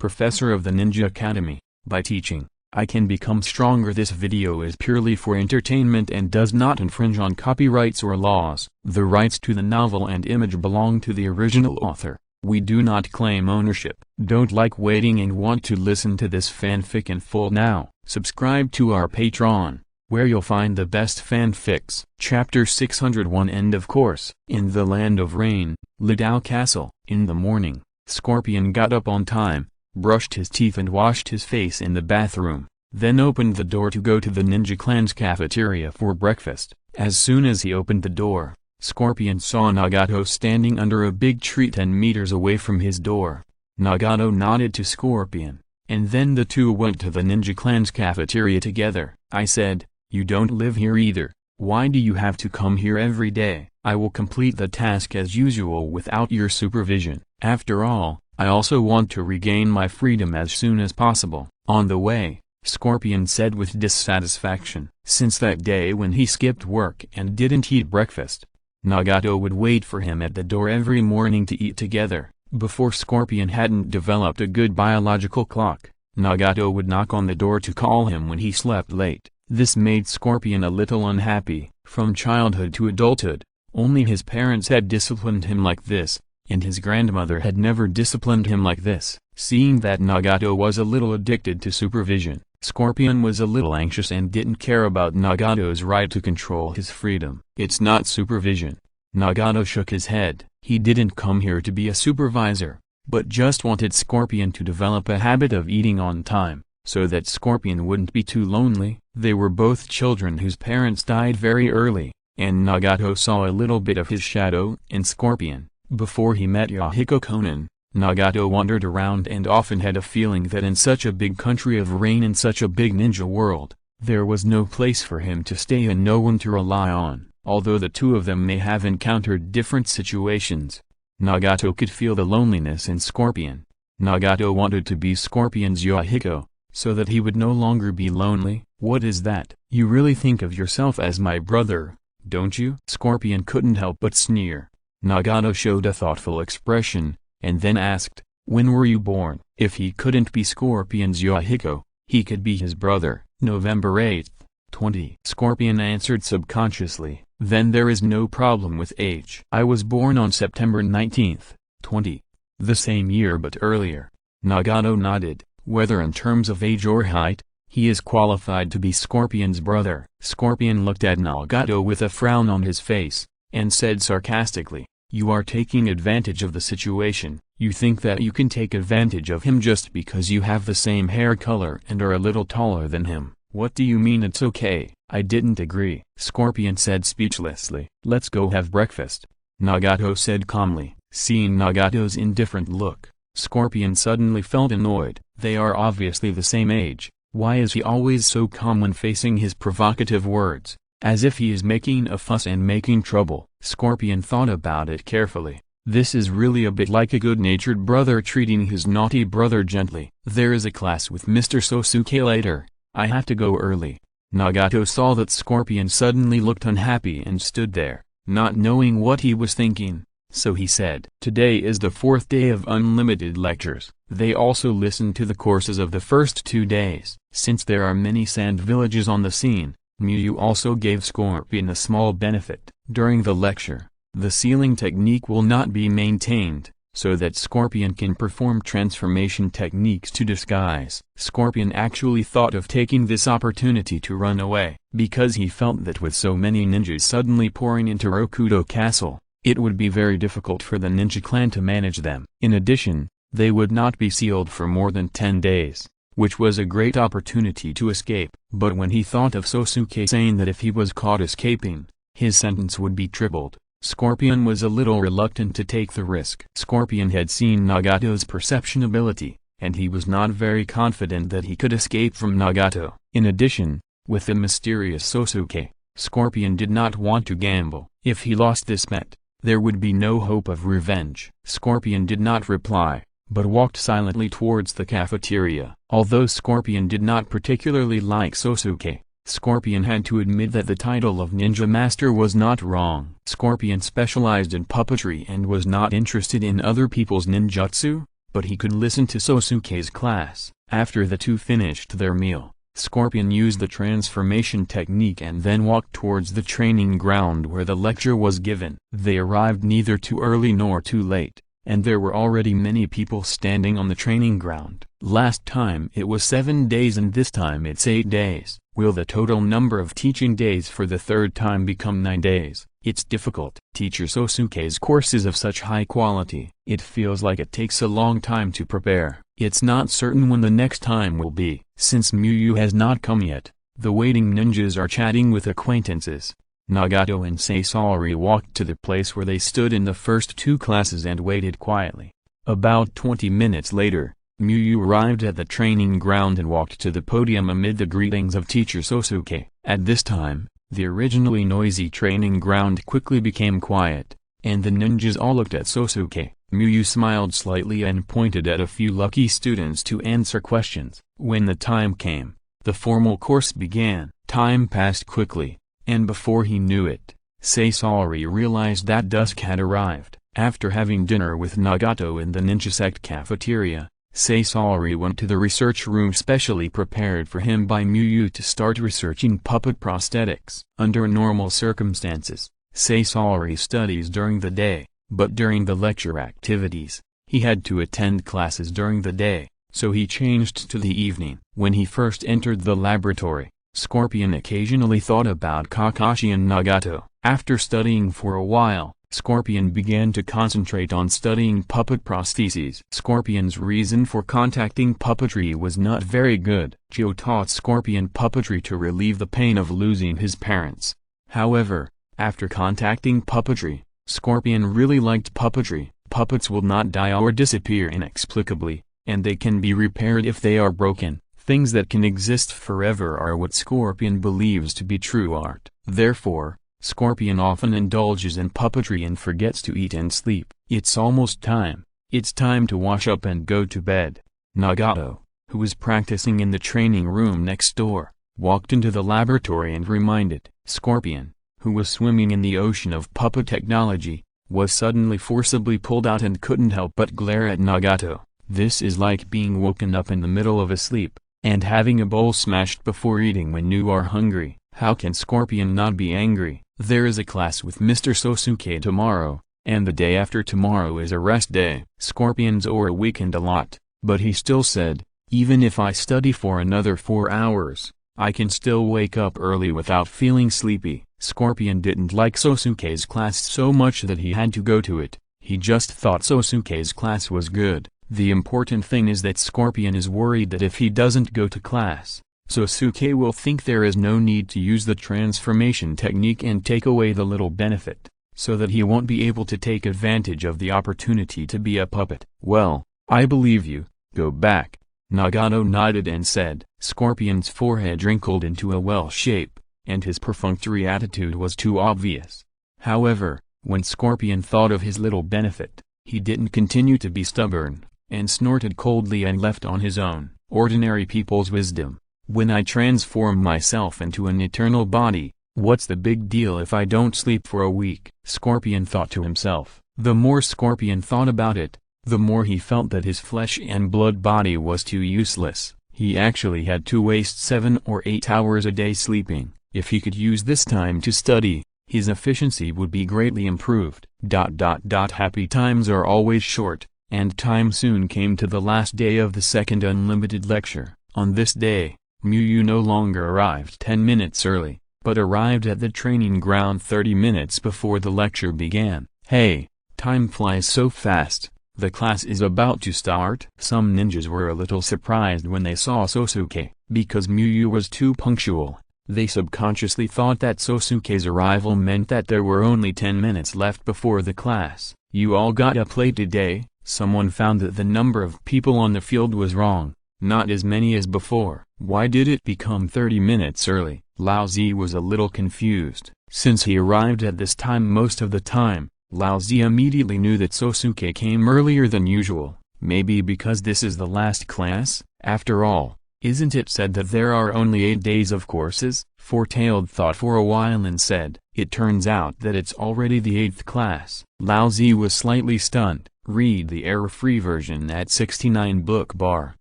professor of the Ninja Academy. By teaching, I can become stronger. This video is purely for entertainment and does not infringe on copyrights or laws. The rights to the novel and image belong to the original author. We do not claim ownership. Don't like waiting and want to listen to this fanfic in full now? Subscribe to our Patreon, where you'll find the best fanfics. Chapter 601. End of course. In the land of rain, Lidao Castle. In the morning, Scorpion got up on time, brushed his teeth and washed his face in the bathroom, then opened the door to go to the Ninja Clan's cafeteria for breakfast. As soon as he opened the door, Scorpion saw Nagato standing under a big tree 10 meters away from his door. Nagato nodded to Scorpion, and then the two went to the Ninja Clan's cafeteria together. I said, "You don't live here either. Why do you have to come here every day?" "I will complete the task as usual without your supervision. After all, I also want to regain my freedom as soon as possible." "On the way," Scorpion said with dissatisfaction. Since that day when he skipped work and didn't eat breakfast, Nagato would wait for him at the door every morning to eat together. Before Scorpion hadn't developed a good biological clock, Nagato would knock on the door to call him when he slept late. This made Scorpion a little unhappy. From childhood to adulthood, only his parents had disciplined him like this, and his grandmother had never disciplined him like this. Seeing that Nagato was a little addicted to supervision, Scorpion was a little anxious and didn't care about Nagato's right to control his freedom. "It's not supervision." Nagato shook his head. He didn't come here to be a supervisor, but just wanted Scorpion to develop a habit of eating on time, so that Scorpion wouldn't be too lonely. They were both children whose parents died very early, and Nagato saw a little bit of his shadow in Scorpion. Before he met Yahiko Konan, Nagato wandered around and often had a feeling that in such a big country of rain and such a big ninja world, there was no place for him to stay and no one to rely on. Although the two of them may have encountered different situations, Nagato could feel the loneliness in Scorpion. Nagato wanted to be Scorpion's Yahiko, so that he would no longer be lonely. "What is that? You really think of yourself as my brother, don't you?" Scorpion couldn't help but sneer. Nagato showed a thoughtful expression, and then asked, "When were you born?" If he couldn't be Scorpion's Yahiko, he could be his brother. "November 8th, 20. Scorpion answered subconsciously. "Then there is no problem with age." "I was born on September 19th, 20. The same year but earlier." Nagato nodded. "Whether in terms of age or height, he is qualified to be Scorpion's brother." Scorpion looked at Nagato with a frown on his face, and said sarcastically, "You are taking advantage of the situation. You think that you can take advantage of him just because you have the same hair color and are a little taller than him." "What do you mean it's okay?" "I didn't agree," Scorpion said speechlessly. "Let's go have breakfast," Nagato said calmly. Seeing Nagato's indifferent look, Scorpion suddenly felt annoyed. They are obviously the same age. Why is he always so calm when facing his provocative words, as if he is making a fuss and making trouble? Scorpion thought about it carefully. This is really a bit like a good-natured brother treating his naughty brother gently. "There is a class with Mr. Sosuke later. I have to go early." Nagato saw that Scorpion suddenly looked unhappy and stood there, not knowing what he was thinking, so he said, "Today is the 4th day of unlimited lectures." They also listened to the courses of the first 2 days. Since there are many sand villages on the scene, Miyu also gave Scorpion a small benefit. During the lecture, the sealing technique will not be maintained, so that Scorpion can perform transformation techniques to disguise. Scorpion actually thought of taking this opportunity to run away, because he felt that with so many ninjas suddenly pouring into Rokudo Castle, it would be very difficult for the ninja clan to manage them. In addition, they would not be sealed for more than 10 days, which was a great opportunity to escape. But when he thought of Sosuke saying that if he was caught escaping, his sentence would be tripled, Scorpion was a little reluctant to take the risk. Scorpion had seen Nagato's perception ability, and he was not very confident that he could escape from Nagato. In addition, with the mysterious Sosuke, Scorpion did not want to gamble. If he lost this bet, there would be no hope of revenge. Scorpion did not reply, but walked silently towards the cafeteria. Although Scorpion did not particularly like Sosuke, Scorpion had to admit that the title of Ninja Master was not wrong. Scorpion specialized in puppetry and was not interested in other people's ninjutsu, but he could listen to Sosuke's class. After the two finished their meal, Scorpion used the transformation technique and then walked towards the training ground where the lecture was given. They arrived neither too early nor too late, and there were already many people standing on the training ground. Last time it was 7 days and this time it's 8 days. Will the total number of teaching days for the third time become 9 days? It's difficult. Teacher Sosuke's course is of such high quality. It feels like it takes a long time to prepare. It's not certain when the next time will be. Since Miyu has not come yet, the waiting ninjas are chatting with acquaintances. Nagato and Sasori walked to the place where they stood in the first 2 classes and waited quietly. About 20 minutes later, Miyu arrived at the training ground and walked to the podium amid the greetings of Teacher Sosuke. At this time, the originally noisy training ground quickly became quiet, and the ninjas all looked at Sosuke. Miyu smiled slightly and pointed at a few lucky students to answer questions. When the time came, the formal course began. Time passed quickly, and before he knew it, Sasori realized that dusk had arrived. After having dinner with Nagato in the ninja sect cafeteria, Sasori went to the research room specially prepared for him by Miyu to start researching puppet prosthetics. Under normal circumstances, Sasori studies during the day, but during the lecture activities, he had to attend classes during the day, so he changed to the evening. When he first entered the laboratory, Scorpion occasionally thought about Kakashi and Nagato. After studying for a while, Scorpion began to concentrate on studying puppet prostheses. Scorpion's reason for contacting puppetry was not very good. Joe taught Scorpion puppetry to relieve the pain of losing his parents. However, after contacting puppetry, Scorpion really liked puppetry. Puppets will not die or disappear inexplicably, and they can be repaired if they are broken. Things that can exist forever are what Scorpion believes to be true art. Therefore, Scorpion often indulges in puppetry and forgets to eat and sleep. It's almost time. It's time to wash up and go to bed. Nagato, who was practicing in the training room next door, walked into the laboratory and reminded Scorpion, who was swimming in the ocean of puppet technology, was suddenly forcibly pulled out and couldn't help but glare at Nagato. This is like being woken up in the middle of a sleep, and having a bowl smashed before eating when you are hungry. How can Scorpion not be angry? There is a class with Mr. Sosuke tomorrow, and the day after tomorrow is a rest day. Scorpion's aura weakened a lot, but he still said, even if I study for another 4 hours, I can still wake up early without feeling sleepy. Scorpion didn't like Sosuke's class so much that he had to go to it. He just thought Sosuke's class was good. The important thing is that Scorpion is worried that if he doesn't go to class, Sosuke will think there is no need to use the transformation technique and take away the little benefit, so that he won't be able to take advantage of the opportunity to be a puppet. Well, I believe you, go back. Nagato nodded and said. Scorpion's forehead wrinkled into a well shape, and his perfunctory attitude was too obvious. However, when Scorpion thought of his little benefit, he didn't continue to be stubborn, and snorted coldly and left on his own. Ordinary people's wisdom. When I transform myself into an eternal body, what's the big deal if I don't sleep for a week? Scorpion thought to himself. The more Scorpion thought about it, the more he felt that his flesh and blood body was too useless. He actually had to waste 7 or 8 hours a day sleeping. If he could use this time to study, his efficiency would be greatly improved. Happy times are always short, and time soon came to the last day of the second unlimited lecture. On this day, Miyu no longer arrived 10 minutes early, but arrived at the training ground 30 minutes before the lecture began. Hey, time flies so fast, the class is about to start. Some ninjas were a little surprised when they saw Sosuke. Because Miyu was too punctual, they subconsciously thought that Sosuke's arrival meant that there were only 10 minutes left before the class. You all got up late today. Someone found that the number of people on the field was wrong, not as many as before. Why did it become 30 minutes early? Lao Zi was a little confused. Since he arrived at this time most of the time, Lao Zi immediately knew that Sosuke came earlier than usual. Maybe because this is the last class? After all, Isn't it said that there are only 8 days of courses? Four-tailed thought for a while and said, it turns out that it's already the 8th class. Lao Zi was slightly stunned. Read the error-free version at 69 book bar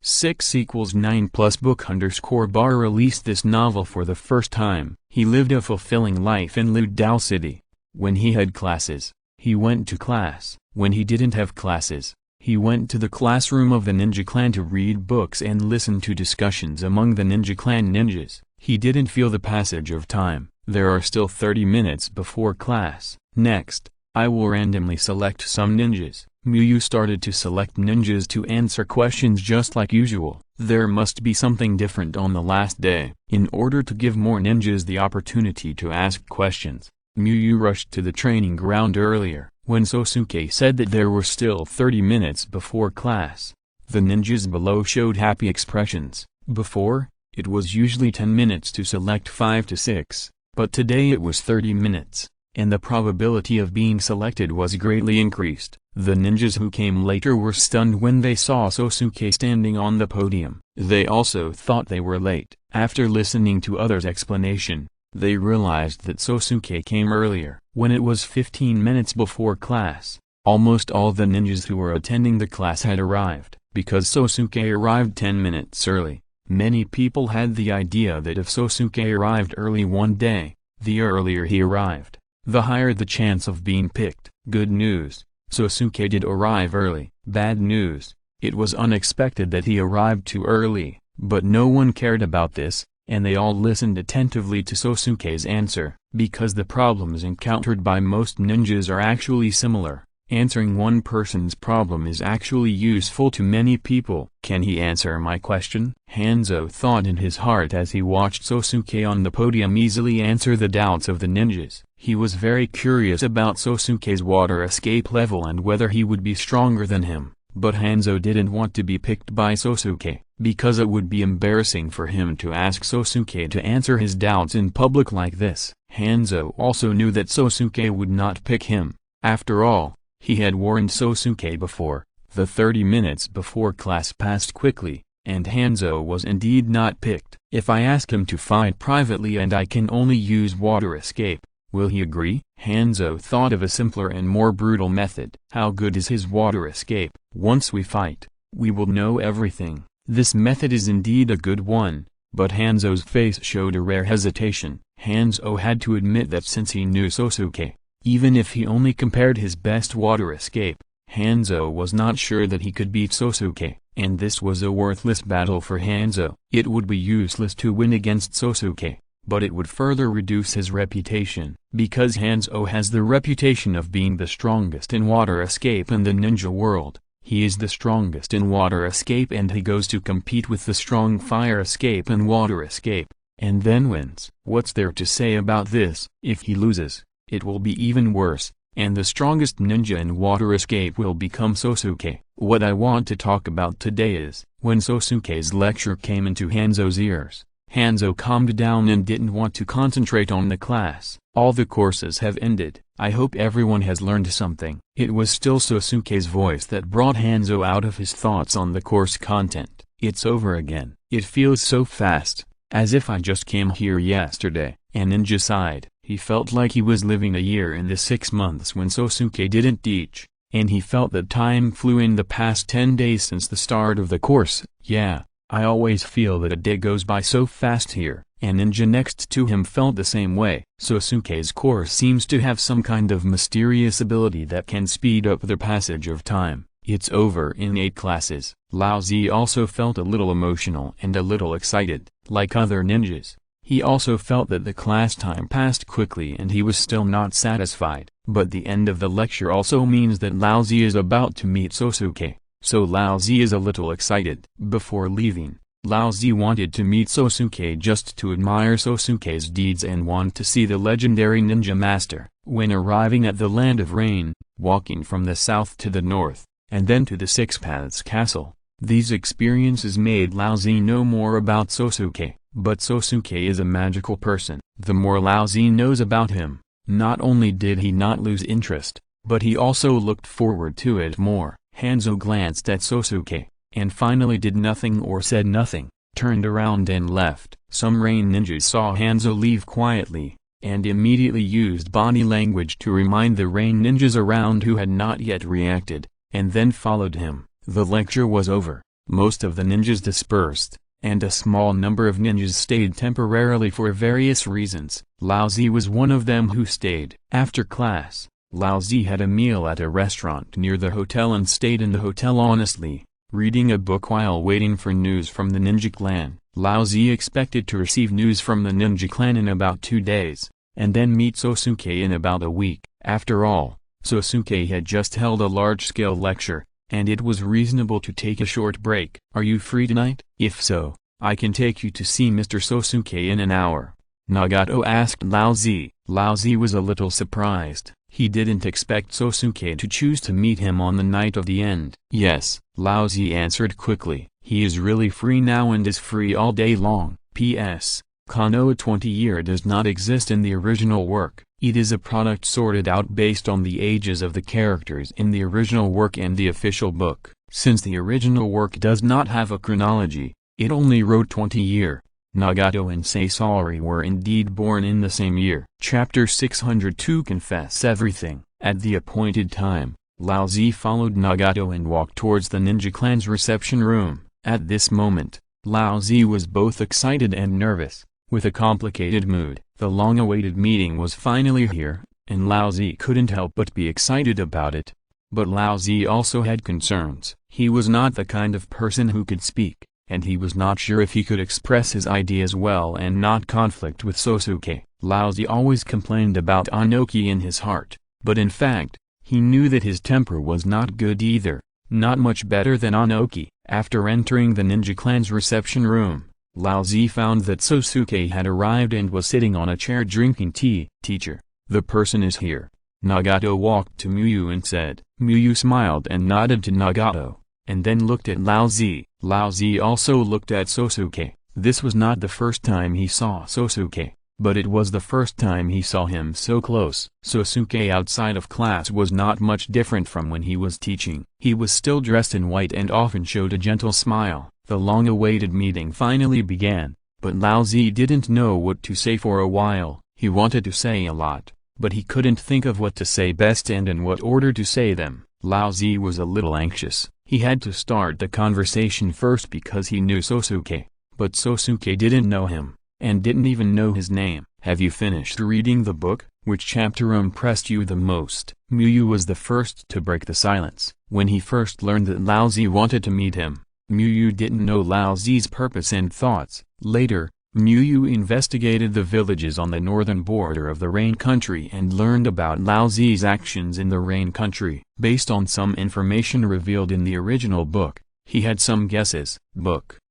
6 equals 9 plus book _ bar released this novel for the first time. He lived a fulfilling life in Ludao City. When he had classes, he went to class. When he didn't have classes, he went to the classroom of the ninja clan to read books and listen to discussions among the ninja clan ninjas. He didn't feel the passage of time. There are still 30 minutes before class. Next, I will randomly select some ninjas. Muyu started to select ninjas to answer questions just like usual. There must be something different on the last day. In order to give more ninjas the opportunity to ask questions, Muyu rushed to the training ground earlier. When Sosuke said that there were still 30 minutes before class, the ninjas below showed happy expressions. Before, it was usually 10 minutes to select 5 to 6, but today it was 30 minutes, and the probability of being selected was greatly increased. The ninjas who came later were stunned when they saw Sosuke standing on the podium. They also thought they were late. After listening to others' explanation, they realized that Sosuke came earlier. When it was 15 minutes before class, almost all the ninjas who were attending the class had arrived. Because Sosuke arrived 10 minutes early, many people had the idea that if Sosuke arrived early one day, the earlier he arrived, the higher the chance of being picked. Good news, Sosuke did arrive early. Bad news, it was unexpected that he arrived too early, but no one cared about this, and they all listened attentively to Sosuke's answer. Because the problems encountered by most ninjas are actually similar, answering one person's problem is actually useful to many people. Can he answer my question? Hanzo thought in his heart as he watched Sosuke on the podium easily answer the doubts of the ninjas. He was very curious about Sosuke's water escape level and whether he would be stronger than him. But Hanzo didn't want to be picked by Sosuke, because it would be embarrassing for him to ask Sosuke to answer his doubts in public like this. Hanzo also knew that Sosuke would not pick him. After all, he had warned Sosuke before. The 30 minutes before class passed quickly, and Hanzo was indeed not picked. If I ask him to fight privately and I can only use water escape, will he agree? Hanzo thought of a simpler and more brutal method. How good is his water escape? Once we fight, we will know everything. This method is indeed a good one, but Hanzo's face showed a rare hesitation. Hanzo had to admit that since he knew Sosuke, even if he only compared his best water escape, Hanzo was not sure that he could beat Sosuke, and this was a worthless battle for Hanzo. It would be useless to win against Sosuke, but it would further reduce his reputation. Because Hanzo has the reputation of being the strongest in water escape in the ninja world, he is the strongest in water escape and he goes to compete with the strong fire escape and water escape, and then wins. What's there to say about this? If he loses, it will be even worse, and the strongest ninja in water escape will become Sosuke. What I want to talk about today is, when Sosuke's lecture came into Hanzo's ears, Hanzo calmed down and didn't want to concentrate on the class. All the courses have ended. I hope everyone has learned something. It was still Sosuke's voice that brought Hanzo out of his thoughts on the course content. It's over again. It feels so fast, as if I just came here yesterday. And ninja sighed. He felt like he was living a year in the 6 months when Sosuke didn't teach, and he felt that time flew in the past 10 days since the start of the course. Yeah, I always feel that a day goes by so fast here. And ninja next to him felt the same way. Sosuke's course seems to have some kind of mysterious ability that can speed up the passage of time. It's over in 8 classes. Lao Zi also felt a little emotional and a little excited. Like other ninjas, he also felt that the class time passed quickly and he was still not satisfied. But the end of the lecture also means that Lao Zi is about to meet Sosuke, so Lao Zi is a little excited. Before leaving, Lao Zi wanted to meet Sosuke just to admire Sosuke's deeds and want to see the legendary ninja master. When arriving at the Land of Rain, walking from the south to the north, and then to the Six Paths Castle, these experiences made Lao Zi know more about Sosuke. But Sosuke is a magical person. The more Lao Zi knows about him, not only did he not lose interest, but he also looked forward to it more. Hanzo glanced at Sosuke, and finally did nothing or said nothing. turned around and left. Some rain ninjas saw Hanzo leave quietly, and immediately used body language to remind the rain ninjas around who had not yet reacted, and then followed him. The lecture was over, most of the ninjas dispersed, and a small number of ninjas stayed temporarily for various reasons. Lao Zi was one of them who stayed. After class, Lao Zi had a meal at a restaurant near the hotel and stayed in the hotel honestly, reading a book while waiting for news from the ninja clan. Lao Zi expected to receive news from the ninja clan in about 2 days, and then meet Sosuke in about a week. After all, Sosuke had just held a large-scale lecture, and it was reasonable to take a short break. "Are you free tonight? If so, I can take you to see Mr. Sosuke in an hour," Nagato asked Lao Zi. Lao Zi was a little surprised. He didn't expect Sosuke to choose to meet him on the night of the end. "Yes," Lao Zi answered quickly. He is really free now and is free all day long. P.S. Konoha 20-year does not exist in the original work. It is a product sorted out based on the ages of the characters in the original work and the official book. Since the original work does not have a chronology, it only wrote 20-year. Nagato and Sasori were indeed born in the same year. Chapter 602 Confess Everything. At the appointed time, Lao Zi followed Nagato and walked towards the ninja clan's reception room. At this moment, Lao Zi was both excited and nervous, with a complicated mood. The long-awaited meeting was finally here, and Lao Zi couldn't help but be excited about it. But Lao Zi also had concerns. He was not the kind of person who could speak, and he was not sure if he could express his ideas well and not conflict with Sosuke. Lao Zi always complained about Anoki in his heart, but in fact, he knew that his temper was not good either, not much better than Anoki. After entering the ninja clan's reception room, Lao Zi found that Sosuke had arrived and was sitting on a chair drinking tea. "Teacher, the person is here." Nagato walked to Muyu and said. Muyu smiled and nodded to Nagato, and then looked at Lao Zi. Lao Zi also looked at Sosuke. This was not the first time he saw Sosuke, but it was the first time he saw him so close. Sosuke outside of class was not much different from when he was teaching. He was still dressed in white and often showed a gentle smile. The long-awaited meeting finally began, but Lao Zi didn't know what to say for a while. He wanted to say a lot, but he couldn't think of what to say best and in what order to say them. Lao Zi was a little anxious. He had to start the conversation first because he knew Sosuke, but Sosuke didn't know him, and didn't even know his name. "Have you finished reading the book? Which chapter impressed you the most?" Muyu was the first to break the silence. When he first learned that Lao Zi wanted to meet him, Muyu didn't know Lao Zi's purpose and thoughts. Later, Muyu investigated the villages on the northern border of the Rain Country and learned about Lao Zi's actions in the Rain Country. Based on some information revealed in the original book, he had some guesses.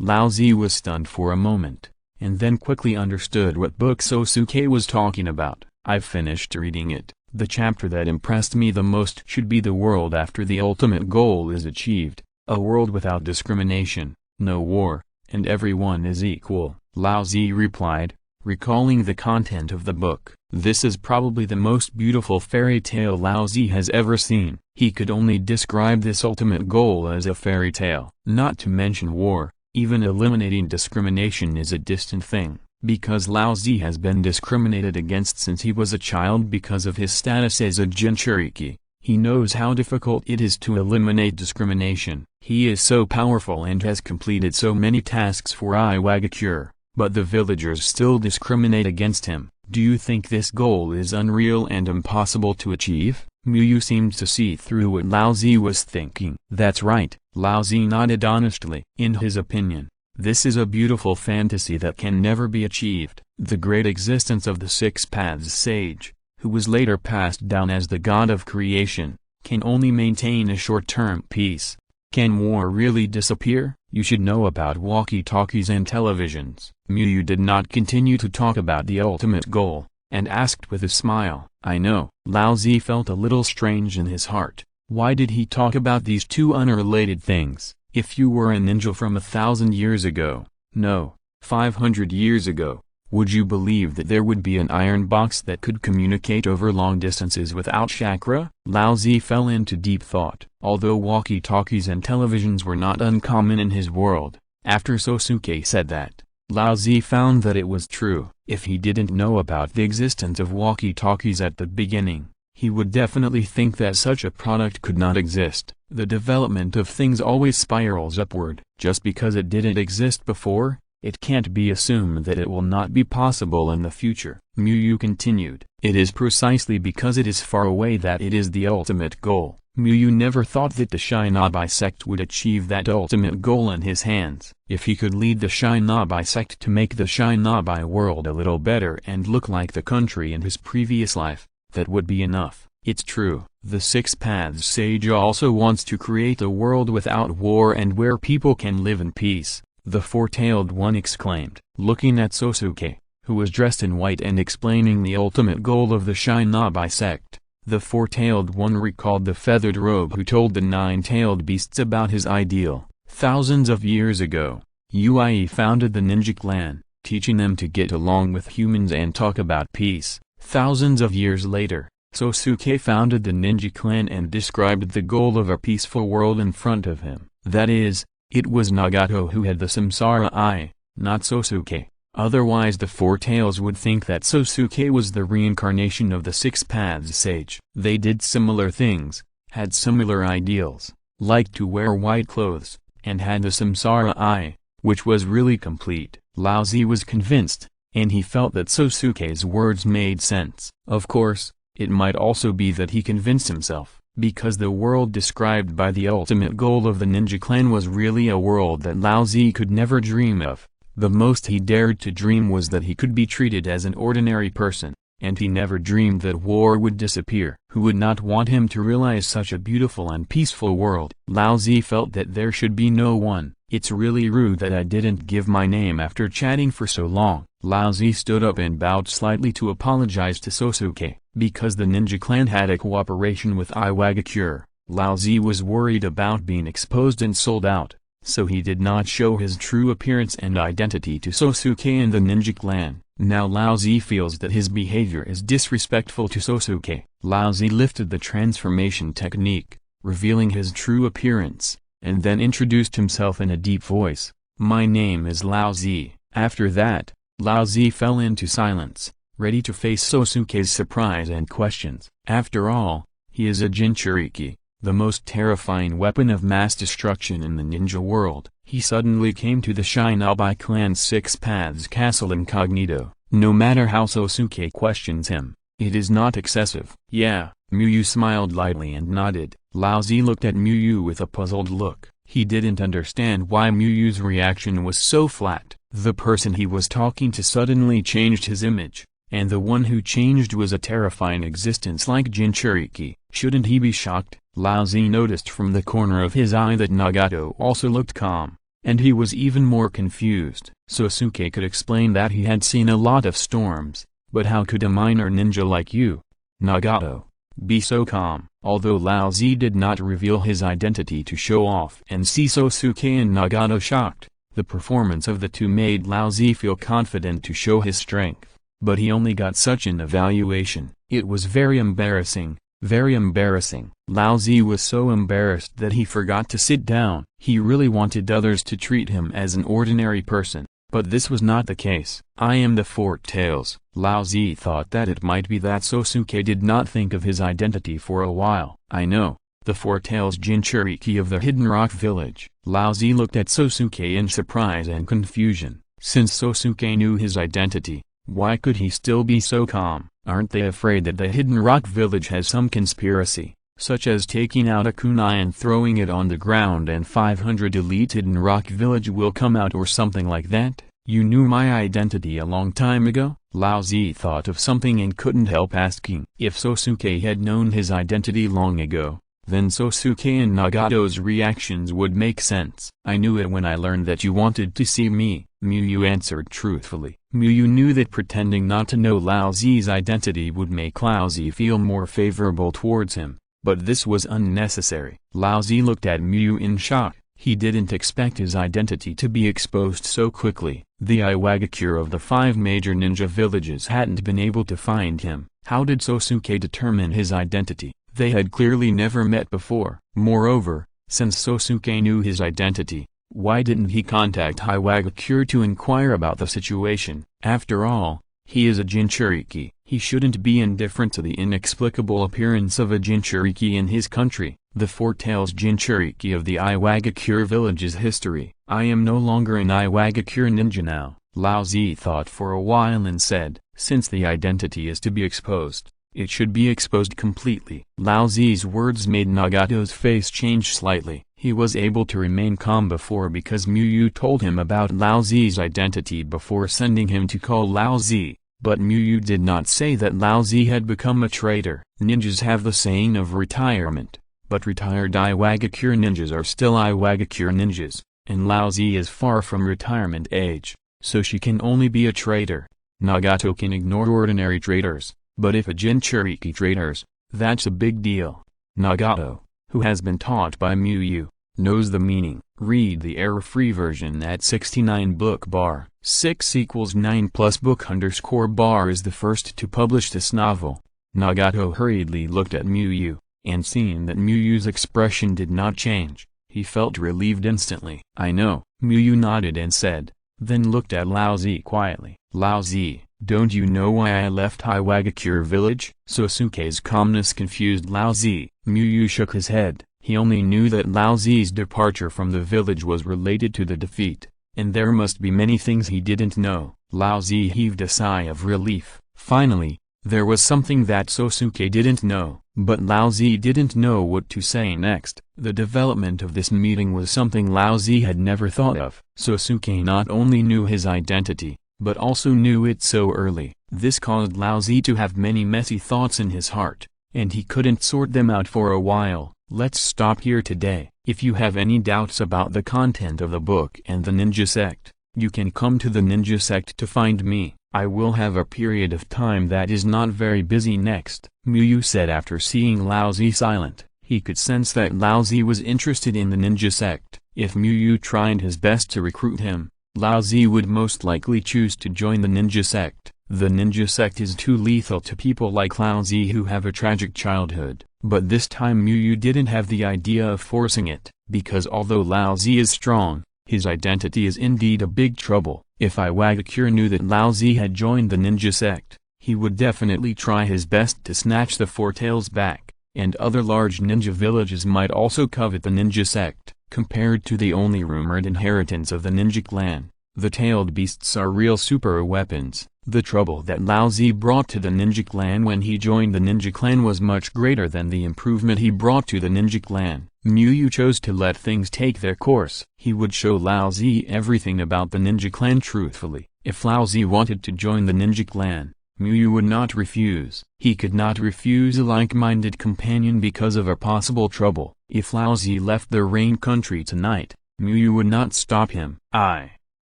Lao Zi was stunned for a moment, and then quickly understood what book Sosuke was talking about. "I've finished reading it. The chapter that impressed me the most should be the world after the ultimate goal is achieved, a world without discrimination, no war, and everyone is equal," Lao Zi replied, recalling the content of the book. This is probably the most beautiful fairy tale Lao Zi has ever seen. He could only describe this ultimate goal as a fairy tale. Not to mention war, even eliminating discrimination is a distant thing, because Lao Zi has been discriminated against since he was a child because of his status as a Jinchuriki. He knows how difficult it is to eliminate discrimination. He is so powerful and has completed so many tasks for Iwagakure, but the villagers still discriminate against him. "Do you think this goal is unreal and impossible to achieve?" Muyu seemed to see through what Lao Zi was thinking. "That's right," Lao Zi nodded honestly. In his opinion, this is a beautiful fantasy that can never be achieved. The great existence of the Six Paths Sage, who was later passed down as the god of creation, can only maintain a short-term peace. Can war really disappear? You should know about walkie-talkies and televisions. Muyu did not continue to talk about the ultimate goal, and asked with a smile. "I know." Lao Zi felt a little strange in his heart. Why did he talk about these two unrelated things? If you were a ninja from 1,000 years ago, no, 500 years ago, would you believe that there would be an iron box that could communicate over long distances without chakra? Lao Zi fell into deep thought. Although walkie-talkies and televisions were not uncommon in his world, After Sosuke said that, Lao Zi found that it was true. If he didn't know about the existence of walkie-talkies at the beginning, he would definitely think that such a product could not exist. The development of things always spirals upward. Just because it didn't exist before, it can't be assumed that it will not be possible in the future. Muyu continued. It is precisely because it is far away that it is the ultimate goal. Muyu never thought that the Shinobi sect would achieve that ultimate goal in his hands. If he could lead the Shinobi sect to make the Shinobi world a little better and look like the country in his previous life, that would be enough. It's true. The Six Paths Sage also wants to create a world without war and where people can live in peace, the Four-Tailed One exclaimed, looking at Sosuke, who was dressed in white and explaining the ultimate goal of the Shinobi sect. The Four-Tailed One recalled the feathered robe who told the nine-tailed beasts about his ideal. Thousands of years ago, Uchiha founded the ninja clan, teaching them to get along with humans and talk about peace. Thousands of years later, Sosuke founded the ninja clan and described the goal of a peaceful world in front of him. That is, it was Nagato who had the samsara eye, not Sosuke. Otherwise the Four Tails would think that Sosuke was the reincarnation of the Six Paths Sage. They did similar things, had similar ideals, liked to wear white clothes, and had the samsara eye, which was really complete. Lao Zi was convinced, and he felt that Sosuke's words made sense. Of course, it might also be that he convinced himself, because the world described by the ultimate goal of the ninja clan was really a world that Lao Zi could never dream of. The most he dared to dream was that he could be treated as an ordinary person, and he never dreamed that war would disappear. Who would not want him to realize such a beautiful and peaceful world? Lao Zi felt that there should be no one. It's really rude that I didn't give my name after chatting for so long. Lao Zi stood up and bowed slightly to apologize to Sosuke. Because the ninja clan had a cooperation with Iwagakure, Lao Zi was worried about being exposed and sold out, so he did not show his true appearance and identity to Sosuke and the ninja clan. Now Lao Zi feels that his behavior is disrespectful to Sosuke. Lao Zi lifted the transformation technique, revealing his true appearance, and then introduced himself in a deep voice. My name is Lao Zi. After that, Lao Zi fell into silence, ready to face Sosuke's surprise and questions. After all, he is a Jinchuriki, the most terrifying weapon of mass destruction in the ninja world. He suddenly came to the Shinobi clan's Six Paths Castle incognito. No matter how Sosuke questions him, it is not excessive. Yeah, Muyu smiled lightly and nodded. Lao Zi looked at Muyu with a puzzled look. He didn't understand why Muyu's reaction was so flat. The person he was talking to suddenly changed his image, and the one who changed was a terrifying existence like Jinchuriki. Shouldn't he be shocked? Lao Zi noticed from the corner of his eye that Nagato also looked calm, and he was even more confused. Sosuke could explain that he had seen a lot of storms, but how could a minor ninja like you, Nagato, be so calm? Although Lao Zi did not reveal his identity to show off and see Sosuke and Nagato shocked, the performance of the two made Lao Zi feel confident to show his strength. But he only got such an evaluation. It was very embarrassing, very embarrassing. Lao Zi was so embarrassed that he forgot to sit down. He really wanted others to treat him as an ordinary person, but this was not the case. I am the Four Tails. Lao Zi thought that it might be that Sosuke did not think of his identity for a while. I know, the Four Tails Jinchuriki of the Hidden Rock Village. Lao Zi looked at Sosuke in surprise and confusion. Since Sosuke knew his identity, why could he still be so calm? Aren't they afraid that the Hidden Rock Village has some conspiracy, such as taking out a kunai and throwing it on the ground and 500 elite Hidden Rock Village will come out or something like that? You knew my identity a long time ago? Lao Zi thought of something and couldn't help asking. If Sosuke had known his identity long ago, then Sosuke and Nagato's reactions would make sense. I knew it when I learned that you wanted to see me, Muyu answered truthfully. Muyu knew that pretending not to know Lao Zi's identity would make Lao Zi feel more favorable towards him, but this was unnecessary. Lao Zi looked at Muyu in shock. He didn't expect his identity to be exposed so quickly. The Iwagakure of the 5 major ninja villages hadn't been able to find him. How did Sosuke determine his identity? They had clearly never met before. Moreover, since Sosuke knew his identity, Why didn't he contact Iwagakure to inquire about the situation? After all, he is a Jinchuriki. He shouldn't be indifferent to the inexplicable appearance of a Jinchuriki in his country. The Four Tails Jinchuriki of the Iwagakure village's history. I am no longer an Iwagakure ninja now, Lao Zi thought for a while and said, since the identity is to be exposed, it should be exposed completely. Lao Zi's words made Nagato's face change slightly. He was able to remain calm before because Muyu told him about Lao Zi's identity before sending him to call Lao Zi. But Muyu did not say that Lao Zi had become a traitor. Ninjas have the saying of retirement, but retired Iwagakure ninjas are still Iwagakure ninjas, and Lao Zi is far from retirement age, so she can only be a traitor. Nagato can ignore ordinary traitors, but if a Jinchuriki traitors, that's a big deal. Nagato, who has been taught by Muyu, knows the meaning. Read the error-free version at 69 book bar. 6 = 9 plus book _ bar is the first to publish this novel. Nagato hurriedly looked at Muyu, and seeing that Muyu's expression did not change, he felt relieved instantly. I know, Muyu nodded and said, then looked at Lao Zi quietly. Lao Zi, don't you know why I left Iwagakure village? Sosuke's calmness confused Lao Zi. Muyu shook his head. He only knew that Lao Zi's departure from the village was related to the defeat, and there must be many things he didn't know. Lao Zi heaved a sigh of relief. Finally, there was something that Sosuke didn't know, but Lao Zi didn't know what to say next. The development of this meeting was something Lao Zi had never thought of. Sosuke not only knew his identity, but also knew it so early. This caused Lao Zi to have many messy thoughts in his heart, and he couldn't sort them out for a while. Let's stop here today. If you have any doubts about the content of the book and the ninja sect, you can come to the ninja sect to find me. I will have a period of time that is not very busy next, Muyu said after seeing Lao Zi silent. He could sense that Lao Zi was interested in the ninja sect. If Muyu tried his best to recruit him, Lao Zi would most likely choose to join the ninja sect. The ninja sect is too lethal to people like Lao Zi who have a tragic childhood. But this time Muyu didn't have the idea of forcing it, because although Lao Zi is strong, his identity is indeed a big trouble. If Iwagakure knew that Lao Zi had joined the ninja sect, he would definitely try his best to snatch the Four Tails back, and other large ninja villages might also covet the ninja sect. Compared to the only rumored inheritance of the ninja clan, the tailed beasts are real super weapons. The trouble that Lao Zi brought to the ninja clan when he joined the ninja clan was much greater than the improvement he brought to the ninja clan. Muyu chose to let things take their course. He would show Lao Zi everything about the ninja clan truthfully. If Lao Zi wanted to join the ninja clan, Muyu would not refuse. He could not refuse a like-minded companion because of a possible trouble. If Lao Zi left the rain country tonight, Muyu would not stop him.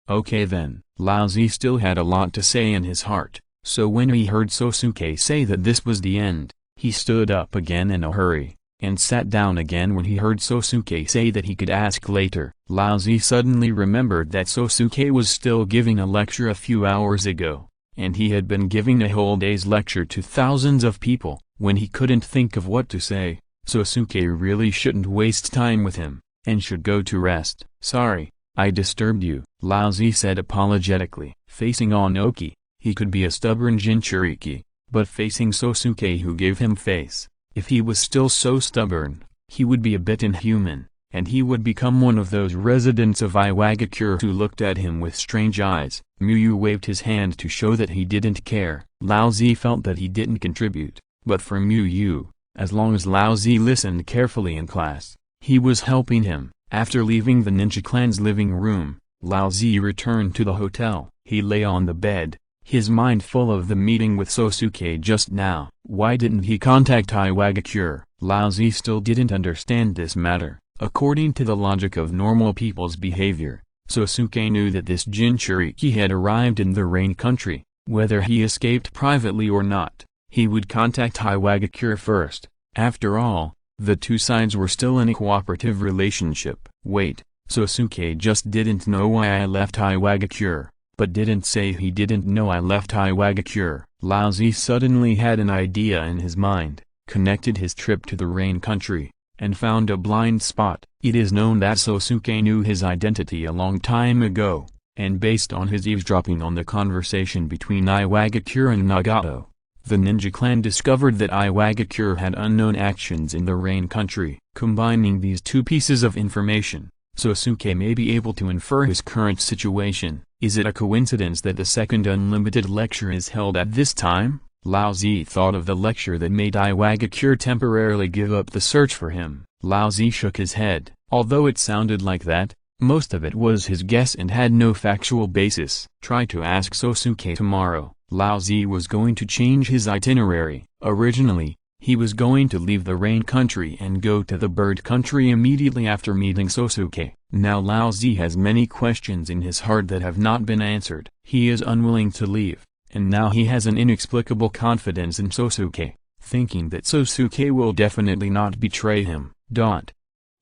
Okay then. Lao Zi still had a lot to say in his heart, so when he heard Sosuke say that this was the end, he stood up again in a hurry, and sat down again when he heard Sosuke say that he could ask later. Lao Zi suddenly remembered that Sosuke was still giving a lecture a few hours ago, and he had been giving a whole day's lecture to thousands of people. When he couldn't think of what to say, Sosuke really shouldn't waste time with him, and should go to rest. Sorry, I disturbed you, Lao Zi said apologetically. Facing Onoki, he could be a stubborn Jinchuriki, but facing Sosuke who gave him face, if he was still so stubborn, he would be a bit inhuman, and he would become one of those residents of Iwagakure who looked at him with strange eyes. Muyu waved his hand to show that he didn't care. Lao Zi felt that he didn't contribute, but for Muyu, as long as Lao Zi listened carefully in class, he was helping him. After leaving the ninja clan's living room, Lao Zi returned to the hotel. He lay on the bed, his mind full of the meeting with Sosuke just now. Why didn't he contact Iwagakure? Lao Zi still didn't understand this matter. According to the logic of normal people's behavior, Sosuke knew that this Jinchuriki had arrived in the rain country. Whether he escaped privately or not, he would contact Iwagakure first. After all, the two sides were still in a cooperative relationship. Wait, Sosuke just didn't know why I left Iwagakure, but didn't say he didn't know I left Iwagakure. Lao Zi suddenly had an idea in his mind, connected his trip to the rain country, and found a blind spot. It is known that Sosuke knew his identity a long time ago, and based on his eavesdropping on the conversation between Iwagakure and Nagato, the ninja clan discovered that Iwagakure had unknown actions in the Rain country. Combining these two pieces of information, Sosuke may be able to infer his current situation. Is it a coincidence that the second unlimited lecture is held at this time? Lao Zi thought of the lecture that made Iwagakure temporarily give up the search for him. Lao Zi shook his head. Although it sounded like that, most of it was his guess and had no factual basis. Try to ask Sosuke tomorrow. Lao Zi was going to change his itinerary. Originally, he was going to leave the Rain country and go to the Bird country immediately after meeting Sosuke. Now Lao Zi has many questions in his heart that have not been answered. He is unwilling to leave, and now he has an inexplicable confidence in Sosuke, thinking that Sosuke will definitely not betray him.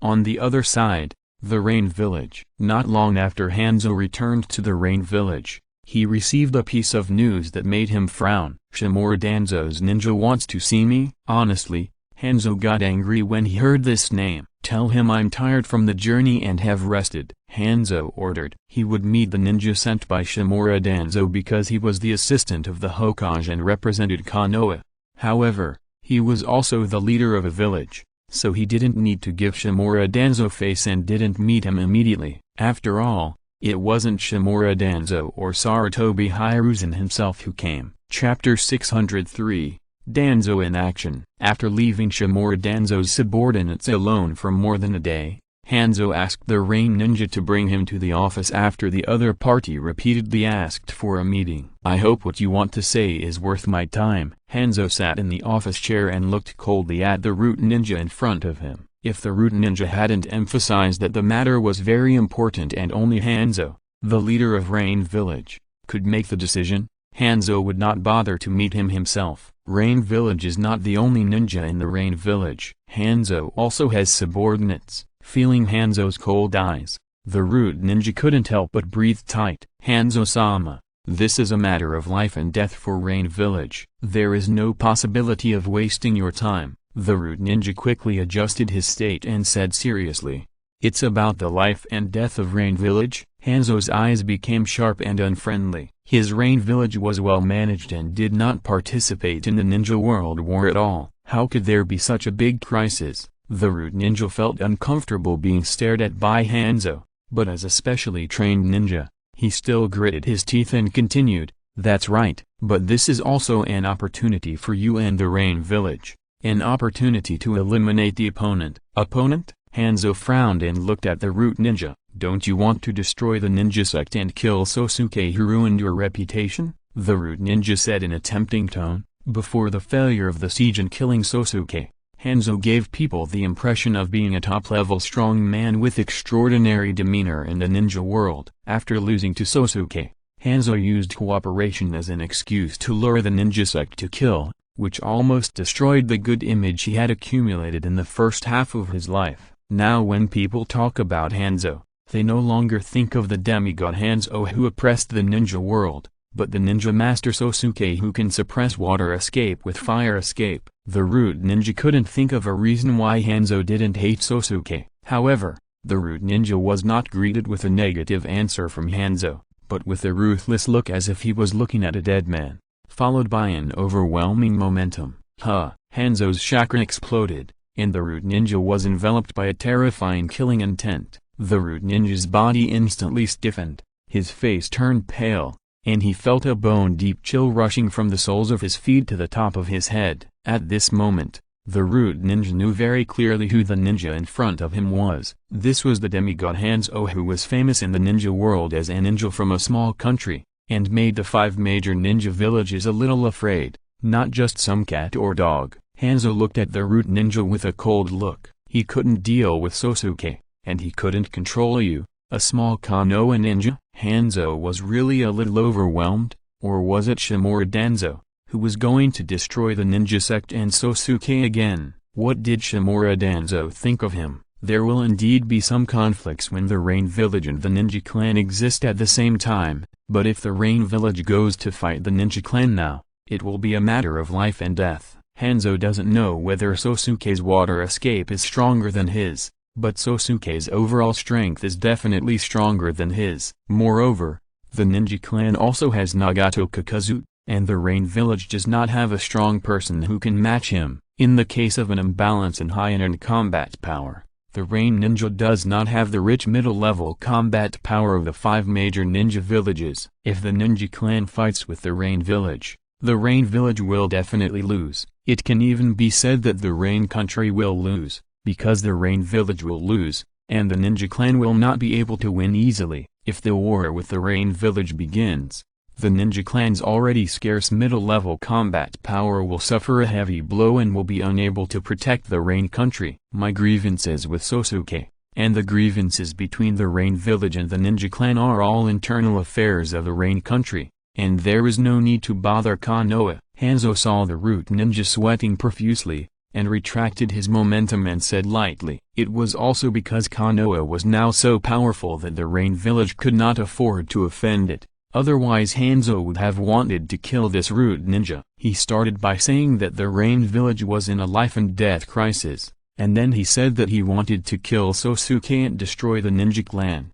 On the other side, the Rain village. Not long after Hanzo returned to the Rain village, he received a piece of news that made him frown. Shimura Danzo's ninja wants to see me? Honestly, Hanzo got angry when he heard this name. Tell him I'm tired from the journey and have rested, Hanzo ordered. He would meet the ninja sent by Shimura Danzo because he was the assistant of the Hokage and represented Konoha. However, he was also the leader of a village, so he didn't need to give Shimura Danzo face and didn't meet him immediately. After all, it wasn't Shimura Danzo or Sarutobi Hiruzen himself who came. Chapter 603, Danzo in Action. After leaving Shimura Danzo's subordinates alone for more than a day, Hanzo asked the Rain ninja to bring him to the office after the other party repeatedly asked for a meeting. I hope what you want to say is worth my time. Hanzo sat in the office chair and looked coldly at the root ninja in front of him. If the root ninja hadn't emphasized that the matter was very important and only Hanzo, the leader of Rain village, could make the decision, Hanzo would not bother to meet him himself. Rain village is not the only ninja in the Rain village. Hanzo also has subordinates. Feeling Hanzo's cold eyes, the root ninja couldn't help but breathe tight. Hanzo-sama, this is a matter of life and death for Rain village. There is no possibility of wasting your time. The root ninja quickly adjusted his state and said seriously, it's about the life and death of Rain village? Hanzo's eyes became sharp and unfriendly. His Rain village was well managed and did not participate in the ninja world war at all. How could there be such a big crisis? The root ninja felt uncomfortable being stared at by Hanzo, but as a specially trained ninja, he still gritted his teeth and continued, that's right, but this is also an opportunity for you and the Rain village. An opportunity to eliminate the opponent. Opponent? Hanzo frowned and looked at the root ninja. Don't you want to destroy the ninja sect and kill Sosuke who ruined your reputation? The root ninja said in a tempting tone. Before the failure of the siege and killing Sosuke, Hanzo gave people the impression of being a top-level strong man with extraordinary demeanor in the ninja world. After losing to Sosuke, Hanzo used cooperation as an excuse to lure the ninja sect to kill, which almost destroyed the good image he had accumulated in the first half of his life. Now when people talk about Hanzo, they no longer think of the demigod Hanzo who oppressed the ninja world, but the ninja master Sosuke who can suppress water escape with fire escape. The root ninja couldn't think of a reason why Hanzo didn't hate Sosuke. However, the root ninja was not greeted with a negative answer from Hanzo, but with a ruthless look as if he was looking at a dead man, followed by an overwhelming momentum. Hanzo's chakra exploded, and the root ninja was enveloped by a terrifying killing intent. The root ninja's body instantly stiffened, his face turned pale, and he felt a bone-deep chill rushing from the soles of his feet to the top of his head. At this moment, the root ninja knew very clearly who the ninja in front of him was. This was the demigod Hanzo who was famous in the ninja world as a ninja from a small country, and made the 5 major ninja villages a little afraid, not just some cat or dog. Hanzo looked at the root ninja with a cold look. He couldn't deal with Sosuke, and he couldn't control you, a small Konoha ninja. Hanzo was really a little overwhelmed, or was it Shimura Danzo, who was going to destroy the ninja sect and Sosuke again? What did Shimura Danzo think of him? There will indeed be some conflicts when the Rain village and the ninja clan exist at the same time, but if the Rain village goes to fight the ninja clan now, it will be a matter of life and death. Hanzo doesn't know whether Sosuke's water escape is stronger than his, but Sosuke's overall strength is definitely stronger than his. Moreover, the ninja clan also has Nagato Kakazu, and the Rain Village does not have a strong person who can match him. In the case of an imbalance in high-end combat power, the Rain Ninja does not have the rich middle-level combat power of the 5 major ninja villages. If the ninja clan fights with the Rain Village, the Rain Village will definitely lose. It can even be said that the Rain country will lose, because the Rain Village will lose, and the ninja clan will not be able to win easily. If the war with the Rain Village begins, the ninja clan's already scarce middle-level combat power will suffer a heavy blow and will be unable to protect the Rain country. My grievances with Sosuke, and the grievances between the Rain Village and the ninja clan are all internal affairs of the Rain country, and there is no need to bother Konoha. Hanzo saw the root ninja sweating profusely, and retracted his momentum and said lightly. It was also because Konoha was now so powerful that the Rain Village could not afford to offend it. Otherwise Hanzo would have wanted to kill this root ninja. He started by saying that the Rain Village was in a life-and-death crisis, and then he said that he wanted to kill Sosuke and destroy the ninja clan.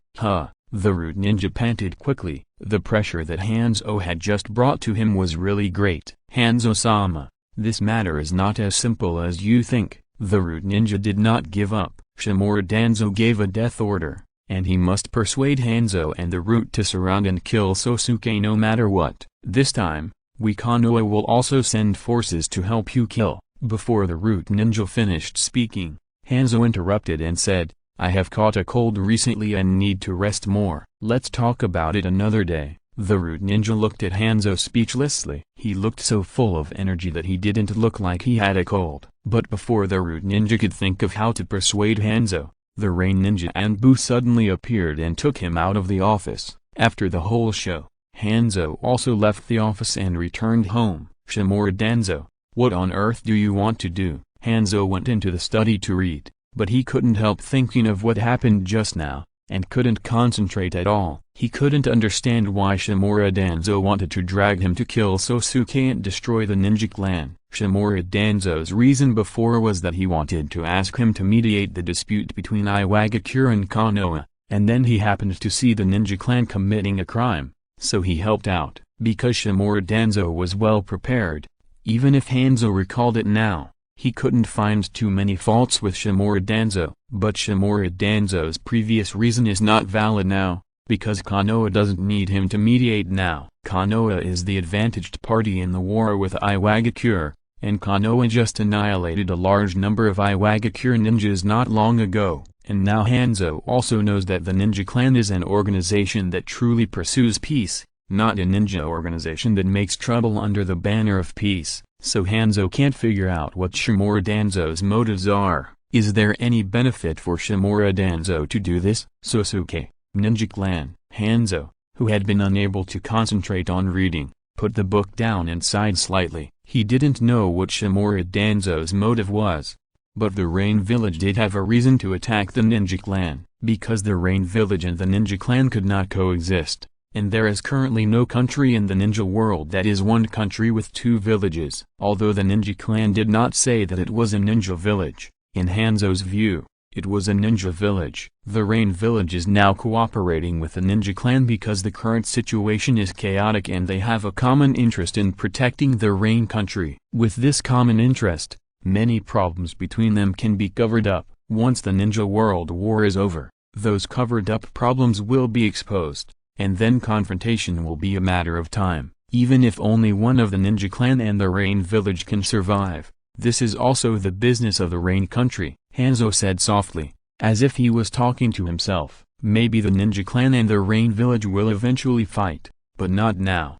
The root ninja panted quickly. The pressure that Hanzo had just brought to him was really great. Hanzo-sama, this matter is not as simple as you think. The root ninja did not give up. Shimura Danzo gave a death order, and he must persuade Hanzo and the root to surround and kill Sosuke no matter what. This time, we Konoha will also send forces to help you kill. Before the root ninja finished speaking, Hanzo interrupted and said, I have caught a cold recently and need to rest more. Let's talk about it another day. The root ninja looked at Hanzo speechlessly. He looked so full of energy that he didn't look like he had a cold. But before the root ninja could think of how to persuade Hanzo, the Rain Ninja Anbu suddenly appeared and took him out of the office. After the whole show, Hanzo also left the office and returned home. Shimura Danzo, what on earth do you want to do? Hanzo went into the study to read, but he couldn't help thinking of what happened just now, and couldn't concentrate at all. He couldn't understand why Shimura Danzo wanted to drag him to kill Sosuke and destroy the ninja clan. Shimura Danzo's reason before was that he wanted to ask him to mediate the dispute between Iwagakure and Konoha, and then he happened to see the ninja clan committing a crime, so he helped out. Because Shimura Danzo was well prepared, even if Hanzo recalled it now, he couldn't find too many faults with Shimura Danzo. But Shimura Danzo's previous reason is not valid now, because Konoha doesn't need him to mediate now. Konoha is the advantaged party in the war with Iwagakure, and Konoha just annihilated a large number of Iwagakure ninjas not long ago. And now Hanzo also knows that the ninja clan is an organization that truly pursues peace, not a ninja organization that makes trouble under the banner of peace. So Hanzo can't figure out what Shimura Danzo's motives are. Is there any benefit for Shimura Danzo to do this? Sosuke, ninja clan. Hanzo, who had been unable to concentrate on reading, put the book down and sighed slightly. He didn't know what Shimura Danzo's motive was. But the Rain Village did have a reason to attack the ninja clan, because the Rain Village and the ninja clan could not coexist, and there is currently no country in the ninja world that is one country with 2 villages. Although the ninja clan did not say that it was a ninja village, in Hanzo's view, it was a ninja village. The Rain Village is now cooperating with the ninja clan because the current situation is chaotic and they have a common interest in protecting the Rain country. With this common interest, many problems between them can be covered up. Once the ninja world war is over, those covered up problems will be exposed, and then confrontation will be a matter of time. Even if only one of the ninja clan and the Rain Village can survive, this is also the business of the Rain country. Hanzo said softly, as if he was talking to himself. Maybe the ninja clan and the Rain Village will eventually fight, but not now.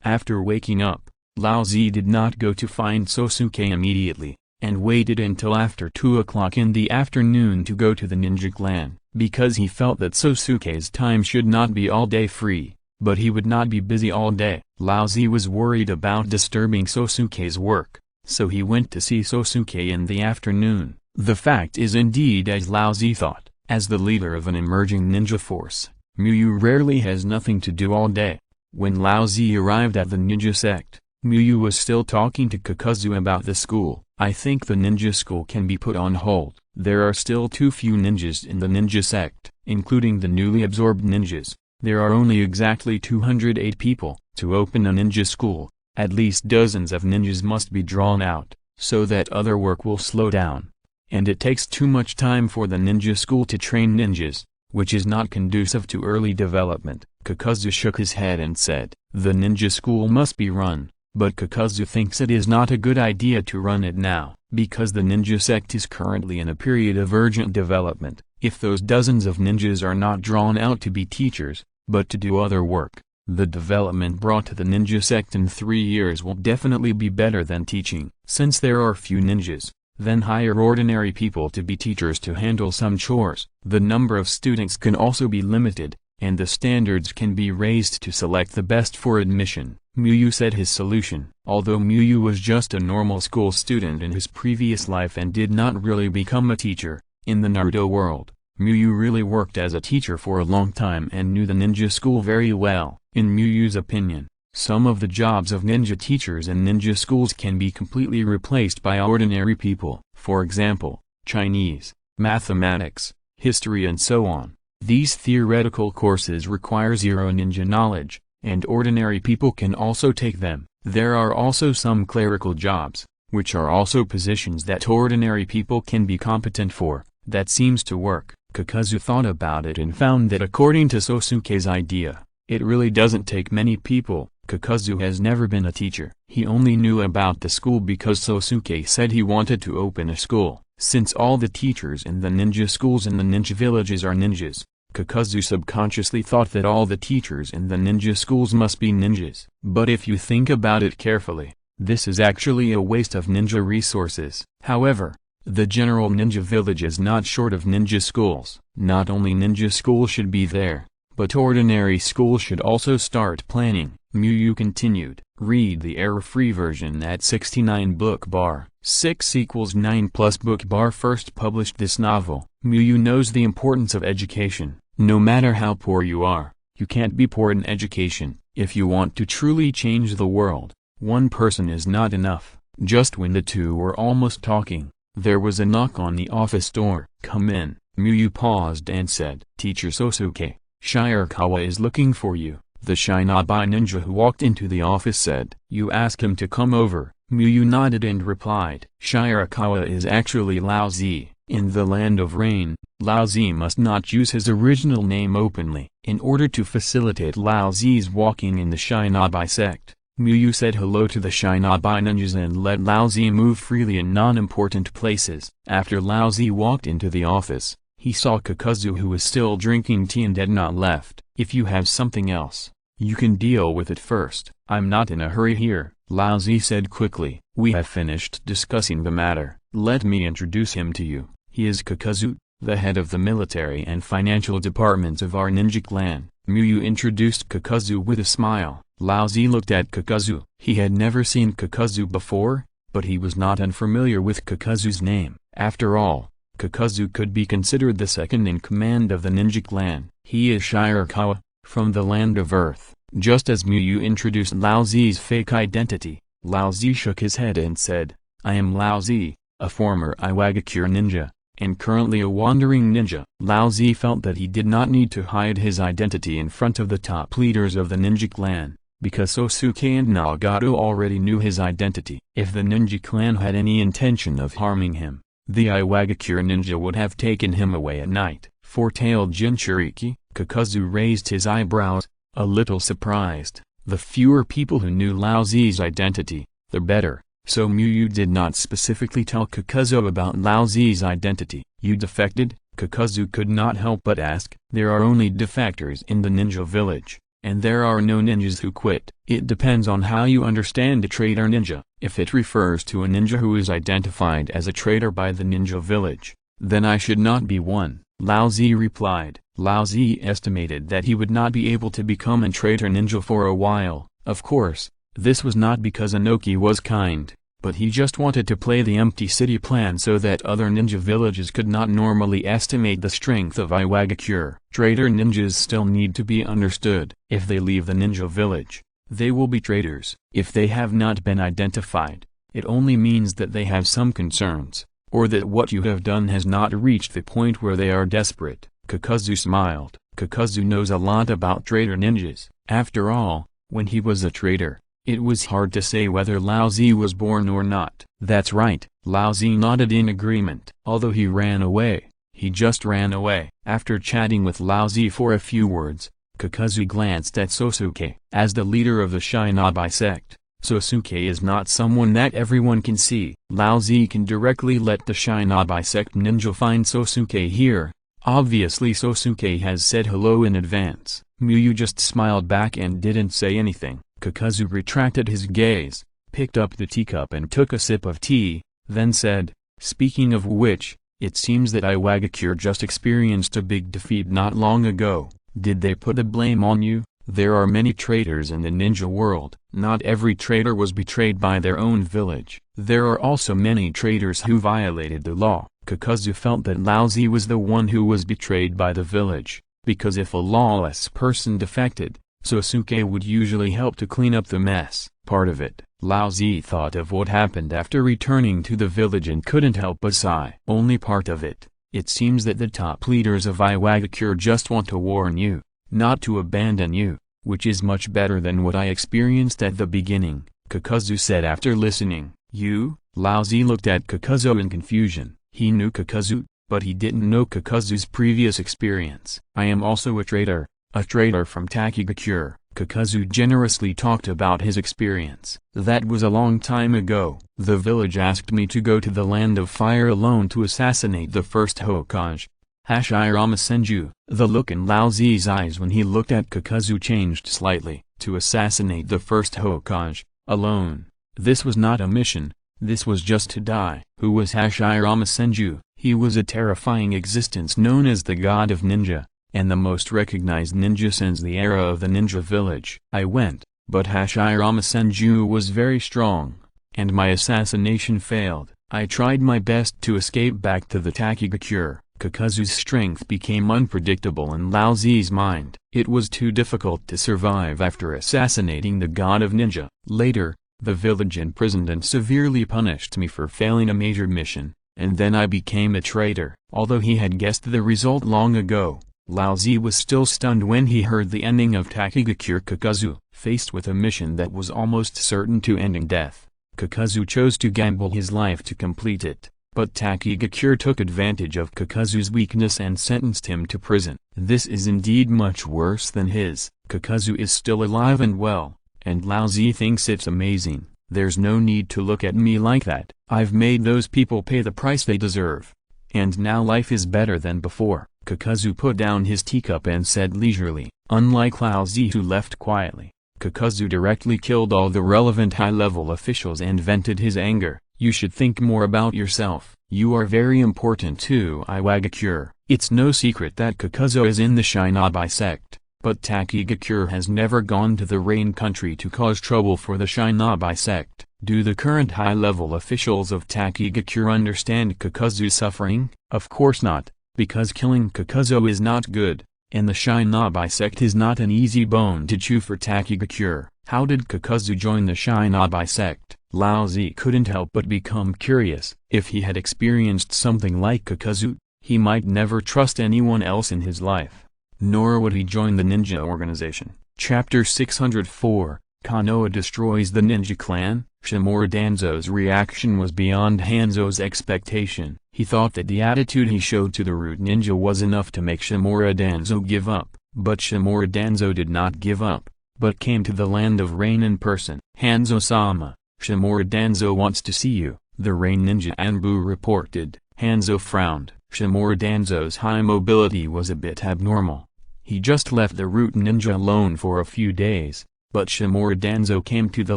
After waking up, Lao Zi did not go to find Sosuke immediately, and waited until after 2 o'clock in the afternoon to go to the ninja clan, because he felt that Sosuke's time should not be all day free, but he would not be busy all day. Lao Zi was worried about disturbing Sosuke's work, so he went to see Sosuke in the afternoon. The fact is indeed as Lao Zi thought. As the leader of an emerging ninja force, Muyu rarely has nothing to do all day. When Lao Zi arrived at the ninja sect, Miyu was still talking to Kakazu about the school. I think the ninja school can be put on hold. There are still too few ninjas in the ninja sect, including the newly absorbed ninjas. There are only exactly 208 people. To open a ninja school, at least dozens of ninjas must be drawn out, so that other work will slow down. And it takes too much time for the ninja school to train ninjas, which is not conducive to early development. Kakazu shook his head and said, the ninja school must be run, but Kakazu thinks it is not a good idea to run it now, because the ninja sect is currently in a period of urgent development. If those dozens of ninjas are not drawn out to be teachers, but to do other work, the development brought to the ninja sect in 3 years will definitely be better than teaching. Since there are few ninjas, then hire ordinary people to be teachers to handle some chores. The number of students can also be limited, and the standards can be raised to select the best for admission. Miyu said his solution. Although Miyu was just a normal school student in his previous life and did not really become a teacher, in the Naruto world, Miyu really worked as a teacher for a long time and knew the ninja school very well. In Miyu's opinion, some of the jobs of ninja teachers in ninja schools can be completely replaced by ordinary people. For example, Chinese, mathematics, history and so on. These theoretical courses require zero ninja knowledge, and ordinary people can also take them. There are also some clerical jobs, which are also positions that ordinary people can be competent for. That seems to work. Kakazu thought about it and found that according to Sosuke's idea, it really doesn't take many people. Kakazu has never been a teacher. He only knew about the school because Sosuke said he wanted to open a school. Since all the teachers in the ninja schools in the ninja villages are ninjas, Kakazu subconsciously thought that all the teachers in the ninja schools must be ninjas. But if you think about it carefully, this is actually a waste of ninja resources. However, the general ninja village is not short of ninja schools. Not only ninja schools should be there, but ordinary schools should also start planning. Miyu continued, read the error-free version at 69 book bar. 6 equals 9 plus book bar first published this novel. Miyu knows the importance of education. No matter how poor you are, you can't be poor in education. If you want to truly change the world, one person is not enough. Just when the two were almost talking, there was a knock on the office door. Come in. Miyu paused and said, Teacher Sosuke, Shirakawa is looking for you. The shinobi ninja who walked into the office said, You ask him to come over. Miyu nodded and replied, Shirakawa is actually Lao Zi. In the land of rain, Lao Zi must not use his original name openly. In order to facilitate Lao Zi's walking in the shinobi sect, Miyu said hello to the shinobi ninjas and let Lao Zi move freely in non-important places. After Lao Zi walked into the office, he saw Kakazu who was still drinking tea and had not left. If you have something else, you can deal with it first. I'm not in a hurry here, Lao Zi said quickly. We have finished discussing the matter. Let me introduce him to you. He is Kakazu, the head of the military and financial departments of our ninja clan. Miyu introduced Kakazu with a smile. Lao Zi looked at Kakazu. He had never seen Kakazu before, but he was not unfamiliar with Kakazu's name. After all, Kakazu could be considered the second in command of the ninja clan. He is Shirakawa, from the land of Earth. Just as Miyu introduced Lao Zi's fake identity, Lao Zi shook his head and said, I am Lao Zi, a former Iwagakure ninja, and currently a wandering ninja. Lao Zi felt that he did not need to hide his identity in front of the top leaders of the ninja clan, because Sosuke and Nagato already knew his identity. If the ninja clan had any intention of harming him, the Iwagakure ninja would have taken him away at night. Four-tailed Jinchuriki. Kakazu raised his eyebrows, a little surprised. The fewer people who knew Lao Zi's identity, the better, so Miyu did not specifically tell Kakazu about Lao Zi's identity. You defected? Kakazu could not help but ask. There are only defectors in the ninja village, and there are no ninjas who quit. It depends on how you understand a traitor ninja. If it refers to a ninja who is identified as a traitor by the ninja village, then I should not be one, Lao Zi replied. Lao Zi estimated that he would not be able to become a traitor ninja for a while. Of course, this was not because Inoki was kind, but he just wanted to play the empty city plan so that other ninja villages could not normally estimate the strength of Iwagakure. Traitor ninjas still need to be understood. If they leave the ninja village, They will be traitors. If they have not been identified, it only means that they have some concerns, or that what you have done has not reached the point where they are desperate. Kakazu smiled. Kakazu knows a lot about traitor ninjas. After all, when he was a traitor, it was hard to say whether Lao Zi was born or not. That's right, Lao Zi nodded in agreement. Although he ran away, he just ran away. After chatting with Lao Zi for a few words, Kakazu glanced at Sosuke. As the leader of the Shinobi sect, Sosuke is not someone that everyone can see. Lao Zi can directly let the Shinobi sect ninja find Sosuke here. Obviously Sosuke has said hello in advance. Miyu just smiled back and didn't say anything. Kakazu retracted his gaze, picked up the teacup and took a sip of tea, then said, "Speaking of which, it seems that Iwagakure just experienced a big defeat not long ago. Did they put the blame on you?" There are many traitors in the ninja world. Not every traitor was betrayed by their own village. There are also many traitors who violated the law. Kakazu felt that Lao Zi was the one who was betrayed by the village, because if a lawless person defected, Sosuke would usually help to clean up the mess. Part of it. Lao Zi thought of what happened after returning to the village and couldn't help but sigh. Only part of it. It seems that the top leaders of Iwagakure just want to warn you, not to abandon you, which is much better than what I experienced at the beginning, Kakazu said after listening. You? Lao Zi looked at Kakazu in confusion. He knew Kakazu, but he didn't know Kakazu's previous experience. I am also a traitor from Takigakure. Kakazu generously talked about his experience. That was a long time ago. The village asked me to go to the land of fire alone to assassinate the first Hokage, Hashirama Senju. The look in Lao Zi's eyes when he looked at Kakazu changed slightly. To assassinate the first Hokage, alone. This was not a mission, this was just to die. Who was Hashirama Senju? He was a terrifying existence known as the god of ninja, and the most recognized ninja since the era of the ninja village. I went, but Hashirama Senju was very strong, and my assassination failed. I tried my best to escape back to the Takigakure. Kakazu's strength became unpredictable in Lao Zi's mind. It was too difficult to survive after assassinating the god of ninja. Later, the village imprisoned and severely punished me for failing a major mission, and then I became a traitor. Although he had guessed the result long ago, Lao Zi was still stunned when he heard the ending of Takigakure. Kakazu, faced with a mission that was almost certain to end in death, Kakazu chose to gamble his life to complete it. But Takigakure took advantage of Kakazu's weakness and sentenced him to prison. This is indeed much worse than his. Kakazu is still alive and well, and Lao Zi thinks it's amazing. There's no need to look at me like that. I've made those people pay the price they deserve. And now life is better than before. Kakazu put down his teacup and said leisurely. Unlike Lao Zi who left quietly, Kakazu directly killed all the relevant high-level officials and vented his anger. You should think more about yourself. You are very important to Iwagakure. It's no secret that Kakazu is in the Shinobi sect, but Takigakure has never gone to the Rain country to cause trouble for the Shinobi sect. Do the current high-level officials of Takigakure understand Kakazu's suffering? Of course not, because killing Kakazu is not good, and the Shinobi sect is not an easy bone to chew for Takigakure. How did Kakazu join the Shinobi sect? Lao Zi couldn't help but become curious. If he had experienced something like Kakazu, he might never trust anyone else in his life. Nor would he join the ninja organization. Chapter 604, Konoha destroys the ninja clan. Shimura Danzo's reaction was beyond Hanzo's expectation. He thought that the attitude he showed to the root ninja was enough to make Shimura Danzo give up. But Shimura Danzo did not give up, but came to the land of rain in person. Hanzo-sama, Shimura Danzo wants to see you, the rain ninja Anbu reported. Hanzo frowned. Shimura Danzo's high mobility was a bit abnormal. He just left the root ninja alone for a few days, but Shimura Danzo came to the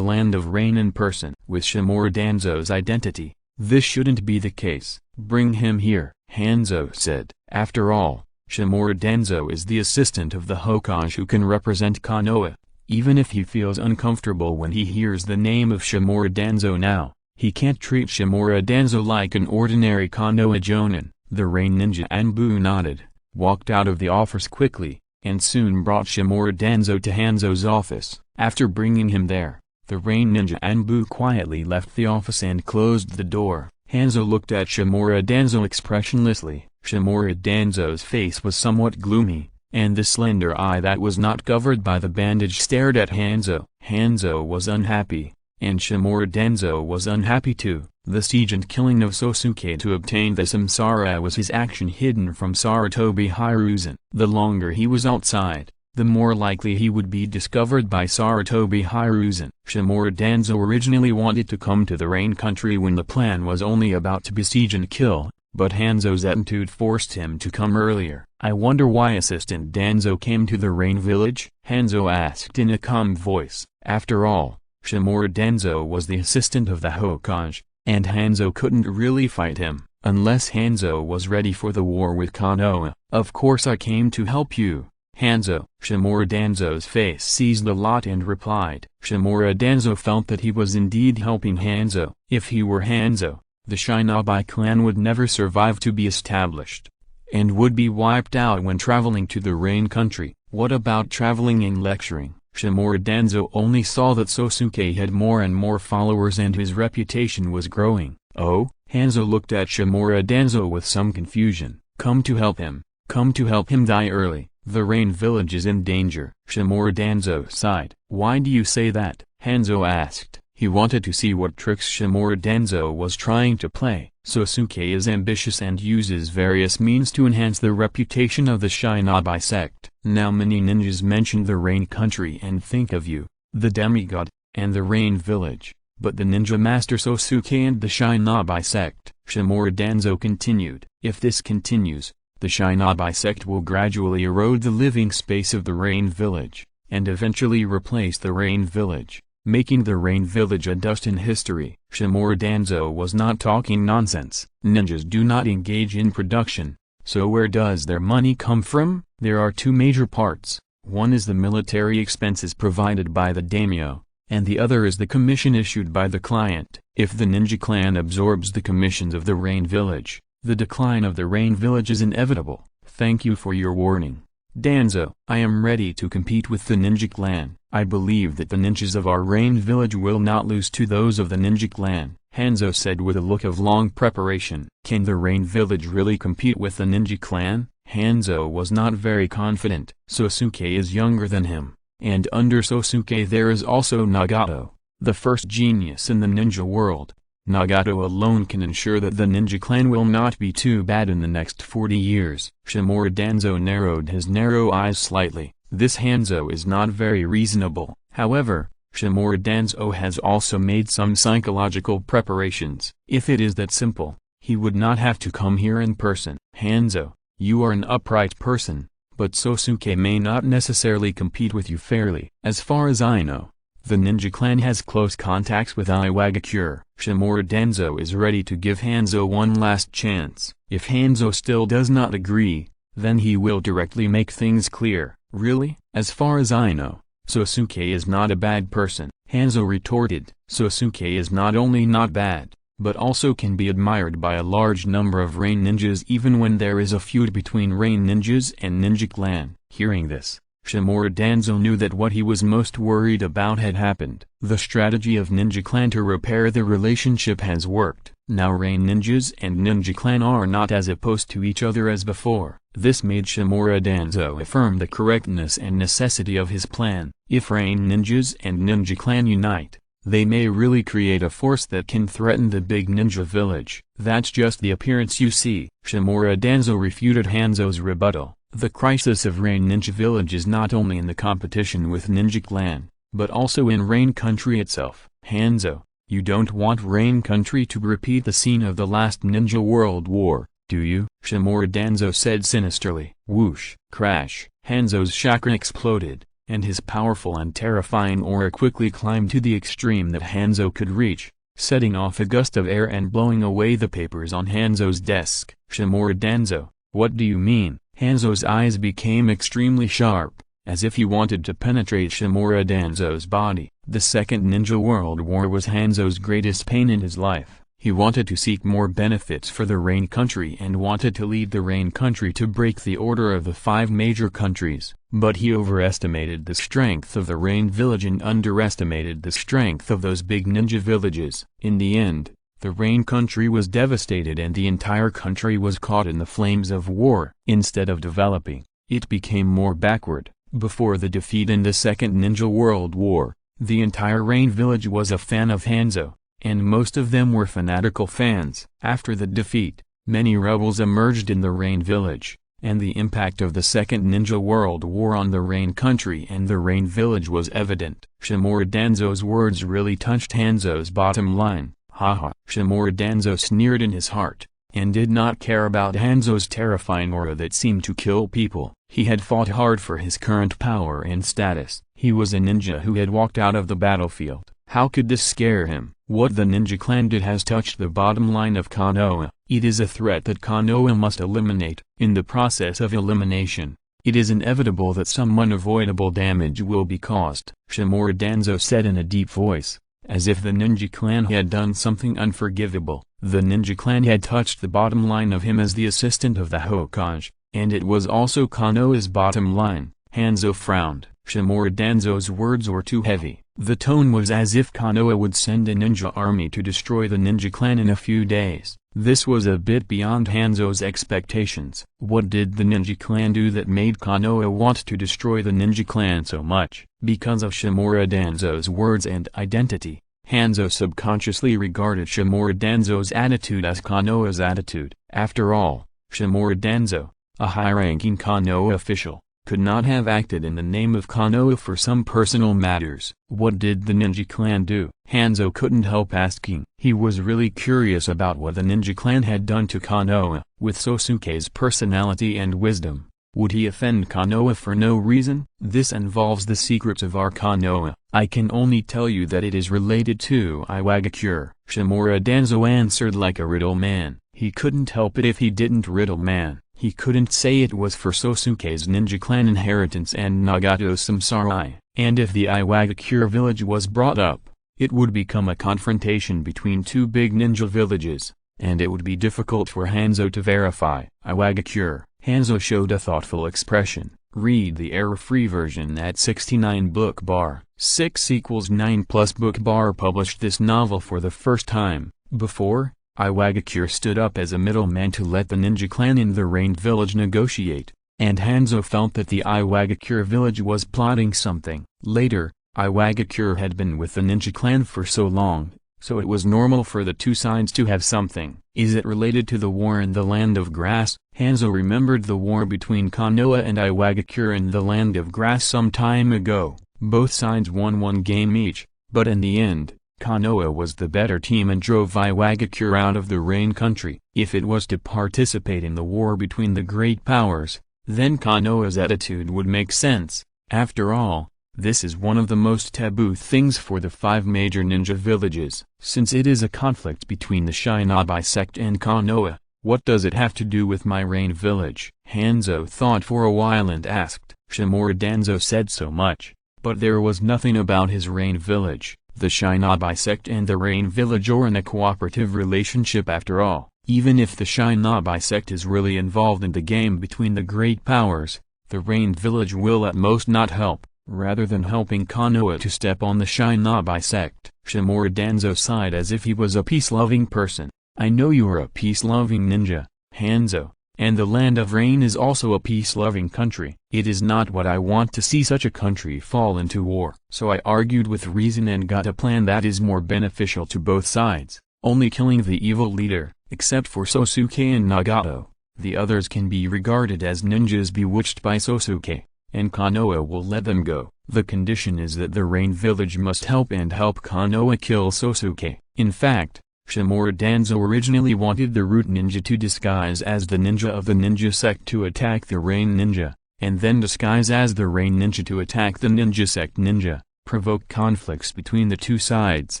land of rain in person. With Shimura Danzo's identity, this shouldn't be the case. Bring him here, Hanzo said. After all, Shimura Danzo is the assistant of the Hokage who can represent Konoha. Even if he feels uncomfortable when he hears the name of Shimura Danzo now, he can't treat Shimura Danzo like an ordinary Konoha jonin. The rain ninja Anbu nodded, walked out of the office quickly, and soon brought Shimura Danzo to Hanzo's office. After bringing him there, the Rain Ninja Anbu quietly left the office and closed the door. Hanzo looked at Shimura Danzo expressionlessly. Shimura Danzo's face was somewhat gloomy, and the slender eye that was not covered by the bandage stared at Hanzo. Hanzo was unhappy, and Shimura Danzo was unhappy too. The siege and killing of Sosuke to obtain the samsara was his action hidden from Sarutobi Hiruzen. The longer he was outside, the more likely he would be discovered by Sarutobi Hiruzen. Shimura Danzo originally wanted to come to the Rain Country when the plan was only about to besiege and kill, but Hanzo's attitude forced him to come earlier. "I wonder why Assistant Danzo came to the Rain Village?" Hanzo asked in a calm voice. After all, Shimura Danzo was the assistant of the Hokage, and Hanzo couldn't really fight him, unless Hanzo was ready for the war with Konoha. "Of course I came to help you, Hanzo." Shimura Danzo's face seized a lot and replied. Shimura Danzo felt that he was indeed helping Hanzo. If he were Hanzo, the Shinobi clan would never survive to be established, and would be wiped out when traveling to the Rain Country. What about traveling and lecturing? Shimura Danzo only saw that Sosuke had more and more followers and his reputation was growing. Oh? Hanzo looked at Shimura Danzo with some confusion. "Come to help him. Come to help him die early. The Rain Village is in danger." Shimura Danzo sighed. "Why do you say that?" Hanzo asked. He wanted to see what tricks Shimura Danzo was trying to play. Sosuke is ambitious and uses various means to enhance the reputation of the Shinobi sect. Now many ninjas mention the Rain Country and think of you, the demigod, and the Rain Village, but the ninja master Sosuke and the Shinobi sect. Shimura Danzo continued. If this continues, the Shinobi sect will gradually erode the living space of the Rain Village, and eventually replace the Rain Village, making the Rain Village a dust in history. Shimura Danzo was not talking nonsense. Ninjas do not engage in production, so where does their money come from? There are two major parts. One is the military expenses provided by the daimyo, and the other is the commission issued by the client. If the ninja clan absorbs the commissions of the Rain Village, the decline of the Rain Village is inevitable. Thank you for your warning, Danzo. I am ready to compete with the ninja clan. I believe that the ninjas of our Rain Village will not lose to those of the ninja clan, Hanzo said with a look of long preparation. Can the Rain Village really compete with the ninja clan? Hanzo was not very confident. Sosuke is younger than him, and under Sosuke there is also Nagato, the first genius in the ninja world. Nagato alone can ensure that the ninja clan will not be too bad in the next 40 years. Shimura Danzo narrowed his narrow eyes slightly. This Hanzo is not very reasonable. However, Shimura Danzo has also made some psychological preparations. If it is that simple, he would not have to come here in person. Hanzo, you are an upright person, but Sosuke may not necessarily compete with you fairly. As far as I know, the ninja clan has close contacts with Iwagakure. Shimura Danzo is ready to give Hanzo one last chance. If Hanzo still does not agree, then he will directly make things clear. Really? As far as I know, Sosuke is not a bad person, Hanzo retorted. Sosuke is not only not bad, but also can be admired by a large number of Rain ninjas even when there is a feud between Rain ninjas and ninja clan. Hearing this, Shimura Danzo knew that what he was most worried about had happened. The strategy of ninja clan to repair the relationship has worked. Now Rain ninjas and ninja clan are not as opposed to each other as before. This made Shimura Danzo affirm the correctness and necessity of his plan. If Rain ninjas and ninja clan unite, they may really create a force that can threaten the big ninja village. That's just the appearance you see. Shimura Danzo refuted Hanzo's rebuttal. The crisis of Rain Ninja Village is not only in the competition with Ninja Clan, but also in Rain Country itself. Hanzo, you don't want Rain Country to repeat the scene of the last Ninja World War, do you? Shimura Danzo said sinisterly. Whoosh! Crash! Hanzo's chakra exploded, and his powerful and terrifying aura quickly climbed to the extreme that Hanzo could reach, setting off a gust of air and blowing away the papers on Hanzo's desk. Shimura Danzo, what do you mean? Hanzo's eyes became extremely sharp, as if he wanted to penetrate Shimura Danzo's body. The Second Ninja World War was Hanzo's greatest pain in his life. He wanted to seek more benefits for the Rain country and wanted to lead the Rain country to break the order of the 5 major countries. But he overestimated the strength of the Rain village and underestimated the strength of those big ninja villages. In the end, the Rain country was devastated and the entire country was caught in the flames of war. Instead of developing, it became more backward. Before the defeat in the Second Ninja World War, the entire Rain village was a fan of Hanzo, and most of them were fanatical fans. After the defeat, many rebels emerged in the Rain village, and the impact of the Second Ninja World War on the Rain country and the Rain village was evident. Shimura Danzo's words really touched Hanzo's bottom line. Haha. Shimura Danzo sneered in his heart, and did not care about Hanzo's terrifying aura that seemed to kill people. He had fought hard for his current power and status. He was a ninja who had walked out of the battlefield. How could this scare him? What the ninja clan did has touched the bottom line of Konoha. It is a threat that Konoha must eliminate. In the process of elimination, it is inevitable that some unavoidable damage will be caused. Shimura Danzo said in a deep voice, as if the ninja clan had done something unforgivable. The ninja clan had touched the bottom line of him as the assistant of the Hokage, and it was also Konoha's bottom line. Hanzo frowned. Shimura Danzo's words were too heavy. The tone was as if Konoha would send a ninja army to destroy the ninja clan in a few days. This was a bit beyond Hanzo's expectations. What did the ninja clan do that made Konoha want to destroy the ninja clan so much? Because of Shimura Danzo's words and identity, Hanzo subconsciously regarded Shimura Danzo's attitude as Konoha's attitude. After all, Shimura Danzo, a high-ranking Konoha official, could not have acted in the name of Konoha for some personal matters. What did the ninja clan do? Hanzo couldn't help asking. He was really curious about what the ninja clan had done to Konoha. With Sosuke's personality and wisdom, would he offend Konoha for no reason? This involves the secrets of our Konoha. I can only tell you that it is related to Iwagakure. Shimura Danzo answered like a riddle man. He couldn't help it if he didn't riddle man. He couldn't say it was for Sosuke's ninja clan inheritance and Nagato's samsara, and if the Iwagakure village was brought up, it would become a confrontation between 2 big ninja villages, and it would be difficult for Hanzo to verify. Iwagakure. Hanzo showed a thoughtful expression. Read the error-free version at 69 book bar. 6=9 plus book bar published this novel for the first time. Before, Iwagakure stood up as a middleman to let the ninja clan in the Rain village negotiate, and Hanzo felt that the Iwagakure village was plotting something. Later, Iwagakure had been with the ninja clan for so long, so it was normal for the 2 sides to have something. Is it related to the war in the Land of Grass? Hanzo remembered the war between Konoha and Iwagakure in the Land of Grass some time ago. Both sides won 1 game each, but in the end, Konoha was the better team and drove Iwagakure out of the Rain country. If it was to participate in the war between the great powers, then Konoha's attitude would make sense. After all, this is one of the most taboo things for the 5 major ninja villages. Since it is a conflict between the Shinobi sect and Konoha, what does it have to do with my Rain village? Hanzo thought for a while and asked. Shimura Danzo said so much, but there was nothing about his Rain village. The Shinobi sect and the Rain village are in a cooperative relationship after all. Even if the Shinobi sect is really involved in the game between the great powers, the Rain village will at most not help, rather than helping Konoha to step on the Shinobi sect. Shimura Danzo sighed as if he was a peace-loving person. I know you are a peace-loving ninja, Hanzo, and the Land of Rain is also a peace-loving country. It is not what I want to see such a country fall into war. So I argued with reason and got a plan that is more beneficial to both sides. Only killing the evil leader, except for Sosuke and Nagato. The others can be regarded as ninjas bewitched by Sosuke, and Konoha will let them go. The condition is that the Rain village must help Konoha kill Sosuke. In fact, Shimura Danzo originally wanted the root ninja to disguise as the ninja of the ninja sect to attack the Rain ninja, and then disguise as the Rain ninja to attack the ninja sect ninja, provoke conflicts between the 2 sides,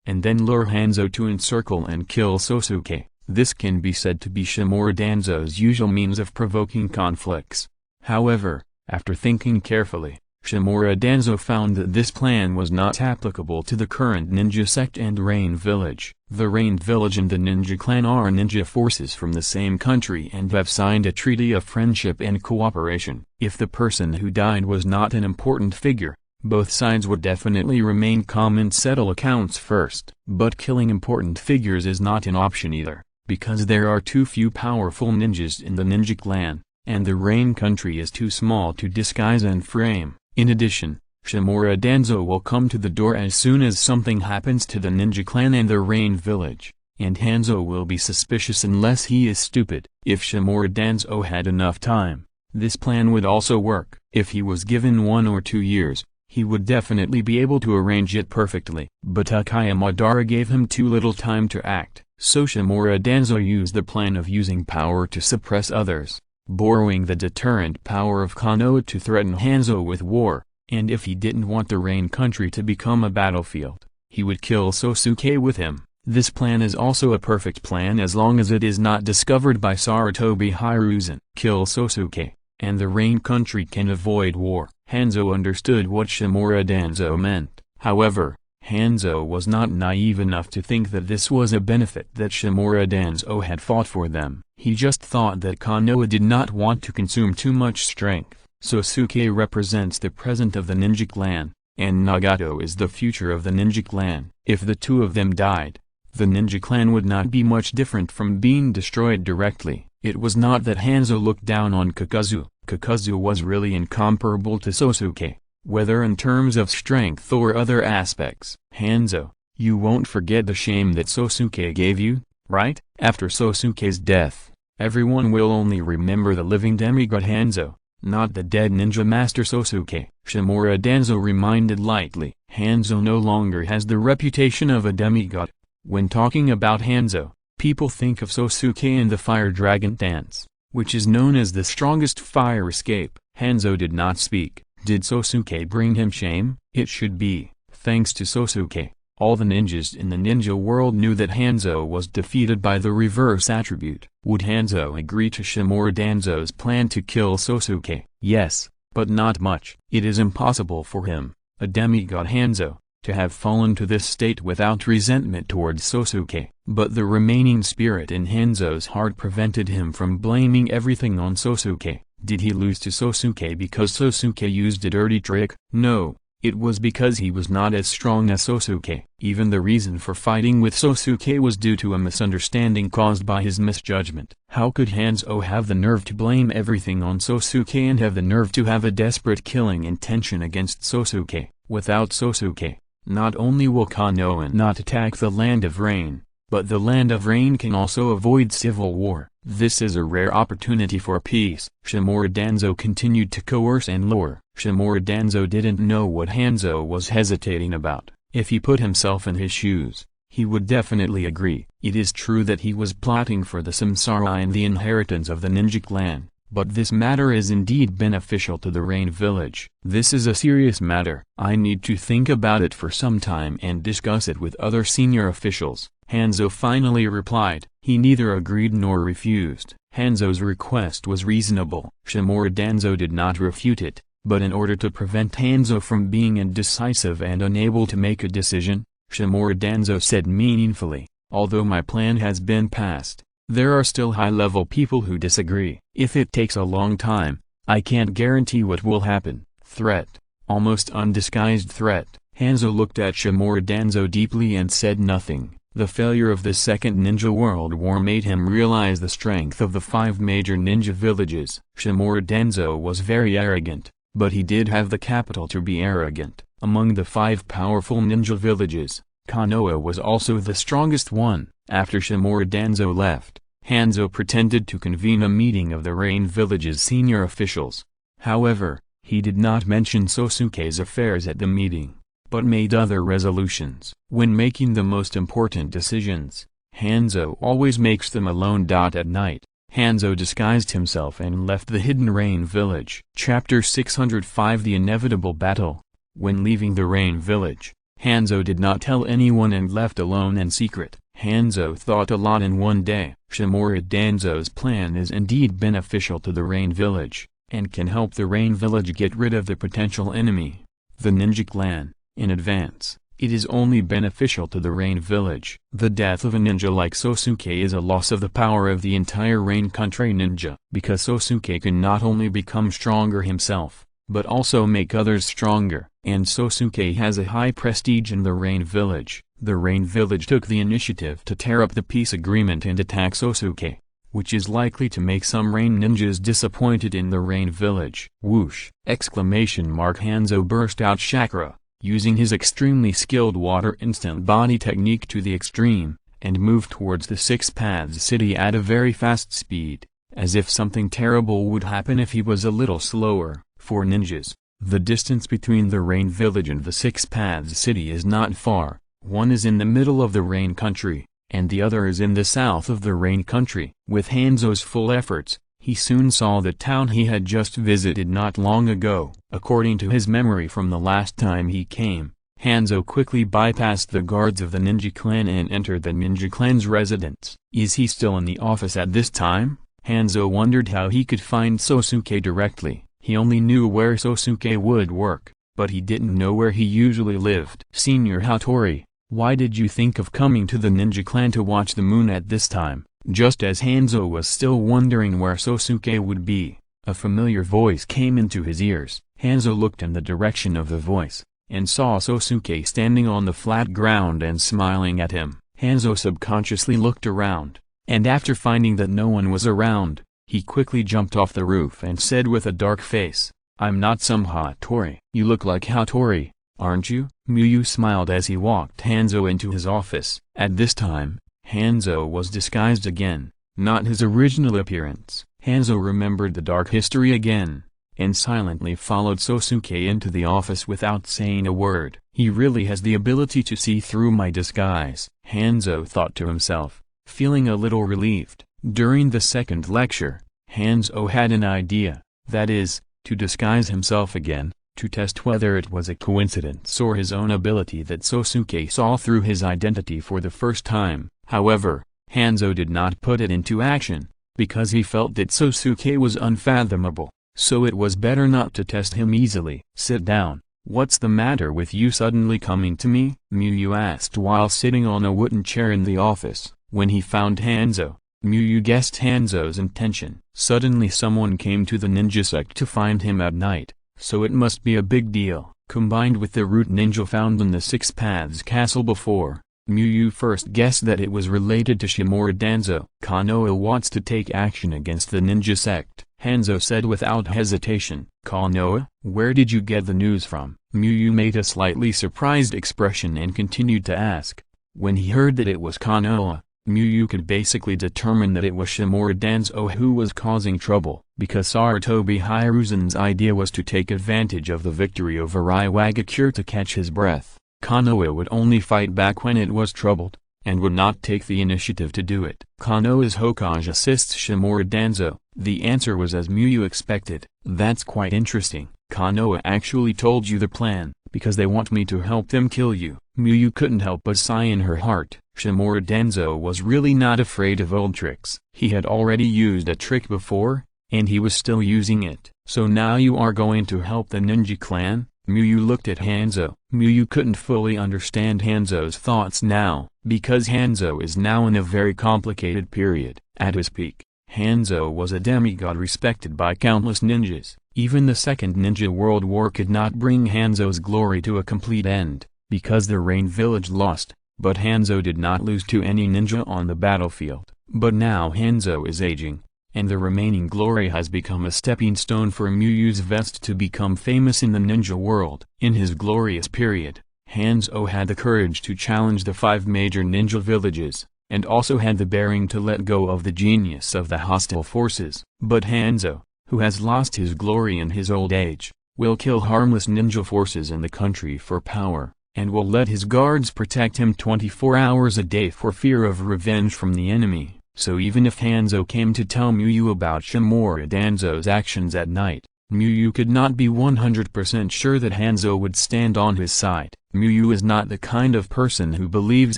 and then lure Hanzo to encircle and kill Sosuke. This can be said to be Shimura Danzo's usual means of provoking conflicts. However, after thinking carefully, Shimura Danzo found that this plan was not applicable to the current ninja sect and Rain Village. The Rain Village and the ninja clan are ninja forces from the same country and have signed a treaty of friendship and cooperation. If the person who died was not an important figure, both sides would definitely remain calm and settle accounts first. But killing important figures is not an option either, because there are too few powerful ninjas in the ninja clan, and the Rain country is too small to disguise and frame. In addition, Shimura Danzo will come to the door as soon as something happens to the ninja clan and the Rain village, and Hanzo will be suspicious unless he is stupid. If Shimura Danzo had enough time, this plan would also work. If he was given 1 or 2 years, he would definitely be able to arrange it perfectly. But Takaya Madara gave him too little time to act, so Shimura Danzo used the plan of using power to suppress others, borrowing the deterrent power of Konoha to threaten Hanzo with war, and if he didn't want the Rain country to become a battlefield, he would kill Sosuke with him. This plan is also a perfect plan as long as it is not discovered by Sarutobi Hiruzen. Kill Sosuke, and the Rain country can avoid war. Hanzo understood what Shimura Danzo meant. However, Hanzo was not naive enough to think that this was a benefit that Shimura Danzo had fought for them. He just thought that Konoha did not want to consume too much strength. Sosuke represents the present of the ninja clan, and Nagato is the future of the ninja clan. If the two of them died, the ninja clan would not be much different from being destroyed directly. It was not that Hanzo looked down on Kakazu. Kakazu was really incomparable to Sosuke, whether in terms of strength or other aspects. Hanzo, you won't forget the shame that Sosuke gave you, right? After Sosuke's death, everyone will only remember the living demigod Hanzo, not the dead ninja master Sosuke. Shimura Danzo reminded lightly. Hanzo no longer has the reputation of a demigod. When talking about Hanzo, people think of Sosuke and the fire dragon dance, which is known as the strongest fire escape. Hanzo did not speak. Did Sosuke bring him shame? It should be, thanks to Sosuke. All the ninjas in the ninja world knew that Hanzo was defeated by the reverse attribute. Would Hanzo agree to Shimura Danzo's plan to kill Sosuke? Yes, but not much. It is impossible for him, a demigod Hanzo, to have fallen to this state without resentment towards Sosuke. But the remaining spirit in Hanzo's heart prevented him from blaming everything on Sosuke. Did he lose to Sosuke because Sosuke used a dirty trick? No, it was because he was not as strong as Sosuke. Even the reason for fighting with Sosuke was due to a misunderstanding caused by his misjudgment. How could Hanzo have the nerve to blame everything on Sosuke and have the nerve to have a desperate killing intention against Sosuke? Without Sosuke, not only will Konoha not attack the Land of Rain, but the Land of Rain can also avoid civil war. This is a rare opportunity for peace. Shimura Danzo continued to coerce and lure. Shimura Danzo didn't know what Hanzo was hesitating about. If he put himself in his shoes, he would definitely agree. It is true that he was plotting for the samsara and the inheritance of the ninja clan, but this matter is indeed beneficial to the Rain village. This is a serious matter. I need to think about it for some time and discuss it with other senior officials. Hanzo finally replied. He neither agreed nor refused. Hanzo's request was reasonable. Shimura Danzo did not refute it, but in order to prevent Hanzo from being indecisive and unable to make a decision, Shimura Danzo said meaningfully, although my plan has been passed, there are still high-level people who disagree. If it takes a long time, I can't guarantee what will happen. Threat. Almost undisguised threat. Hanzo looked at Shimura Danzo deeply and said nothing. The failure of the Second Ninja World War made him realize the strength of the 5 major ninja villages. Shimura Danzo was very arrogant, but he did have the capital to be arrogant. Among the 5 powerful ninja villages, Konoha was also the strongest one. After Shimura Danzo left, Hanzo pretended to convene a meeting of the Rain village's senior officials. However, he did not mention Sosuke's affairs at the meeting, but made other resolutions. When making the most important decisions, Hanzo always makes them alone. At night, Hanzo disguised himself and left the hidden Rain village. Chapter 605 The Inevitable Battle. When leaving the Rain village, Hanzo did not tell anyone and left alone and secret. Hanzo thought a lot in one day. Shimura Danzo's plan is indeed beneficial to the Rain village. and can help the Rain Village get rid of the potential enemy, the ninja clan, in advance. It is only beneficial to the Rain Village. The death of a ninja like Sosuke is a loss of the power of the entire Rain Country ninja. Because Sosuke can not only become stronger himself, but also make others stronger. And Sosuke has a high prestige in the Rain Village. The Rain Village took the initiative to tear up the peace agreement and attack Sosuke, which is likely to make some Rain ninjas disappointed in the Rain Village. Whoosh! Hanzo burst out chakra, using his extremely skilled water instant body technique to the extreme, and moved towards the Six Paths City at a very fast speed, as if something terrible would happen if he was a little slower. For ninjas, the distance between the Rain Village and the Six Paths City is not far. One is in the middle of the Rain Country, and the other is in the south of the Rain Country. With Hanzo's full efforts, he soon saw the town he had just visited not long ago. According to his memory from the last time he came, Hanzo quickly bypassed the guards of the ninja clan and entered the ninja clan's residence. Is he still in the office at this time? Hanzo wondered how he could find Sosuke directly. He only knew where Sosuke would work, but he didn't know where he usually lived. Senior Hattori, why did you think of coming to the ninja clan to watch the moon at this time? Just as Hanzo was still wondering where Sosuke would be, a familiar voice came into his ears. Hanzo looked in the direction of the voice, and saw Sosuke standing on the flat ground and smiling at him. Hanzo subconsciously looked around, and after finding that no one was around, he quickly jumped off the roof and said with a dark face, "I'm not some Hattori." "You look like Hattori, aren't you?" Miyu smiled as he walked Hanzo into his office. At this time, Hanzo was disguised again, not his original appearance. Hanzo remembered the dark history again, and silently followed Sosuke into the office without saying a word. He really has the ability to see through my disguise, Hanzo thought to himself, feeling a little relieved. During the second lecture, Hanzo had an idea, that is, to disguise himself again, to test whether it was a coincidence or his own ability that Sosuke saw through his identity for the first time. However, Hanzo did not put it into action, because he felt that Sosuke was unfathomable, so it was better not to test him easily. "Sit down. What's the matter with you suddenly coming to me?" Miyu asked while sitting on a wooden chair in the office. When he found Hanzo, Miyu guessed Hanzo's intention. Suddenly someone came to the ninja sect to find him at night, so it must be a big deal. Combined with the root ninja found in the Six Paths Castle before, Miyu first guessed that it was related to Shimura Danzo. "Konoha wants to take action against the ninja sect," Hanzo said without hesitation. "Konoha? Where did you get the news from?" Miyu made a slightly surprised expression and continued to ask. When he heard that it was Konoha, Miyu could basically determine that it was Shimura Danzo who was causing trouble, because Sarutobi Hiruzen's idea was to take advantage of the victory over Iwagakure to catch his breath. Konoha would only fight back when it was troubled, and would not take the initiative to do it. Konoha's Hokage assists Shimura Danzo. The answer was as Miyu expected. "That's quite interesting. Konoha actually told you the plan, because they want me to help them kill you." Miyu couldn't help but sigh in her heart. Shimura Danzo was really not afraid of old tricks. He had already used a trick before, and he was still using it. "So now you are going to help the ninja clan?" Miyu looked at Hanzo. Miyu couldn't fully understand Hanzo's thoughts now, because Hanzo is now in a very complicated period. At his peak, Hanzo was a demigod respected by countless ninjas. Even the Second Ninja World War could not bring Hanzo's glory to a complete end, because the Rain Village lost, but Hanzo did not lose to any ninja on the battlefield. But now Hanzo is aging, and the remaining glory has become a stepping stone for Miyu's vest to become famous in the ninja world. In his glorious period, Hanzo had the courage to challenge the 5 major ninja villages, and also had the bearing to let go of the genius of the hostile forces. But Hanzo, who has lost his glory in his old age, will kill harmless ninja forces in the country for power, and will let his guards protect him 24 hours a day for fear of revenge from the enemy. So even if Hanzo came to tell Miyu about Shimura Danzo's actions at night, Miyu could not be 100% sure that Hanzo would stand on his side. Miyu is not the kind of person who believes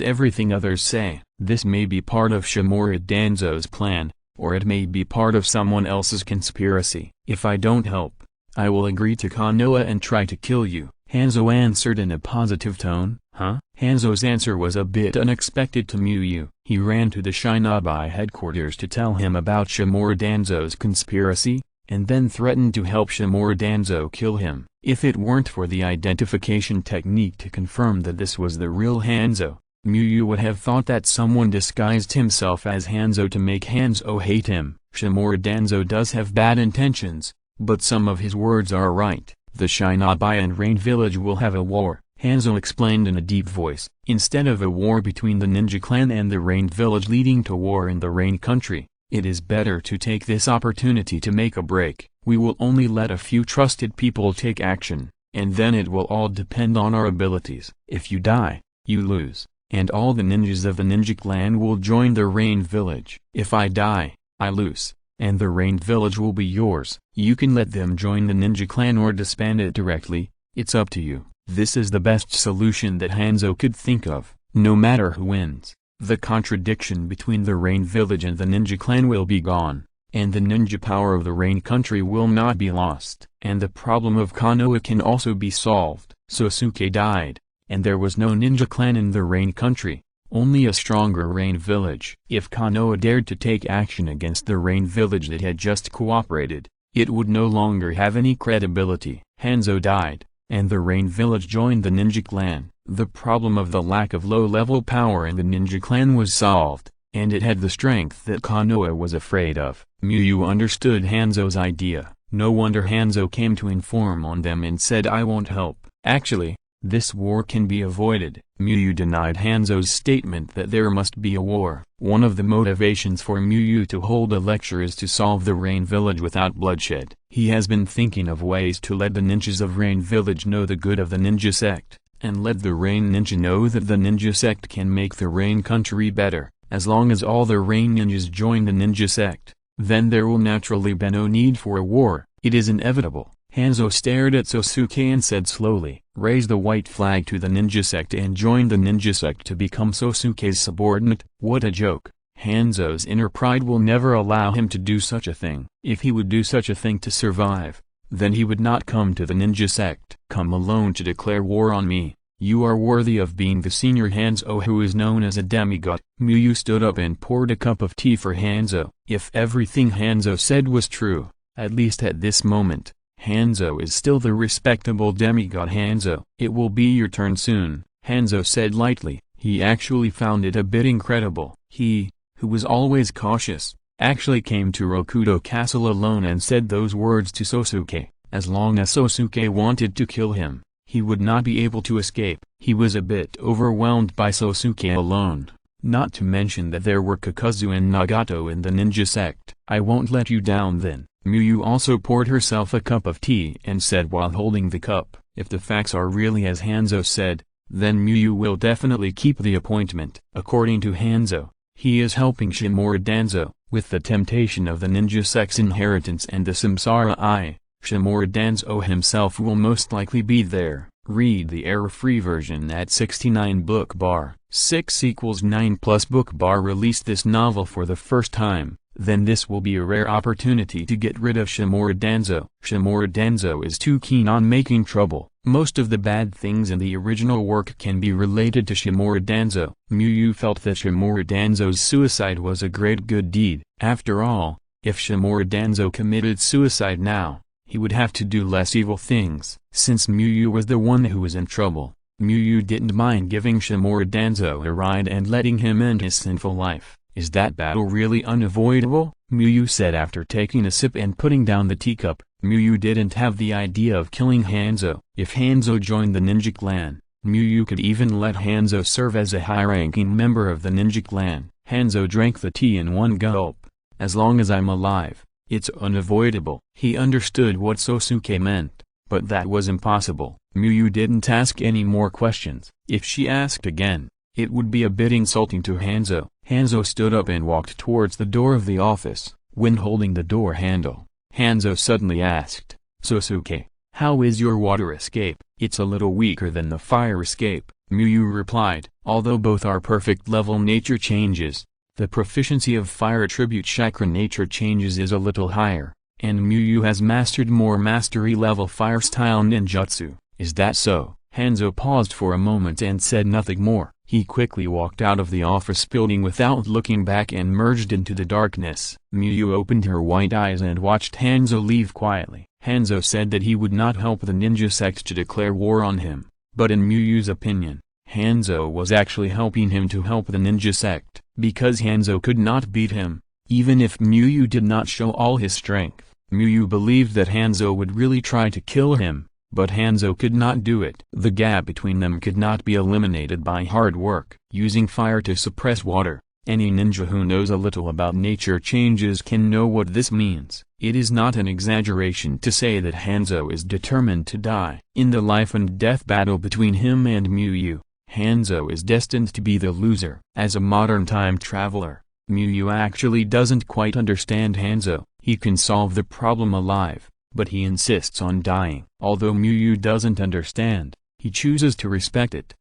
everything others say. This may be part of Shimura Danzo's plan, or it may be part of someone else's conspiracy. If I don't help, I will agree to Konoha and try to kill you," Hanzo answered in a positive tone. "Huh?" Hanzo's answer was a bit unexpected to Miyu. He ran to the Shinobi headquarters to tell him about Shimura Danzo's conspiracy, and then threatened to help Shimura Danzo kill him. If it weren't for the identification technique to confirm that this was the real Hanzo, Miyu would have thought that someone disguised himself as Hanzo to make Hanzo hate him. Shimura Danzo does have bad intentions, but some of his words are right. The Shinobi and Rain Village will have a war, Hanzo explained in a deep voice. Instead of a war between the ninja clan and the Rain Village leading to war in the Rain country, it is better to take this opportunity to make a break. We will only let a few trusted people take action, and then it will all depend on our abilities. If you die, you lose, and all the ninjas of the ninja clan will join the Rain Village. If I die, I lose, and the Rain Village will be yours. You can let them join the ninja clan or disband it directly, it's up to you. This is the best solution that Hanzo could think of. No matter who wins, the contradiction between the Rain Village and the ninja clan will be gone, and the ninja power of the Rain country will not be lost. And the problem of Konoha can also be solved. Sosuke died, and there was no ninja clan in the Rain country, only a stronger Rain Village. If Konoha dared to take action against the Rain Village that had just cooperated, it would no longer have any credibility. Hanzo died, and the Rain Village joined the ninja clan. The problem of the lack of low-level power in the ninja clan was solved, and it had the strength that Konoha was afraid of. Miyu understood Hanzo's idea. No wonder Hanzo came to inform on them and said, "I won't help. Actually, this war can be avoided." Miyu denied Hanzo's statement that there must be a war. One of the motivations for Miyu to hold a lecture is to solve the Rain Village without bloodshed. He has been thinking of ways to let the ninjas of Rain Village know the good of the ninja sect, and let the Rain ninja know that the ninja sect can make the Rain country better. As long as all the Rain ninjas join the ninja sect, then there will naturally be no need for a war. It is inevitable. Hanzo stared at Sosuke and said slowly, "Raise the white flag to the ninja sect and join the ninja sect to become Sosuke's subordinate." What a joke. Hanzo's inner pride will never allow him to do such a thing. If he would do such a thing to survive, then he would not come to the ninja sect. "Come alone to declare war on me. You are worthy of being the senior Hanzo who is known as a demigod." Miyu stood up and poured a cup of tea for Hanzo. If everything Hanzo said was true, at least at this moment, Hanzo is still the respectable demigod Hanzo. "It will be your turn soon," Hanzo said lightly. He actually found it a bit incredible. He, who was always cautious, actually came to Rokudo Castle alone and said those words to Sosuke. As long as Sosuke wanted to kill him, he would not be able to escape. He was a bit overwhelmed by Sosuke alone, not to mention that there were Kakazu and Nagato in the ninja sect. "I won't let you down then." Miyu also poured herself a cup of tea and said while holding the cup, "If the facts are really as Hanzo said, then Miyu will definitely keep the appointment." According to Hanzo, he is helping Shimura Danzo, with the temptation of the ninja sect's inheritance and the Samsara Eye. Shimura Danzo himself will most likely be there. Read the error-free version at 69 book bar. 6=9 plus book bar released this novel for the first time, then this will be a rare opportunity to get rid of Shimura Danzo. Shimura Danzo is too keen on making trouble. Most of the bad things in the original work can be related to Shimura Danzo. Miyu felt that Shimura Danzo's suicide was a great good deed. After all, if Shimura Danzo committed suicide now, he would have to do less evil things. Since Miyu was the one who was in trouble, Miyu didn't mind giving Shimura Danzo a ride and letting him end his sinful life. "Is that battle really unavoidable?" Miyu said after taking a sip and putting down the teacup. Miyu didn't have the idea of killing Hanzo. If Hanzo joined the ninja clan, Miyu could even let Hanzo serve as a high-ranking member of the ninja clan. Hanzo drank the tea in one gulp. "As long as I'm alive, it's unavoidable." He understood what Sosuke meant, but that was impossible. Miyu didn't ask any more questions. If she asked again, it would be a bit insulting to Hanzo. Hanzo stood up and walked towards the door of the office. When holding the door handle, Hanzo suddenly asked, "Sosuke, how is your water escape?" "It's a little weaker than the fire escape," Miyu replied. "Although both are perfect level nature changes, The proficiency of fire attribute chakra nature changes is a little higher, and Muyu has mastered more mastery level fire style ninjutsu. Is that so? Hanzo paused for a moment and said nothing more. He quickly walked out of the office building without looking back and merged into the darkness. Muyu opened her white eyes and watched Hanzo leave quietly. Hanzo said that he would not help the ninja sect to declare war on him, but in Muyu's opinion, Hanzo was actually helping him to help the ninja sect, because Hanzo could not beat him, even if Muyu did not show all his strength. Muyu believed that Hanzo would really try to kill him, but Hanzo could not do it. The gap between them could not be eliminated by hard work. Using fire to suppress water, any ninja who knows a little about nature changes can know what this means. It is not an exaggeration to say that Hanzo is determined to die. In the life and death battle between him and Muyu, Hanzo is destined to be the loser. As a modern time traveler, Muyu actually doesn't quite understand Hanzo. He can solve the problem alive, but he insists on dying. Although Muyu doesn't understand, he chooses to respect it.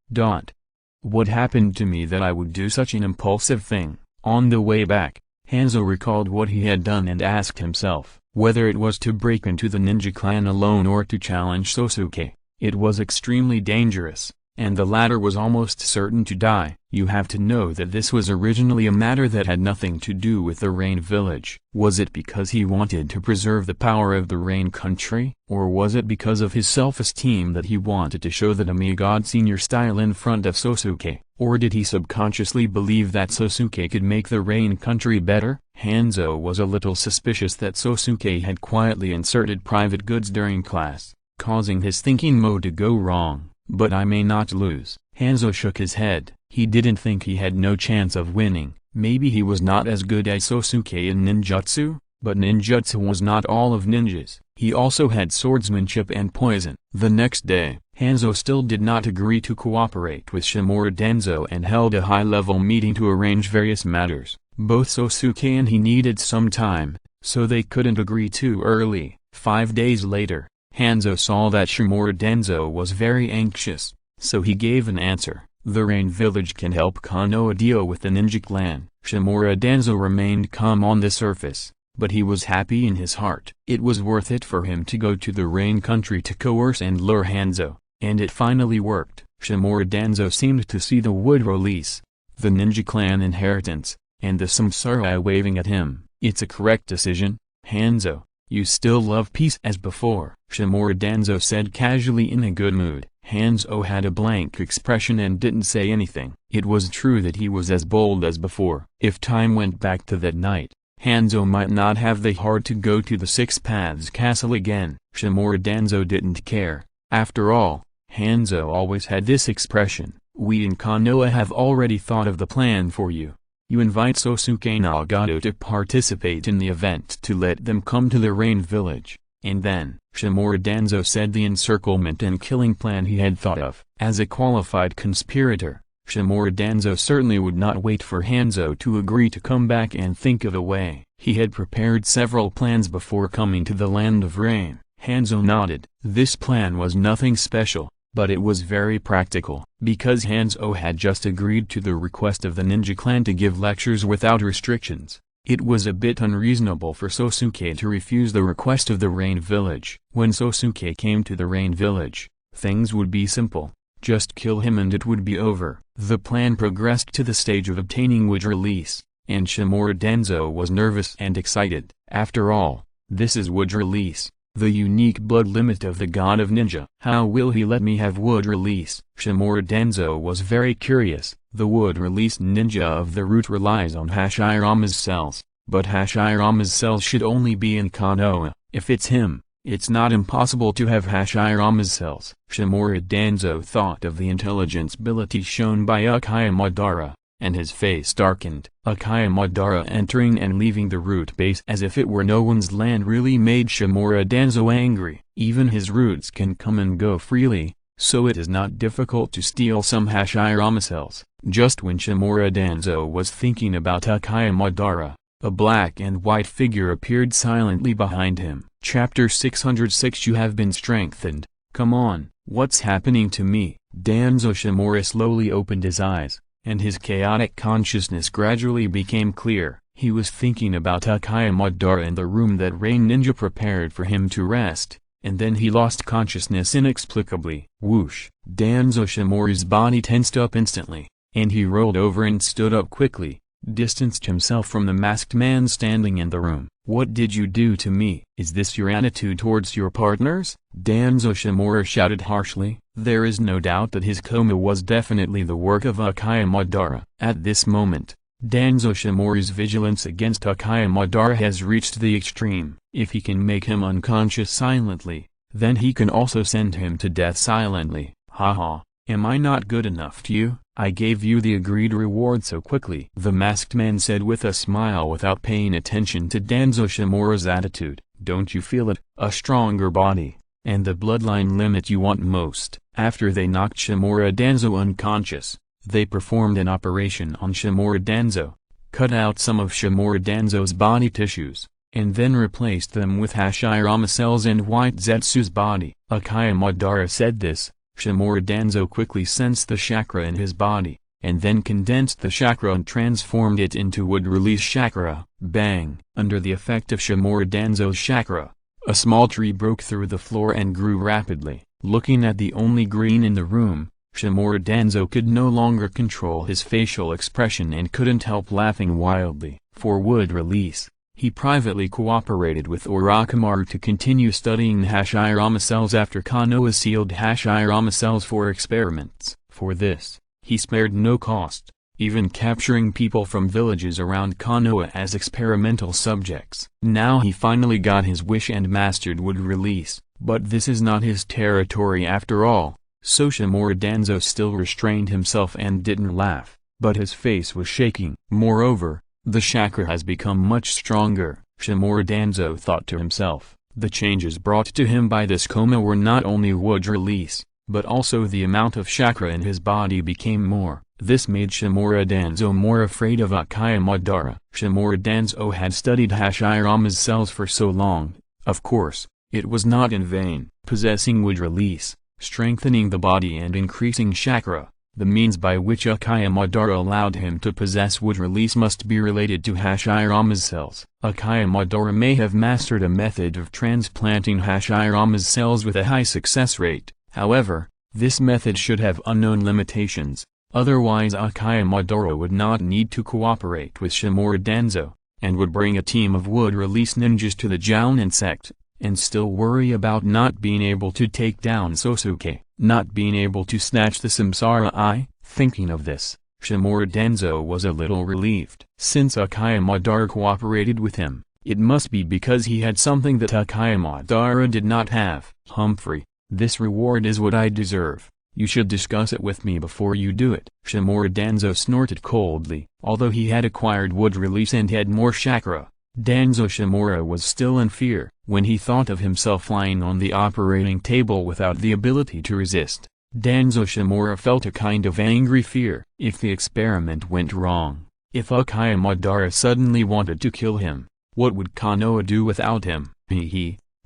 What happened to me that I would do such an impulsive thing? On the way back, Hanzo recalled what he had done and asked himself whether it was to break into the ninja clan alone or to challenge Sosuke. It was extremely dangerous, and the latter was almost certain to die. You have to know that this was originally a matter that had nothing to do with the Rain Village. Was it because he wanted to preserve the power of the Rain country? Or was it because of his self-esteem that he wanted to show the demigod senior style in front of Sosuke? Or did he subconsciously believe that Sosuke could make the Rain country better? Hanzo was a little suspicious that Sosuke had quietly inserted private goods during class, causing his thinking mode to go wrong. But I may not lose. Hanzo shook his head. He didn't think he had no chance of winning. Maybe he was not as good as Sosuke in ninjutsu, but ninjutsu was not all of ninjas. He also had swordsmanship and poison. The next day, Hanzo still did not agree to cooperate with Shimura Danzo and held a high-level meeting to arrange various matters. Both Sosuke and he needed some time, so they couldn't agree too early. 5 days later, Hanzo saw that Shimura Danzo was very anxious, so he gave an answer. The Rain Village can help Konoha deal with the ninja clan. Shimura Danzo remained calm on the surface, but he was happy in his heart. It was worth it for him to go to the Rain country to coerce and lure Hanzo, and it finally worked. Shimura Danzo seemed to see the wood release, the ninja clan inheritance, and the samsara waving at him. It's a correct decision, Hanzo. You still love peace as before, Shimura Danzo said casually in a good mood. Hanzo had a blank expression and didn't say anything. It was true that he was as bold as before. If time went back to that night, Hanzo might not have the heart to go to the Six Paths Castle again. Shimura Danzo didn't care. After all, Hanzo always had this expression: we in Konoha have already thought of the plan for you. You invite Sosuke Nagato to participate in the event to let them come to the Rain Village, and then, Shimura Danzo said the encirclement and killing plan he had thought of. As a qualified conspirator, Shimura Danzo certainly would not wait for Hanzo to agree to come back and think of a way. He had prepared several plans before coming to the Land of Rain. Hanzo nodded. This plan was nothing special, but it was very practical. Because Hanzo had just agreed to the request of the ninja clan to give lectures without restrictions, it was a bit unreasonable for Sosuke to refuse the request of the Rain Village. When Sosuke came to the Rain Village, things would be simple. Just kill him and it would be over. The plan progressed to the stage of obtaining wood release, and Shimura Danzo was nervous and excited. After all, this is wood release, the unique blood limit of the god of ninja. How will he let me have wood release? Shimura Danzo was very curious. The wood release ninja of the root relies on Hashirama's cells, but Hashirama's cells should only be in Konoha. If it's him, it's not impossible to have Hashirama's cells. Shimura Danzo thought of the intelligence ability shown by Uchiha Madara, and his face darkened. Uchiha Madara entering and leaving the root base as if it were no one's land really made Shimura Danzo angry. Even his roots can come and go freely, so it is not difficult to steal some Hashirama cells. Just when Shimura Danzo was thinking about Uchiha Madara, a black and white figure appeared silently behind him. Chapter 606 You have been strengthened. Come on, what's happening to me? Danzo Shimura slowly opened his eyes, and his chaotic consciousness gradually became clear. He was thinking about Uchiha Madara in the room that Rain Ninja prepared for him to rest, and then he lost consciousness inexplicably. Whoosh! Danzo Shimura's body tensed up instantly, and he rolled over and stood up quickly, distanced himself from the masked man standing in the room. "What did you do to me? Is this your attitude towards your partners?" Danzo Shimura shouted harshly. There is no doubt that his coma was definitely the work of Uchiha Madara. At this moment, Danzo Shimura's vigilance against Uchiha Madara has reached the extreme. If he can make him unconscious silently, then he can also send him to death silently. Haha, am I not good enough to you? I gave you the agreed reward so quickly, the masked man said with a smile without paying attention to Danzo Shimura's attitude. Don't you feel it? A stronger body, and the bloodline limit you want most. After they knocked Shimura Danzo unconscious, they performed an operation on Shimura Danzo, cut out some of Shimura Danzo's body tissues, and then replaced them with Hashirama cells and White Zetsu's body. Uchiha Madara said this. Shimura Danzo quickly sensed the chakra in his body, and then condensed the chakra and transformed it into wood-release chakra. Bang! Under the effect of Shimura Danzo's chakra, a small tree broke through the floor and grew rapidly. Looking at the only green in the room, Shimura Danzo could no longer control his facial expression and couldn't help laughing wildly. For wood release, he privately cooperated with Orochimaru to continue studying Hashirama cells after Konoha sealed Hashirama cells for experiments. For this, he spared no cost, even capturing people from villages around Konoha as experimental subjects. Now he finally got his wish and mastered wood release, but this is not his territory after all, so Shimura Danzo still restrained himself and didn't laugh, but his face was shaking. Moreover, the chakra has become much stronger, Shimura Danzo thought to himself. The changes brought to him by this coma were not only wood release, but also the amount of chakra in his body became more. This made Shimura Danzo more afraid of Uchiha Madara. Shimura Danzo had studied Hashirama's cells for so long, of course, it was not in vain. Possessing wood release, strengthening the body and increasing chakra, the means by which Uchiha Madara allowed him to possess wood release must be related to Hashirama's cells. Uchiha Madara may have mastered a method of transplanting Hashirama's cells with a high success rate, however, this method should have unknown limitations, otherwise Uchiha Madara would not need to cooperate with Shimura Danzo, and would bring a team of wood release ninjas to the Jounin sect, and still worry about not being able to take down Sasuke, not being able to snatch the Samsara Eye. Thinking of this, Shimura Danzo was a little relieved. Since Uchiha Madara cooperated with him, it must be because he had something that Uchiha Madara did not have. Humphrey, this reward is what I deserve. You should discuss it with me before you do it. Shimura Danzo snorted coldly. Although he had acquired wood release and had more chakra, Danzo Shimura was still in fear. When he thought of himself lying on the operating table without the ability to resist, Danzo Shimura felt a kind of angry fear. If the experiment went wrong, if Uchiha Madara suddenly wanted to kill him, what would Konoha do without him?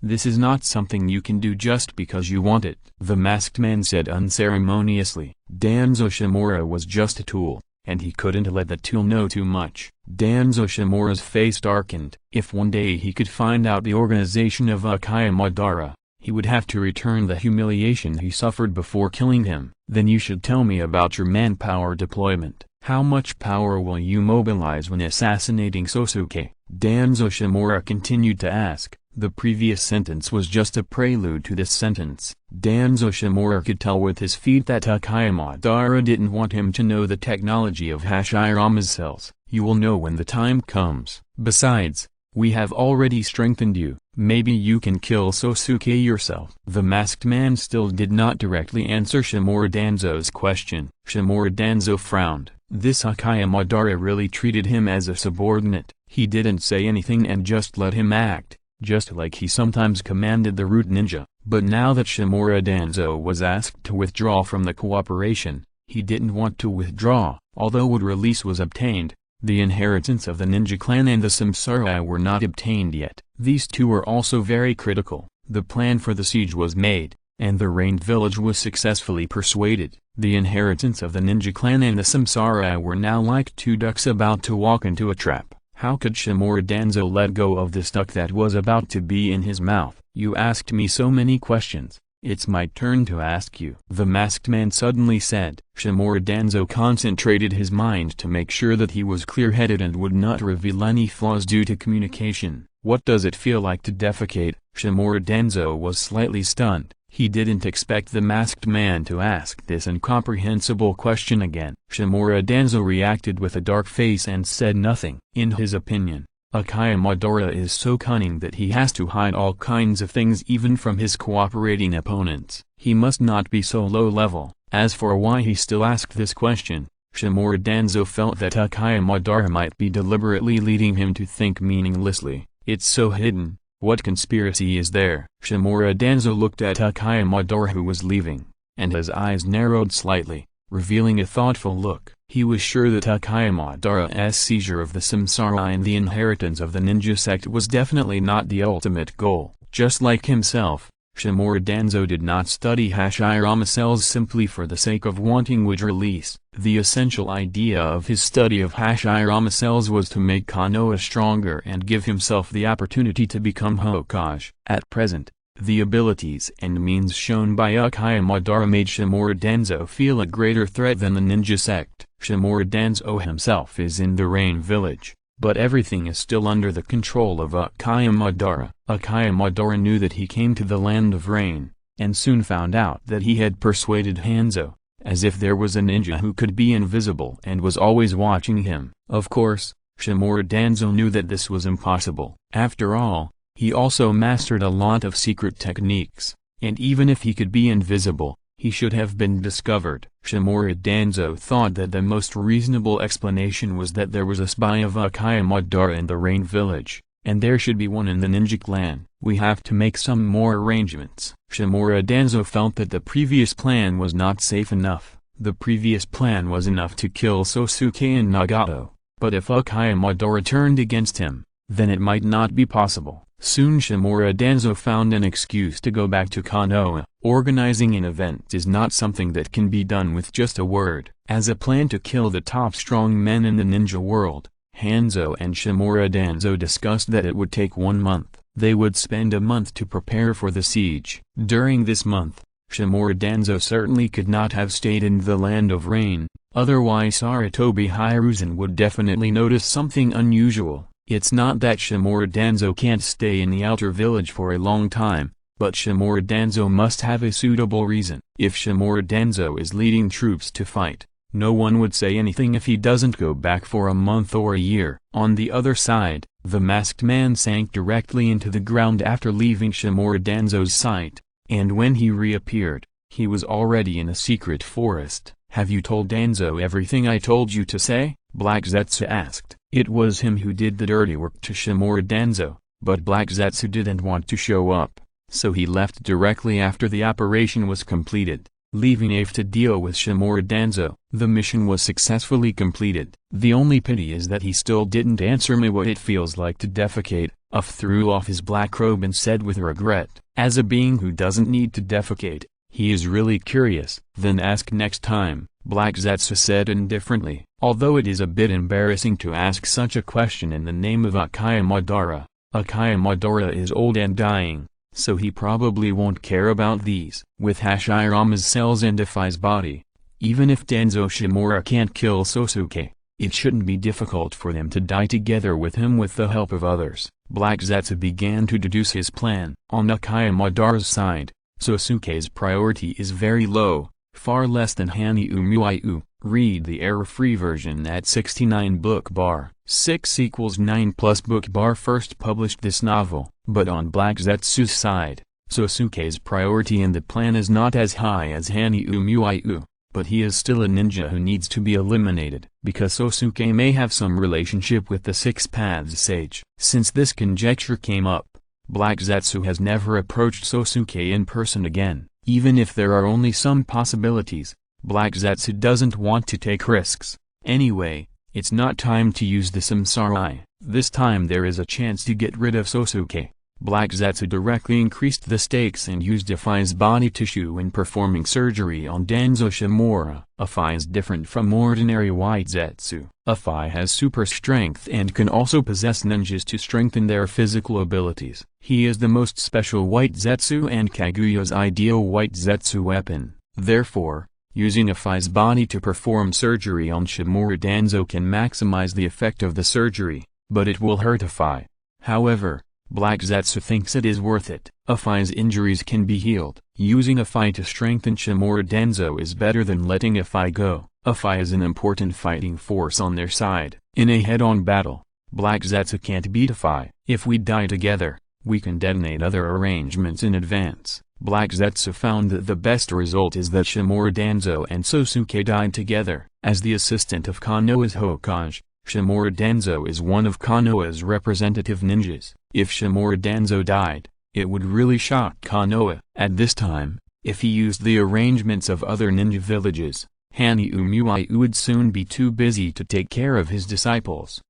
This is not something you can do just because you want it, the masked man said unceremoniously. Danzo Shimura was just a tool, and he couldn't let the tool know too much. Danzo Shimura's face darkened. If one day he could find out the organization of Uchiha Madara, he would have to return the humiliation he suffered before killing him. Then you should tell me about your manpower deployment. How much power will you mobilize when assassinating Sasuke? Danzo Shimura continued to ask. The previous sentence was just a prelude to this sentence. Danzo Shimura could tell with his feet that Uchiha Madara didn't want him to know the technology of Hashirama's cells. You will know when the time comes. Besides, we have already strengthened you. Maybe you can kill Sasuke yourself. The masked man still did not directly answer Shimura Danzo's question. Shimura Danzo frowned. This Uchiha Madara really treated him as a subordinate. He didn't say anything and just let him act, just like he sometimes commanded the root ninja. But now that Shimura Danzo was asked to withdraw from the cooperation, he didn't want to withdraw. Although wood release was obtained, the inheritance of the ninja clan and the Samsara were not obtained yet. These two were also very critical. The plan for the siege was made, and the rained village was successfully persuaded. The inheritance of the ninja clan and the samsara were now like two ducks about to walk into a trap. How could Shimura Danzo let go of this duck that was about to be in his mouth? You asked me so many questions. It's my turn to ask you, the masked man suddenly said. Shimura Danzo concentrated his mind to make sure that he was clear-headed and would not reveal any flaws due to communication. What does it feel like to defecate? Shimura Danzo was slightly stunned. He didn't expect the masked man to ask this incomprehensible question again. Shimura Danzo reacted with a dark face and said nothing. In his opinion, Uchiha Madara is so cunning that he has to hide all kinds of things even from his cooperating opponents. He must not be so low level. As for why he still asked this question, Shimura Danzo felt that Uchiha Madara might be deliberately leading him to think meaninglessly. It's so hidden. What conspiracy is there? Shimura Danzo looked at Uchiha Madara who was leaving, and his eyes narrowed slightly, revealing a thoughtful look. He was sure that Uchiha Madara's seizure of the samsara and the inheritance of the ninja sect was definitely not the ultimate goal. Just like himself, Shimura Danzo did not study Hashirama cells simply for the sake of wanting wood release. The essential idea of his study of Hashirama cells was to make Konoha stronger and give himself the opportunity to become Hokage. At present, the abilities and means shown by Uchiha Madara made Shimura Danzo feel a greater threat than the ninja sect. Shimura Danzo himself is in the Rain Village, but everything is still under the control of Uchiha Madara. Uchiha Madara knew that he came to the land of rain, and soon found out that he had persuaded Hanzo, as if there was a ninja who could be invisible and was always watching him. Of course, Shimura Danzo knew that this was impossible. After all, he also mastered a lot of secret techniques, and even if he could be invisible, he should have been discovered. Shimura Danzo thought that the most reasonable explanation was that there was a spy of Uchiha Madara in the Rain Village, and there should be one in the ninja clan. We have to make some more arrangements. Shimura Danzo felt that the previous plan was not safe enough. The previous plan was enough to kill Sosuke and Nagato, but if Uchiha Madara turned against him, then it might not be possible. Soon Shimura Danzo found an excuse to go back to Konoha. Organizing an event is not something that can be done with just a word. As a plan to kill the top strong men in the ninja world, Hanzo and Shimura Danzo discussed that it would take 1 month. They would spend a month to prepare for the siege. During this month, Shimura Danzo certainly could not have stayed in the land of rain, otherwise Sarutobi Hiruzen would definitely notice something unusual. It's not that Shimura Danzo can't stay in the outer village for a long time, but Shimura Danzo must have a suitable reason. If Shimura Danzo is leading troops to fight, no one would say anything if he doesn't go back for a month or a year. On the other side, the masked man sank directly into the ground after leaving Shimura Danzo's sight, and when he reappeared, he was already in a secret forest. Have you told Danzo everything I told you to say? Black Zetsu asked. It was him who did the dirty work to Shimura Danzo, but Black Zetsu didn't want to show up, so he left directly after the operation was completed, leaving Afe to deal with Shimura Danzo. The mission was successfully completed. The only pity is that he still didn't answer me what it feels like to defecate. Afe threw off his black robe and said with regret, as a being who doesn't need to defecate, he is really curious. Then ask next time, Black Zetsu said indifferently. Although it is a bit embarrassing to ask such a question in the name of Uchiha Madara, Uchiha Madara is old and dying, so he probably won't care about these. With Hashirama's cells and Ifai's body, even if Danzo Shimura can't kill Sosuke, it shouldn't be difficult for them to die together with him with the help of others. Black Zetsu began to deduce his plan. On Uchiha Madara's side, Sosuke's priority is very low, far less than Hani Umuiu. Read the error-free version at 69 book bar. 6 = 9 plus book bar first published this novel. But on Black Zetsu's side, Sosuke's priority in the plan is not as high as Hani Umuiu, but he is still a ninja who needs to be eliminated. Because Sosuke may have some relationship with the Six Paths Sage. Since this conjecture came up, Black Zetsu has never approached Sosuke in person again. Even if there are only some possibilities, Black Zetsu doesn't want to take risks. Anyway, it's not time to use the samsara. This time there is a chance to get rid of Sosuke. Black Zetsu directly increased the stakes and used Ifai's body tissue when performing surgery on Danzo Shimura. Ifai is different from ordinary white Zetsu. Ifai has super strength and can also possess ninjas to strengthen their physical abilities. He is the most special white Zetsu and Kaguya's ideal white Zetsu weapon. Therefore, using Ifai's body to perform surgery on Shimura Danzo can maximize the effect of the surgery, but it will hurt Ifai. However, Black Zetsu thinks it is worth it. Ifai's injuries can be healed. Using Ifai to strengthen Shimura Danzo is better than letting Ifai go. Ifai is an important fighting force on their side. In a head-on battle, Black Zetsu can't beat Ifai. If we die together, we can detonate other arrangements in advance. Black Zetsu found that the best result is that Shimura Danzo and Sosuke died together. As the assistant of Konoha's Hokage, Shimura Danzo is one of Konoha's representative ninjas. If Shimura Danzo died, it would really shock Konoha. At this time, if he used the arrangements of other ninja villages, Hanyu Muiyu would soon be too busy to take care of his disciples.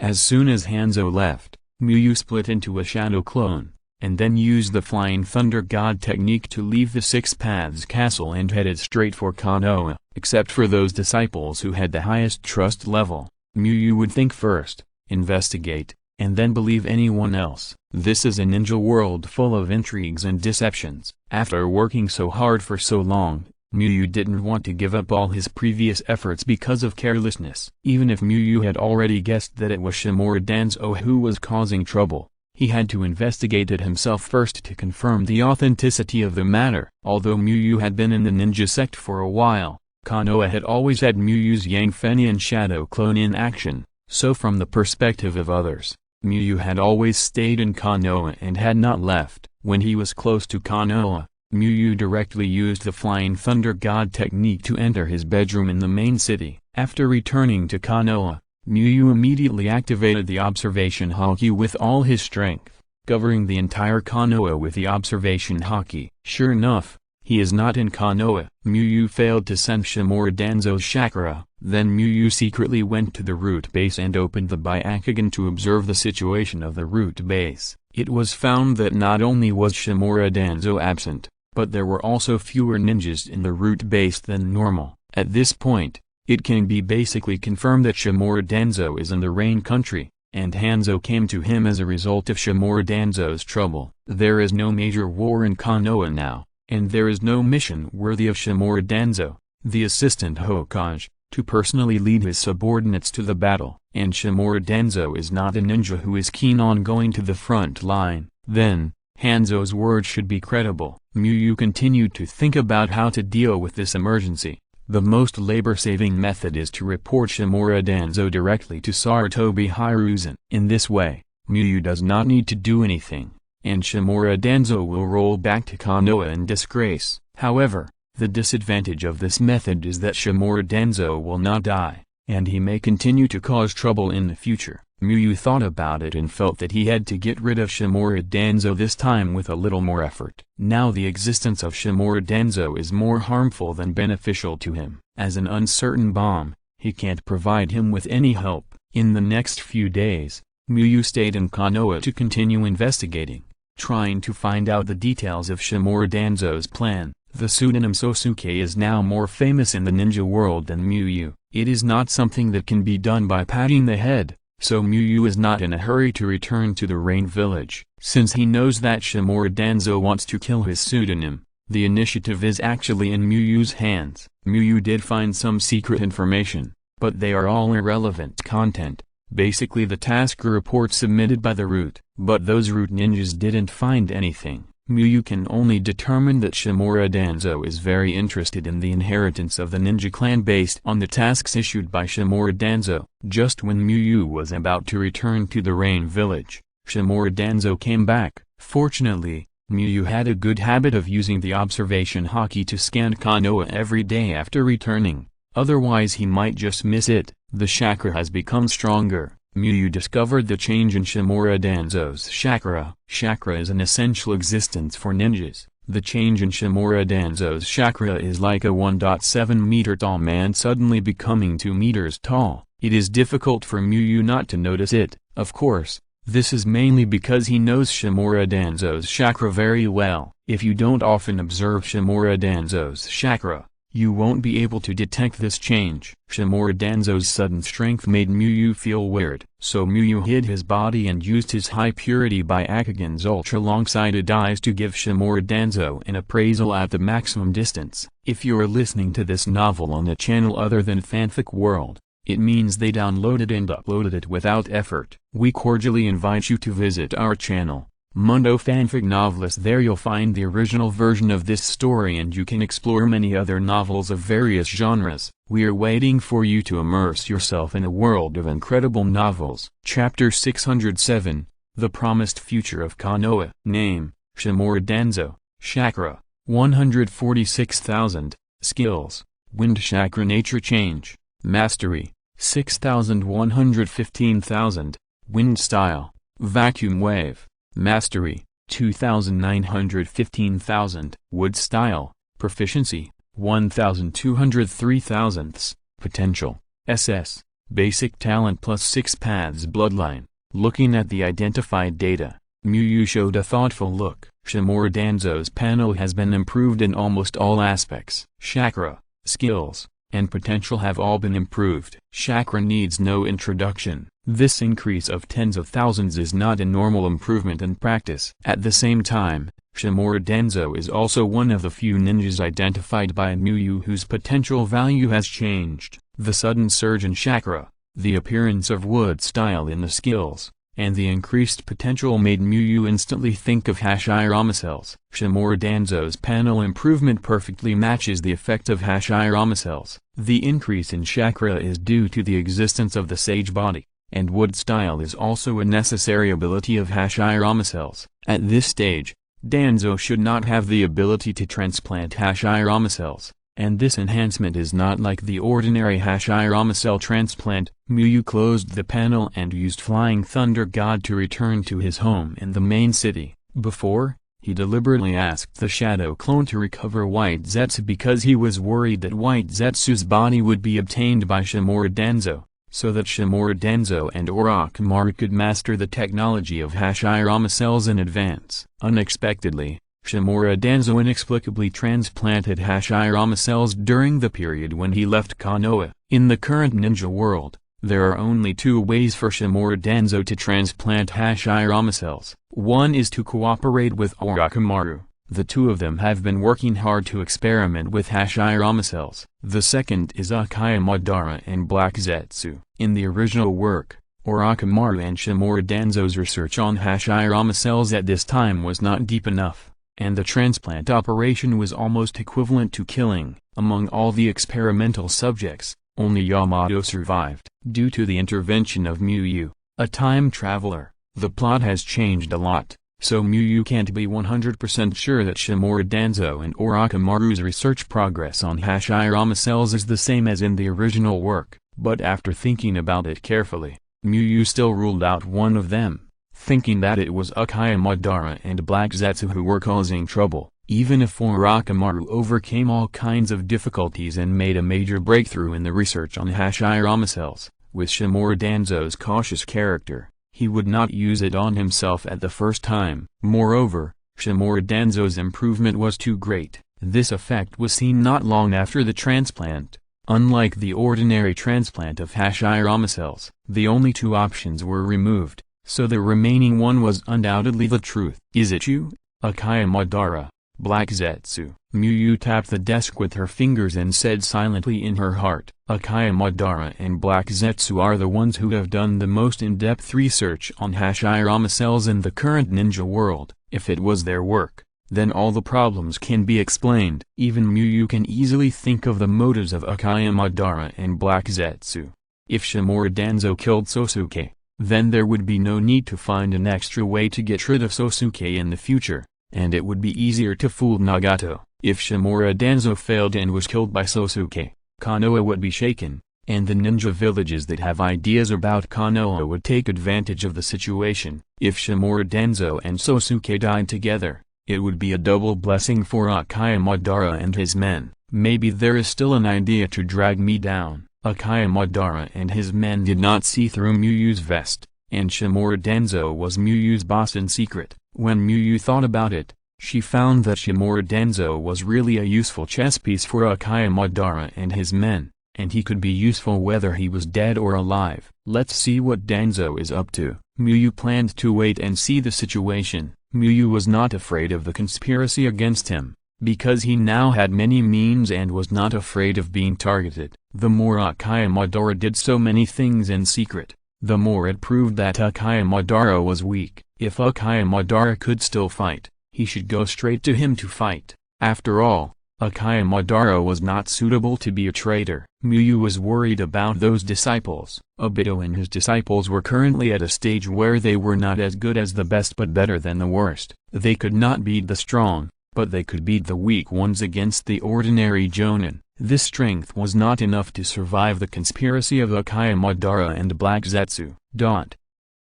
As soon as Hanzo left, Muiyu split into a shadow clone, and then used the Flying Thunder God technique to leave the Six Paths Castle and headed straight for Konoha. Except for those disciples who had the highest trust level, Muiyu would think first, investigate, and then believe anyone else. This is a ninja world full of intrigues and deceptions. After working so hard for so long, Muiyu didn't want to give up all his previous efforts because of carelessness. Even if Muiyu had already guessed that it was Shimura Danzo who was causing trouble, he had to investigate it himself first to confirm the authenticity of the matter. Although Muiyu had been in the ninja sect for a while, Konoha had always had Muyu's Yang Fenian shadow clone in action, so from the perspective of others, Muiyu had always stayed in Konoha and had not left. When he was close to Konoha, Muiyu directly used the Flying Thunder God technique to enter his bedroom in the main city. After returning to Konoha, Muiyu immediately activated the observation haki with all his strength, covering the entire Konoha with the observation haki. Sure enough, he is not in Konoha. Muiyu failed to send Shimura Danzo's chakra. Then Muiyu secretly went to the root base and opened the Byakugan to observe the situation of the root base. It was found that not only was Shimura Danzo absent, but there were also fewer ninjas in the root base than normal. At this point, it can be basically confirmed that Shimura Danzo is in the Rain Country, and Hanzo came to him as a result of Shimura Danzo's trouble. There is no major war in Konoha now, and there is no mission worthy of Shimura Danzo, the assistant Hokage, to personally lead his subordinates to the battle. And Shimura Danzo is not a ninja who is keen on going to the front line. Then, Hanzo's words should be credible. Muiyu continued to think about how to deal with this emergency. The most labor-saving method is to report Shimura Danzo directly to Sarutobi Hiruzen. In this way, Muiyu does not need to do anything, and Shimura Danzo will roll back to Konoha in disgrace. However, the disadvantage of this method is that Shimura Danzo will not die, and he may continue to cause trouble in the future. Muiyu thought about it and felt that he had to get rid of Shimura Danzo this time with a little more effort. Now the existence of Shimura Danzo is more harmful than beneficial to him. As an uncertain bomb, he can't provide him with any help. In the next few days, Muiyu stayed in Konoha to continue investigating, trying to find out the details of Shimura Danzo's plan. The pseudonym Sosuke is now more famous in the ninja world than Muiyu. It is not something that can be done by patting the head, so Muiyu is not in a hurry to return to the Rain Village. Since he knows that Shimura Danzo wants to kill his pseudonym, the initiative is actually in Muyu's hands. Muiyu did find some secret information, but they are all irrelevant content, basically the task report submitted by the root. But those root ninjas didn't find anything. Muiyu can only determine that Shimura Danzo is very interested in the inheritance of the ninja clan based on the tasks issued by Shimura Danzo. Just when Muiyu was about to return to the Rain Village, Shimura Danzo came back. Fortunately, Muiyu had a good habit of using the observation haki to scan Konoha every day after returning, otherwise he might just miss it. The chakra has become stronger. Muiyu discovered the change in Shimura Danzo's chakra. Chakra is an essential existence for ninjas. The change in Shimura Danzo's chakra is like a 1.7 meter tall man suddenly becoming 2 meters tall. It is difficult for Muiyu not to notice it. Of course, This is mainly because he knows Shimura Danzo's chakra very well. If you don't often observe Shimura Danzo's chakra, you won't be able to detect this change. Shimura Danzo's sudden strength made Muyu feel weird, so Muyu hid his body and used his high purity Byakugan's ultra long-sighted eyes to give Shimura Danzo an appraisal at the maximum distance. If you're listening to this novel on a channel other than Fanfic World, it means they downloaded and uploaded it without effort. We cordially invite you to visit our channel, Mundo Fanfic Novelist. There you'll find the original version of this story and you can explore many other novels of various genres. We are waiting for you to immerse yourself in a world of incredible novels. Chapter 607, The Promised Future of Konoha. Name, Shimura Danzo. Chakra, 146,000. Skills, Wind Chakra Nature Change. Mastery, 6,115,000. Wind Style, Vacuum Wave. Mastery, 2,915,000. Wood Style, Proficiency, 1,203,000. Potential, SS, Basic Talent plus 6 Paths Bloodline. Looking at the identified data, Muyu showed a thoughtful look. Shimura Danzo's panel has been improved in almost all aspects. Chakra, skills, and potential have all been improved. Chakra needs no introduction. This increase of tens of thousands is not a normal improvement in practice. At the same time, Shimura Danzo is also one of the few ninjas identified by Muyu whose potential value has changed. The sudden surge in chakra, the appearance of wood style in the skills, and the increased potential made Muyu instantly think of Hashirama cells. Shimura Danzo's panel improvement perfectly matches the effect of Hashirama cells. The increase in chakra is due to the existence of the sage body, and wood style is also a necessary ability of Hashirama cells. At this stage, Danzo should not have the ability to transplant Hashirama cells, and this enhancement is not like the ordinary Hashirama cell transplant. Muyu closed the panel and used Flying Thunder God to return to his home in the main city. Before, he deliberately asked the Shadow Clone to recover White Zetsu because he was worried that White Zetsu's body would be obtained by Shimura Danzo, so that Shimura Danzo and Orochimaru could master the technology of Hashirama cells in advance. Unexpectedly, Shimura Danzo inexplicably transplanted Hashirama cells during the period when he left Konoha. In the current ninja world, there are only two ways for Shimura Danzo to transplant Hashirama cells. One is to cooperate with Orochimaru. The two of them have been working hard to experiment with Hashirama cells. The second is Uchiha Madara and Black Zetsu. In the original work, Orochimaru and Shimura Danzo's research on Hashirama cells at this time was not deep enough, and the transplant operation was almost equivalent to killing. Among all the experimental subjects, only Yamato survived. Due to the intervention of Muyu, a time traveler, the plot has changed a lot, so Muyu can't be 100% sure that Shimura Danzo and Orochimaru's research progress on Hashirama cells is the same as in the original work. But after thinking about it carefully, Muyu still ruled out one of them, thinking that it was Uchiha Madara and Black Zetsu who were causing trouble. Even if Orochimaru overcame all kinds of difficulties and made a major breakthrough in the research on Hashirama cells, with Shimura Danzo's cautious character, he would not use it on himself at the first time. Moreover, Shimura Danzo's improvement was too great. This effect was seen not long after the transplant. Unlike the ordinary transplant of Hashirama cells, the only two options were removed, so the remaining one was undoubtedly the truth. Is it you, Uchiha Madara, Black Zetsu? Muyu tapped the desk with her fingers and said silently in her heart, Uchiha Madara and Black Zetsu are the ones who have done the most in-depth research on Hashirama cells in the current ninja world. If it was their work, then all the problems can be explained. Even Muyu can easily think of the motives of Uchiha Madara and Black Zetsu. If Shimura Danzo killed Sosuke, then there would be no need to find an extra way to get rid of Sosuke in the future, and it would be easier to fool Nagato. If Shimura Danzo failed and was killed by Sosuke, Konoha would be shaken, and the ninja villages that have ideas about Konoha would take advantage of the situation. If Shimura Danzo and Sosuke died together, it would be a double blessing for Uchiha Madara and his men. Maybe there is still an idea to drag me down. Uchiha Madara and his men did not see through Muyu's vest. and Shimura Danzo was Muyu's boss in secret. When Muyu thought about it, she found that Shimura Danzo was really a useful chess piece for Uchiha Madara and his men, and he could be useful whether he was dead or alive. Let's see what Danzo is up to. Muyu planned to wait and see the situation. Muyu was not afraid of the conspiracy against him, because he now had many means and was not afraid of being targeted. The more Uchiha Madara did so many things in secret, the more it proved that Uchiha Madara was weak. If Uchiha Madara could still fight, he should go straight to him to fight. After all, Uchiha Madara was not suitable to be a traitor. Muyu was worried about those disciples. Obito and his disciples were currently at a stage where they were not as good as the best but better than the worst. They could not beat the strong, but they could beat the weak ones against the ordinary jonin. This strength was not enough to survive the conspiracy of Uchiha Madara and Black Zetsu.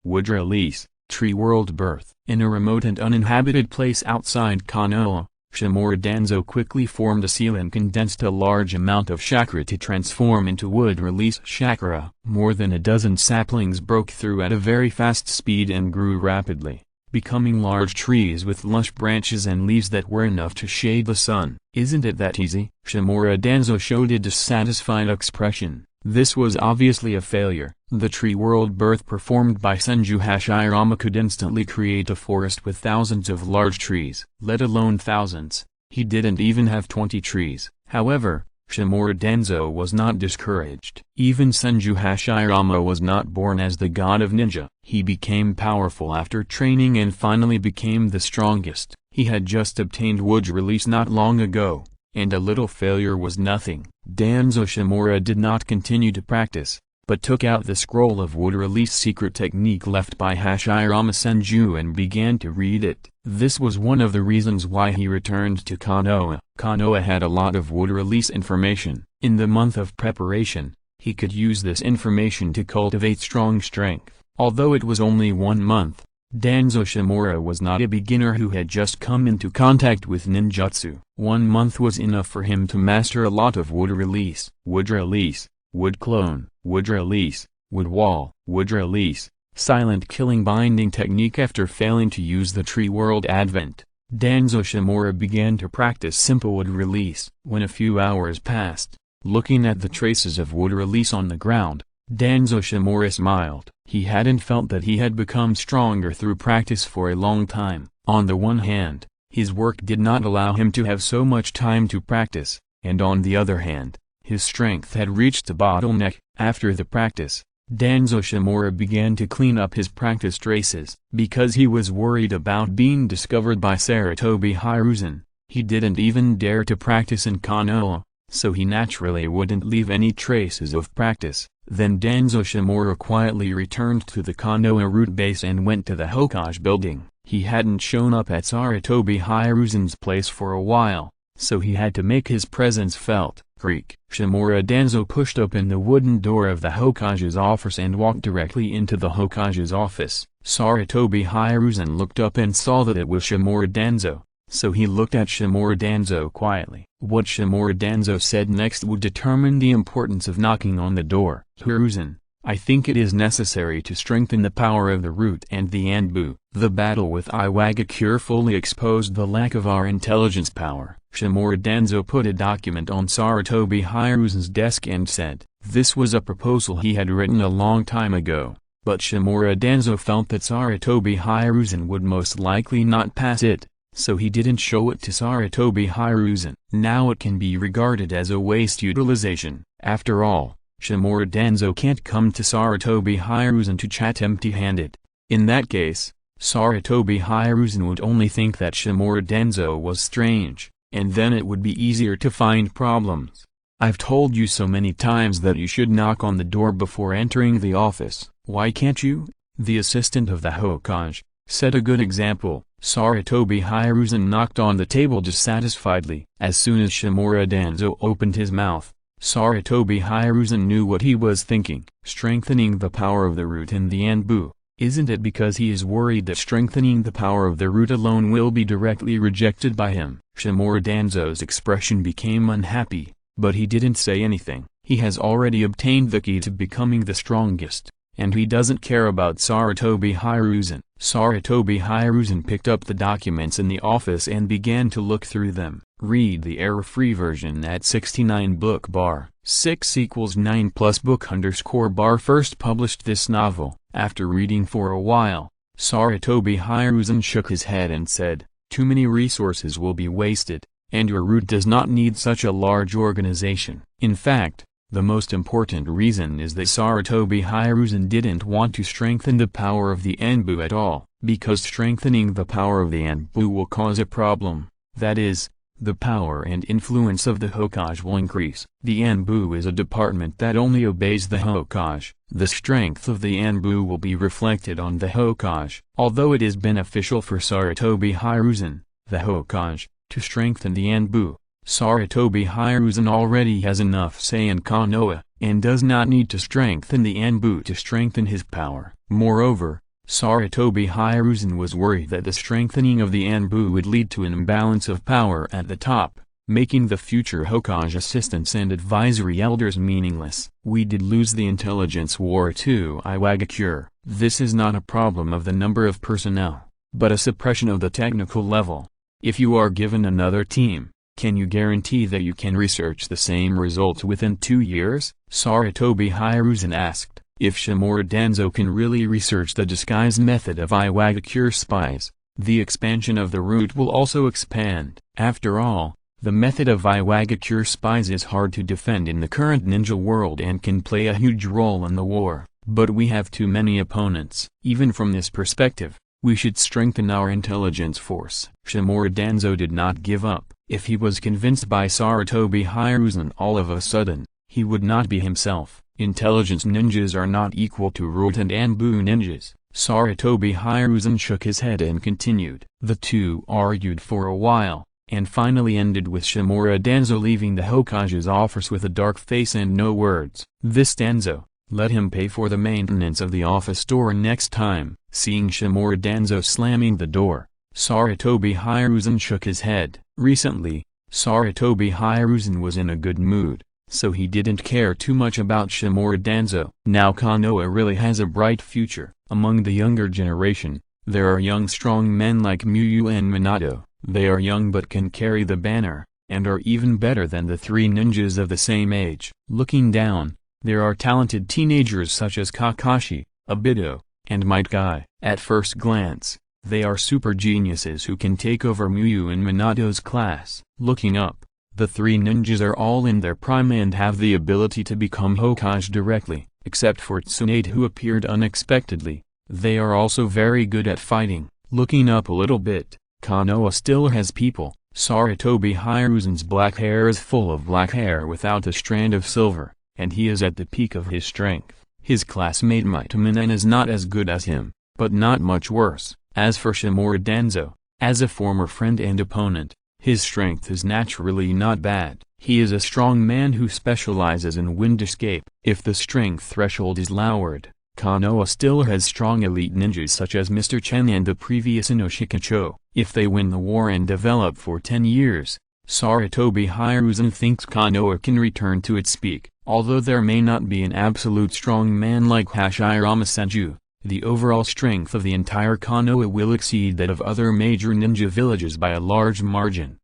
Wood release, Tree World Birth. In a remote and uninhabited place outside Konoha, Shimura Danzo quickly formed a seal and condensed a large amount of chakra to transform into wood release chakra. More than a dozen saplings broke through at a very fast speed and grew rapidly, becoming large trees with lush branches and leaves that were enough to shade the sun. Isn't it that easy? Shimura Danzo showed a dissatisfied expression. This was obviously a failure. The tree world birth performed by Senju Hashirama could instantly create a forest with thousands of large trees. Let alone thousands, he didn't even have 20 trees. However, Shimura Danzo was not discouraged. Even Senju Hashirama was not born as the god of ninja. He became powerful after training and finally became the strongest. He had just obtained wood release not long ago, and a little failure was nothing. Danzo Shimura did not continue to practice, but took out the scroll of wood release secret technique left by Hashirama Senju and began to read it. This was one of the reasons why he returned to Konoha. Konoha had a lot of wood release information. In the month of preparation, he could use this information to cultivate strong strength. Although it was only 1 month, Danzo Shimura was not a beginner who had just come into contact with ninjutsu. 1 month was enough for him to master a lot of wood release, wood clone, wood release, wood wall, wood release, silent killing binding technique. After failing to use the tree world advent, Danzo Shimura began to practice simple wood release. When a few hours passed, looking at the traces of wood release on the ground, Danzo Shimura smiled. He hadn't felt that he had become stronger through practice for a long time. On the one hand, his work did not allow him to have so much time to practice, and on the other hand, his strength had reached a bottleneck. After the practice, Danzo Shimura began to clean up his practice traces. Because he was worried about being discovered by Sarutobi Hiruzen, he didn't even dare to practice in Konoha, so he naturally wouldn't leave any traces of practice. Then Danzo Shimura quietly returned to the Konoha root base and went to the Hokage building. He hadn't shown up at Sarutobi Hiruzen's place for a while, so he had to make his presence felt. Creak. Shimura Danzo pushed open the wooden door of the Hokage's office and walked directly into the Hokage's office. Sarutobi Hiruzen looked up and saw that it was Shimura Danzo, so he looked at Shimura Danzo quietly. What Shimura Danzo said next would determine the importance of knocking on the door. Hiruzen, I think it is necessary to strengthen the power of the root and the Anbu. The battle with Iwagakure fully exposed the lack of our intelligence power. Shimura Danzo put a document on Sarutobi Hiruzen's desk and said, this was a proposal he had written a long time ago, but Shimura Danzo felt that Sarutobi Hiruzen would most likely not pass it, so he didn't show it to Sarutobi Hiruzen. Now it can be regarded as a waste utilization. After all, Shimura Danzo can't come to Sarutobi Hiruzen to chat empty-handed. In that case, Sarutobi Hiruzen would only think that Shimura Danzo was strange, and then it would be easier to find problems. I've told you so many times that you should knock on the door before entering the office. Why can't you? The assistant of the Hokage set a good example. Sarutobi Hiruzen knocked on the table dissatisfiedly. As soon as Shimura Danzo opened his mouth, Sarutobi Hiruzen knew what he was thinking. Strengthening the power of the root and the Anbu. Isn't it because he is worried that strengthening the power of the root alone will be directly rejected by him? Shimura Danzo's expression became unhappy, but he didn't say anything. He has already obtained the key to becoming the strongest, and he doesn't care about Sarutobi Hiruzen. Sarutobi Hiruzen picked up the documents in the office and began to look through them. Read the error-free version at 69 book bar 6 = 9 plus book _ bar first published this novel. After reading for a while, Sarutobi Hiruzen shook his head and said, "Too many resources will be wasted, and your route does not need such a large organization." In fact, the most important reason is that Sarutobi Hiruzen didn't want to strengthen the power of the Anbu at all, because strengthening the power of the Anbu will cause a problem. That is, the power and influence of the Hokage will increase. The Anbu is a department that only obeys the Hokage. The strength of the Anbu will be reflected on the Hokage. Although it is beneficial for Sarutobi Hiruzen, the Hokage, to strengthen the Anbu, Sarutobi Hiruzen already has enough say in Konoha, and does not need to strengthen the Anbu to strengthen his power. Moreover, Sarutobi Hiruzen was worried that the strengthening of the Anbu would lead to an imbalance of power at the top, making the future Hokage assistants and advisory elders meaningless. We did lose the intelligence war to Iwagakure. This is not a problem of the number of personnel, but a suppression of the technical level. If you are given another team, can you guarantee that you can research the same results within 2 years? Sarutobi Hiruzen asked. If Shimura Danzo can really research the disguise method of Iwagakure spies, the expansion of the route will also expand. After all, the method of Iwagakure spies is hard to defend in the current ninja world and can play a huge role in the war, but we have too many opponents. Even from this perspective, we should strengthen our intelligence force. Shimura Danzo did not give up. If he was convinced by Sarutobi Hiruzen all of a sudden, he would not be himself. Intelligence ninjas are not equal to root and Anbu ninjas. Sarutobi Hiruzen shook his head and continued. The two argued for a while, and finally ended with Shimura Danzo leaving the Hokage's office with a dark face and no words. This Danzo, let him pay for the maintenance of the office door next time. Seeing Shimura Danzo slamming the door, Sarutobi Hiruzen shook his head. Recently, Sarutobi Hiruzen was in a good mood, so he didn't care too much about Shimura Danzo. Now Konoha really has a bright future. Among the younger generation, there are young strong men like Miyu and Minato. They are young but can carry the banner, and are even better than the three ninjas of the same age. Looking down, there are talented teenagers such as Kakashi, Obito, and Might Guy. At first glance, they are super geniuses who can take over Miyu and Minato's class. Looking up, the three ninjas are all in their prime and have the ability to become Hokage directly, except for Tsunade who appeared unexpectedly. They are also very good at fighting. Looking up a little bit, Konoha still has people. Sarutobi Hiruzen's black hair is full of black hair without a strand of silver, and he is at the peak of his strength. His classmate Mitomanen is not as good as him, but not much worse. As for Shimura Danzo, as a former friend and opponent, his strength is naturally not bad. He is a strong man who specializes in wind escape. If the strength threshold is lowered, Konoha still has strong elite ninjas such as Mr. Chen and the previous Inoshikacho. If they win the war and develop for 10 years, Sarutobi Hiruzen thinks Konoha can return to its peak. Although there may not be an absolute strong man like Hashirama Senju, the overall strength of the entire Konoha will exceed that of other major ninja villages by a large margin.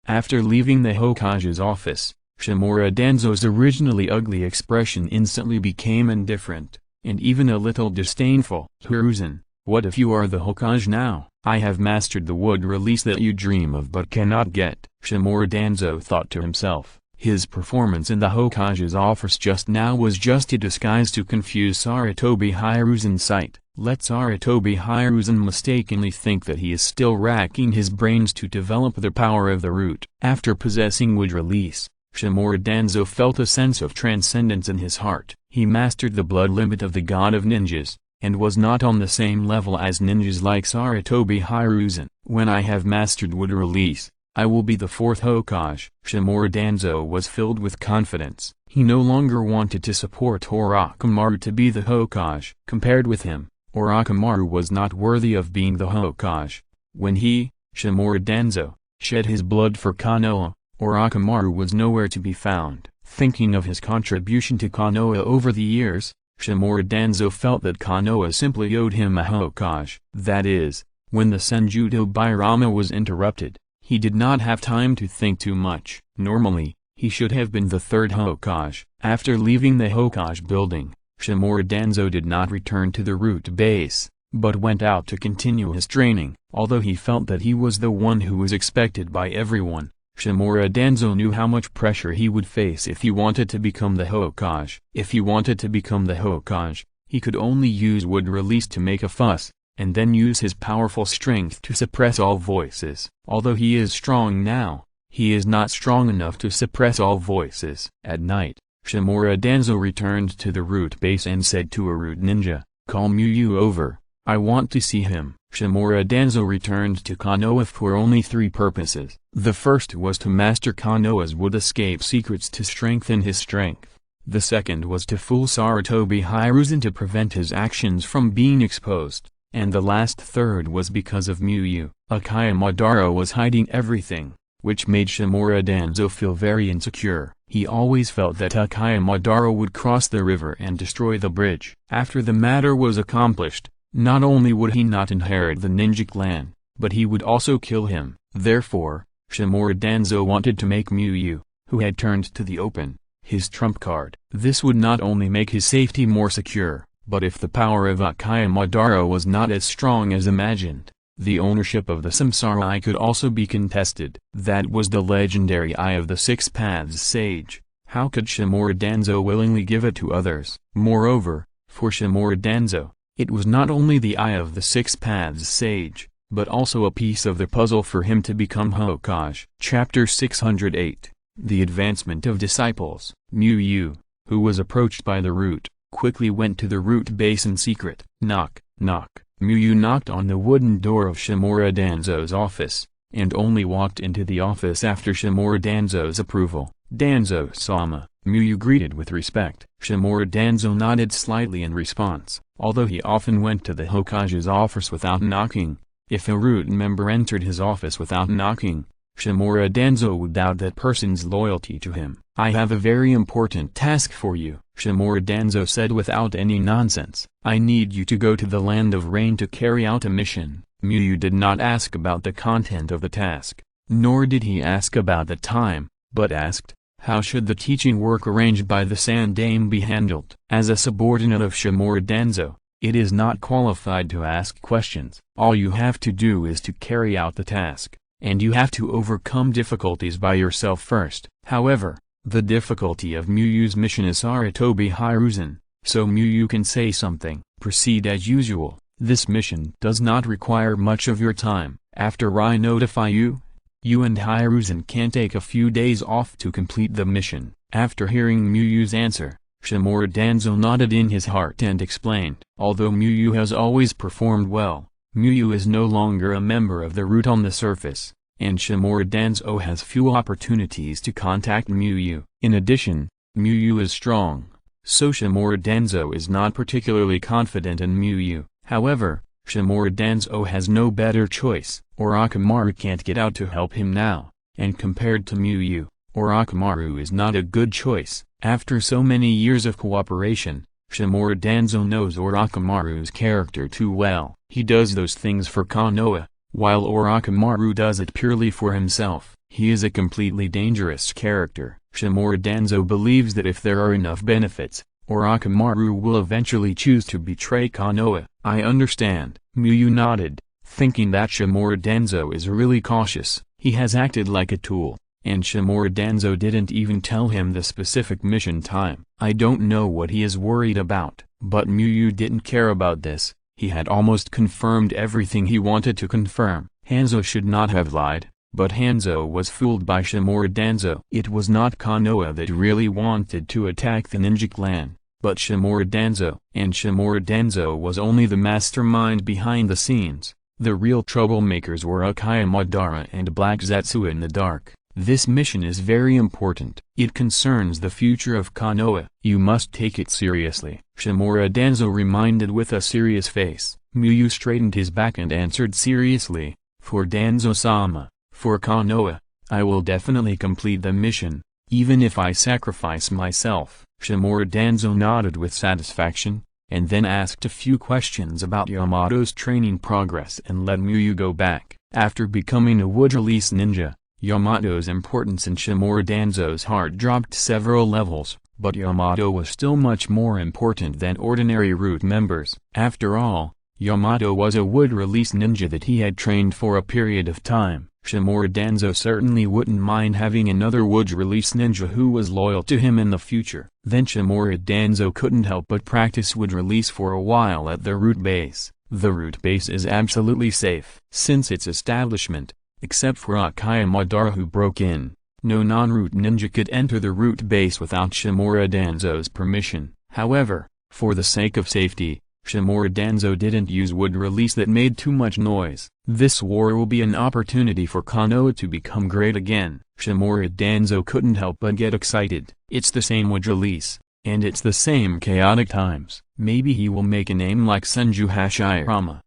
After leaving the Hokage's office, Shimura Danzo's originally ugly expression instantly became indifferent, and even a little disdainful. Hiruzen, what if you are the Hokage now? I have mastered the wood release that you dream of but cannot get. Shimura Danzo thought to himself. His performance in the Hokage's office just now was just a disguise to confuse Sarutobi Hiruzen's sight. Let Sarutobi Hiruzen mistakenly think that he is still racking his brains to develop the power of the root. After possessing wood release, Shimura Danzo felt a sense of transcendence in his heart. He mastered the blood limit of the god of ninjas, and was not on the same level as ninjas like Sarutobi Hiruzen. When I have mastered wood release, I will be the fourth Hokage. Shimura Danzo was filled with confidence. He no longer wanted to support Orochimaru to be the Hokage. Compared with him, Orochimaru was not worthy of being the Hokage. When he, Shimura Danzo, shed his blood for Konoha, Orochimaru was nowhere to be found. Thinking of his contribution to Konoha over the years, Shimura Danzo felt that Konoha simply owed him a Hokage. That is, when the Senjutsu Bairama was interrupted, he did not have time to think too much. Normally, he should have been the third Hokage. After leaving the Hokage building, Shimura Danzo did not return to the root base, but went out to continue his training. Although he felt that he was the one who was expected by everyone, Shimura Danzo knew how much pressure he would face if he wanted to become the Hokage. If he wanted to become the Hokage, he could only use wood release to make a fuss, and then use his powerful strength to suppress all voices. Although he is strong now, he is not strong enough to suppress all voices. At night, Shimura Danzo returned to the root base and said to a root ninja, "Call Muyu over. I want to see him." Shimura Danzo returned to Konoha for only 3 purposes. The first was to master Konoha's wood escape secrets to strengthen his strength. The second was to fool Sarutobi Hiruzen to prevent his actions from being exposed. And the last third was because of Muyu. Uchiha Madara was hiding everything, which made Shimura Danzo feel very insecure. He always felt that Uchiha Madara would cross the river and destroy the bridge. After the matter was accomplished, not only would he not inherit the ninja clan, but he would also kill him. Therefore, Shimura Danzo wanted to make Muyu, who had turned to the open, his trump card. This would not only make his safety more secure, but if the power of Uchiha Madara was not as strong as imagined, the ownership of the Samsara Eye could also be contested. That was the legendary Eye of the Six Paths Sage. How could Shimura Danzo willingly give it to others? Moreover, for Shimura Danzo, it was not only the Eye of the Six Paths Sage, but also a piece of the puzzle for him to become Hokage. Chapter 608. The Advancement of Disciples. Muyu, who was approached by the root, quickly went to the root base in secret. Knock, knock. Muyu knocked on the wooden door of Shimura Danzo's office, and only walked into the office after Shimura Danzo's approval. "Danzo-sama," Muyu greeted with respect. Shimura Danzo nodded slightly in response. Although he often went to the Hokage's office without knocking, if a root member entered his office without knocking, Shimura Danzo would doubt that person's loyalty to him. "I have a very important task for you," Shimura Danzo said without any nonsense. "I need you to go to the Land of Rain to carry out a mission." Muyu did not ask about the content of the task, nor did he ask about the time, but asked, how should the teaching work arranged by the Sandaime be handled? As a subordinate of Shimura Danzo, it is not qualified to ask questions. All you have to do is to carry out the task, and you have to overcome difficulties by yourself first. However, the difficulty of Muyu's mission is Sarutobi Hiruzen, so Muyu can say something. Proceed as usual. This mission does not require much of your time. After I notify you, you and Hiruzen can take a few days off to complete the mission. After hearing Muyu's answer, Shimura Danzo nodded in his heart and explained. Although Muyu has always performed well, Muyu is no longer a member of the root on the surface, and Shimura Danzo has few opportunities to contact Muyu. In addition, Muyu is strong, so Shimura Danzo is not particularly confident in Muyu. However, Shimura Danzo has no better choice. Orochimaru can't get out to help him now, and compared to Muyu, Orochimaru is not a good choice. After so many years of cooperation, Shimura Danzo knows Orochimaru's character too well. He does those things for Konoha, while Orochimaru does it purely for himself. He is a completely dangerous character. Shimura Danzo believes that if there are enough benefits, Orochimaru will eventually choose to betray Konoha. "I understand," Muyu nodded, thinking that Shimura Danzo is really cautious. He has acted like a tool, and Shimura Danzo didn't even tell him the specific mission time. I don't know what he is worried about. But Muyu didn't care about this. He had almost confirmed everything he wanted to confirm. Hanzo should not have lied, but Hanzo was fooled by Shimura Danzo. It was not Konoha that really wanted to attack the ninja clan, but Shimura Danzo. And Shimura Danzo was only the mastermind behind the scenes. The real troublemakers were Uchiha Madara and Black Zetsu in the dark. This mission is very important. It concerns the future of Konoha. You must take it seriously, Shimura Danzo reminded with a serious face. Muyu straightened his back and answered seriously, "For Danzo-sama, for Konoha, I will definitely complete the mission, even if I sacrifice myself." Shimura Danzo nodded with satisfaction, and then asked a few questions about Yamato's training progress and let Muyu go back. After becoming a wood-release ninja, Yamato's importance in Shimura Danzo's heart dropped several levels, but Yamato was still much more important than ordinary root members. After all, Yamato was a wood-release ninja that he had trained for a period of time. Shimura Danzo certainly wouldn't mind having another wood-release ninja who was loyal to him in the future. Then Shimura Danzo couldn't help but practice wood-release for a while at the root base. The root base is absolutely safe. Since its establishment, except for Uchiha Madara who broke in, no non-root ninja could enter the root base without Shimura Danzo's permission. However, for the sake of safety, Shimura Danzo didn't use wood release that made too much noise. This war will be an opportunity for Konoha to become great again. Shimura Danzo couldn't help but get excited. It's the same wood release, and it's the same chaotic times. Maybe he will make a name like Senju Hashirama.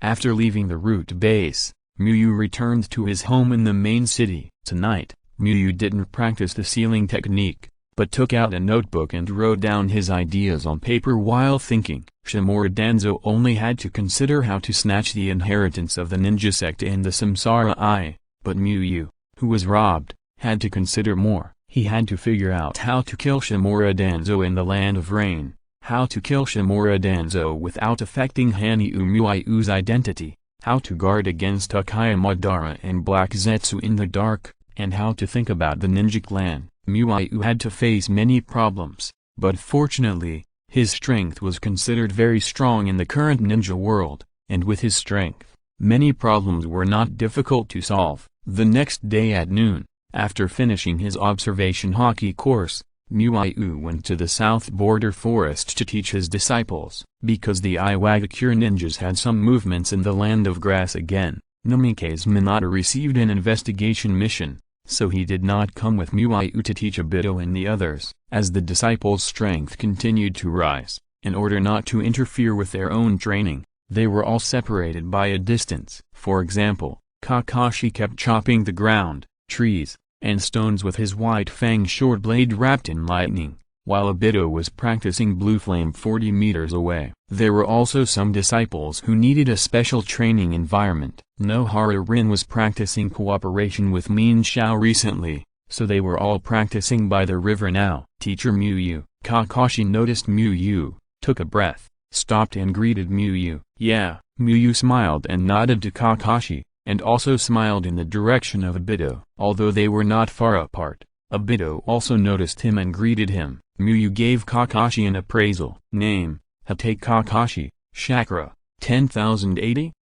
After leaving the root base, Muyu returned to his home in the main city. Tonight, Muyu didn't practice the sealing technique, but took out a notebook and wrote down his ideas on paper while thinking. Shimura Danzo only had to consider how to snatch the inheritance of the ninja sect and the Samsara Eye, but Muyu, who was robbed, had to consider more. He had to figure out how to kill Shimura Danzo in the Land of Rain, how to kill Shimura Danzo without affecting Hanyu Muyu's identity, how to guard against Uchiha Madara and Black Zetsu in the dark, and how to think about the ninja clan. Muyu had to face many problems, but fortunately, his strength was considered very strong in the current ninja world, and with his strength, many problems were not difficult to solve. The next day at noon, after finishing his observation hockey course, Muyu went to the south border forest to teach his disciples. Because the Iwagakure ninjas had some movements in the land of grass again, Namikaze Minato received an investigation mission, so he did not come with Muyu to teach Obito and the others. As the disciples' strength continued to rise, in order not to interfere with their own training, they were all separated by a distance. For example, Kakashi kept chopping the ground, trees, and stones with his white fang short blade wrapped in lightning, while Obito was practicing blue flame 40 meters away. There were also some disciples who needed a special training environment. Nohara Rin was practicing cooperation with Min Shao recently, so they were all practicing by the river now. Teacher Muyu. Kakashi noticed Muyu, took a breath, stopped and greeted Muyu. Yeah. Muyu smiled and nodded to Kakashi, and also smiled in the direction of Obito. Although they were not far apart, Obito also noticed him and greeted him. Muyu gave Kakashi an appraisal. Name, Hate Kakashi, Chakra, 10,080?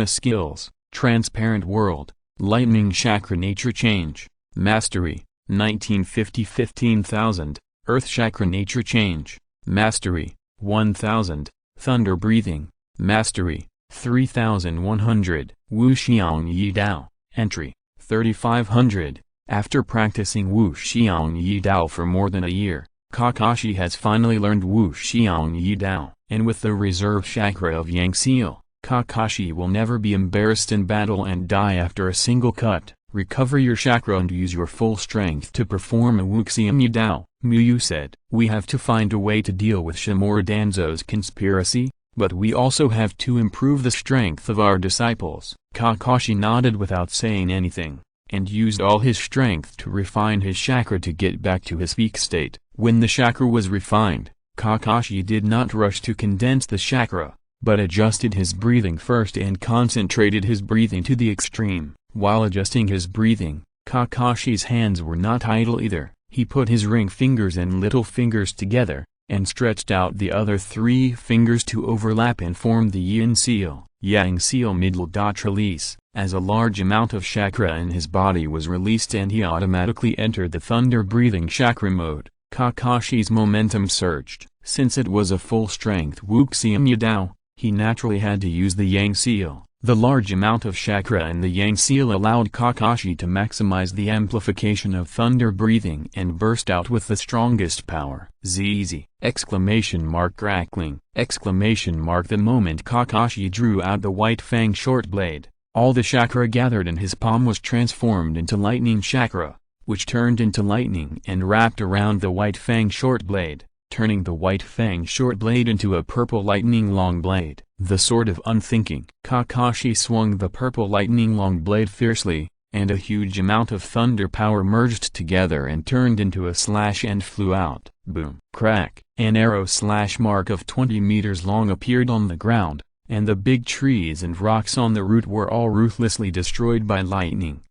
Skills, Transparent World, Lightning Chakra Nature Change, Mastery, 1950 15,000, Earth Chakra Nature Change, Mastery, 1,000, Thunder Breathing, Mastery, 3,100, Wu Xiang Yi Dao, Entry, 3,500. After practicing Wu Xiang Yi Dao for more than a year, Kakashi has finally learned Wu Xiang Yi Dao, and with the reserve chakra of Yang Seal, Kakashi will never be embarrassed in battle and die after a single cut. Recover your chakra and use your full strength to perform a Wu Xiang Yi Dao, Muyu said. We have to find a way to deal with Shimura Danzo's conspiracy, but we also have to improve the strength of our disciples. Kakashi nodded without saying anything, and used all his strength to refine his chakra to get back to his peak state. When the chakra was refined, Kakashi did not rush to condense the chakra, but adjusted his breathing first and concentrated his breathing to the extreme. While adjusting his breathing, Kakashi's hands were not idle either. He put his ring fingers and little fingers together, and stretched out the other 3 fingers to overlap and form the Yin Seal, Yang Seal middle dot release. As a large amount of chakra in his body was released and he automatically entered the thunder breathing chakra mode, Kakashi's momentum surged. Since it was a full-strength Wu Xiang Yi Dao, he naturally had to use the Yang Seal. The large amount of chakra in the Yang Seal allowed Kakashi to maximize the amplification of thunder breathing and burst out with the strongest power. ZZ! Crackling! The moment Kakashi drew out the white fang short blade, all the chakra gathered in his palm was transformed into lightning chakra, which turned into lightning and wrapped around the White Fang short blade, turning the White Fang short blade into a purple lightning long blade. The sword of unthinking. Kakashi swung the purple lightning long blade fiercely, and a huge amount of thunder power merged together and turned into a slash and flew out. Boom. Crack. An arrow slash mark of 20 meters long appeared on the ground, and the big trees and rocks on the route were all ruthlessly destroyed by lightning.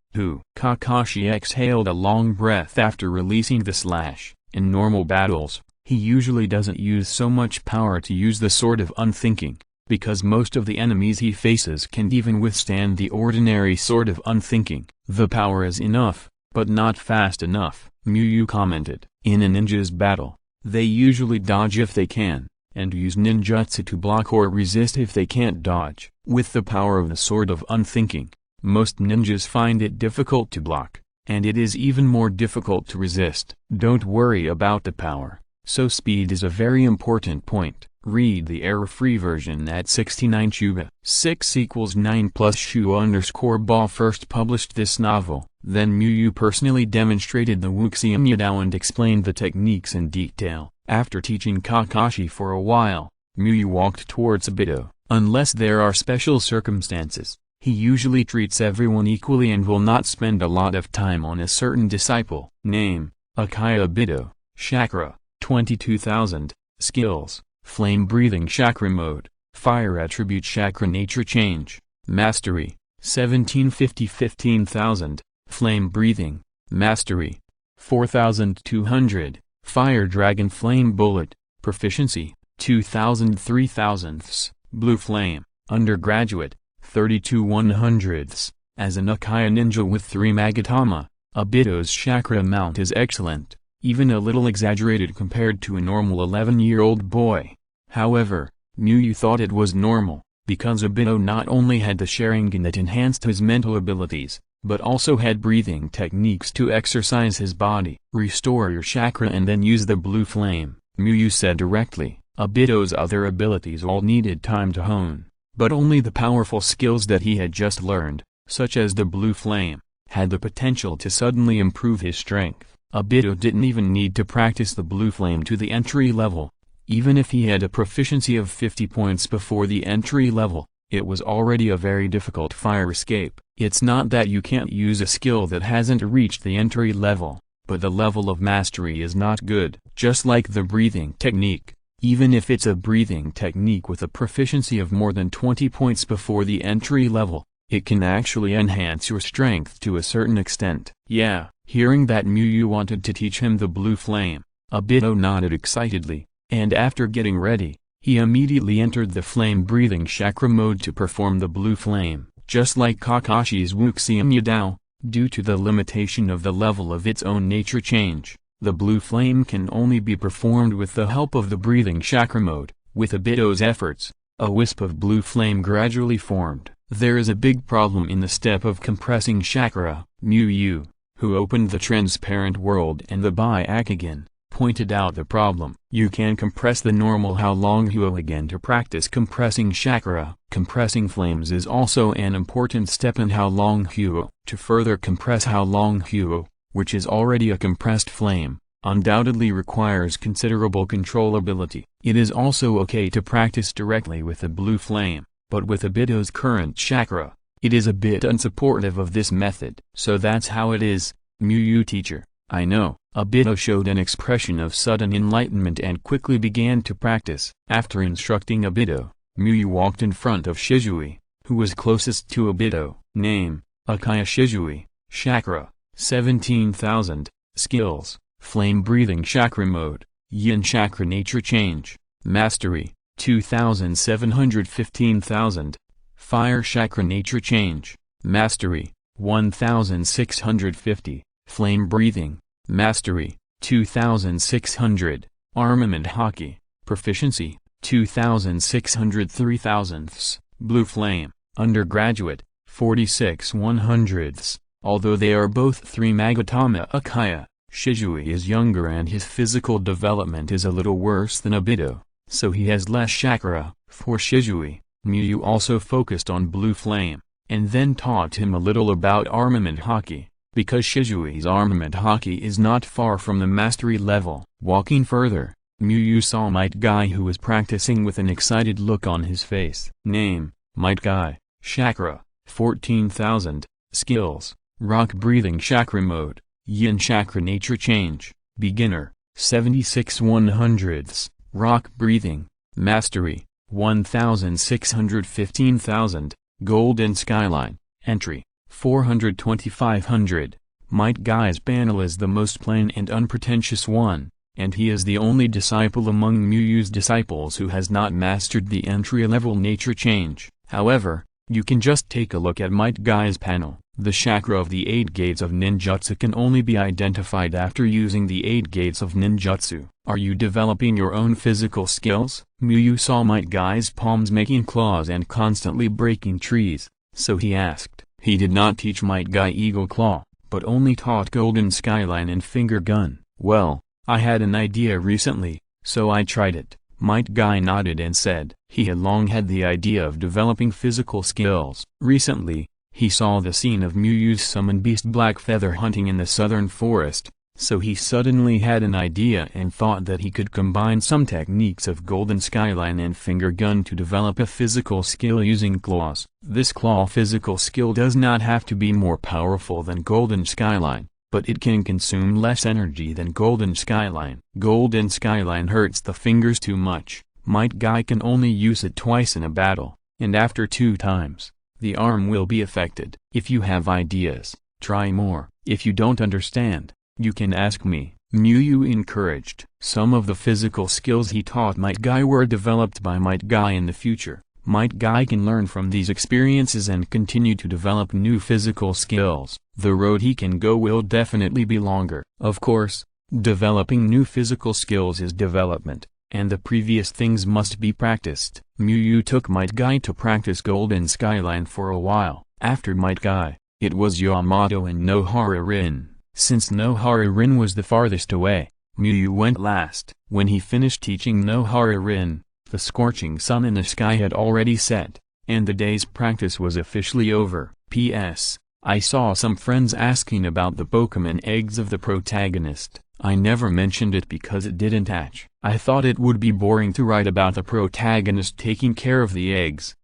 Kakashi exhaled a long breath after releasing the slash. In normal battles, he usually doesn't use so much power to use the sword of unthinking, because most of the enemies he faces can't even withstand the ordinary sword of unthinking. The power is enough, but not fast enough, Miyu commented. In a ninja's battle, they usually dodge if they can, and use ninjutsu to block or resist if they can't dodge. With the power of the sword of unthinking, most ninjas find it difficult to block, and it is even more difficult to resist. Don't worry about the power, so speed is a very important point. Read the error-free version at 69 Chuba. 6=9 plus Shu_ball first published this novel. Then Miyu personally demonstrated the Wuxia and explained the techniques in detail. After teaching Kakashi for a while, Miyu walked towards Obito. Unless there are special circumstances, he usually treats everyone equally and will not spend a lot of time on a certain disciple. Name: Uchiha Obito. Chakra: 22,000. Skills: Flame-breathing chakra mode, Fire attribute chakra nature change, Mastery: 1750-15,000, Flame-breathing, Mastery: 4,200, Fire dragon flame bullet, Proficiency: 2,000-3,000ths, Blue flame, Undergraduate: 32/100ths. As an Uchiha ninja with 3 Magatama, Obito's chakra amount is excellent, even a little exaggerated compared to a normal 11-year-old boy. However, Miyu thought it was normal, because Obito not only had the Sharingan that enhanced his mental abilities, but also had breathing techniques to exercise his body. Restore your chakra and then use the blue flame, Miyu said directly. Obito's other abilities all needed time to hone, but only the powerful skills that he had just learned, such as the blue flame, had the potential to suddenly improve his strength. Obito didn't even need to practice the blue flame to the entry level. Even if he had a proficiency of 50 points before the entry level, it was already a very difficult fire escape. It's not that you can't use a skill that hasn't reached the entry level, but the level of mastery is not good. Just like the breathing technique, even if it's a breathing technique with a proficiency of more than 20 points before the entry level, it can actually enhance your strength to a certain extent. Yeah. Hearing that Miyu wanted to teach him the blue flame, Obito nodded excitedly, and after getting ready, he immediately entered the flame-breathing chakra mode to perform the blue flame. Just like Kakashi's Wuxia, due to the limitation of the level of its own nature change, the blue flame can only be performed with the help of the breathing chakra mode. With Obito's efforts, a wisp of blue flame gradually formed. There is a big problem in the step of compressing chakra. Miyu, who opened the transparent world and the Byakugan, pointed out the problem. You can compress the normal How Long Huo again to practice compressing chakra. Compressing flames is also an important step in How Long Huo. To further compress How Long Huo, which is already a compressed flame, undoubtedly requires considerable controllability. It is also okay to practice directly with the blue flame, but with Obito's current chakra, it is a bit unsupportive of this method. So that's how it is, Miyu teacher. I know. Obito showed an expression of sudden enlightenment and quickly began to practice. After instructing Obito, Miyu walked in front of Shisui, who was closest to Obito. Name: Uchiha Shisui. Chakra: 17,000. Skills: Flame-breathing chakra mode, Yin chakra nature change, Mastery: 2,715,000. Fire chakra nature change, Mastery: 1,650. Flame-breathing, Mastery: 2,600. Armament Haki, Proficiency: 2,603,000ths. Blue flame, Undergraduate: 46/100ths. Although they are both 3 Magatama Uchiha, Shisui is younger and his physical development is a little worse than Obito, so he has less chakra. For Shisui, Miyu also focused on blue flame, and then taught him a little about armament Haki. because Shisui's armament haki is not far from the mastery level. Walking further, Miyu saw Might Guy, who was practicing with an excited look on his face. Name: Might Guy. Chakra: 14,000. Skills: Rock Breathing Chakra Mode, Yin Chakra Nature Change, Beginner, 76 100ths, Rock Breathing, Mastery, 1,615,000, Golden Skyline, Entry, 42500. Might Guy's panel is the most plain and unpretentious one, and he is the only disciple among Miyu's disciples who has not mastered the entry-level nature change. However, you can just take a look at Might Guy's panel. The chakra of the 8 gates of ninjutsu can only be identified after using the 8 gates of ninjutsu. Are you developing your own physical skills? Miyu saw Might Guy's palms making claws and constantly breaking trees, so he asked. He did not teach Might Guy Eagle Claw, but only taught Golden Skyline and Finger Gun. Well, I had an idea recently, so I tried it. Might Guy nodded and said he had long had the idea of developing physical skills. Recently, he saw the scene of Miyu's summon beast Black Feather hunting in the southern forest, so he suddenly had an idea and thought that he could combine some techniques of Golden Skyline and Finger Gun to develop a physical skill using claws. This claw physical skill does not have to be more powerful than Golden Skyline, but it can consume less energy than Golden Skyline. Golden Skyline hurts the fingers too much. Might Guy can only use it twice in a battle, and after 2 times, the arm will be affected. If you have ideas, try more. If you don't understand, you can ask me. Miyu encouraged. Some of the physical skills he taught Might Guy were developed by Might Guy in the future. Might Guy can learn from these experiences and continue to develop new physical skills. The road he can go will definitely be longer. Of course, developing new physical skills is development, and the previous things must be practiced. Miyu took Might Guy to practice Golden Skyline for a while. After Might Guy, it was Yamato and Nohara Rin. Since Nohara Rin was the farthest away, Miyu went last. When he finished teaching Nohara Rin, the scorching sun in the sky had already set, and the day's practice was officially over. P.S. I saw some friends asking about the Pokemon eggs of the protagonist. I never mentioned it because it didn't hatch. I thought it would be boring to write about the protagonist taking care of the eggs,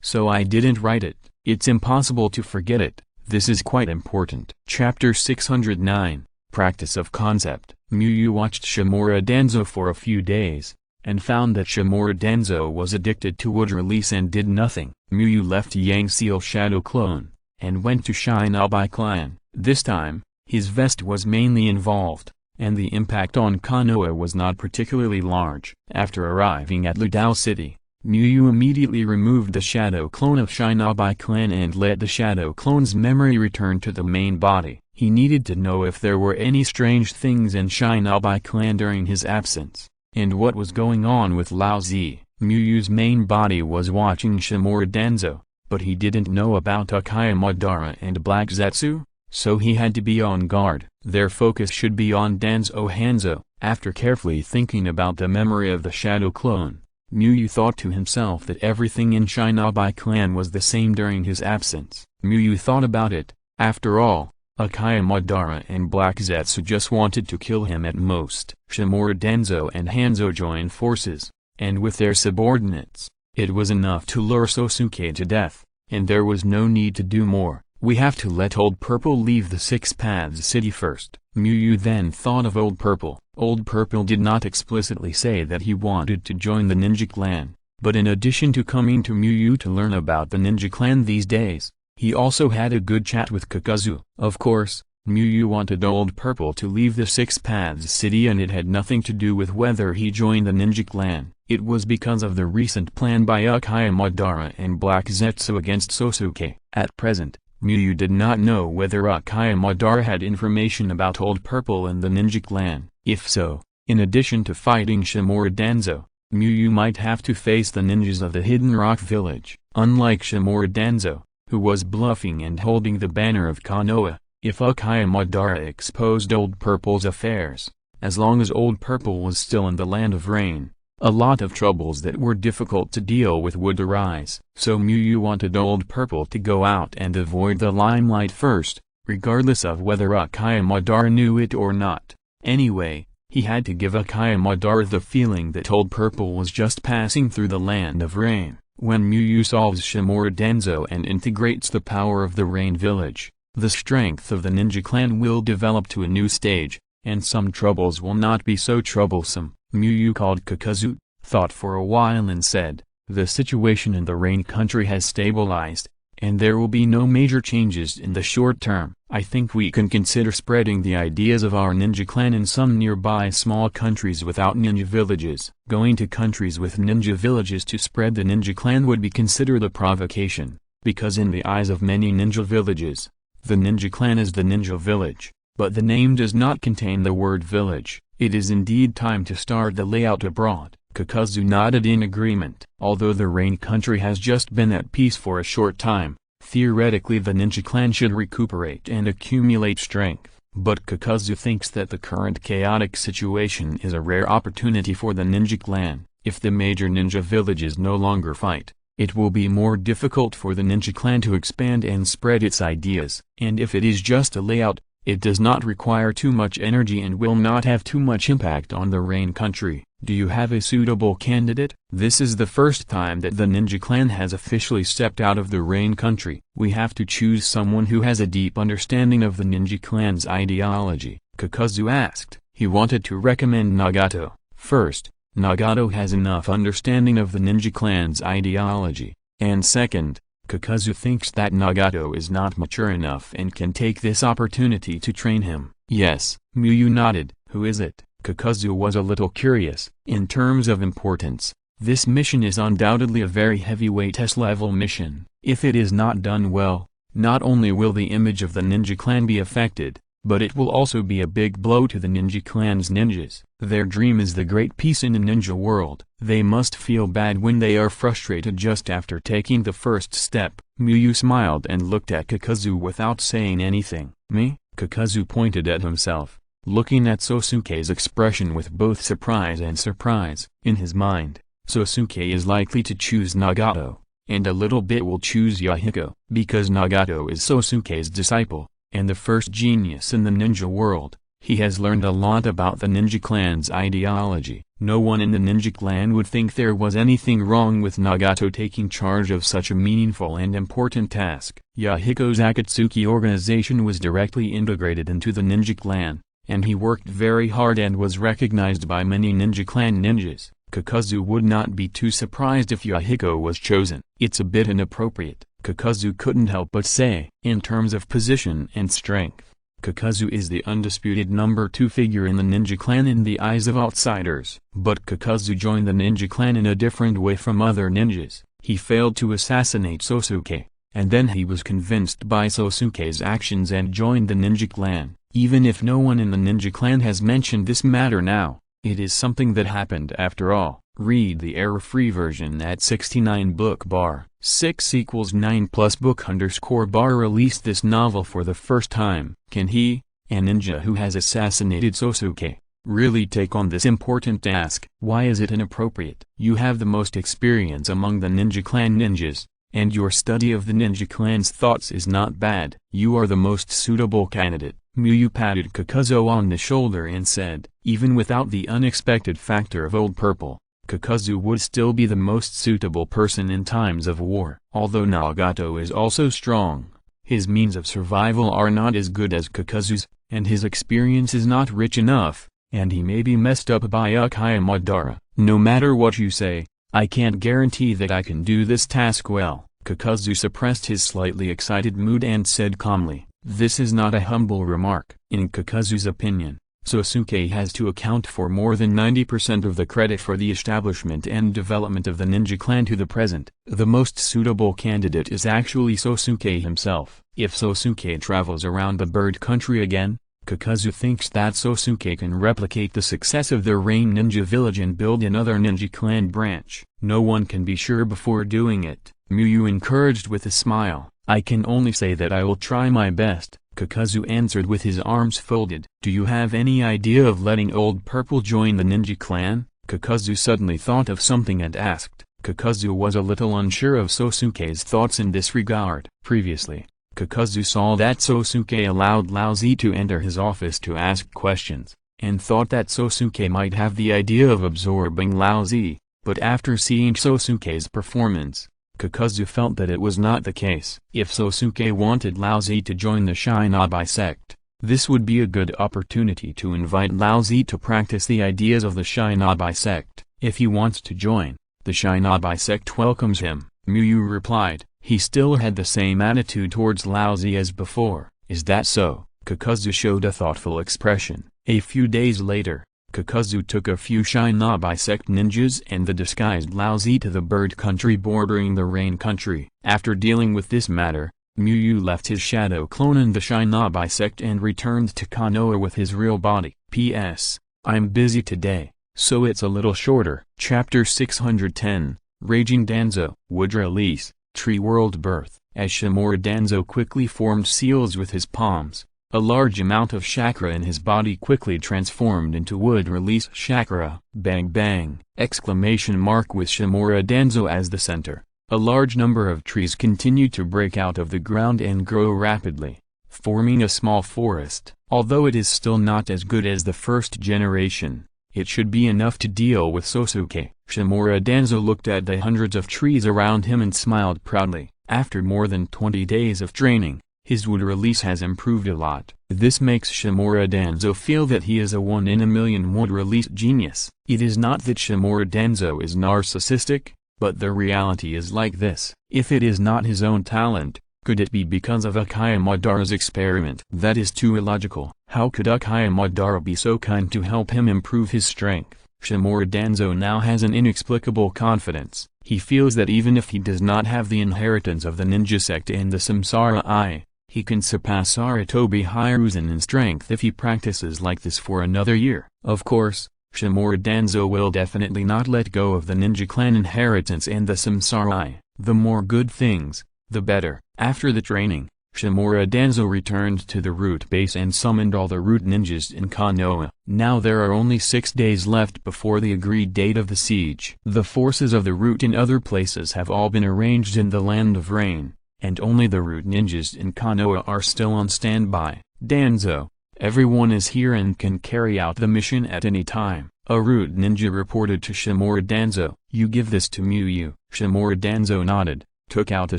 so I didn't write it. It's impossible to forget it. This is quite important. Chapter 609, Practice of Concept. Miyu watched Shimura Danzo for a few days, and found that Shimura Danzo was addicted to wood release and did nothing. Miyu left Yang Seal Shadow Clone, and went to Shinobi Clan. This time, his vest was mainly involved, and the impact on Konoha was not particularly large. After arriving at Ludao City, Miyu immediately removed the Shadow Clone of Shinobi Clan and let the Shadow Clone's memory return to the main body. He needed to know if there were any strange things in Shinobi Clan during his absence, and what was going on with Lao Zi. Miyu's main body was watching Shimura Danzo, but he didn't know about Uchiha Madara and Black Zetsu, so he had to be on guard. Their focus should be on Danzo Hanzo. After carefully thinking about the memory of the Shadow Clone, Miyu thought to himself that everything in Shinobi Clan was the same during his absence. Miyu thought about it. After all, Uchiha Madara and Black Zetsu just wanted to kill him at most. Shimura Danzo and Hanzo joined forces, and with their subordinates, it was enough to lure Sosuke to death, and there was no need to do more. We have to let Old Purple leave the Six Paths City first. Miyu then thought of Old Purple. Old Purple did not explicitly say that he wanted to join the ninja clan, but in addition to coming to Miyu to learn about the ninja clan these days, he also had a good chat with Kakazu. Of course, Miyu wanted Old Purple to leave the Six Paths City, and it had nothing to do with whether he joined the ninja clan. It was because of the recent plan by Uchiha Madara and Black Zetsu against Sosuke. At present, Miyu did not know whether Uchiha Madara had information about Old Purple and the ninja clan. If so, in addition to fighting Shimura Danzo, Miyu might have to face the ninjas of the Hidden Rock Village. Unlike Shimura Danzo, who was bluffing and holding the banner of Konoha, if Uchiha Madara exposed Old Purple's affairs, as long as Old Purple was still in the Land of Rain, a lot of troubles that were difficult to deal with would arise. So Miyu wanted Old Purple to go out and avoid the limelight first, regardless of whether Uchiha Madara knew it or not. Anyway, he had to give Uchiha Madara the feeling that Old Purple was just passing through the land of rain. When Muyu solves Shimura Danzo and integrates the power of the Rain Village, the strength of the ninja clan will develop to a new stage, and some troubles will not be so troublesome. Muyu called Kakazu, thought for a while and said, "The situation in the Rain country has stabilized, and there will be no major changes in the short term. I think we can consider spreading the ideas of our ninja clan in some nearby small countries without ninja villages. Going to countries with ninja villages to spread the ninja clan would be considered a provocation, because in the eyes of many ninja villages, the ninja clan is the ninja village, but the name does not contain the word village. It is indeed time to start the layout abroad." Kakazu nodded in agreement. Although the Rain country has just been at peace for a short time, theoretically the ninja clan should recuperate and accumulate strength. But Kakazu thinks that the current chaotic situation is a rare opportunity for the ninja clan. If the major ninja villages no longer fight, it will be more difficult for the ninja clan to expand and spread its ideas. And if it is just a layout, it does not require too much energy and will not have too much impact on the Rain country. Do you have a suitable candidate? This is the first time that the ninja clan has officially stepped out of the Rain country. We have to choose someone who has a deep understanding of the ninja clan's ideology, Kakazu asked. He wanted to recommend Nagato. First, Nagato has enough understanding of the ninja clan's ideology, and second, Kakazu thinks that Nagato is not mature enough and can take this opportunity to train him. Yes, Muyu nodded. Who is it? Kakazu was a little curious. In terms of importance, this mission is undoubtedly a very heavyweight S-level mission. If it is not done well, not only will the image of the ninja clan be affected, but it will also be a big blow to the ninja clan's ninjas. Their dream is the great peace in the ninja world. They must feel bad when they are frustrated just after taking the first step. Muyu smiled and looked at Kakazu without saying anything. Me? Kakazu pointed at himself, looking at Sosuke's expression with both surprise and surprise. In his mind, Sosuke is likely to choose Nagato, and a little bit will choose Yahiko, because Nagato is Sosuke's disciple, and the first genius in the ninja world. He has learned a lot about the ninja clan's ideology. No one in the ninja clan would think there was anything wrong with Nagato taking charge of such a meaningful and important task. Yahiko's Akatsuki organization was directly integrated into the ninja clan, and he worked very hard and was recognized by many ninja clan ninjas. Kakazu would not be too surprised if Yahiko was chosen. It's a bit inappropriate, Kakazu couldn't help but say. In terms of position and strength, Kakazu is the undisputed number 2 figure in the ninja clan in the eyes of outsiders. But Kakazu joined the ninja clan in a different way from other ninjas. He failed to assassinate Sosuke, and then he was convinced by Sosuke's actions and joined the ninja clan. Even if no one in the ninja clan has mentioned this matter now, it is something that happened after all. Read the error-free version at 69 book bar 6 = 9 plus book _ bar released this novel for the first time. Can he, a ninja who has assassinated Sosuke, really take on this important task? Why is it inappropriate? You have the most experience among the ninja clan ninjas, and your study of the ninja clan's thoughts is not bad. You are the most suitable candidate. Muyu patted Kakazu on the shoulder and said, even without the unexpected factor of Old Purple, Kakazu would still be the most suitable person in times of war. Although Nagato is also strong, his means of survival are not as good as Kakazu's, and his experience is not rich enough, and he may be messed up by Uchiha Madara. No matter what you say, I can't guarantee that I can do this task well. Kakazu suppressed his slightly excited mood and said calmly, this is not a humble remark. In Kakazu's opinion, Sosuke has to account for more than 90% of the credit for the establishment and development of the ninja clan to the present. The most suitable candidate is actually Sosuke himself. If Sosuke travels around the bird country again, Kakazu thinks that Sosuke can replicate the success of the Rain Ninja Village and build another ninja clan branch. No one can be sure before doing it. Muyu encouraged with a smile. I can only say that I will try my best, Kakazu answered with his arms folded. Do you have any idea of letting Old Purple join the ninja clan? Kakazu suddenly thought of something and asked. Kakazu was a little unsure of Sosuke's thoughts in this regard. Previously, Kakazu saw that Sosuke allowed Laozi to enter his office to ask questions, and thought that Sosuke might have the idea of absorbing Laozi, but after seeing Sosuke's performance, Kakazu felt that it was not the case. If Sosuke wanted Laozi to join the Shinobi sect, this would be a good opportunity to invite Laozi to practice the ideas of the Shinobi sect. If he wants to join, the Shinobi sect welcomes him, Muyu replied. He still had the same attitude towards Laozi as before. Is that so? Kakazu showed a thoughtful expression. A few days later, Kakazu took a few Shinobi sect ninjas and the disguised Laozi to the bird country bordering the rain country. After dealing with this matter, Muyu left his shadow clone in the Shinobi sect and returned to Konoha with his real body. P.S. I'm busy today, so it's a little shorter. Chapter 610, Raging Danzo. Wood release. Tree World Birth. As Shimura Danzo quickly formed seals with his palms, a large amount of chakra in his body quickly transformed into wood release chakra. Bang bang! Exclamation mark with Shimura Danzo as the center. A large number of trees continued to break out of the ground and grow rapidly, forming a small forest. Although it is still not as good as the first generation, it should be enough to deal with Sosuke. Shimura Danzo looked at the hundreds of trees around him and smiled proudly. After more than 20 days of training, his wood release has improved a lot. This makes Shimura Danzo feel that he is a one-in-a-million wood release genius. It is not that Shimura Danzo is narcissistic, but the reality is like this. If it is not his own talent, could it be because of Uchiha Madara's experiment? That is too illogical. How could Uchiha Madara be so kind to help him improve his strength? Shimura Danzo now has an inexplicable confidence. He feels that even if he does not have the inheritance of the ninja sect and the samsara eye, he can surpass Sarutobi Hiruzen in strength if he practices like this for another year. Of course, Shimura Danzo will definitely not let go of the ninja clan inheritance and the samsara eye. The more good things, the better. After the training, Shimura Danzo returned to the root base and summoned all the root ninjas in Konoha. Now there are only 6 days left before the agreed date of the siege. The forces of the root in other places have all been arranged in the Land of Rain, and only the root ninjas in Konoha are still on standby. Danzo, everyone is here and can carry out the mission at any time. A root ninja reported to Shimura Danzo. You give this to Muyu. Shimura Danzo nodded, took out a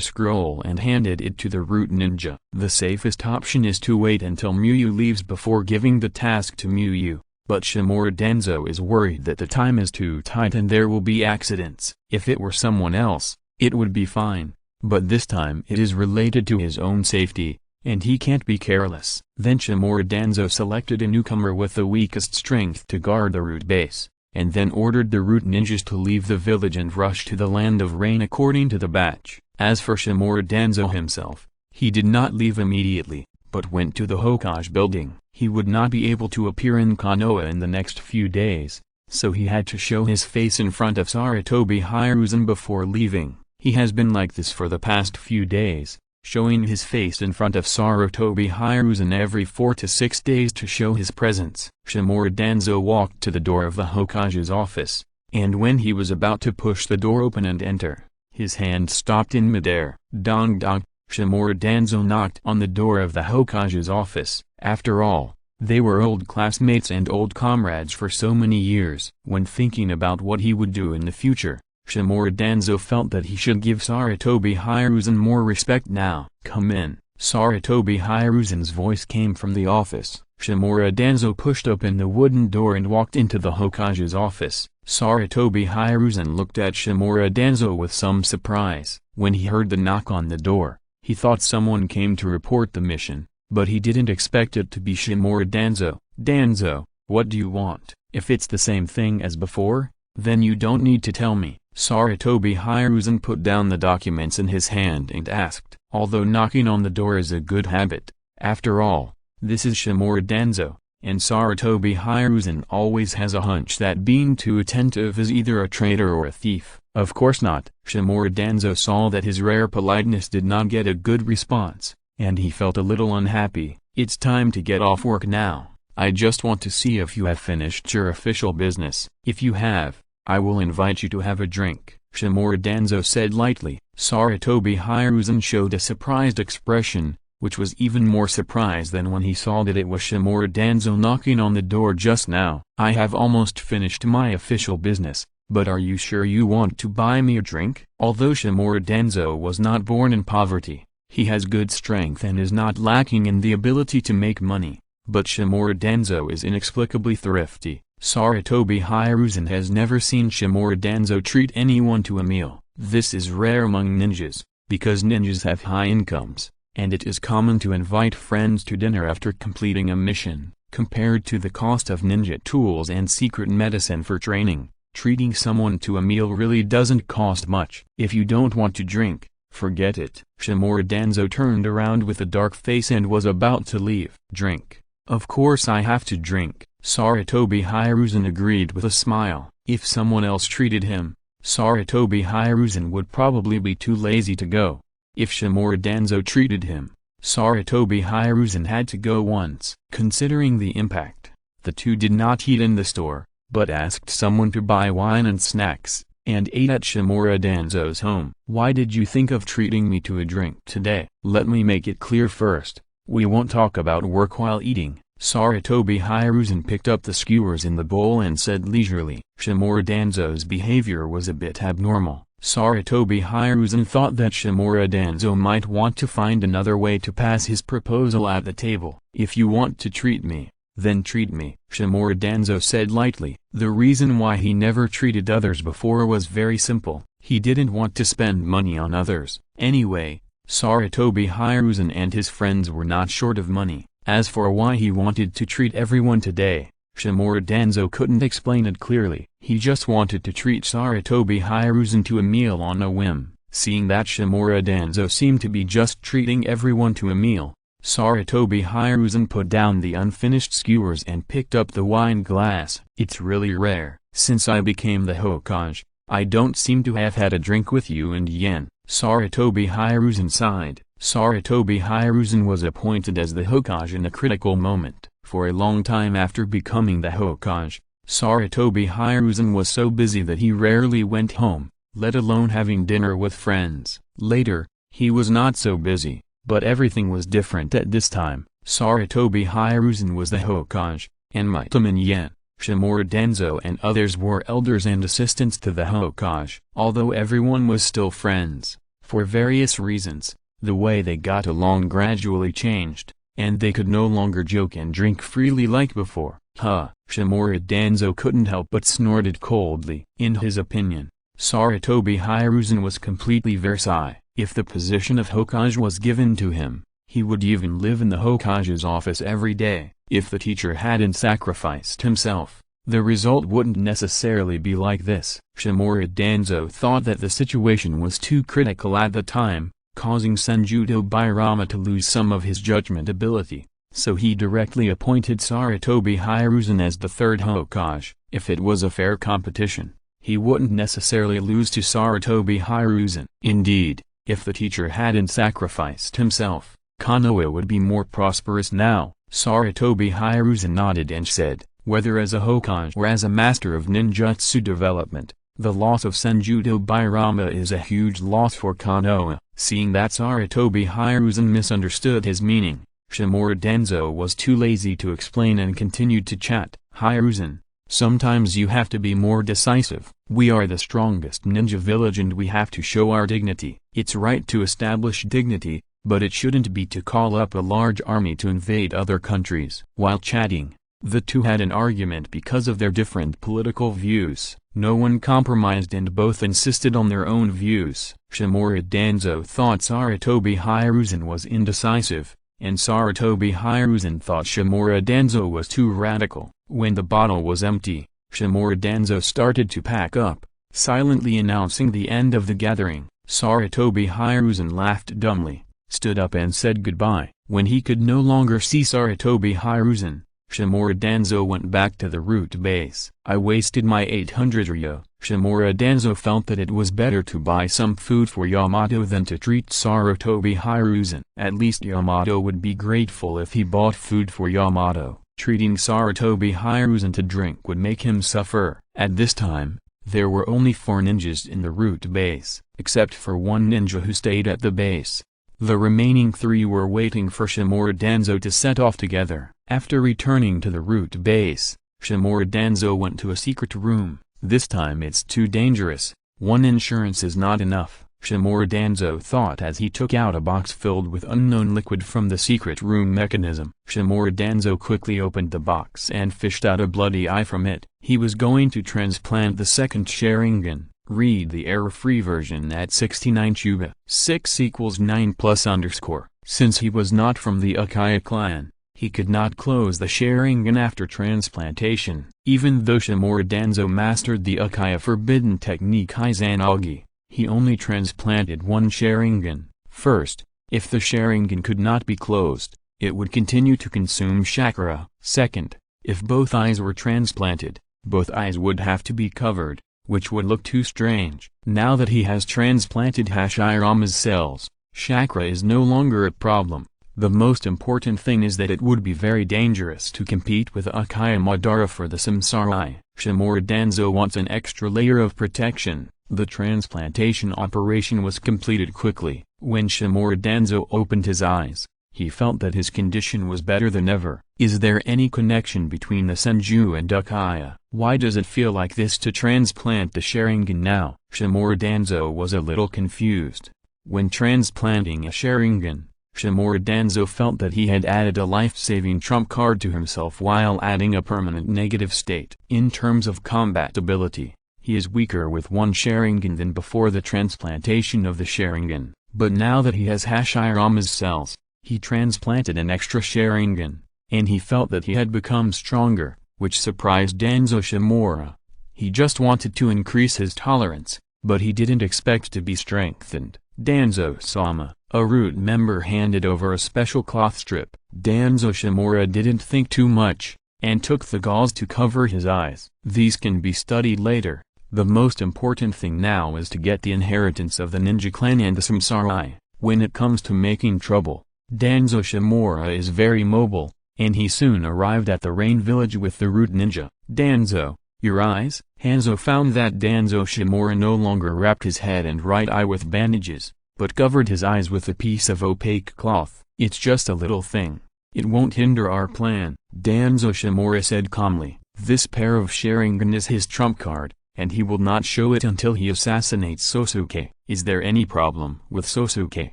scroll and handed it to the root ninja. The safest option is to wait until Muyu leaves before giving the task to Muyu, but Shimura Danzo is worried that the time is too tight and there will be accidents. If it were someone else, it would be fine, but this time it is related to his own safety, and he can't be careless. Then Shimura Danzo selected a newcomer with the weakest strength to guard the root base, and then ordered the root ninjas to leave the village and rush to the Land of Rain according to the batch. As for Shimura Danzo himself, he did not leave immediately, but went to the Hokage building. He would not be able to appear in Konoha in the next few days, so he had to show his face in front of Sarutobi Hiruzen before leaving. He has been like this for the past few days, showing his face in front of Sarutobi Hiruzen every 4 to 6 days to show his presence. Shimura Danzo walked to the door of the Hokage's office, and when he was about to push the door open and enter, his hand stopped in midair. Dong dong. Shimura Danzo knocked on the door of the Hokage's office. After all, they were old classmates and old comrades for so many years. When thinking about what he would do in the future, Shimura Danzo felt that he should give Sarutobi Hiruzen more respect now. Come in. Sarutobi Hiruzen's voice came from the office. Shimura Danzo pushed open the wooden door and walked into the Hokage's office. Sarutobi Hiruzen looked at Shimura Danzo with some surprise. When he heard the knock on the door, he thought someone came to report the mission, but he didn't expect it to be Shimura Danzo. Danzo, what do you want? If it's the same thing as before, then you don't need to tell me. Sarutobi Hiruzen put down the documents in his hand and asked. Although knocking on the door is a good habit, after all, this is Shimura Danzo, and Sarutobi Hiruzen always has a hunch that being too attentive is either a traitor or a thief. Of course not. Shimura Danzo saw that his rare politeness did not get a good response, and he felt a little unhappy. It's time to get off work now. I just want to see if you have finished your official business. If you have, I will invite you to have a drink, Shimura Danzo said lightly. Sarutobi Hiruzen showed a surprised expression, which was even more surprised than when he saw that it was Shimura Danzo knocking on the door just now. "I have almost finished my official business, but are you sure you want to buy me a drink?" Although Shimura Danzo was not born in poverty, he has good strength and is not lacking in the ability to make money, but Shimura Danzo is inexplicably thrifty. Sarutobi Hiruzen has never seen Shimura Danzo treat anyone to a meal. This is rare among ninjas, because ninjas have high incomes, and it is common to invite friends to dinner after completing a mission. Compared to the cost of ninja tools and secret medicine for training, treating someone to a meal really doesn't cost much. "If you don't want to drink, forget it." Shimura Danzo turned around with a dark face and was about to leave. "Drink? Of course I have to drink." Sarutobi Hiruzen agreed with a smile. If someone else treated him, Sarutobi Hiruzen would probably be too lazy to go. If Shimura Danzo treated him, Sarutobi Hiruzen had to go once. Considering the impact, the two did not eat in the store, but asked someone to buy wine and snacks, and ate at Shimura Danzo's home. "Why did you think of treating me to a drink today?" "Let me make it clear first, we won't talk about work while eating." Sarutobi Hiruzen picked up the skewers in the bowl and said leisurely. Shimura Danzo's behavior was a bit abnormal. Sarutobi Hiruzen thought that Shimura Danzo might want to find another way to pass his proposal at the table. "If you want to treat me, then treat me," Shimura Danzo said lightly. The reason why he never treated others before was very simple. He didn't want to spend money on others. Anyway, Sarutobi Hiruzen and his friends were not short of money. As for why he wanted to treat everyone today, Shimura Danzo couldn't explain it clearly. He just wanted to treat Sarutobi Hiruzen to a meal on a whim. Seeing that Shimura Danzo seemed to be just treating everyone to a meal, Sarutobi Hiruzen put down the unfinished skewers and picked up the wine glass. "It's really rare. Since I became the Hokage, I don't seem to have had a drink with you in yen." Sarutobi Hiruzen sighed. Sarutobi Hiruzen was appointed as the Hokage in a critical moment. For a long time after becoming the Hokage, Sarutobi Hiruzen was so busy that he rarely went home, let alone having dinner with friends. Later, he was not so busy, but everything was different at this time. Sarutobi Hiruzen was the Hokage, and Mitaman Yen, Shimura Danzo and others were elders and assistants to the Hokage. Although everyone was still friends, for various reasons, the way they got along gradually changed, and they could no longer joke and drink freely like before. Shimura Danzo couldn't help but snorted coldly. In his opinion, Sarutobi Hiruzen was completely Versailles. If the position of Hokage was given to him, he would even live in the Hokage's office every day. If the teacher hadn't sacrificed himself, the result wouldn't necessarily be like this. Shimura Danzo thought that the situation was too critical at the time, causing Senjudo Bairama to lose some of his judgment ability, so he directly appointed Sarutobi Hiruzen as the third Hokage. If it was a fair competition, he wouldn't necessarily lose to Sarutobi Hiruzen. Indeed, if the teacher hadn't sacrificed himself, Konoha would be more prosperous now. Sarutobi Hiruzen nodded and said, "Whether as a Hokage or as a master of ninjutsu development, the loss of Senjudo Bairama is a huge loss for Konoha." Seeing that Sarutobi Hiruzen misunderstood his meaning, Shimura Danzo was too lazy to explain and continued to chat. "Hiruzen, sometimes you have to be more decisive. We are the strongest ninja village and we have to show our dignity. It's right to establish dignity, but it shouldn't be to call up a large army to invade other countries." While chatting, the two had an argument because of their different political views. No one compromised and both insisted on their own views. Shimura Danzo thought Sarutobi Hiruzen was indecisive, and Sarutobi Hiruzen thought Shimura Danzo was too radical. When the bottle was empty, Shimura Danzo started to pack up, silently announcing the end of the gathering. Sarutobi Hiruzen laughed dumbly, stood up and said goodbye. When he could no longer see Sarutobi Hiruzen, Shimura Danzo went back to the root base. "I wasted my 800 ryo." Shimura Danzo felt that it was better to buy some food for Yamato than to treat Sarutobi Hiruzen. At least Yamato would be grateful if he bought food for Yamato. Treating Sarutobi Hiruzen to drink would make him suffer. At this time, there were only 4 ninjas in the root base, except for one ninja who stayed at the base. The remaining 3 were waiting for Shimura Danzo to set off together. After returning to the root base, Shimura Danzo went to a secret room. This time it's too dangerous. One insurance is not enough, Shimura Danzo thought as he took out a box filled with unknown liquid from the secret room mechanism. Shimura Danzo quickly opened the box and fished out a bloody eye from it. He was going to transplant the second Sharingan. Read the error-free version at 69 Chuba. 6 = 9 +_. Since he was not from the Uchiha clan, he could not close the Sharingan after transplantation. Even though Shimura Danzo mastered the Uchiha forbidden technique Izanagi, he only transplanted one Sharingan. First, if the Sharingan could not be closed, it would continue to consume chakra. Second, if both eyes were transplanted, both eyes would have to be covered, which would look too strange. Now that he has transplanted Hashirama's cells, chakra is no longer a problem. The most important thing is that it would be very dangerous to compete with Uchiha Madara for the Samsara. Shimura Danzo wants an extra layer of protection. The transplantation operation was completed quickly. When Shimura Danzo opened his eyes, he felt that his condition was better than ever. Is there any connection between the Senju and Uchiha? Why does it feel like this to transplant the Sharingan now? Shimura Danzo was a little confused. When transplanting a Sharingan, Shimura Danzo felt that he had added a life-saving trump card to himself while adding a permanent negative state. In terms of combat ability, he is weaker with one Sharingan than before the transplantation of the Sharingan. But now that he has Hashirama's cells, he transplanted an extra Sharingan, and he felt that he had become stronger, which surprised Danzo Shimura. He just wanted to increase his tolerance, but he didn't expect to be strengthened. Danzo-sama, a root member handed over a special cloth strip. Danzo Shimura didn't think too much, and took the gauze to cover his eyes. These can be studied later. The most important thing now is to get the inheritance of the ninja clan and the Samsara. When it comes to making trouble, Danzo Shimura is very mobile, and he soon arrived at the rain village with the root ninja. Danzo, your eyes? Hanzo found that Danzo Shimura no longer wrapped his head and right eye with bandages, but covered his eyes with a piece of opaque cloth. It's just a little thing. It won't hinder our plan, Danzo Shimura said calmly. This pair of Sharingan is his trump card, and he will not show it until he assassinates Sosuke. Is there any problem with Sosuke?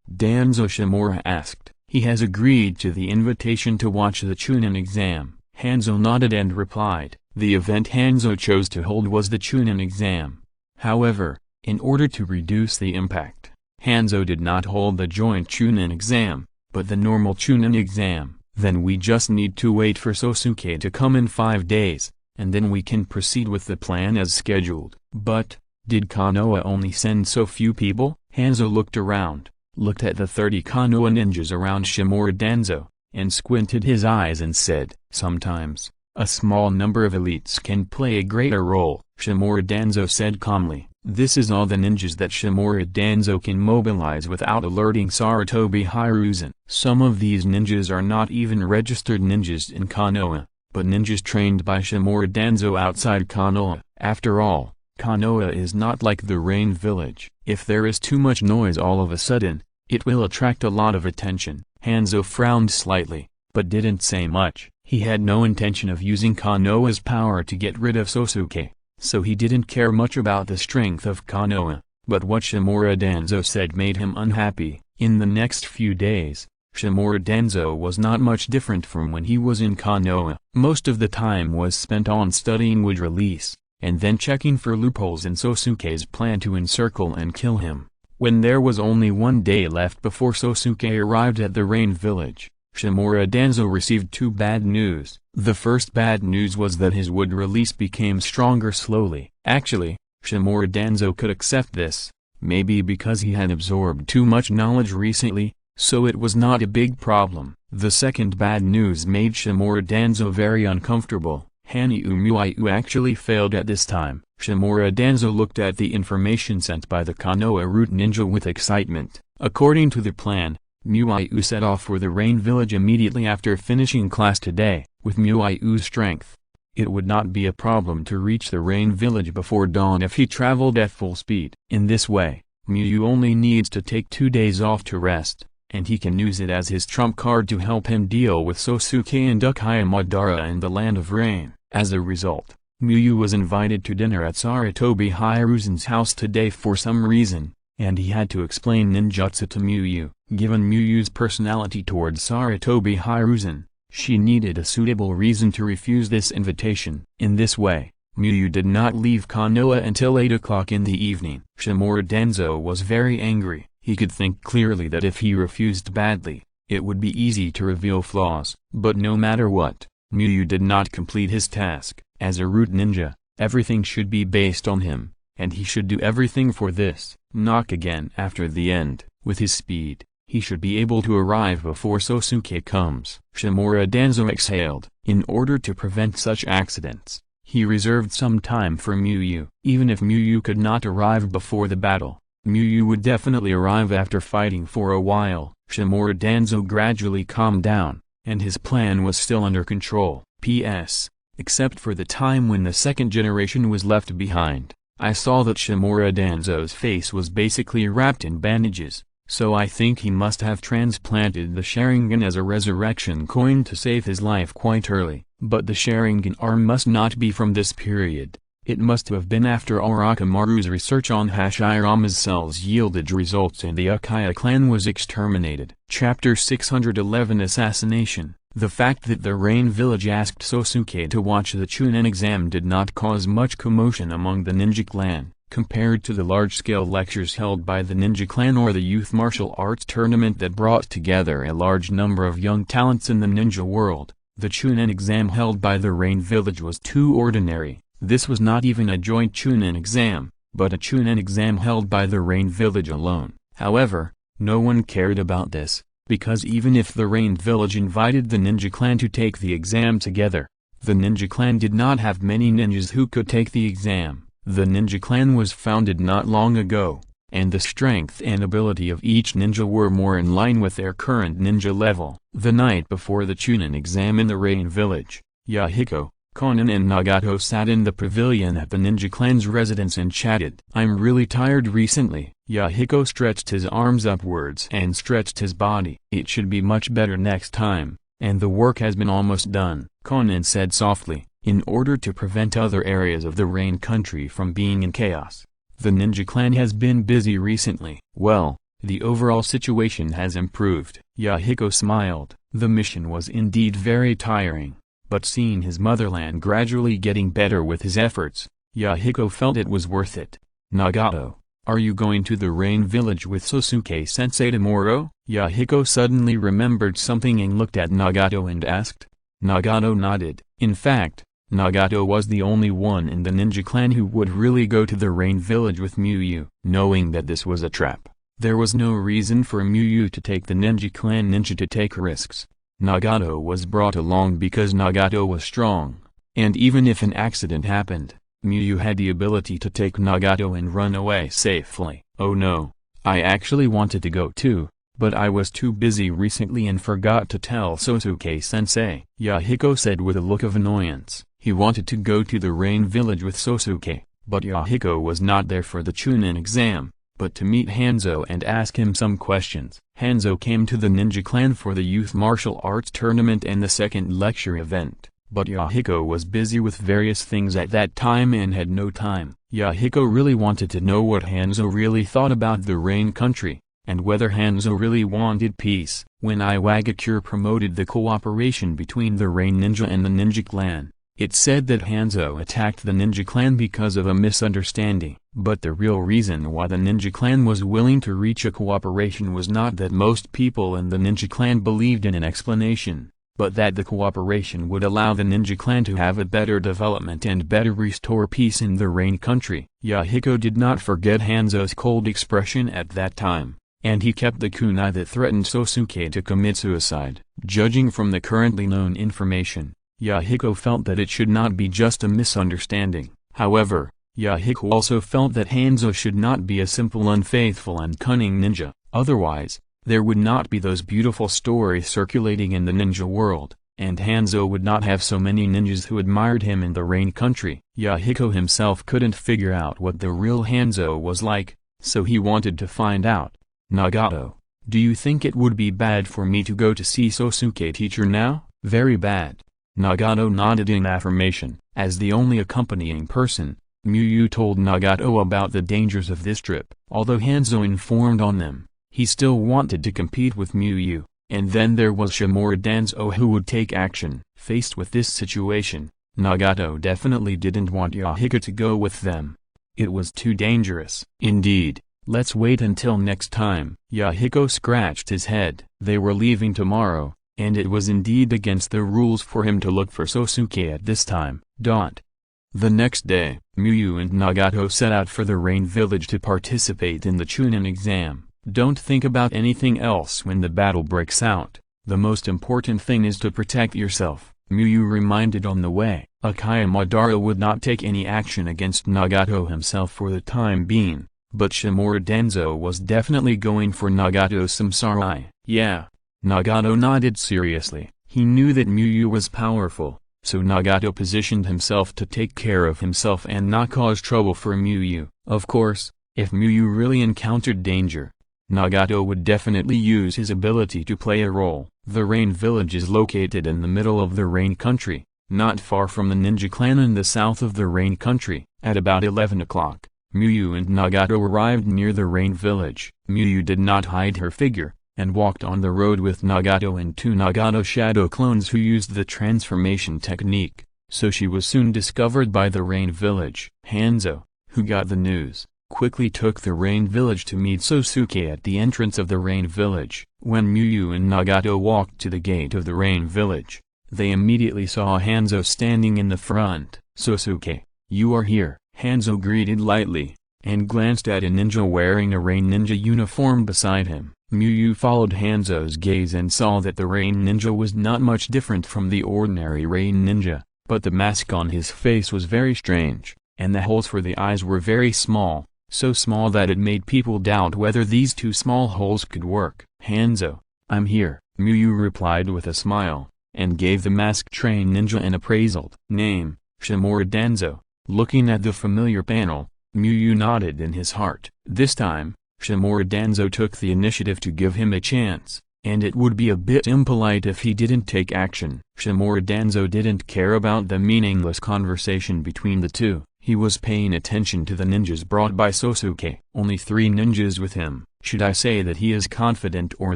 Danzo Shimura asked. He has agreed to the invitation to watch the Chunin exam. Hanzo nodded and replied. The event Hanzo chose to hold was the Chunin exam. However, in order to reduce the impact, Hanzo did not hold the joint Chunin exam, but the normal Chunin exam. Then we just need to wait for Sosuke to come in 5 days, and then we can proceed with the plan as scheduled. But, did Konoha only send so few people? Hanzo looked around, looked at the 30 Konoha ninjas around Shimura Danzo, and squinted his eyes and said, sometimes, a small number of elites can play a greater role. Shimura Danzo said calmly. This is all the ninjas that Shimura Danzo can mobilize without alerting Sarutobi Hiruzen. Some of these ninjas are not even registered ninjas in Konoha, but ninjas trained by Shimura Danzo outside Konoha. After all, Konoha is not like the Rain Village. If there is too much noise all of a sudden, it will attract a lot of attention. Hanzo frowned slightly, but didn't say much. He had no intention of using Konoha's power to get rid of Sosuke, so he didn't care much about the strength of Konoha. But what Shimura Danzo said made him unhappy. In the next few days, Shimura Danzo was not much different from when he was in Konoha. Most of the time was spent on studying wood release, and then checking for loopholes in Sosuke's plan to encircle and kill him. When there was only 1 day left before Sosuke arrived at the Rain Village, Shimura Danzo received 2 bad news. The first bad news was that his wood release became stronger slowly. Actually, Shimura Danzo could accept this, maybe because he had absorbed too much knowledge recently, so it was not a big problem. The second bad news made Shimura Danzo very uncomfortable. Hanyu Muayu actually failed at this time. Shimura Danzo looked at the information sent by the Konoha root ninja with excitement. According to the plan, Muayu set off for the Rain Village immediately after finishing class today. With Muayu's strength, it would not be a problem to reach the Rain Village before dawn if he traveled at full speed. In this way, Muayu only needs to take 2 days off to rest, and he can use it as his trump card to help him deal with Sosuke and Uchiha Madara in the Land of Rain. As a result, Miyu was invited to dinner at Sarutobi Hiruzen's house today for some reason, and he had to explain ninjutsu to Miyu. Given Miyu's personality towards Sarutobi Hiruzen, she needed a suitable reason to refuse this invitation. In this way, Miyu did not leave Konoha until 8 o'clock in the evening. Shimura Danzo was very angry. He could think clearly that if he refused badly, it would be easy to reveal flaws. But no matter what, Miyu did not complete his task. As a root ninja, everything should be based on him, and he should do everything for this. Knock again after the end. With his speed, he should be able to arrive before Sosuke comes. Shimura Danzo exhaled. In order to prevent such accidents, he reserved some time for Miyu. Even if Miyu could not arrive before the battle, Miyu would definitely arrive after fighting for a while. Shimura Danzo gradually calmed down, and his plan was still under control. P.S. Except for the time when the second generation was left behind, I saw that Shimura Danzo's face was basically wrapped in bandages, so I think he must have transplanted the Sharingan as a resurrection coin to save his life quite early. But the Sharingan arm must not be from this period. It must have been after Orochimaru's research on Hashirama's cells yielded results and the Uchiha clan was exterminated. Chapter 611 Assassination. The fact that the Rain Village asked Sosuke to watch the Chunin exam did not cause much commotion among the ninja clan, compared to the large-scale lectures held by the ninja clan or the youth martial arts tournament that brought together a large number of young talents in the ninja world. The Chunin exam held by the Rain Village was too ordinary. This was not even a joint Chunin exam, but a Chunin exam held by the Rain Village alone. However, no one cared about this, because even if the Rain Village invited the ninja clan to take the exam together, the ninja clan did not have many ninjas who could take the exam. The ninja clan was founded not long ago, and the strength and ability of each ninja were more in line with their current ninja level. The night before the Chunin exam in the Rain Village, Yahiko, Konan and Nagato sat in the pavilion at the ninja clan's residence and chatted. "I'm really tired recently." Yahiko stretched his arms upwards and stretched his body. "It should be much better next time, and the work has been almost done," Konan said softly. In order to prevent other areas of the Rain country from being in chaos, the ninja clan has been busy recently. "Well, the overall situation has improved." Yahiko smiled. The mission was indeed very tiring, but seeing his motherland gradually getting better with his efforts, Yahiko felt it was worth it. "Nagato, are you going to the Rain Village with Sosuke-sensei tomorrow?" Yahiko suddenly remembered something and looked at Nagato and asked. Nagato nodded. In fact, Nagato was the only one in the ninja clan who would really go to the Rain Village with Miyu. Knowing that this was a trap, there was no reason for Miyu to take the ninja clan ninja to take risks. Nagato was brought along because Nagato was strong, and even if an accident happened, Miyu had the ability to take Nagato and run away safely. "Oh no, I actually wanted to go too, but I was too busy recently and forgot to tell Sosuke-sensei," Yahiko said with a look of annoyance. He wanted to go to the Rain Village with Sosuke, but Yahiko was not there for the Chunin exam, but to meet Hanzo and ask him some questions. Hanzo came to the ninja clan for the youth martial arts tournament and the second lecture event, but Yahiko was busy with various things at that time and had no time. Yahiko really wanted to know what Hanzo really thought about the Rain country, and whether Hanzo really wanted peace. When Iwagakure promoted the cooperation between the Rain ninja and the ninja clan, it said that Hanzo attacked the ninja clan because of a misunderstanding. But the real reason why the ninja clan was willing to reach a cooperation was not that most people in the ninja clan believed in an explanation, but that the cooperation would allow the ninja clan to have a better development and better restore peace in the Rain country. Yahiko did not forget Hanzo's cold expression at that time, and he kept the kunai that threatened Sosuke to commit suicide. Judging from the currently known information, Yahiko felt that it should not be just a misunderstanding. However, Yahiko also felt that Hanzo should not be a simple unfaithful and cunning ninja, otherwise, there would not be those beautiful stories circulating in the ninja world, and Hanzo would not have so many ninjas who admired him in the Rain country. Yahiko himself couldn't figure out what the real Hanzo was like, so he wanted to find out. "Nagato, Do you think it would be bad for me to go to see Sosuke teacher now? Very bad. Nagato nodded in affirmation. As the only accompanying person, Miyu told Nagato about the dangers of this trip. Although Hanzo informed on them, he still wanted to compete with Miyu. And then there was Shimura Danzo who would take action. Faced with this situation, Nagato definitely didn't want Yahiko to go with them. It was too dangerous. Indeed. Let's wait until next time. Yahiko scratched his head. They were leaving tomorrow, and it was indeed against the rules for him to look for Sosuke at this time. The next day, Miyu and Nagato set out for the Rain Village to participate in the Chunin exam. Don't think about anything else when the battle breaks out. The most important thing is to protect yourself, Miyu reminded on the way. Akaya Madara would not take any action against Nagato himself for the time being. But Shimura Danzo was definitely going for Nagato's samsara. Yeah. Nagato nodded seriously. He knew that Miyu was powerful, so Nagato positioned himself to take care of himself and not cause trouble for Miyu. Of course, if Miyu really encountered danger, Nagato would definitely use his ability to play a role. The Rain Village is located in the middle of the Rain Country, not far from the ninja clan in the south of the Rain Country. At about 11 o'clock. Miyu and Nagato arrived near the Rain Village. Miyu did not hide her figure, and walked on the road with Nagato and two Nagato shadow clones who used the transformation technique, so she was soon discovered by the Rain Village. Hanzo, who got the news, quickly took the Rain Village to meet Sosuke at the entrance of the Rain Village. When Miyu and Nagato walked to the gate of the Rain Village, they immediately saw Hanzo standing in the front. Sosuke, you are here. Hanzo greeted lightly, and glanced at a ninja wearing a Rain Ninja uniform beside him. Miyu followed Hanzo's gaze and saw that the Rain Ninja was not much different from the ordinary Rain Ninja, but the mask on his face was very strange, and the holes for the eyes were very small, so small that it made people doubt whether these two small holes could work. Hanzo, I'm here, Miyu replied with a smile, and gave the masked Rain Ninja an appraisal. Name, Shimura Danzo. Looking at the familiar panel, Miyu nodded in his heart. This time, Shimura Danzo took the initiative to give him a chance, and it would be a bit impolite if he didn't take action. Shimura Danzo didn't care about the meaningless conversation between the two. He was paying attention to the ninjas brought by Sosuke. Only 3 ninjas with him. Should I say that he is confident or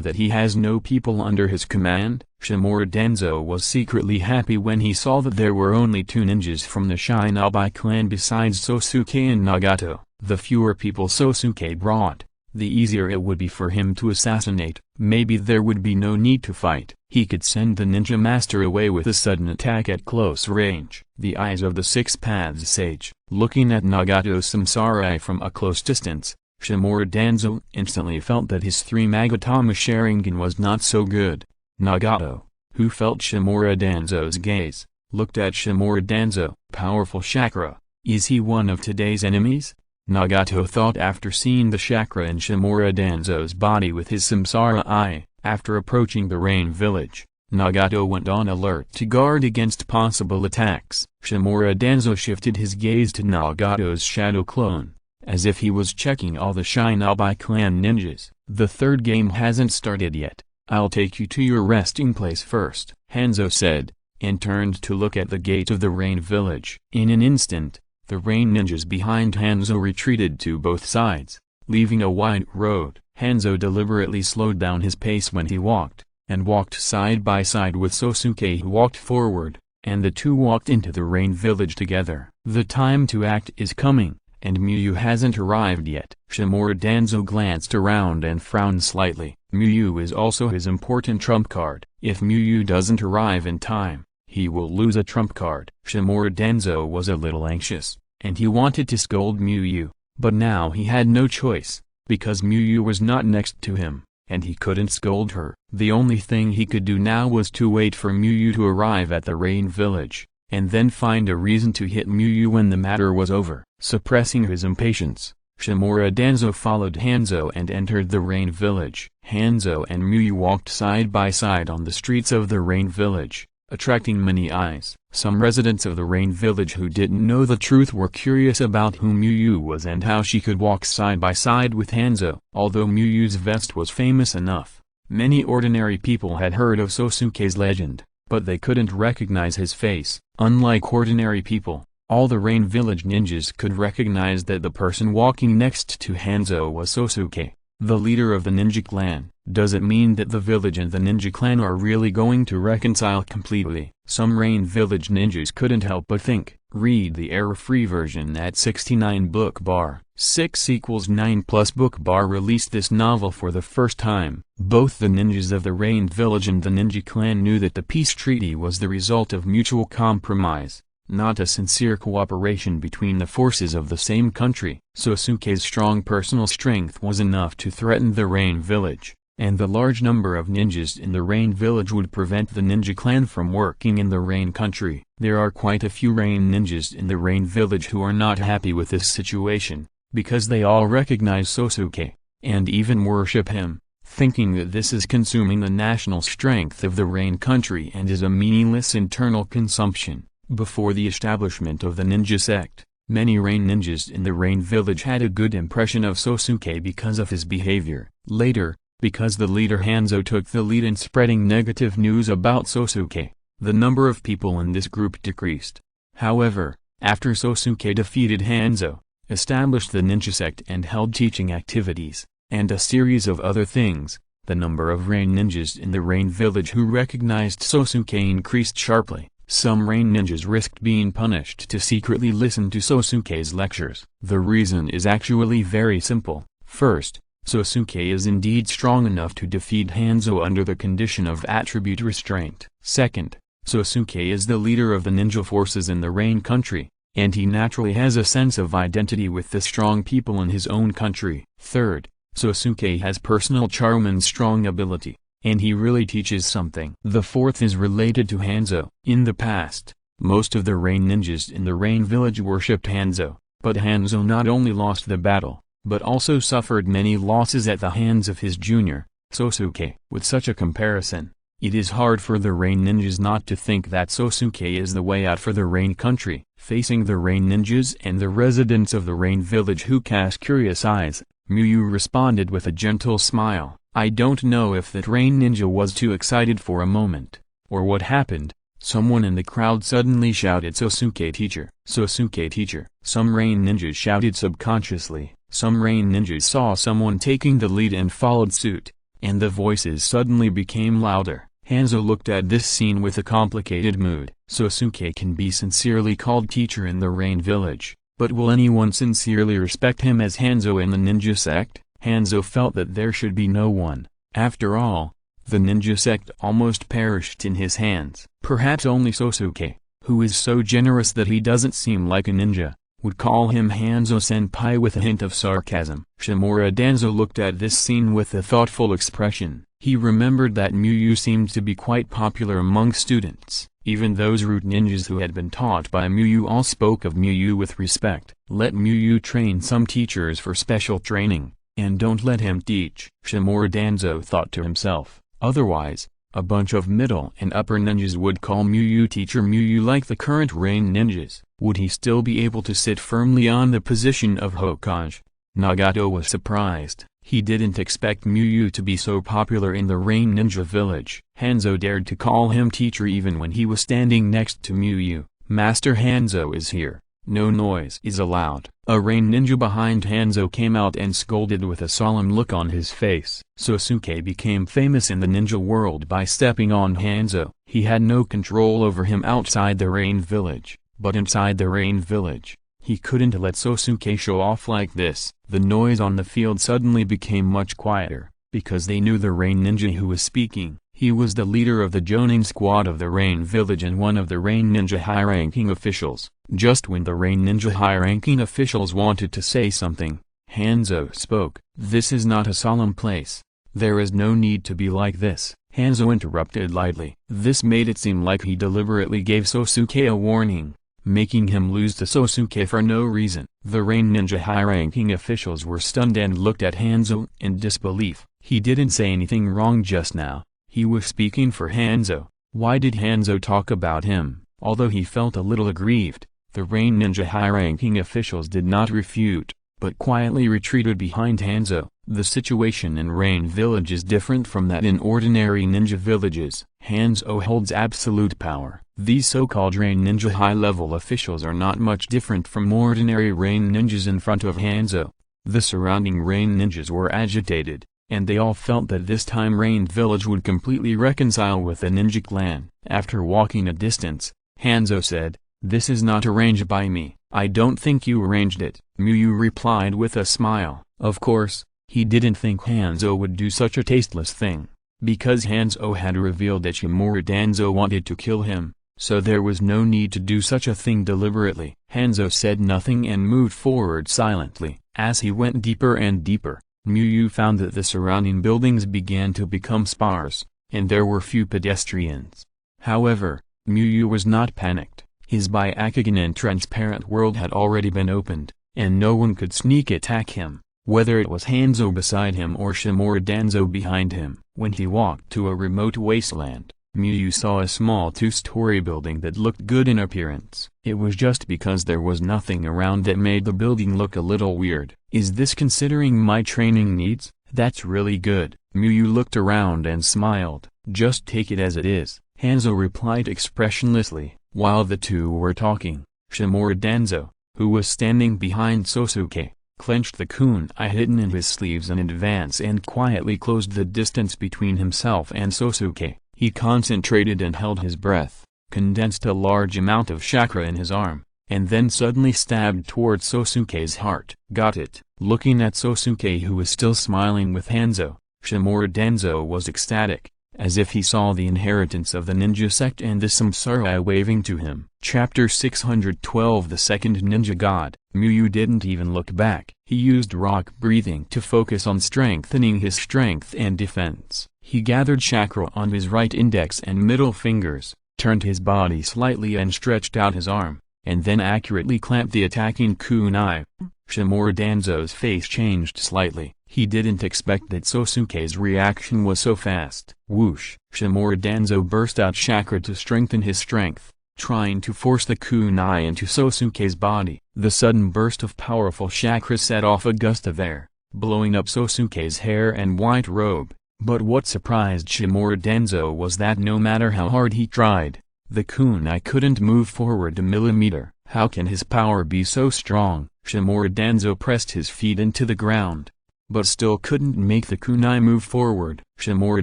that he has no people under his command? Shimura Danzo was secretly happy when he saw that there were only 2 ninjas from the Shinobi clan besides Sosuke and Nagato. The fewer people Sosuke brought, the easier it would be for him to assassinate. Maybe there would be no need to fight. He could send the ninja master away with a sudden attack at close range. The eyes of the Six Paths sage, looking at Nagato's samsara from a close distance, Shimura Danzo instantly felt that his 3 Magatama Sharingan was not so good. Nagato, who felt Shimura Danzo's gaze, looked at Shimura Danzo. Powerful chakra, is he one of today's enemies? Nagato thought after seeing the chakra in Shimura Danzo's body with his samsara eye. After approaching the Rain Village, Nagato went on alert to guard against possible attacks. Shimura Danzo shifted his gaze to Nagato's shadow clone, as if he was checking all the Shinobi clan ninjas. The third game hasn't started yet. I'll take you to your resting place first, Hanzo said, and turned to look at the gate of the Rain Village. In an instant, the Rain ninjas behind Hanzo retreated to both sides, leaving a wide road. Hanzo deliberately slowed down his pace when he walked, and walked side by side with Sosuke who walked forward, and the two walked into the Rain Village together. The time to act is coming, and Miyu hasn't arrived yet. Shimura Danzo glanced around and frowned slightly. Miyu is also his important trump card. If Miyu doesn't arrive in time, he will lose a trump card. Shimura Danzo was a little anxious, and he wanted to scold Miyu, but now he had no choice, because Miyu was not next to him, and he couldn't scold her. The only thing he could do now was to wait for Miyu to arrive at the Rain Village, and then find a reason to hit Miyu when the matter was over. Suppressing his impatience, Shimura Danzo followed Hanzo and entered the Rain Village. Hanzo and Miyu walked side by side on the streets of the Rain Village. attracting many eyes. Some residents of the Rain Village who didn't know the truth were curious about who Miyu was and how she could walk side by side with Hanzo. Although Miyu's vest was famous enough, many ordinary people had heard of Sosuke's legend, but they couldn't recognize his face. Unlike ordinary people, all the Rain Village ninjas could recognize that the person walking next to Hanzo was Sosuke, the leader of the ninja clan. Does it mean that the village and the ninja clan are really going to reconcile completely? Some Rain Village ninjas couldn't help but think. Read the error-free version at 69 book bar. 6 = 9 plus book bar released this novel for the first time. Both the ninjas of the Rain Village and the ninja clan knew that the peace treaty was the result of mutual compromise, not a sincere cooperation between the forces of the same country. Sosuke's strong personal strength was enough to threaten the Rain Village, and the large number of ninjas in the Rain Village would prevent the ninja clan from working in the Rain country. There are quite a few Rain ninjas in the Rain Village who are not happy with this situation, because they all recognize Sosuke, and even worship him, thinking that this is consuming the national strength of the Rain country and is a meaningless internal consumption. Before the establishment of the ninja sect, many Rain ninjas in the Rain Village had a good impression of Sosuke because of his behavior. Later, because the leader Hanzo took the lead in spreading negative news about Sosuke, the number of people in this group decreased. However, after Sosuke defeated Hanzo, established the ninja sect and held teaching activities, and a series of other things, the number of Rain ninjas in the Rain Village who recognized Sosuke increased sharply. Some Rain ninjas risked being punished to secretly listen to Sosuke's lectures. The reason is actually very simple. First, Sosuke is indeed strong enough to defeat Hanzo under the condition of attribute restraint. Second, Sosuke is the leader of the ninja forces in the Rain country, and he naturally has a sense of identity with the strong people in his own country. Third, Sosuke has personal charm and strong ability, and he really teaches something. The fourth is related to Hanzo. In the past, most of the Rain ninjas in the Rain Village worshipped Hanzo, but Hanzo not only lost the battle, but also suffered many losses at the hands of his junior, Sosuke. With such a comparison, it is hard for the Rain ninjas not to think that Sosuke is the way out for the Rain country. Facing the Rain ninjas and the residents of the Rain Village who cast curious eyes, Miyu responded with a gentle smile. I don't know if that Rain ninja was too excited for a moment, or what happened. Someone in the crowd suddenly shouted Sosuke teacher, Sosuke teacher. Some Rain ninjas shouted subconsciously. Some Rain ninjas saw someone taking the lead and followed suit, and the voices suddenly became louder. Hanzo looked at this scene with a complicated mood. Sosuke can be sincerely called teacher in the Rain Village, but will anyone sincerely respect him as Hanzo in the ninja sect? Hanzo felt that there should be no one. After all, the ninja sect almost perished in his hands. Perhaps only Sosuke, who is so generous that he doesn't seem like a ninja, would call him Hanzo-senpai with a hint of sarcasm. Shimura Danzo looked at this scene with a thoughtful expression. He remembered that Miyu seemed to be quite popular among students. Even those root ninjas who had been taught by Miyu all spoke of Miyu with respect. Let Miyu train some teachers for special training, and don't let him teach. Shimura Danzo thought to himself. Otherwise, a bunch of middle and upper ninjas would call Miyu teacher Miyu like the current Rain ninjas. Would he still be able to sit firmly on the position of Hokage? Nagato was surprised. He didn't expect Miyu to be so popular in the Rain ninja village. Hanzo dared to call him teacher even when he was standing next to Miyu. Master Hanzo is here. No noise is allowed. A Rain ninja behind Hanzo came out and scolded with a solemn look on his face. Sosuke became famous in the ninja world by stepping on Hanzo. He had no control over him outside the Rain village, but inside the Rain village, he couldn't let Sosuke show off like this. The noise on the field suddenly became much quieter, because they knew the Rain ninja who was speaking. He was the leader of the Jonin squad of the Rain village and one of the Rain ninja high-ranking officials. Just when the Rain ninja high-ranking officials wanted to say something, Hanzo spoke. This is not a solemn place. There is no need to be like this. Hanzo interrupted lightly. This made it seem like he deliberately gave Sosuke a warning, making him lose to Sosuke for no reason. The Rain ninja high-ranking officials were stunned and looked at Hanzo in disbelief. He didn't say anything wrong just now. He was speaking for Hanzo, Why did Hanzo talk about him? Although he felt a little aggrieved, the Rain Ninja high-ranking officials did not refute, but quietly retreated behind Hanzo. The situation in Rain Village is different from that in ordinary ninja villages. Hanzo holds absolute power. These so-called Rain Ninja high-level officials are not much different from ordinary Rain Ninjas in front of Hanzo. The surrounding Rain Ninjas were agitated, and they all felt that this time Rain Village would completely reconcile with the ninja clan. After walking a distance, Hanzo said, "This is not arranged by me. I don't think you arranged it." Muyu replied with a smile. Of course, he didn't think Hanzo would do such a tasteless thing, because Hanzo had revealed that Shimura Danzo wanted to kill him, so there was no need to do such a thing deliberately. Hanzo said nothing and moved forward silently. As he went deeper and deeper, Muyu found that the surrounding buildings began to become sparse, and there were few pedestrians. However, Muyu was not panicked. His Byakugan and transparent world had already been opened, and no one could sneak attack him, whether it was Hanzo beside him or Shimura Danzo behind him. When he walked to a remote wasteland, Muyu saw a small two-story building that looked good in appearance. It was just because there was nothing around that made the building look a little weird. Is this considering my training needs? That's really good. Muyu looked around and smiled. Just take it as it is, Hanzo replied expressionlessly. While the two were talking, Shimura Danzo, who was standing behind Sosuke, clenched the kunai hidden in his sleeves in advance and quietly closed the distance between himself and Sosuke. He concentrated and held his breath, condensed a large amount of chakra in his arm, and then suddenly stabbed towards Sosuke's heart. Got it. Looking at Sosuke, who was still smiling with Hanzo, Shimura Danzo was ecstatic, as if he saw the inheritance of the ninja sect and the samsara waving to him. Chapter 612 The Second Ninja God. Muyu didn't even look back. He used rock breathing to focus on strengthening his strength and defense. He gathered chakra on his right index and middle fingers, turned his body slightly and stretched out his arm, and then accurately clamped the attacking kunai. Shimura Danzo's face changed slightly. He didn't expect that Sosuke's reaction was so fast. Whoosh! Shimura Danzo burst out chakra to strengthen his strength, trying to force the kunai into Sosuke's body. The sudden burst of powerful chakra set off a gust of air, blowing up Sosuke's hair and white robe. But what surprised Shimura Danzo was that no matter how hard he tried, the kunai couldn't move forward a millimeter. How can his power be so strong? Shimura Danzo pressed his feet into the ground, but still couldn't make the kunai move forward. Shimura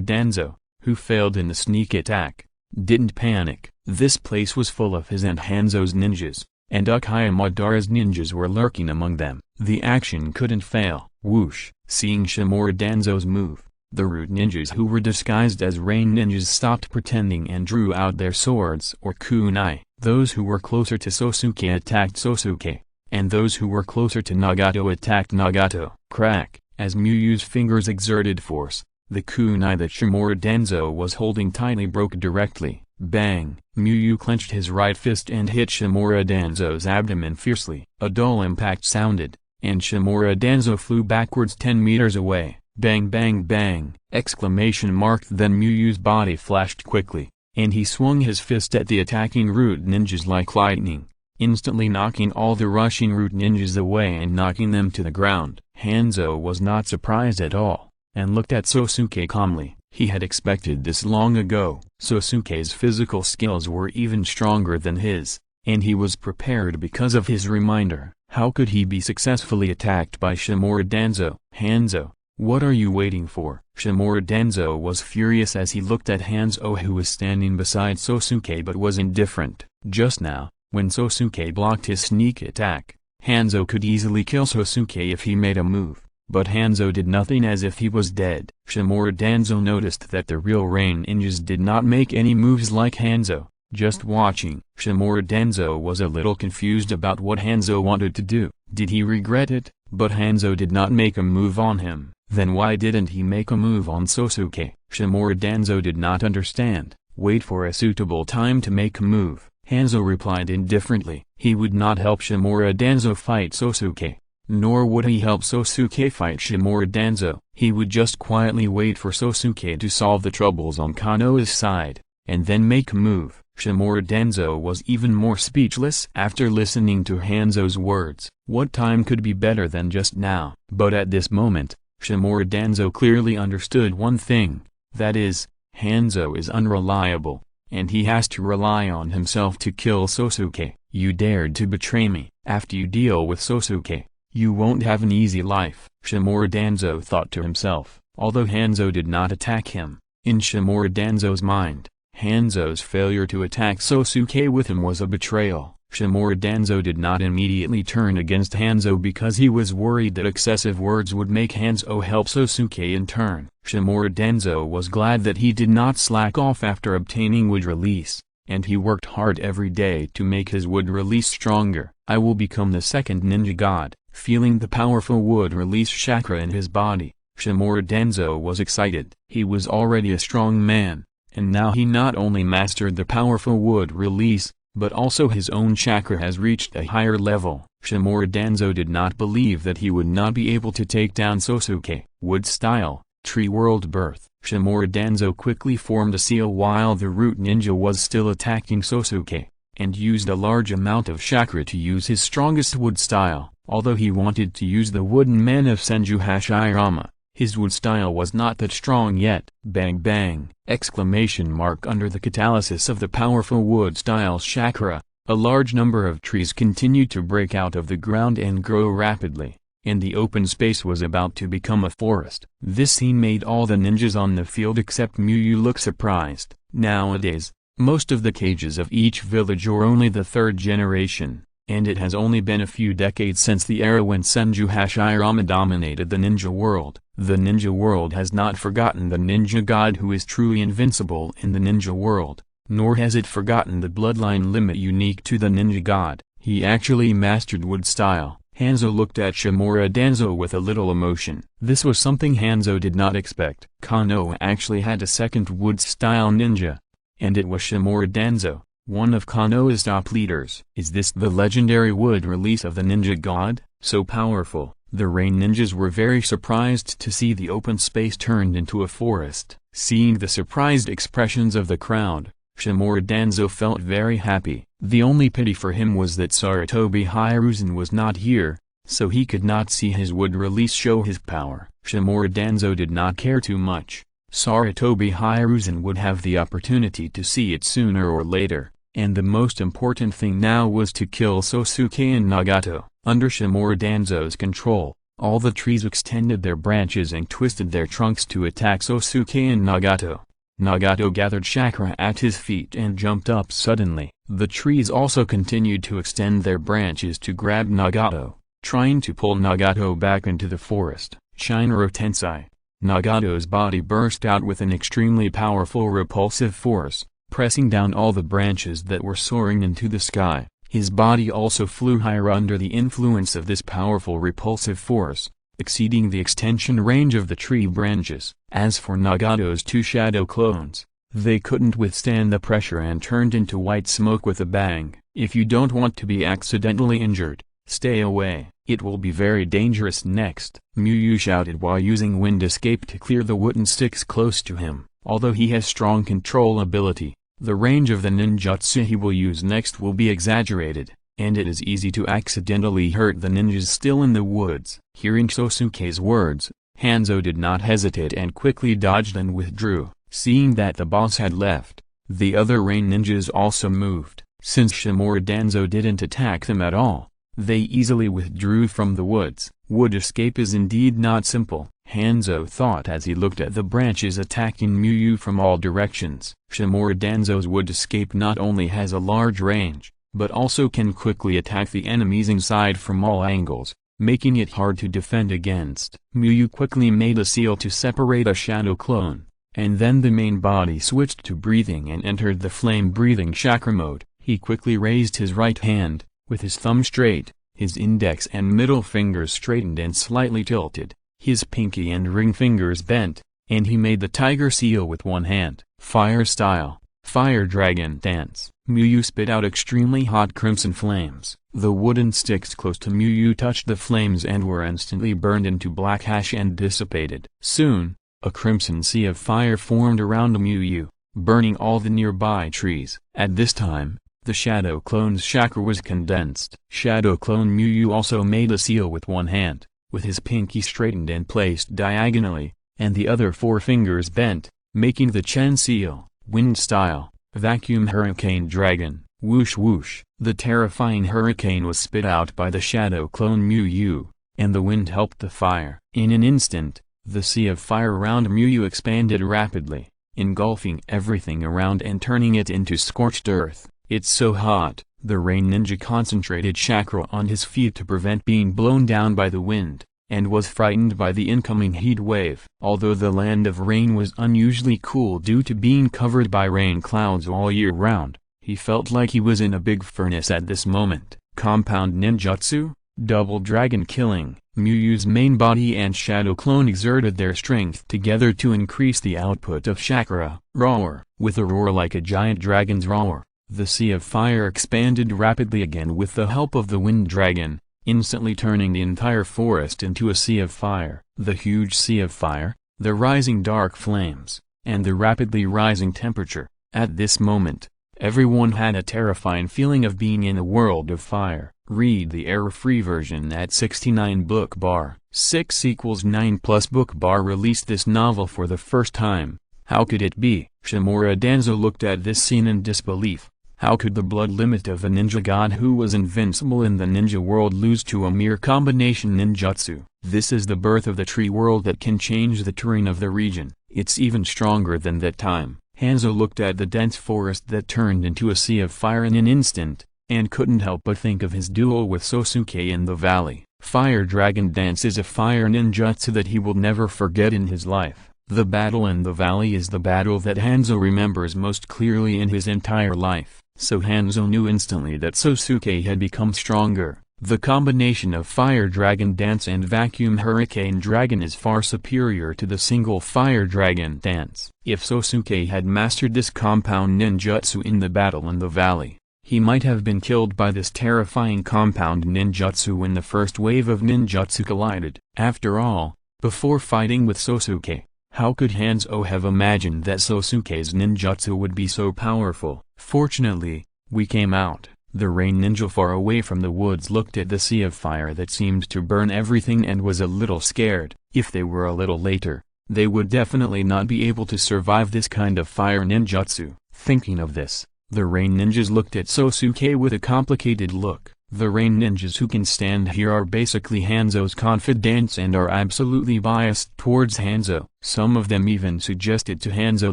Danzo, who failed in the sneak attack, didn't panic. This place was full of his and Hanzo's ninjas, and Uchiha Madara's ninjas were lurking among them. The action couldn't fail. Whoosh! Seeing Shimura Danzo's move, the root ninjas who were disguised as rain ninjas stopped pretending and drew out their swords or kunai. Those who were closer to Sosuke attacked Sosuke, and those who were closer to Nagato attacked Nagato. Crack! As Muyu's fingers exerted force, the kunai that Shimura Danzo was holding tightly broke directly. Bang! Muyu clenched his right fist and hit Shimura Danzo's abdomen fiercely. A dull impact sounded, and Shimura Danzo flew backwards 10 meters away. Bang bang bang! Exclamation mark. Then Muyu's body flashed quickly, and he swung his fist at the attacking root ninjas like lightning, instantly knocking all the rushing root ninjas away and knocking them to the ground. Hanzo was not surprised at all, and looked at Sosuke calmly. He had expected this long ago. Sosuke's physical skills were even stronger than his, and he was prepared because of his reminder. How could he be successfully attacked by Shimura Danzo? Hanzo, what are you waiting for? Shimura Danzo was furious as he looked at Hanzo, who was standing beside Sosuke but was indifferent. Just now, when Sosuke blocked his sneak attack, Hanzo could easily kill Sosuke if he made a move, but Hanzo did nothing, as if he was dead. Shimura Danzo noticed that the real rain ninjas did not make any moves like Hanzo, just watching. Shimura Danzo was a little confused about what Hanzo wanted to do. Did he regret it? But Hanzo did not make a move on him. Then why didn't he make a move on Sosuke? Shimura Danzo did not understand. Wait for a suitable time to make a move, Hanzo replied indifferently. He would not help Shimura Danzo fight Sosuke, nor would he help Sosuke fight Shimura Danzo. He would just quietly wait for Sosuke to solve the troubles on Konoha's side, and then make a move. Shimura Danzo was even more speechless after listening to Hanzo's words. What time could be better than just now? But at this moment, Shimura Danzo clearly understood one thing, that is, Hanzo is unreliable, and he has to rely on himself to kill Sosuke. You dared to betray me. After you deal with Sosuke, you won't have an easy life, Shimura Danzo thought to himself. Although Hanzo did not attack him, in Shimura Danzo's mind, Hanzo's failure to attack Sosuke with him was a betrayal. Shimura Danzo did not immediately turn against Hanzo because he was worried that excessive words would make Hanzo help Sosuke in turn. Shimura Danzo was glad that he did not slack off after obtaining wood release, and he worked hard every day to make his wood release stronger. I will become the second ninja god. Feeling the powerful wood release chakra in his body, Shimura Danzo was excited. He was already a strong man, and now he not only mastered the powerful wood release, but also his own chakra has reached a higher level. Shimura Danzo did not believe that he would not be able to take down Sosuke. Wood style, tree world birth. Shimura Danzo quickly formed a seal while the root ninja was still attacking Sosuke, and used a large amount of chakra to use his strongest wood style. Although he wanted to use the wooden man of Senju Hashirama, his wood style was not that strong yet. Bang bang! Exclamation mark. Under the catalysis of the powerful wood style chakra, a large number of trees continued to break out of the ground and grow rapidly, and the open space was about to become a forest. This scene made all the ninjas on the field except Miyu look surprised. Nowadays, most of the cages of each village are only the third generation, and it has only been a few decades since the era when Senju Hashirama dominated the ninja world. The ninja world has not forgotten the ninja god who is truly invincible in the ninja world, nor has it forgotten the bloodline limit unique to the ninja god. He actually mastered wood style. Hanzo looked at Shimura Danzo with a little emotion. This was something Hanzo did not expect. Konoha actually had a second wood style ninja, and it was Shimura Danzo, one of Konoha's top leaders. Is this the legendary wood release of the ninja god? So powerful. The rain ninjas were very surprised to see the open space turned into a forest. Seeing the surprised expressions of the crowd, Shimura Danzo felt very happy. The only pity for him was that Sarutobi Hiruzen was not here, so he could not see his wood release show his power. Shimura Danzo did not care too much. Sarutobi Hiruzen would have the opportunity to see it sooner or later, and the most important thing now was to kill Sosuke and Nagato. Under Shimura Danzo's control, all the trees extended their branches and twisted their trunks to attack Sosuke and Nagato. Nagato gathered chakra at his feet and jumped up suddenly. The trees also continued to extend their branches to grab Nagato, trying to pull Nagato back into the forest. Shinro Tensei. Nagato's body burst out with an extremely powerful repulsive force, pressing down all the branches that were soaring into the sky. His body also flew higher under the influence of this powerful repulsive force, exceeding the extension range of the tree branches. As for Nagato's two shadow clones, they couldn't withstand the pressure and turned into white smoke with a bang. If you don't want to be accidentally injured, stay away. It will be very dangerous next. Miyu shouted while using wind escape to clear the wooden sticks close to him. Although he has strong control ability, the range of the ninjutsu he will use next will be exaggerated, and it is easy to accidentally hurt the ninjas still in the woods. Hearing Sosuke's words, Hanzo did not hesitate and quickly dodged and withdrew. Seeing that the boss had left, the other rain ninjas also moved. Since Shimura Danzo didn't attack them at all, they easily withdrew from the woods. Wood escape is indeed not simple, Hanzo thought as he looked at the branches attacking Miyu from all directions. Shimura Danzo's wood escape not only has a large range, but also can quickly attack the enemies inside from all angles, making it hard to defend against. Miyu quickly made a seal to separate a shadow clone, and then the main body switched to breathing and entered the flame-breathing chakra mode. He quickly raised his right hand, with his thumb straight, his index and middle fingers straightened and slightly tilted, his pinky and ring fingers bent, and he made the tiger seal with one hand. Fire style, fire dragon dance. Miyu spit out extremely hot crimson flames. The wooden sticks close to Miyu touched the flames and were instantly burned into black ash and dissipated. Soon, a crimson sea of fire formed around Miyu. burning all the nearby trees. At this time, the Shadow Clone's chakra was condensed. Shadow Clone Muyu also made a seal with one hand, with his pinky straightened and placed diagonally, and the other four fingers bent, making the Chen seal, wind style, vacuum hurricane dragon, whoosh whoosh. The terrifying hurricane was spit out by the Shadow Clone Muyu, and the wind helped the fire. In an instant, the sea of fire around Muyu expanded rapidly, engulfing everything around and turning it into scorched earth. It's so hot. The rain ninja concentrated chakra on his feet to prevent being blown down by the wind, and was frightened by the incoming heat wave. Although the land of rain was unusually cool due to being covered by rain clouds all year round, he felt like he was in a big furnace at this moment. Compound ninjutsu, double dragon killing. Muyu's main body and shadow clone exerted their strength together to increase the output of chakra. Roar. With a roar like a giant dragon's roar, the sea of fire expanded rapidly again with the help of the wind dragon, instantly turning the entire forest into a sea of fire. The huge sea of fire, the rising dark flames, and the rapidly rising temperature. At this moment, everyone had a terrifying feeling of being in a world of fire. Read the error-free version at 69 book bar. 6 = 9 plus book bar released this novel for the first time. How could it be? Shimura Danzo looked at this scene in disbelief. How could the blood limit of a ninja god who was invincible in the ninja world lose to a mere combination ninjutsu? This is the birth of the tree world that can change the terrain of the region. It's even stronger than that time. Hanzo looked at the dense forest that turned into a sea of fire in an instant, and couldn't help but think of his duel with Sosuke in the valley. Fire Dragon Dance is a fire ninjutsu that he will never forget in his life. The battle in the valley is the battle that Hanzo remembers most clearly in his entire life. So Hanzo knew instantly that Sosuke had become stronger. The combination of Fire Dragon Dance and Vacuum Hurricane Dragon is far superior to the single Fire Dragon Dance. If Sosuke had mastered this compound ninjutsu in the battle in the valley, he might have been killed by this terrifying compound ninjutsu when the first wave of ninjutsu collided. After all, before fighting with Sosuke, how could Hanzo have imagined that Sosuke's ninjutsu would be so powerful? Fortunately, we came out. The rain ninja far away from the woods looked at the sea of fire that seemed to burn everything and was a little scared. If they were a little later, they would definitely not be able to survive this kind of fire ninjutsu. Thinking of this, the rain ninjas looked at Sosuke with a complicated look. The rain ninjas who can stand here are basically Hanzo's confidants and are absolutely biased towards Hanzo. Some of them even suggested to Hanzo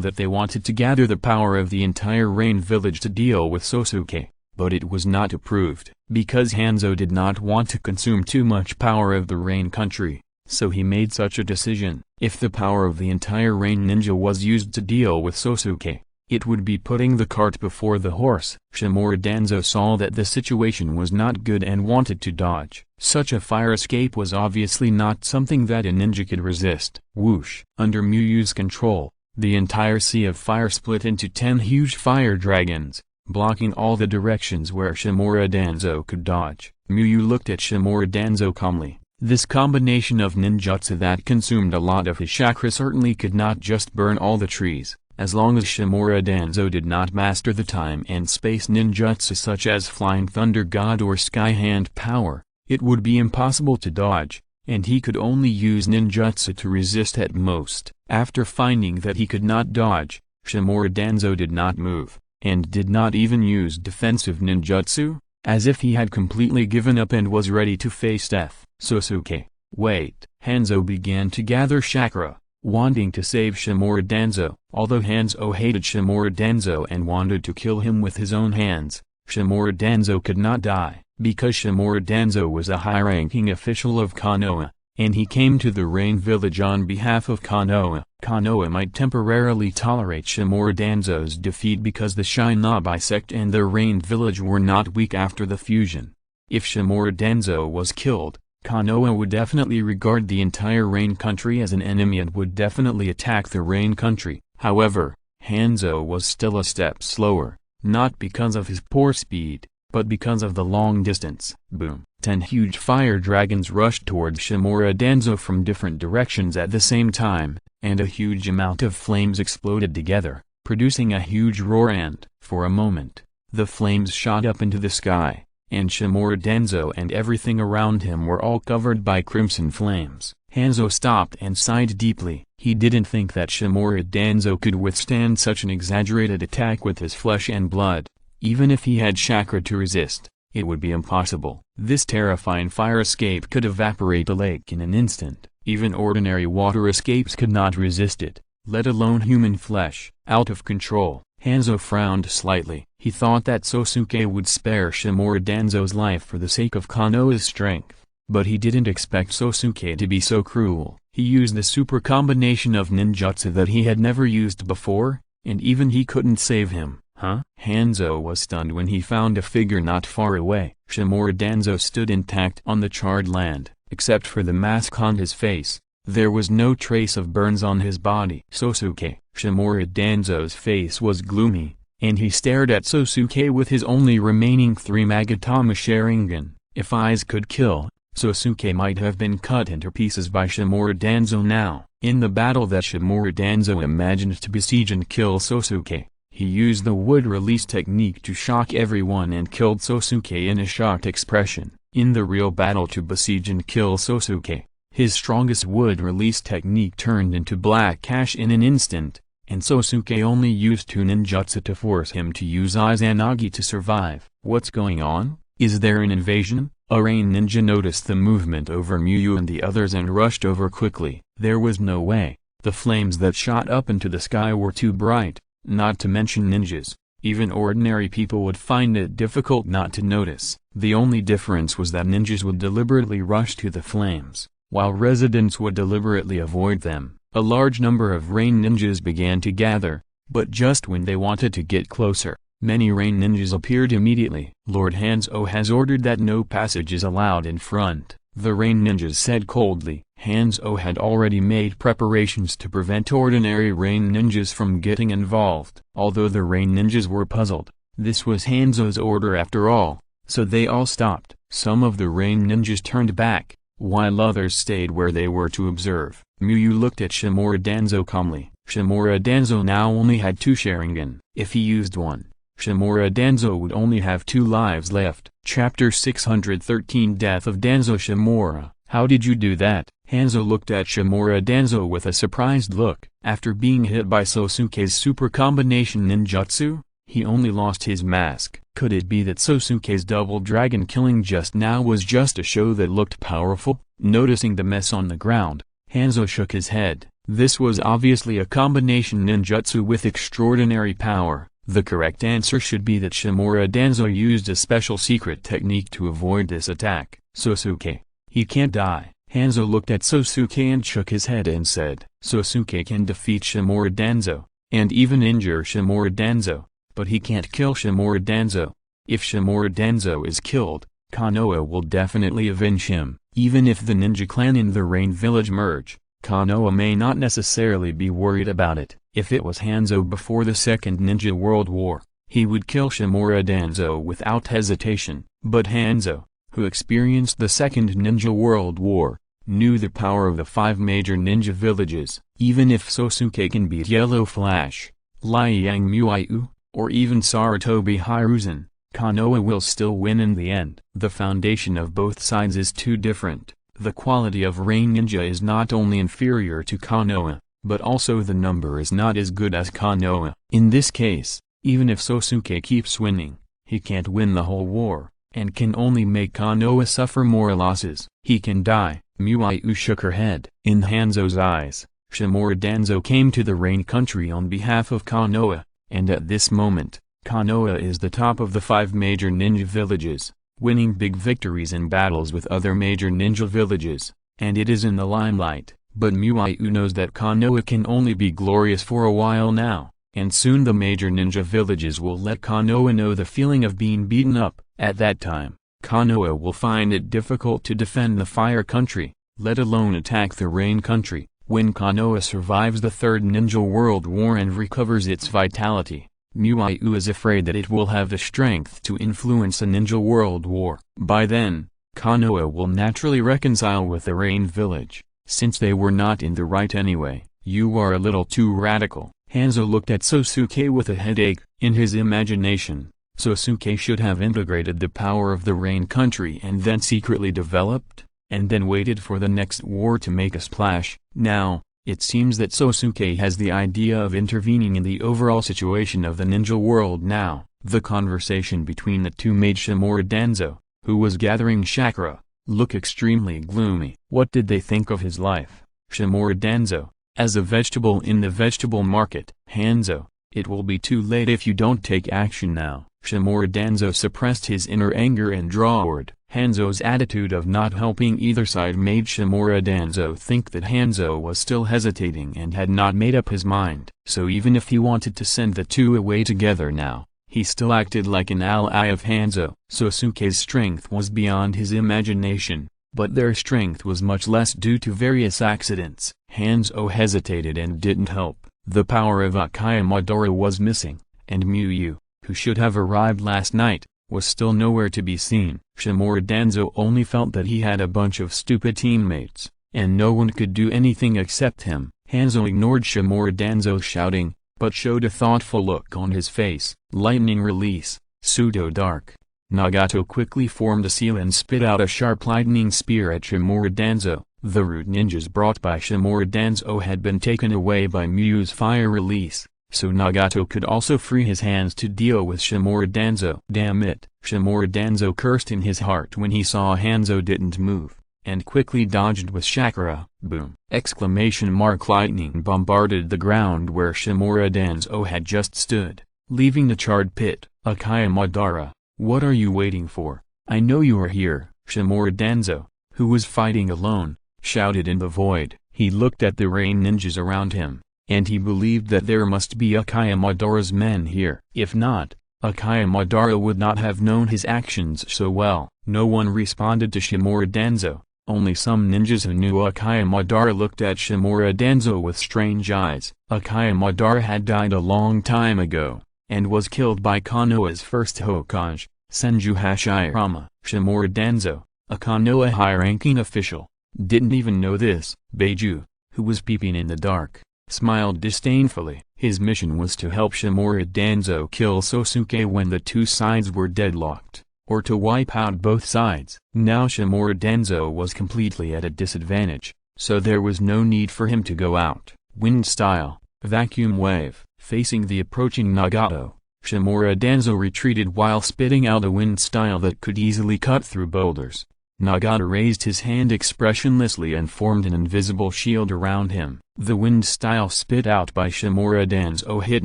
that they wanted to gather the power of the entire rain village to deal with Sosuke, but it was not approved. Because Hanzo did not want to consume too much power of the rain country, so he made such a decision. If the power of the entire rain ninja was used to deal with Sosuke, it would be putting the cart before the horse. Shimura Danzo saw that the situation was not good and wanted to dodge. Such a fire escape was obviously not something that a ninja could resist. Whoosh! Under Muyu's control, the entire sea of fire split into 10 huge fire dragons, blocking all the directions where Shimura Danzo could dodge. Muyu looked at Shimura Danzo calmly. This combination of ninjutsu that consumed a lot of his chakra certainly could not just burn all the trees. As long as Shimura Danzo did not master the time and space ninjutsu such as Flying Thunder God or Sky Hand Power, it would be impossible to dodge, and he could only use ninjutsu to resist at most. After finding that he could not dodge, Shimura Danzo did not move, and did not even use defensive ninjutsu, as if he had completely given up and was ready to face death. Sosuke, wait! Hanzo began to gather chakra, wanting to save Shimura Danzo. Although Hanzo hated Shimura Danzo and wanted to kill him with his own hands, Shimura Danzo could not die, because Shimura Danzo was a high-ranking official of Konoha, and he came to the Rain Village on behalf of Konoha. Konoha might temporarily tolerate Shimura Danzo's defeat because the Shinobi sect and the Rain Village were not weak after the fusion. If Shimura Danzo was killed, Konoha would definitely regard the entire Rain country as an enemy and would definitely attack the Rain country. However, Hanzo was still a step slower, not because of his poor speed, but because of the long distance. Boom! 10 huge fire dragons rushed towards Shimura Danzo from different directions at the same time, and a huge amount of flames exploded together, producing a huge roar and, for a moment, the flames shot up into the sky, and Shimura Danzo and everything around him were all covered by crimson flames. Hanzo stopped and sighed deeply. He didn't think that Shimura Danzo could withstand such an exaggerated attack with his flesh and blood. Even if he had chakra to resist, it would be impossible. This terrifying fire escape could evaporate a lake in an instant. Even ordinary water escapes could not resist it, let alone human flesh. Out of control. Hanzo frowned slightly. He thought that Sosuke would spare Shimura Danzo's life for the sake of Konoha's strength, but he didn't expect Sosuke to be so cruel. He used the super combination of ninjutsu that he had never used before, and even he couldn't save him. Huh? Hanzo was stunned when he found a figure not far away. Shimura Danzo stood intact on the charred land, except for the mask on his face. There was no trace of burns on his body. Sosuke. Shimura Danzo's face was gloomy, and he stared at Sosuke with his only remaining 3 Magatama Sharingan. If eyes could kill, Sosuke might have been cut into pieces by Shimura Danzo now. In the battle that Shimura Danzo imagined to besiege and kill Sosuke, he used the wood release technique to shock everyone and killed Sosuke in a shocked expression. In the real battle to besiege and kill Sosuke, his strongest wood release technique turned into black ash in an instant, and Sosuke only used 2 ninjutsu to force him to use Izanagi to survive. What's going on? Is there an invasion? A rain ninja noticed the movement over Miyu and the others and rushed over quickly. There was no way. The flames that shot up into the sky were too bright, not to mention ninjas. Even ordinary people would find it difficult not to notice. The only difference was that ninjas would deliberately rush to the flames, while residents would deliberately avoid them. A large number of rain ninjas began to gather, but just when they wanted to get closer, many rain ninjas appeared immediately. Lord Hanzo has ordered that no passage is allowed in front, the rain ninjas said coldly. Hanzo had already made preparations to prevent ordinary rain ninjas from getting involved. Although the rain ninjas were puzzled, this was Hanzo's order after all, so they all stopped. Some of the rain ninjas turned back, while others stayed where they were to observe. Miyu looked at Shimura Danzo calmly. Shimura Danzo now only had 2 Sharingan. If he used one, Shimura Danzo would only have 2 lives left. Chapter 613 Death of Danzo. Shimura, how did you do that? Hanzo looked at Shimura Danzo with a surprised look. After being hit by Sosuke's super combination ninjutsu, he only lost his mask. Could it be that Sosuke's double dragon killing just now was just a show that looked powerful? Noticing the mess on the ground, Hanzo shook his head. This was obviously a combination ninjutsu with extraordinary power. The correct answer should be that Shimura Danzo used a special secret technique to avoid this attack. Sosuke, he can't die. Hanzo looked at Sosuke and shook his head and said, Sosuke can defeat Shimura Danzo, and even injure Shimura Danzo, but he can't kill Shimura Danzo. If Shimura Danzo is killed, Konoha will definitely avenge him. Even if the ninja clan in the Rain Village merge, Konoha may not necessarily be worried about it. If it was Hanzo before the Second Ninja World War, he would kill Shimura Danzo without hesitation. But Hanzo, who experienced the Second Ninja World War, knew the power of the 5 major ninja villages. Even if Sosuke can beat Yellow Flash, Liang Muiyu, or even Sarutobi Hiruzen, Konoha will still win in the end. The foundation of both sides is too different. The quality of Rain Ninja is not only inferior to Konoha, but also the number is not as good as Konoha. In this case, even if Sosuke keeps winning, he can't win the whole war, and can only make Konoha suffer more losses. He can die. Muiyu shook her head. In Hanzo's eyes, Shimura Danzo came to the Rain Country on behalf of Konoha, and at this moment, Konoha is the top of the 5 major ninja villages, winning big victories in battles with other major ninja villages, and it is in the limelight. But Muiyu knows that Konoha can only be glorious for a while now, and soon the major ninja villages will let Konoha know the feeling of being beaten up. At that time, Konoha will find it difficult to defend the Fire Country, let alone attack the Rain Country. When Konoha survives the Third Ninja World War and recovers its vitality, Muiyu is afraid that it will have the strength to influence a Ninja World War. By then, Konoha will naturally reconcile with the Rain Village, since they were not in the right anyway. You are a little too radical. Hanzo looked at Sosuke with a headache. In his imagination, Sosuke should have integrated the power of the Rain Country and then secretly developed, and then waited for the next war to make a splash. Now, it seems that Sosuke has the idea of intervening in the overall situation of the ninja world now. The conversation between the two made Shimura Danzo, who was gathering chakra, look extremely gloomy. What did they think of his life? Shimura Danzo, as a vegetable in the vegetable market. Hanzo, it will be too late if you don't take action now. Shimura Danzo suppressed his inner anger and drawled. Hanzo's attitude of not helping either side made Shimura Danzo think that Hanzo was still hesitating and had not made up his mind. So even if he wanted to send the two away together now, he still acted like an ally of Hanzo. Sosuke's strength was beyond his imagination, but their strength was much less due to various accidents. Hanzo hesitated and didn't help. The power of Uchiha Madara was missing, and Miyu, who should have arrived last night, was still nowhere to be seen. Shimura Danzo only felt that he had a bunch of stupid teammates, and no one could do anything except him. Hanzo ignored Shimura Danzo's shouting, but showed a thoughtful look on his face. Lightning release, pseudo dark. Nagato quickly formed a seal and spit out a sharp lightning spear at Shimura Danzo. The root ninjas brought by Shimura Danzo had been taken away by Miyu's fire release, so Nagato could also free his hands to deal with Shimura Danzo. Damn it! Shimura Danzo cursed in his heart when he saw Hanzo didn't move, and quickly dodged with chakra. Boom! Exclamation mark! Lightning bombarded the ground where Shimura Danzo had just stood, leaving the charred pit. Uchiha Madara, what are you waiting for? I know you are here. Shimura Danzo, who was fighting alone, shouted in the void. He looked at the rain ninjas around him, and he believed that there must be Uchiha Madara's men here. If not, Uchiha Madara would not have known his actions so well. No one responded to Shimura Danzo. Only some ninjas who knew Uchiha Madara looked at Shimura Danzo with strange eyes. Uchiha Madara had died a long time ago, and was killed by Konoha's first Hokage, Senju Hashirama. Shimura Danzo, a Konoha high-ranking official, didn't even know this. Beiju, who was peeping in the dark, smiled disdainfully. His mission was to help Shimura Danzo kill Sosuke when the two sides were deadlocked, or to wipe out both sides. Now Shimura Danzo was completely at a disadvantage, so there was no need for him to go out. Wind style, vacuum wave. Facing the approaching Nagato, Shimura Danzo retreated while spitting out a wind style that could easily cut through boulders. Nagato raised his hand expressionlessly and formed an invisible shield around him. The wind style spit out by Shimura Danzo hit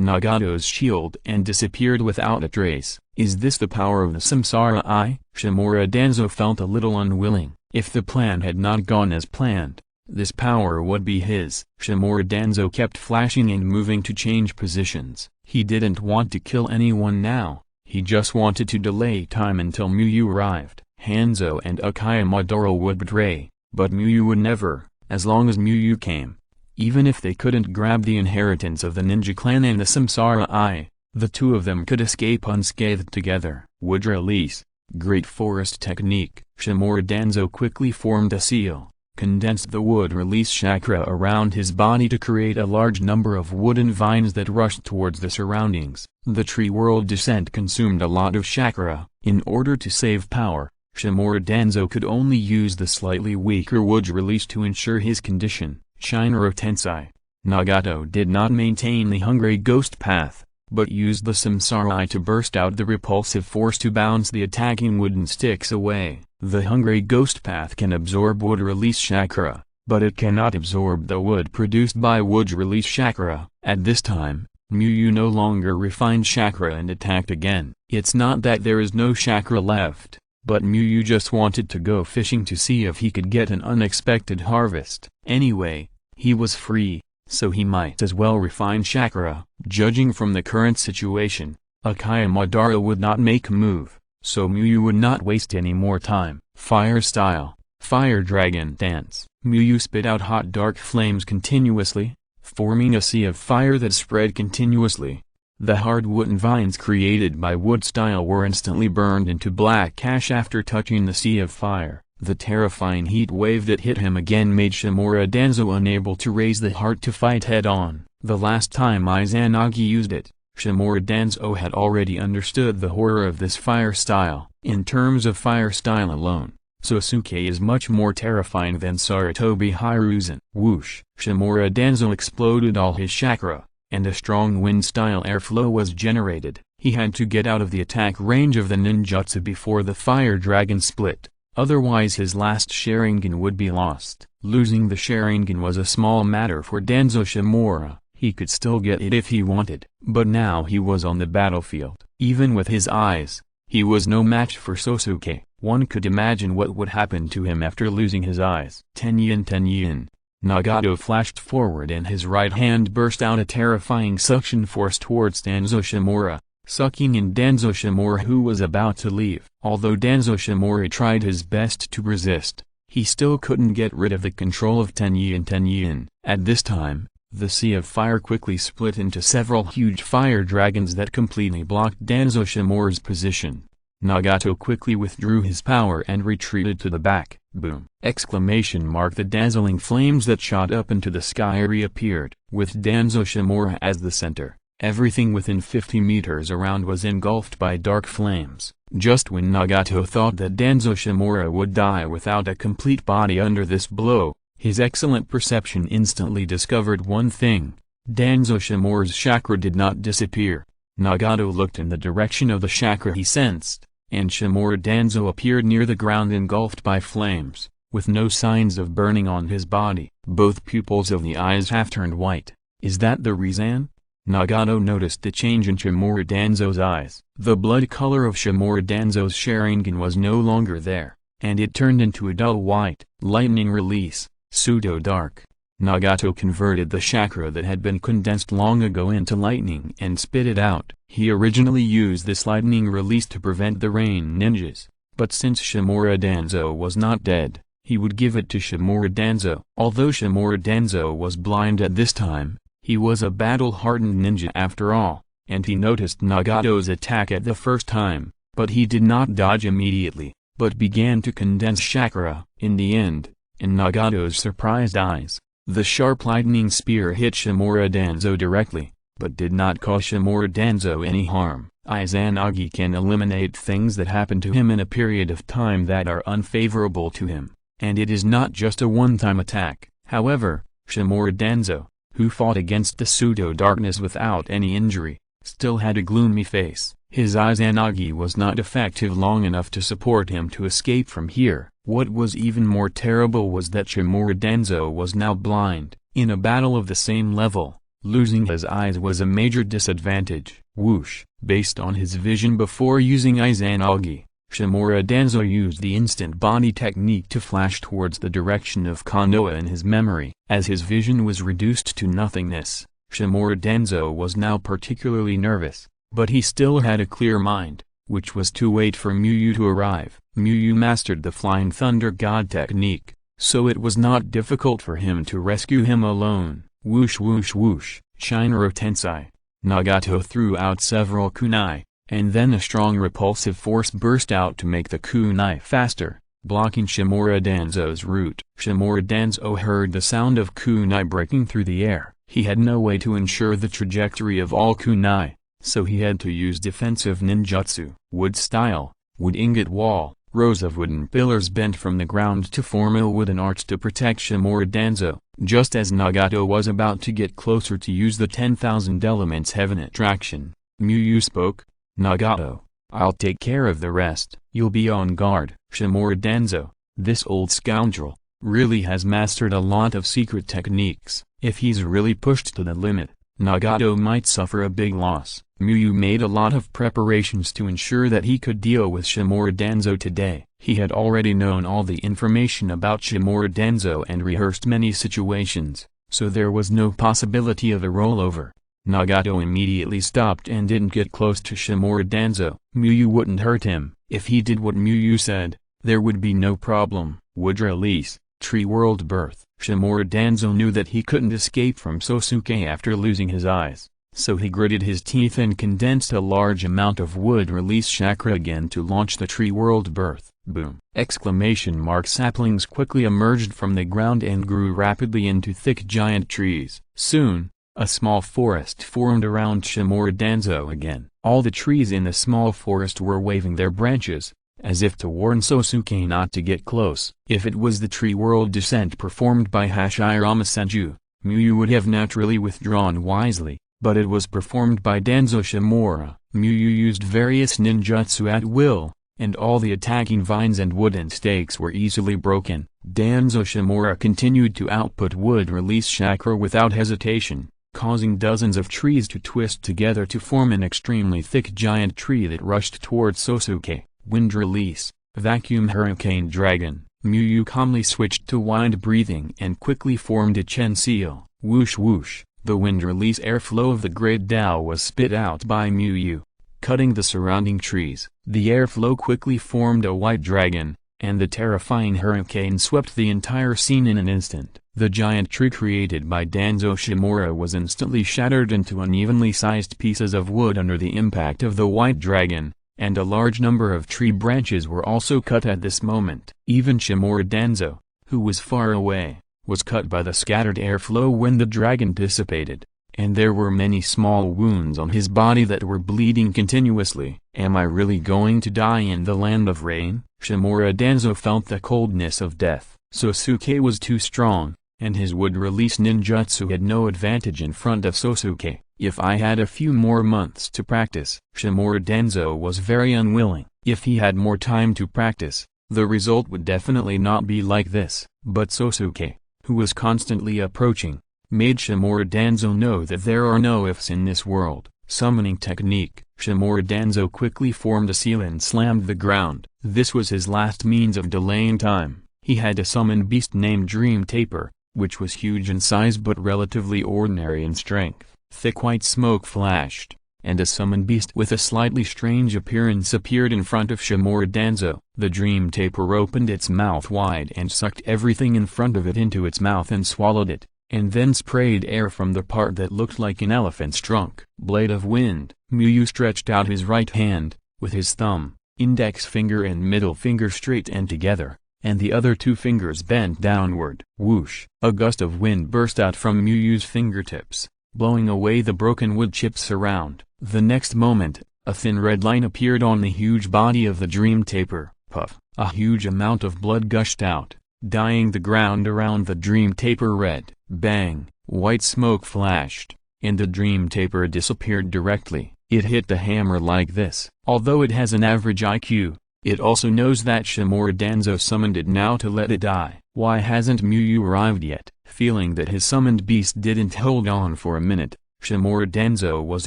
Nagato's shield and disappeared without a trace. Is this the power of the Samsara Eye? Shimura Danzo felt a little unwilling. If the plan had not gone as planned, this power would be his. Shimura Danzo kept flashing and moving to change positions. He didn't want to kill anyone now, he just wanted to delay time until Miyu arrived. Hanzo and Uchiha Madara would betray, but Miyu would never, as long as Miyu came. Even if they couldn't grab the inheritance of the ninja clan and the Samsara Eye, the two of them could escape unscathed together. Wood release, Great Forest Technique. Shimura Danzo quickly formed a seal, condensed the wood release chakra around his body to create a large number of wooden vines that rushed towards the surroundings. The tree world descent consumed a lot of chakra. In order to save power, Shimura Danzo could only use the slightly weaker wood release to ensure his condition. Shinro Tensai. Nagato did not maintain the Hungry Ghost path, but used the Samsara Eye to burst out the repulsive force to bounce the attacking wooden sticks away. The Hungry Ghost path can absorb wood release chakra, but it cannot absorb the wood produced by wood release chakra. At this time, Miyu no longer refined chakra and attacked again. It's not that there is no chakra left, but Miyu just wanted to go fishing to see if he could get an unexpected harvest. Anyway, he was free, so he might as well refine chakra. Judging from the current situation, Uchiha Madara would not make a move, so Miyu would not waste any more time. Fire style, Fire Dragon Dance. Miyu spit out hot dark flames continuously, forming a sea of fire that spread continuously. The hard wooden vines created by wood style were instantly burned into black ash after touching the sea of fire. The terrifying heat wave that hit him again made Shimura Danzo unable to raise the heart to fight head-on. The last time Izanagi used it, Shimura Danzo had already understood the horror of this fire style. In terms of fire style alone, Sasuke is much more terrifying than Sarutobi Hiruzen. Whoosh! Shimura Danzo exploded all his chakra, and a strong wind-style airflow was generated. He had to get out of the attack range of the ninjutsu before the fire dragon split, otherwise his last Sharingan would be lost. Losing the Sharingan was a small matter for Danzo Shimura. He could still get it if he wanted, but now he was on the battlefield. Even with his eyes, he was no match for Sasuke. One could imagine what would happen to him after losing his eyes. Ten yin. Nagato flashed forward and his right hand burst out a terrifying suction force towards Danzo Shimura, sucking in Danzo Shimura, who was about to leave. Although Danzo Shimura tried his best to resist, he still couldn't get rid of the control of ten yin. At this time, the sea of fire quickly split into several huge fire dragons that completely blocked Danzo Shimura's position. Nagato quickly withdrew his power and retreated to the back. Boom! Exclamation mark! The dazzling flames that shot up into the sky reappeared. With Danzo Shimura as the center, everything within 50 meters around was engulfed by dark flames. Just when Nagato thought that Danzo Shimura would die without a complete body under this blow, his excellent perception instantly discovered one thing. Danzo Shimura's chakra did not disappear. Nagato looked in the direction of the chakra he sensed, and Shimura Danzo appeared near the ground engulfed by flames, with no signs of burning on his body. Both pupils of the eyes half turned white. Is that the reason? Nagato noticed the change in Shimura Danzo's eyes. The blood color of Shimura Danzo's Sharingan was no longer there, and it turned into a dull white. Lightning release, pseudo-dark. Nagato converted the chakra that had been condensed long ago into lightning and spit it out. He originally used this lightning release to prevent the rain ninjas, but since Shimura Danzo was not dead, he would give it to Shimura Danzo. Although Shimura Danzo was blind at this time, he was a battle-hardened ninja after all, and he noticed Nagato's attack at the first time, but he did not dodge immediately, but began to condense chakra. In the end, in Nagato's surprised eyes, the sharp lightning spear hit Shimura Danzo directly, but did not cause Shimura Danzo any harm. Izanagi can eliminate things that happen to him in a period of time that are unfavorable to him, and it is not just a one-time attack. However, Shimura Danzo, who fought against the pseudo-darkness without any injury, still had a gloomy face. His Izanagi was not effective long enough to support him to escape from here. What was even more terrible was that Shimura Danzo was now blind. In a battle of the same level, losing his eyes was a major disadvantage. Whoosh! Based on his vision before using Izanagi, Shimura Danzo used the instant body technique to flash towards the direction of Konoha in his memory. As his vision was reduced to nothingness, Shimura Danzo was now particularly nervous, but he still had a clear mind, which was to wait for Muyu to arrive. Muyu mastered the Flying Thunder God technique, so it was not difficult for him to rescue him alone. Whoosh whoosh whoosh, Shinro Tensei. Nagato threw out several kunai, and then a strong repulsive force burst out to make the kunai faster, blocking Shimura Danzo's route. Shimura Danzo heard the sound of kunai breaking through the air. He had no way to ensure the trajectory of all kunai, so he had to use defensive ninjutsu. Wood style, wood ingot wall, rows of wooden pillars bent from the ground to form a wooden arch to protect Shimura Danzo. Just as Nagato was about to get closer to use the 10,000 elements heaven attraction, Muyu spoke. Nagato, I'll take care of the rest. You'll be on guard. Shimura Danzo, this old scoundrel, really has mastered a lot of secret techniques. If he's really pushed to the limit, Nagato might suffer a big loss. Muyu made a lot of preparations to ensure that he could deal with Shimura Danzo today. He had already known all the information about Shimura Danzo and rehearsed many situations, so there was no possibility of a rollover. Nagato immediately stopped and didn't get close to Shimura Danzo. Muyu wouldn't hurt him. If he did what Muyu said, there would be no problem. Wood release, tree world birth. Shimura Danzo knew that he couldn't escape from Sasuke after losing his eyes, so he gritted his teeth and condensed a large amount of wood release chakra again to launch the tree world birth. Boom! Exclamation mark! Saplings quickly emerged from the ground and grew rapidly into thick giant trees. Soon, A small forest formed around Shimura Danzo again. All the trees in the small forest were waving their branches, as if to warn Sosuke not to get close. If it was the tree world descent performed by Hashirama Senju, Muyu would have naturally withdrawn wisely, but it was performed by Danzo Shimura. Muyu used various ninjutsu at will, and all the attacking vines and wooden stakes were easily broken. Danzo Shimura continued to output wood release chakra without hesitation, causing dozens of trees to twist together to form an extremely thick giant tree that rushed towards Sosuke. Wind release, vacuum hurricane dragon. Muyu calmly switched to wind breathing and quickly formed a Chen seal. Whoosh whoosh, the wind release airflow of the great Tao was spit out by Muyu, cutting the surrounding trees. The airflow quickly formed a white dragon, and the terrifying hurricane swept the entire scene in an instant. The giant tree created by Danzo Shimura was instantly shattered into unevenly sized pieces of wood under the impact of the white dragon, and a large number of tree branches were also cut at this moment. Even Shimura Danzo, who was far away, was cut by the scattered airflow when the dragon dissipated, and there were many small wounds on his body that were bleeding continuously. Am I really going to die in the land of rain? Shimura Danzo felt the coldness of death. Sosuke was too strong, and his wood-release ninjutsu had no advantage in front of Sosuke. If I had a few more months to practice. Shimura Danzo was very unwilling. If he had more time to practice, the result would definitely not be like this. But Sosuke, who was constantly approaching, made Shimura Danzo know that there are no ifs in this world. Summoning technique. Shimura Danzo quickly formed a seal and slammed the ground. This was his last means of delaying time. He had a summoned beast named Dream Taper, which was huge in size but relatively ordinary in strength. Thick white smoke flashed, and a summoned beast with a slightly strange appearance appeared in front of Shimura Danzo. The Dream Taper opened its mouth wide and sucked everything in front of it into its mouth and swallowed it, and then sprayed air from the part that looked like an elephant's trunk. Blade of Wind. Muyu stretched out his right hand, with his thumb, index finger and middle finger straight and together, and the other two fingers bent downward. Whoosh! A gust of wind burst out from Muyu's fingertips, blowing away the broken wood chips around. The next moment, a thin red line appeared on the huge body of the Dream Taper. Puff! A huge amount of blood gushed out, dyeing the ground around the Dream Taper red. Bang! White smoke flashed, and the Dream Taper disappeared directly. It hit the hammer like this. Although it has an average IQ, it also knows that Shimura Danzo summoned it now to let it die. Why hasn't Muyu arrived yet? Feeling that his summoned beast didn't hold on for a minute, Shimura Danzo was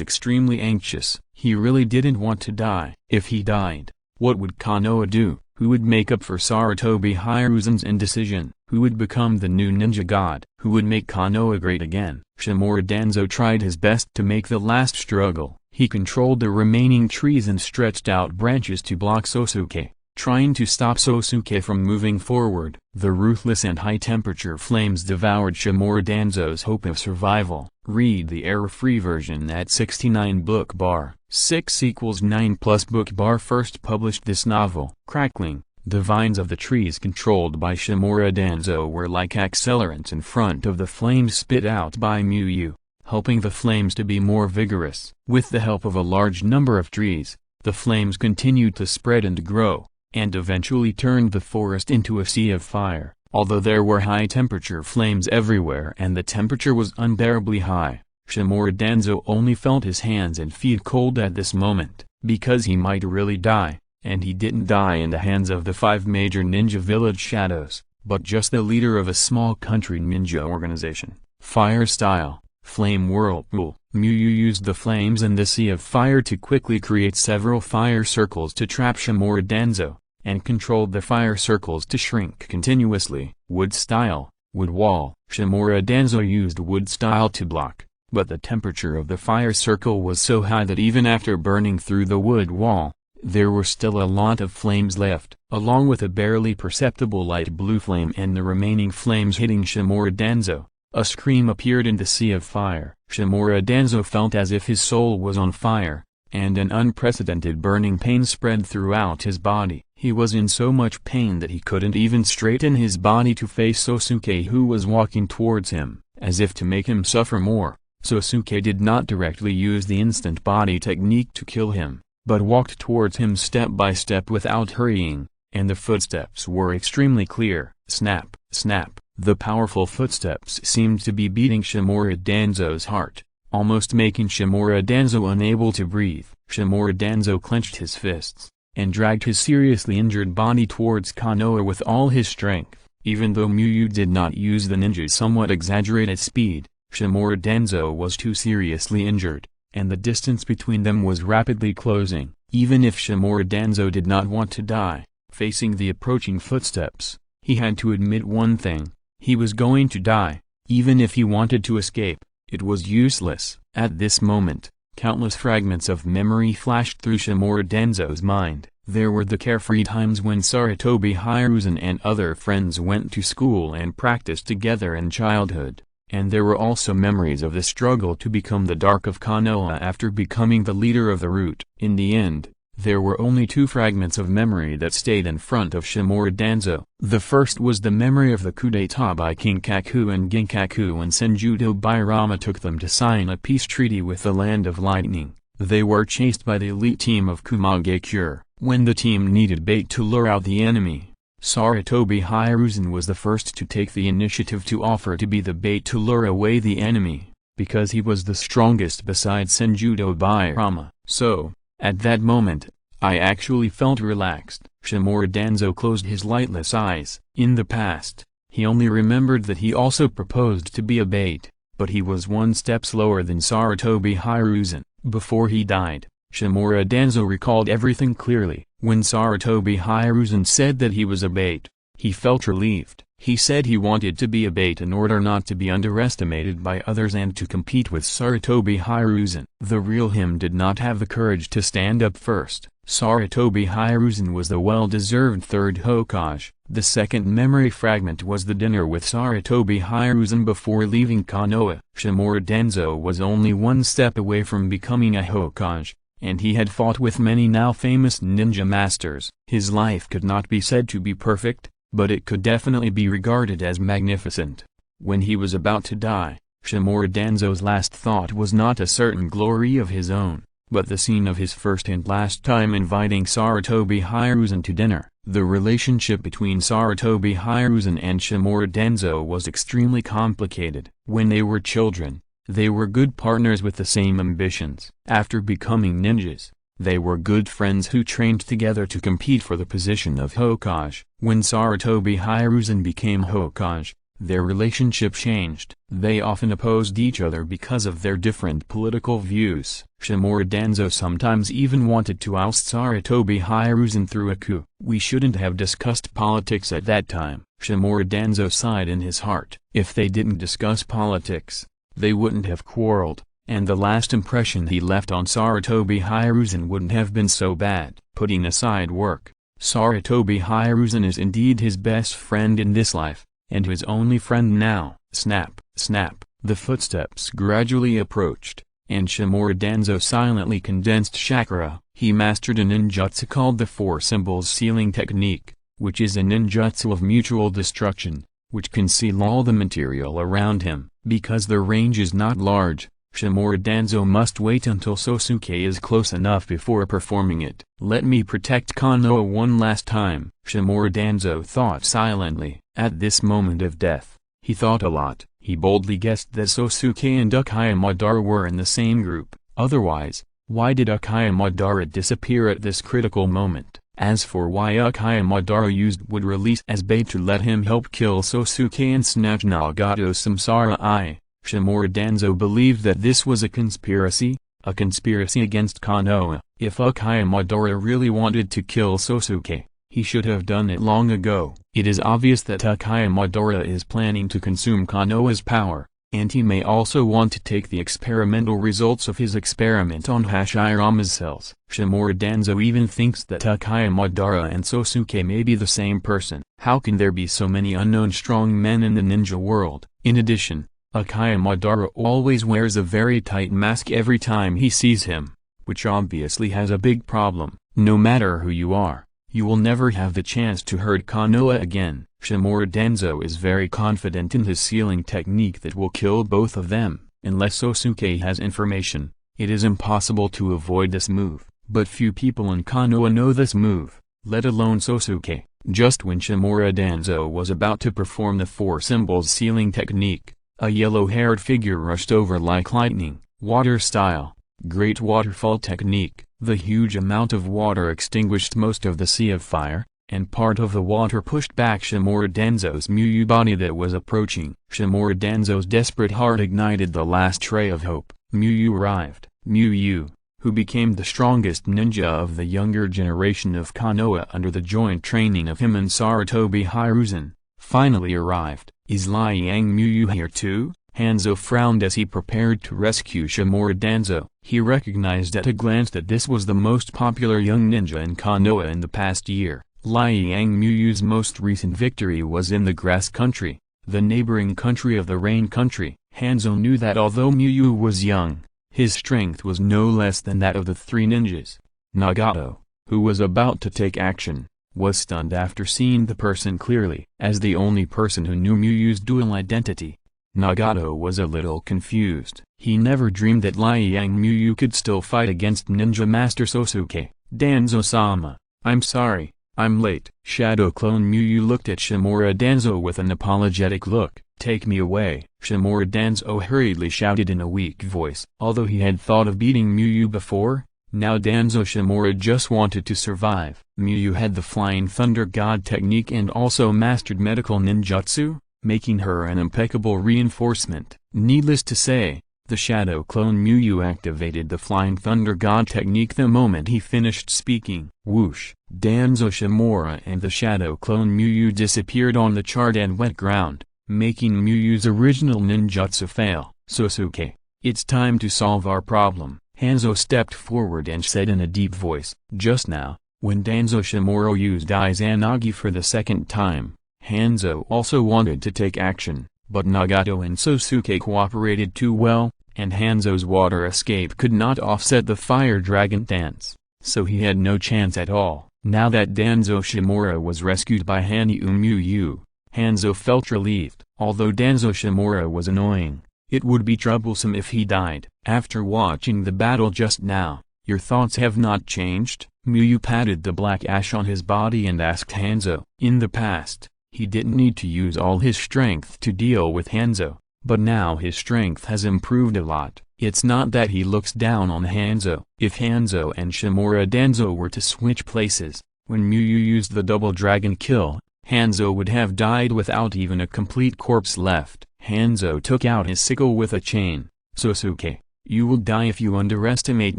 extremely anxious. He really didn't want to die. If he died, what would Konoha do? Who would make up for Sarutobi Hiruzen's indecision? Who would become the new ninja god? Who would make Konoha great again? Shimura Danzo tried his best to make the last struggle. He controlled the remaining trees and stretched out branches to block Sosuke, trying to stop Sosuke from moving forward. The ruthless and high-temperature flames devoured Shimura Danzo's hope of survival. Read the error-free version at 69 book bar. 6 = 9 plus book bar. First published this novel. Crackling. The vines of the trees controlled by Shimura Danzo were like accelerants in front of the flames spit out by Muyu, helping the flames to be more vigorous. With the help of a large number of trees, the flames continued to spread and grow, and eventually turned the forest into a sea of fire. Although there were high-temperature flames everywhere and the temperature was unbearably high, Shimura Danzo only felt his hands and feet cold at this moment, because he might really die, and he didn't die in the hands of the 5 major ninja village shadows, but just the leader of a small country ninja organization. Fire style. Flame whirlpool. Muyu used the flames in the sea of fire to quickly create several fire circles to trap Shimura Danzo, and controlled the fire circles to shrink continuously. Wood style. Wood wall. Shimura Danzo used wood style to block, but the temperature of the fire circle was so high that even after burning through the wood wall, there were still a lot of flames left, along with a barely perceptible light blue flame and the remaining flames hitting Shimura Danzo. A scream appeared in the sea of fire. Shimura Danzo felt as if his soul was on fire, and an unprecedented burning pain spread throughout his body. He was in so much pain that he couldn't even straighten his body to face Sosuke, who was walking towards him. As if to make him suffer more, Sosuke did not directly use the instant body technique to kill him, but walked towards him step by step without hurrying, and the footsteps were extremely clear. Snap, snap, the powerful footsteps seemed to be beating Shimura Danzo's heart, almost making Shimura Danzo unable to breathe. Shimura Danzo clenched his fists, and dragged his seriously injured body towards Konoha with all his strength. Even though Muyu did not use the ninja's somewhat exaggerated speed, Shimura Danzo was too seriously injured, and the distance between them was rapidly closing. Even if Shimura Danzo did not want to die, facing the approaching footsteps, he had to admit one thing: he was going to die. Even if he wanted to escape, it was useless. At this moment, countless fragments of memory flashed through Shimura Danzo's mind. There were the carefree times when Sarutobi Hiruzen and other friends went to school and practiced together in childhood, and there were also memories of the struggle to become the Dark of Konoha after becoming the leader of the root. In the end, there were only two fragments of memory that stayed in front of Shimura Danzo. The first was the memory of the coup d'etat by Kinkaku and Ginkaku when Senjudo Bairama took them to sign a peace treaty with the Land of Lightning. They were chased by the elite team of Kumagekure. When the team needed bait to lure out the enemy, Sarutobi Hiruzen was the first to take the initiative to offer to be the bait to lure away the enemy, because he was the strongest besides Senjudo Bairama. So, at that moment, I actually felt relaxed. Shimura Danzo closed his lightless eyes. In the past, he only remembered that he also proposed to be a bait, but he was one step slower than Sarutobi Hiruzen. Before he died, Shimura Danzo recalled everything clearly. When Sarutobi Hiruzen said that he was a bait, he felt relieved. He said he wanted to be a bait in order not to be underestimated by others and to compete with Sarutobi Hiruzen. The real him did not have the courage to stand up first. Sarutobi Hiruzen was the well-deserved third Hokage. The second memory fragment was the dinner with Sarutobi Hiruzen before leaving Konoha. Shimura Danzo was only one step away from becoming a Hokage, and he had fought with many now famous ninja masters. His life could not be said to be perfect, but it could definitely be regarded as magnificent. When he was about to die, Shimura Danzo's last thought was not a certain glory of his own, but the scene of his first and last time inviting Sarutobi Hiruzen to dinner. The relationship between Sarutobi Hiruzen and Shimura Danzo was extremely complicated. When they were children, they were good partners with the same ambitions. After becoming ninjas, they were good friends who trained together to compete for the position of Hokage. When Sarutobi Hiruzen became Hokage, their relationship changed. They often opposed each other because of their different political views. Shimura Danzo sometimes even wanted to oust Sarutobi Hiruzen through a coup. We shouldn't have discussed politics at that time. Shimura Danzo sighed in his heart. If they didn't discuss politics, they wouldn't have quarreled, and the last impression he left on Sarutobi Hiruzen wouldn't have been so bad. Putting aside work, Sarutobi Hiruzen is indeed his best friend in this life, and his only friend now. Snap, snap, the footsteps gradually approached, and Shimura Danzo silently condensed chakra. He mastered a ninjutsu called the Four Symbols Sealing Technique, which is a ninjutsu of mutual destruction, which can seal all the material around him. Because the range is not large, Shimura Danzo must wait until Sosuke is close enough before performing it. Let me protect Konoha one last time, Shimura Danzo thought silently. At this moment of death, he thought a lot. He boldly guessed that Sosuke and Uchiha Madara were in the same group. Otherwise, why did Uchiha Madara disappear at this critical moment? As for why Uchiha Madara used wood release as bait to let him help kill Sosuke and snatch Nagato's Samsara Eye, Shimura Danzo believed that this was a conspiracy against Konoha. If Uchiha Madara really wanted to kill Sosuke, he should have done it long ago. It is obvious that Uchiha Madara is planning to consume Konoha's power, and he may also want to take the experimental results of his experiment on Hashirama's cells. Shimura Danzo even thinks that Uchiha Madara and Sosuke may be the same person. How can there be so many unknown strong men in the ninja world? In addition, Uchiha Madara always wears a very tight mask every time he sees him, which obviously has a big problem. No matter who you are, you will never have the chance to hurt Konoha again. Shimura Danzo is very confident in his sealing technique that will kill both of them. Unless Sosuke has information, it is impossible to avoid this move, but few people in Konoha know this move, let alone Sosuke. Just when Shimura Danzo was about to perform the four symbols sealing technique, a yellow-haired figure rushed over like lightning, water style, great waterfall technique. The huge amount of water extinguished most of the sea of fire, and part of the water pushed back Shimura Danzo's Muyu body that was approaching. Shimura Danzo's desperate heart ignited the last ray of hope. Muyu arrived. Muyu, who became the strongest ninja of the younger generation of Konoha under the joint training of him and Sarutobi Hiruzen, finally arrived. Is Liang Muyu here too? Hanzo frowned as he prepared to rescue Shimura Danzo. He recognized at a glance that this was the most popular young ninja in Konoha in the past year. Liang Muyu's most recent victory was in the Grass Country, the neighboring country of the Rain Country. Hanzo knew that although Muyu was young, his strength was no less than that of the three ninjas. Nagato, who was about to take action, was stunned after seeing the person clearly. As the only person who knew Muyu's dual identity, Nagato was a little confused. He never dreamed that Liang Muyu could still fight against Ninja Master Sosuke. Danzo-sama, I'm sorry, I'm late. Shadow Clone Muyu looked at Shimura Danzo with an apologetic look. Take me away. Shimura Danzo hurriedly shouted in a weak voice. Although he had thought of beating Muyu before, now Danzo Shimura just wanted to survive. Muyu had the Flying Thunder God technique and also mastered medical ninjutsu, making her an impeccable reinforcement. Needless to say, the Shadow Clone Muyu activated the Flying Thunder God technique the moment he finished speaking. Whoosh! Danzo Shimura and the Shadow Clone Muyu disappeared on the charred and wet ground, making Muyu's original ninjutsu fail. Sosuke, it's time to solve our problem. Hanzo stepped forward and said in a deep voice. Just now, when Danzo Shimura used Izanagi for the second time, Hanzo also wanted to take action, but Nagato and Sosuke cooperated too well, and Hanzo's water escape could not offset the fire dragon dance, so he had no chance at all. Now that Danzo Shimura was rescued by Hanyu Muyu, Hanzo felt relieved. Although Danzo Shimura was annoying, it would be troublesome if he died. After watching the battle just now, your thoughts have not changed? Muyu patted the black ash on his body and asked Hanzo. In the past, he didn't need to use all his strength to deal with Hanzo, but now his strength has improved a lot. It's not that he looks down on Hanzo. If Hanzo and Shimura Danzo were to switch places, when Muyu used the double dragon kill, Hanzo would have died without even a complete corpse left. Hanzo took out his sickle with a chain. Sosuke, you will die if you underestimate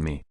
me.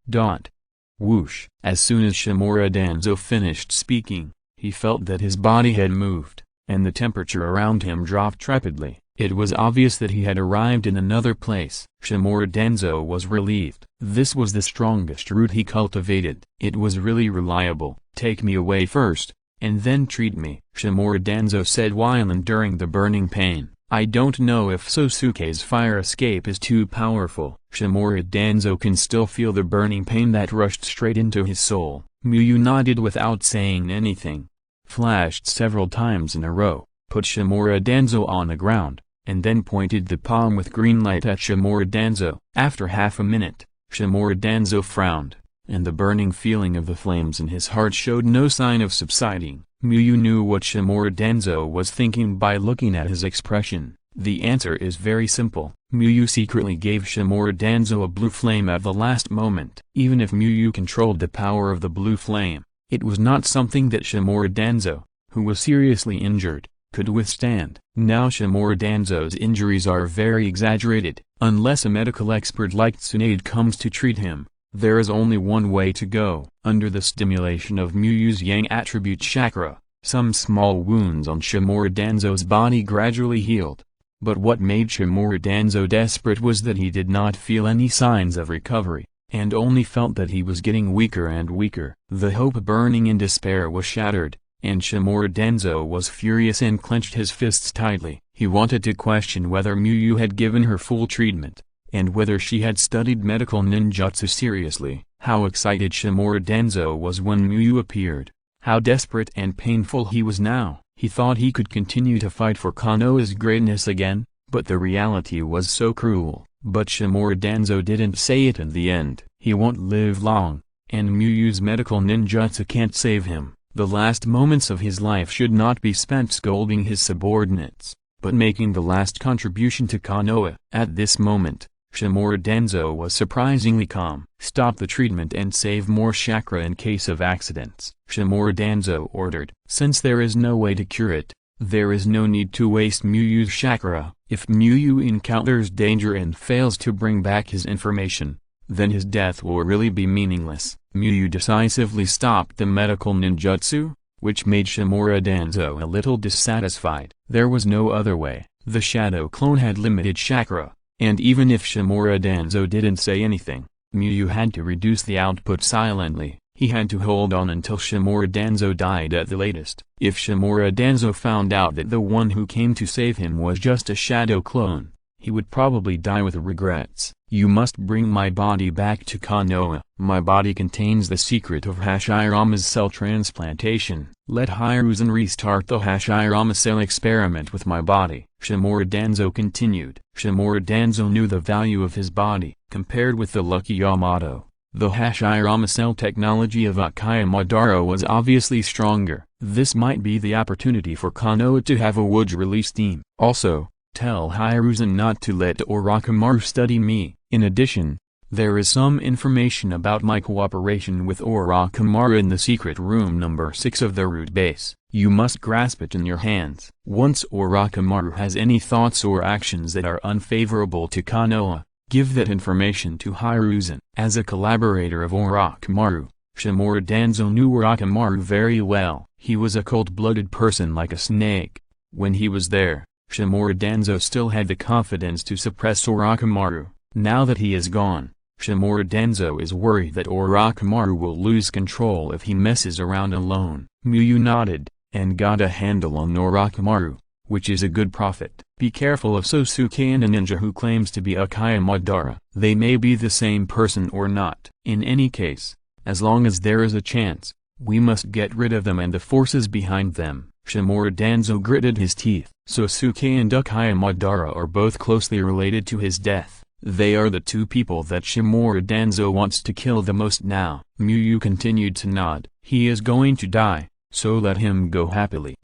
Whoosh! As soon as Shimura Danzo finished speaking, he felt that his body had moved, and the temperature around him dropped rapidly. It was obvious that he had arrived in another place. Shimura Danzo was relieved. This was the strongest root he cultivated. It was really reliable. Take me away first, and then treat me, Shimura Danzo said while enduring the burning pain. I don't know if Sosuke's fire escape is too powerful. Shimura Danzo can still feel the burning pain that rushed straight into his soul. Muyu nodded without saying anything, flashed several times in a row, put Shimura Danzo on the ground, and then pointed the palm with green light at Shimura Danzo. After half a minute, Shimura Danzo frowned, and the burning feeling of the flames in his heart showed no sign of subsiding. Muyu knew what Shimura Danzo was thinking by looking at his expression. The answer is very simple. Muyu secretly gave Shimura Danzo a blue flame at the last moment. Even if Muyu controlled the power of the blue flame, it was not something that Shimura Danzo, who was seriously injured, could withstand. Now Shimura Danzo's injuries are very exaggerated. Unless a medical expert like Tsunade comes to treat him, there is only one way to go. Under the stimulation of Muyu's Yang attribute chakra, some small wounds on Shimura Danzo's body gradually healed. But what made Shimura Danzo desperate was that he did not feel any signs of recovery, and only felt that he was getting weaker and weaker. The hope burning in despair was shattered, and Shimura Danzo was furious and clenched his fists tightly. He wanted to question whether Muyu had given her full treatment, and whether she had studied medical ninjutsu seriously. How excited Shimura Danzo was when Muyu appeared. How desperate and painful he was now. He thought he could continue to fight for Konoha's greatness again, but the reality was so cruel. But Shimura Danzo didn't say it in the end. He won't live long, and Muyu's medical ninjutsu can't save him. The last moments of his life should not be spent scolding his subordinates, but making the last contribution to Konoha. At this moment, Shimura Danzo was surprisingly calm. Stop the treatment and save more chakra in case of accidents, Shimura Danzo ordered. Since there is no way to cure it, there is no need to waste Muyu's chakra. If Muyu encounters danger and fails to bring back his information, then his death will really be meaningless. Muyu decisively stopped the medical ninjutsu, which made Shimura Danzo a little dissatisfied. There was no other way. The shadow clone had limited chakra, and even if Shimura Danzo didn't say anything, Muyu had to reduce the output silently. He had to hold on until Shimura Danzo died at the latest. If Shimura Danzo found out that the one who came to save him was just a shadow clone, he would probably die with regrets. You must bring my body back to Konoha. My body contains the secret of Hashirama's cell transplantation. Let Hiruzen restart the Hashirama cell experiment with my body, Shimura Danzo continued. Shimura Danzo knew the value of his body. Compared with the Lucky Yamato, the Hashirama cell technology of Uchiha Madara was obviously stronger. This might be the opportunity for Konoha to have a Wuge release team. Also, tell Hiruzen not to let Orochimaru study me. In addition, there is some information about my cooperation with Orochimaru in the secret room number 6 of the root base. You must grasp it in your hands. Once Orochimaru has any thoughts or actions that are unfavorable to Konoha, give that information to Hiruzen. As a collaborator of Orochimaru, Shimura Danzo knew Orochimaru very well. He was a cold-blooded person like a snake. When he was there, Shimura Danzo still had the confidence to suppress Orochimaru. Now that he is gone, Shimura Danzo is worried that Orochimaru will lose control if he messes around alone. Muyu nodded, and got a handle on Orochimaru, which is a good prophet. Be careful of Sosuke and a ninja who claims to be Uchiha Madara. They may be the same person or not. In any case, as long as there is a chance, we must get rid of them and the forces behind them. Shimura Danzo gritted his teeth. Sosuke and Uchiha Madara are both closely related to his death. They are the two people that Shimura Danzo wants to kill the most now. Muyu continued to nod. He is going to die, so let him go happily.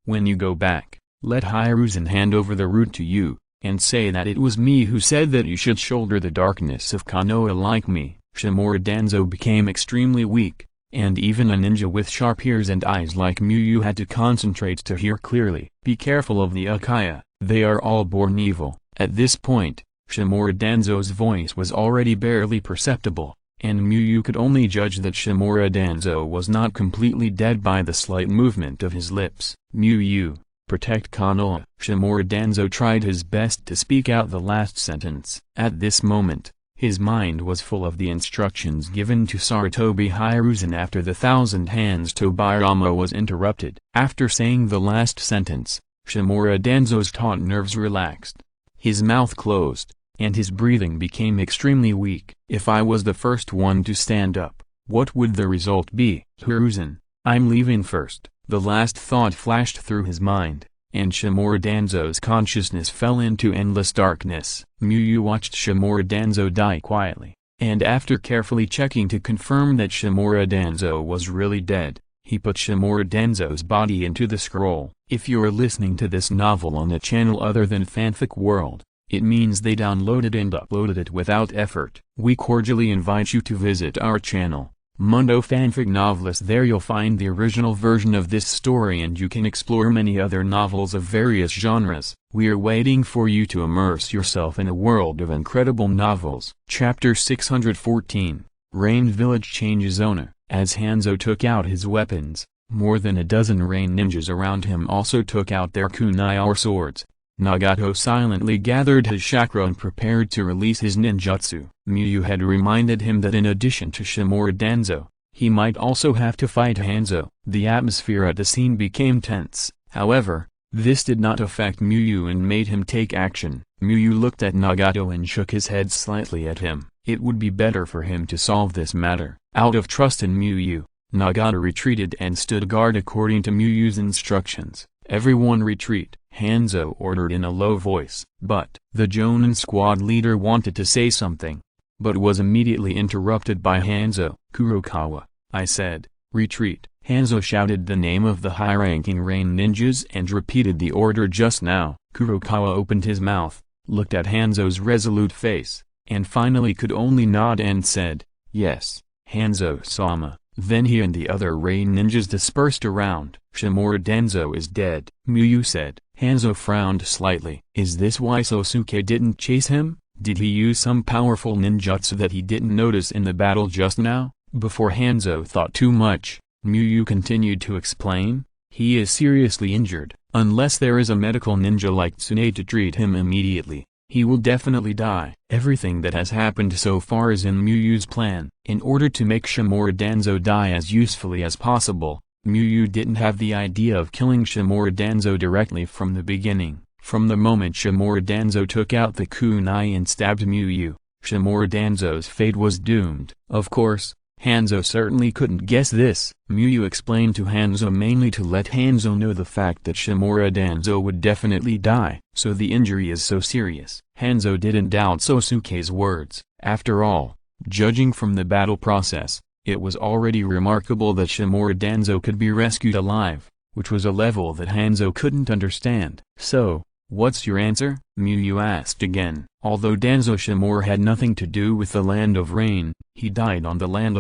When you go back, let Hiruzen hand over the root to you, and say that it was me who said that you should shoulder the darkness of Konoha like me. Shimura Danzo became extremely weak, and even a ninja with sharp ears and eyes like Muyu had to concentrate to hear clearly. Be careful of the Uchiha, they are all born evil. At this point, Shimura Danzo's voice was already barely perceptible, and Muyu could only judge that Shimura Danzo was not completely dead by the slight movement of his lips. Muyu, protect Konoha. Shimura Danzo tried his best to speak out the last sentence. At this moment, his mind was full of the instructions given to Sarutobi Hiruzen after the Thousand Hands Tobirama was interrupted. After saying the last sentence, Shimura Danzo's taut nerves relaxed. His mouth closed, and his breathing became extremely weak. If I was the first one to stand up, what would the result be? Hiruzen, I'm leaving first. The last thought flashed through his mind, and Shimura Danzo's consciousness fell into endless darkness. Muyu watched Shimura Danzo die quietly, and after carefully checking to confirm that Shimura Danzo was really dead, he put Shimura Danzo's body into the scroll. If you're listening to this novel on a channel other than Fanfic World, it means they downloaded and uploaded it without effort. We cordially invite you to visit our channel, Mundo Fanfic Novelist. There you'll find the original version of this story and you can explore many other novels of various genres. We are waiting for you to immerse yourself in a world of incredible novels. Chapter 614, Rain Village changes owner. As Hanzo took out his weapons, more than a dozen rain ninjas around him also took out their kunai or swords. Nagato silently gathered his chakra and prepared to release his ninjutsu. Muyu had reminded him that in addition to Shimura Danzo, he might also have to fight Hanzo. The atmosphere at the scene became tense. However, this did not affect Muyu and made him take action. Muyu looked at Nagato and shook his head slightly at him. It would be better for him to solve this matter. Out of trust in Muyu, Nagato retreated and stood guard according to Muyu's instructions. Everyone retreat. Hanzo ordered in a low voice. But the Jonin squad leader wanted to say something, but was immediately interrupted by Hanzo. "Kurokawa," I said, "retreat." Hanzo shouted the name of the high-ranking rain ninjas and repeated the order just now. Kurokawa opened his mouth, looked at Hanzo's resolute face, and finally could only nod and said, "Yes, Hanzo-sama." Then he and the other rain ninjas dispersed around. "Shimura Danzo is dead," Muyu said. Hanzo frowned slightly. "Is this why Sosuke didn't chase him? Did he use some powerful ninjutsu that he didn't notice in the battle just now?" Before Hanzo thought too much, Muyu continued to explain, "He is seriously injured. Unless there is a medical ninja like Tsunade to treat him immediately, he will definitely die." Everything that has happened so far is in Muyu's plan. In order to make Shimura Danzo die as usefully as possible, Muyu didn't have the idea of killing Shimura Danzo directly from the beginning. From the moment Shimura Danzo took out the kunai and stabbed Muyu, Shimura Danzo's fate was doomed. Of course, Hanzo certainly couldn't guess this. Muyu explained to Hanzo mainly to let Hanzo know the fact that Shimura Danzo would definitely die. So the injury is so serious. Hanzo didn't doubt Sosuke's words. After all, judging from the battle process, it was already remarkable that Shimura Danzo could be rescued alive, which was a level that Hanzo couldn't understand. "So, what's your answer?" Muyu asked again. Although Danzo Shimura had nothing to do with the Land of Rain, he died on the land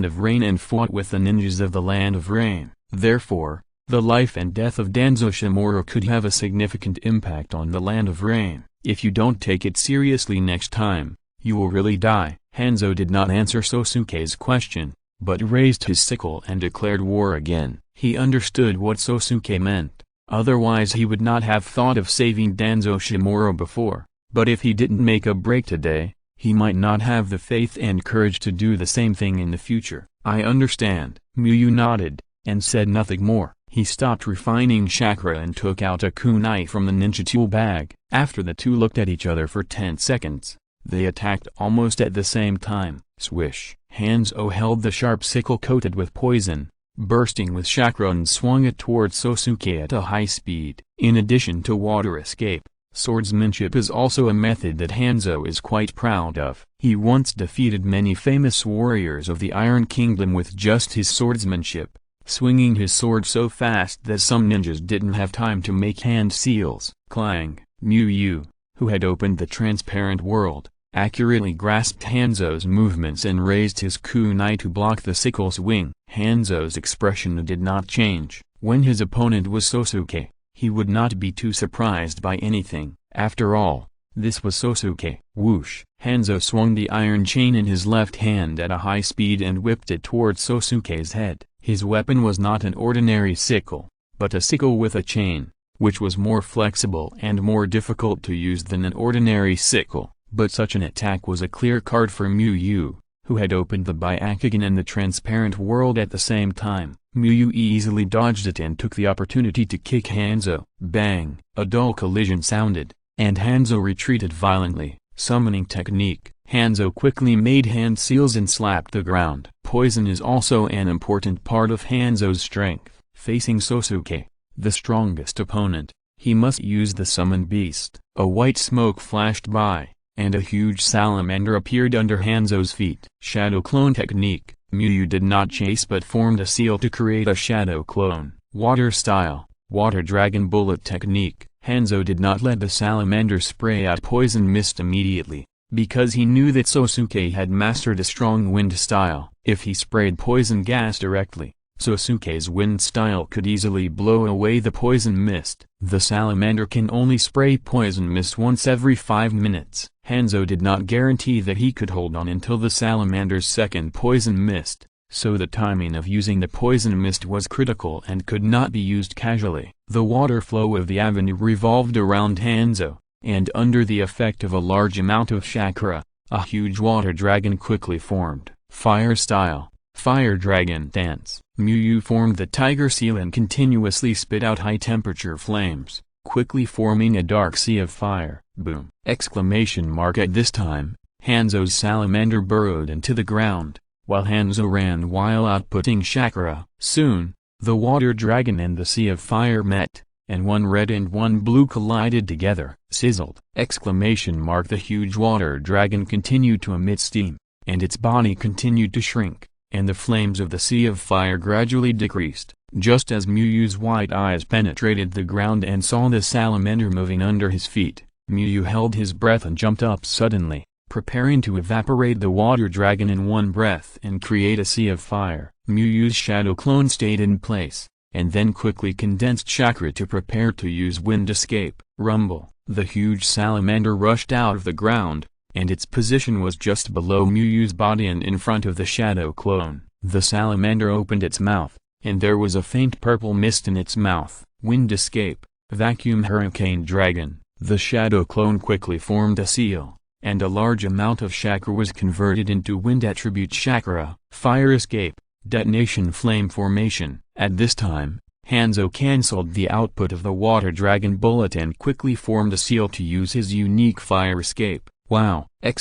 of Rain and fought with the ninjas of the Land of Rain. Therefore, the life and death of Danzo Shimura could have a significant impact on the Land of Rain. If you don't take it seriously next time, you will really die. Hanzo did not answer Sosuke's question, but raised his sickle and declared war again. He understood what Sosuke meant. Otherwise he would not have thought of saving Danzo Shimura before. But if he didn't make a break today, he might not have the faith and courage to do the same thing in the future. "I understand." Muyu nodded, and said nothing more. He stopped refining chakra and took out a kunai from the ninja tool bag. After the two looked at each other for 10 seconds, they attacked almost at the same time. Swish! Hanzo held the sharp sickle coated with poison, bursting with chakra, and swung it towards Sosuke at a high speed. In addition to water escape, swordsmanship is also a method that Hanzo is quite proud of. He once defeated many famous warriors of the Iron Kingdom with just his swordsmanship, swinging his sword so fast that some ninjas didn't have time to make hand seals. Clang! Muyu, who had opened the transparent world, accurately grasped Hanzo's movements and raised his kunai to block the sickle swing. Hanzo's expression did not change. When his opponent was Sosuke, he would not be too surprised by anything. After all, this was Sosuke. Whoosh! Hanzo swung the iron chain in his left hand at a high speed and whipped it towards Sosuke's head. His weapon was not an ordinary sickle, but a sickle with a chain, which was more flexible and more difficult to use than an ordinary sickle. But such an attack was a clear card for Muyu, who had opened the Byakugan and the transparent world at the same time. Muyu easily dodged it and took the opportunity to kick Hanzo. Bang! A dull collision sounded, and Hanzo retreated violently. Summoning technique. Hanzo quickly made hand seals and slapped the ground. Poison is also an important part of Hanzo's strength. Facing Sosuke, the strongest opponent, he must use the summon beast. A white smoke flashed by, and a huge salamander appeared under Hanzo's feet. Shadow clone technique. Muyu did not chase but formed a seal to create a shadow clone. Water style. Water dragon bullet technique. Hanzo did not let the salamander spray out poison mist immediately, because he knew that Sosuke had mastered a strong wind style. If he sprayed poison gas directly, Sosuke's wind style could easily blow away the poison mist. The salamander can only spray poison mist once every 5 minutes. Hanzo did not guarantee that he could hold on until the salamander's second poison mist, so the timing of using the poison mist was critical and could not be used casually. The water flow of the avenue revolved around Hanzo, and under the effect of a large amount of chakra, a huge water dragon quickly formed. Fire style. Fire dragon dance. Muyu formed the tiger seal and continuously spit out high-temperature flames, quickly forming a dark sea of fire. Boom! Exclamation mark. At this time, Hanzo's salamander burrowed into the ground, while Hanzo ran while outputting chakra. Soon, the water dragon and the sea of fire met, and one red and one blue collided together. Sizzled! The huge water dragon continued to emit steam, and its body continued to shrink, and the flames of the sea of fire gradually decreased. Just as Muyu's white eyes penetrated the ground and saw the salamander moving under his feet, Muyu held his breath and jumped up suddenly, preparing to evaporate the water dragon in one breath and create a sea of fire. Muyu's shadow clone stayed in place, and then quickly condensed chakra to prepare to use wind escape. Rumble! The huge salamander rushed out of the ground, and its position was just below Muyu's body and in front of the shadow clone. The salamander opened its mouth, and there was a faint purple mist in its mouth. Wind escape, vacuum hurricane dragon. The shadow clone quickly formed a seal, and a large amount of chakra was converted into wind attribute chakra. Fire escape, detonation flame formation. At this time, Hanzo cancelled the output of the water dragon bullet and quickly formed a seal to use his unique fire escape. Wow! A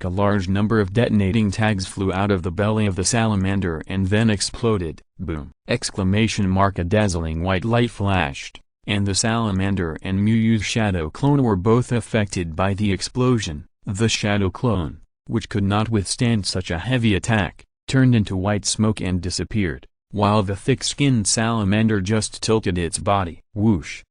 large number of detonating tags flew out of the belly of the salamander and then exploded. Boom! A dazzling white light flashed, and the salamander and Muyu's shadow clone were both affected by the explosion. The shadow clone, which could not withstand such a heavy attack, turned into white smoke and disappeared, while the thick-skinned salamander just tilted its body. Whoosh!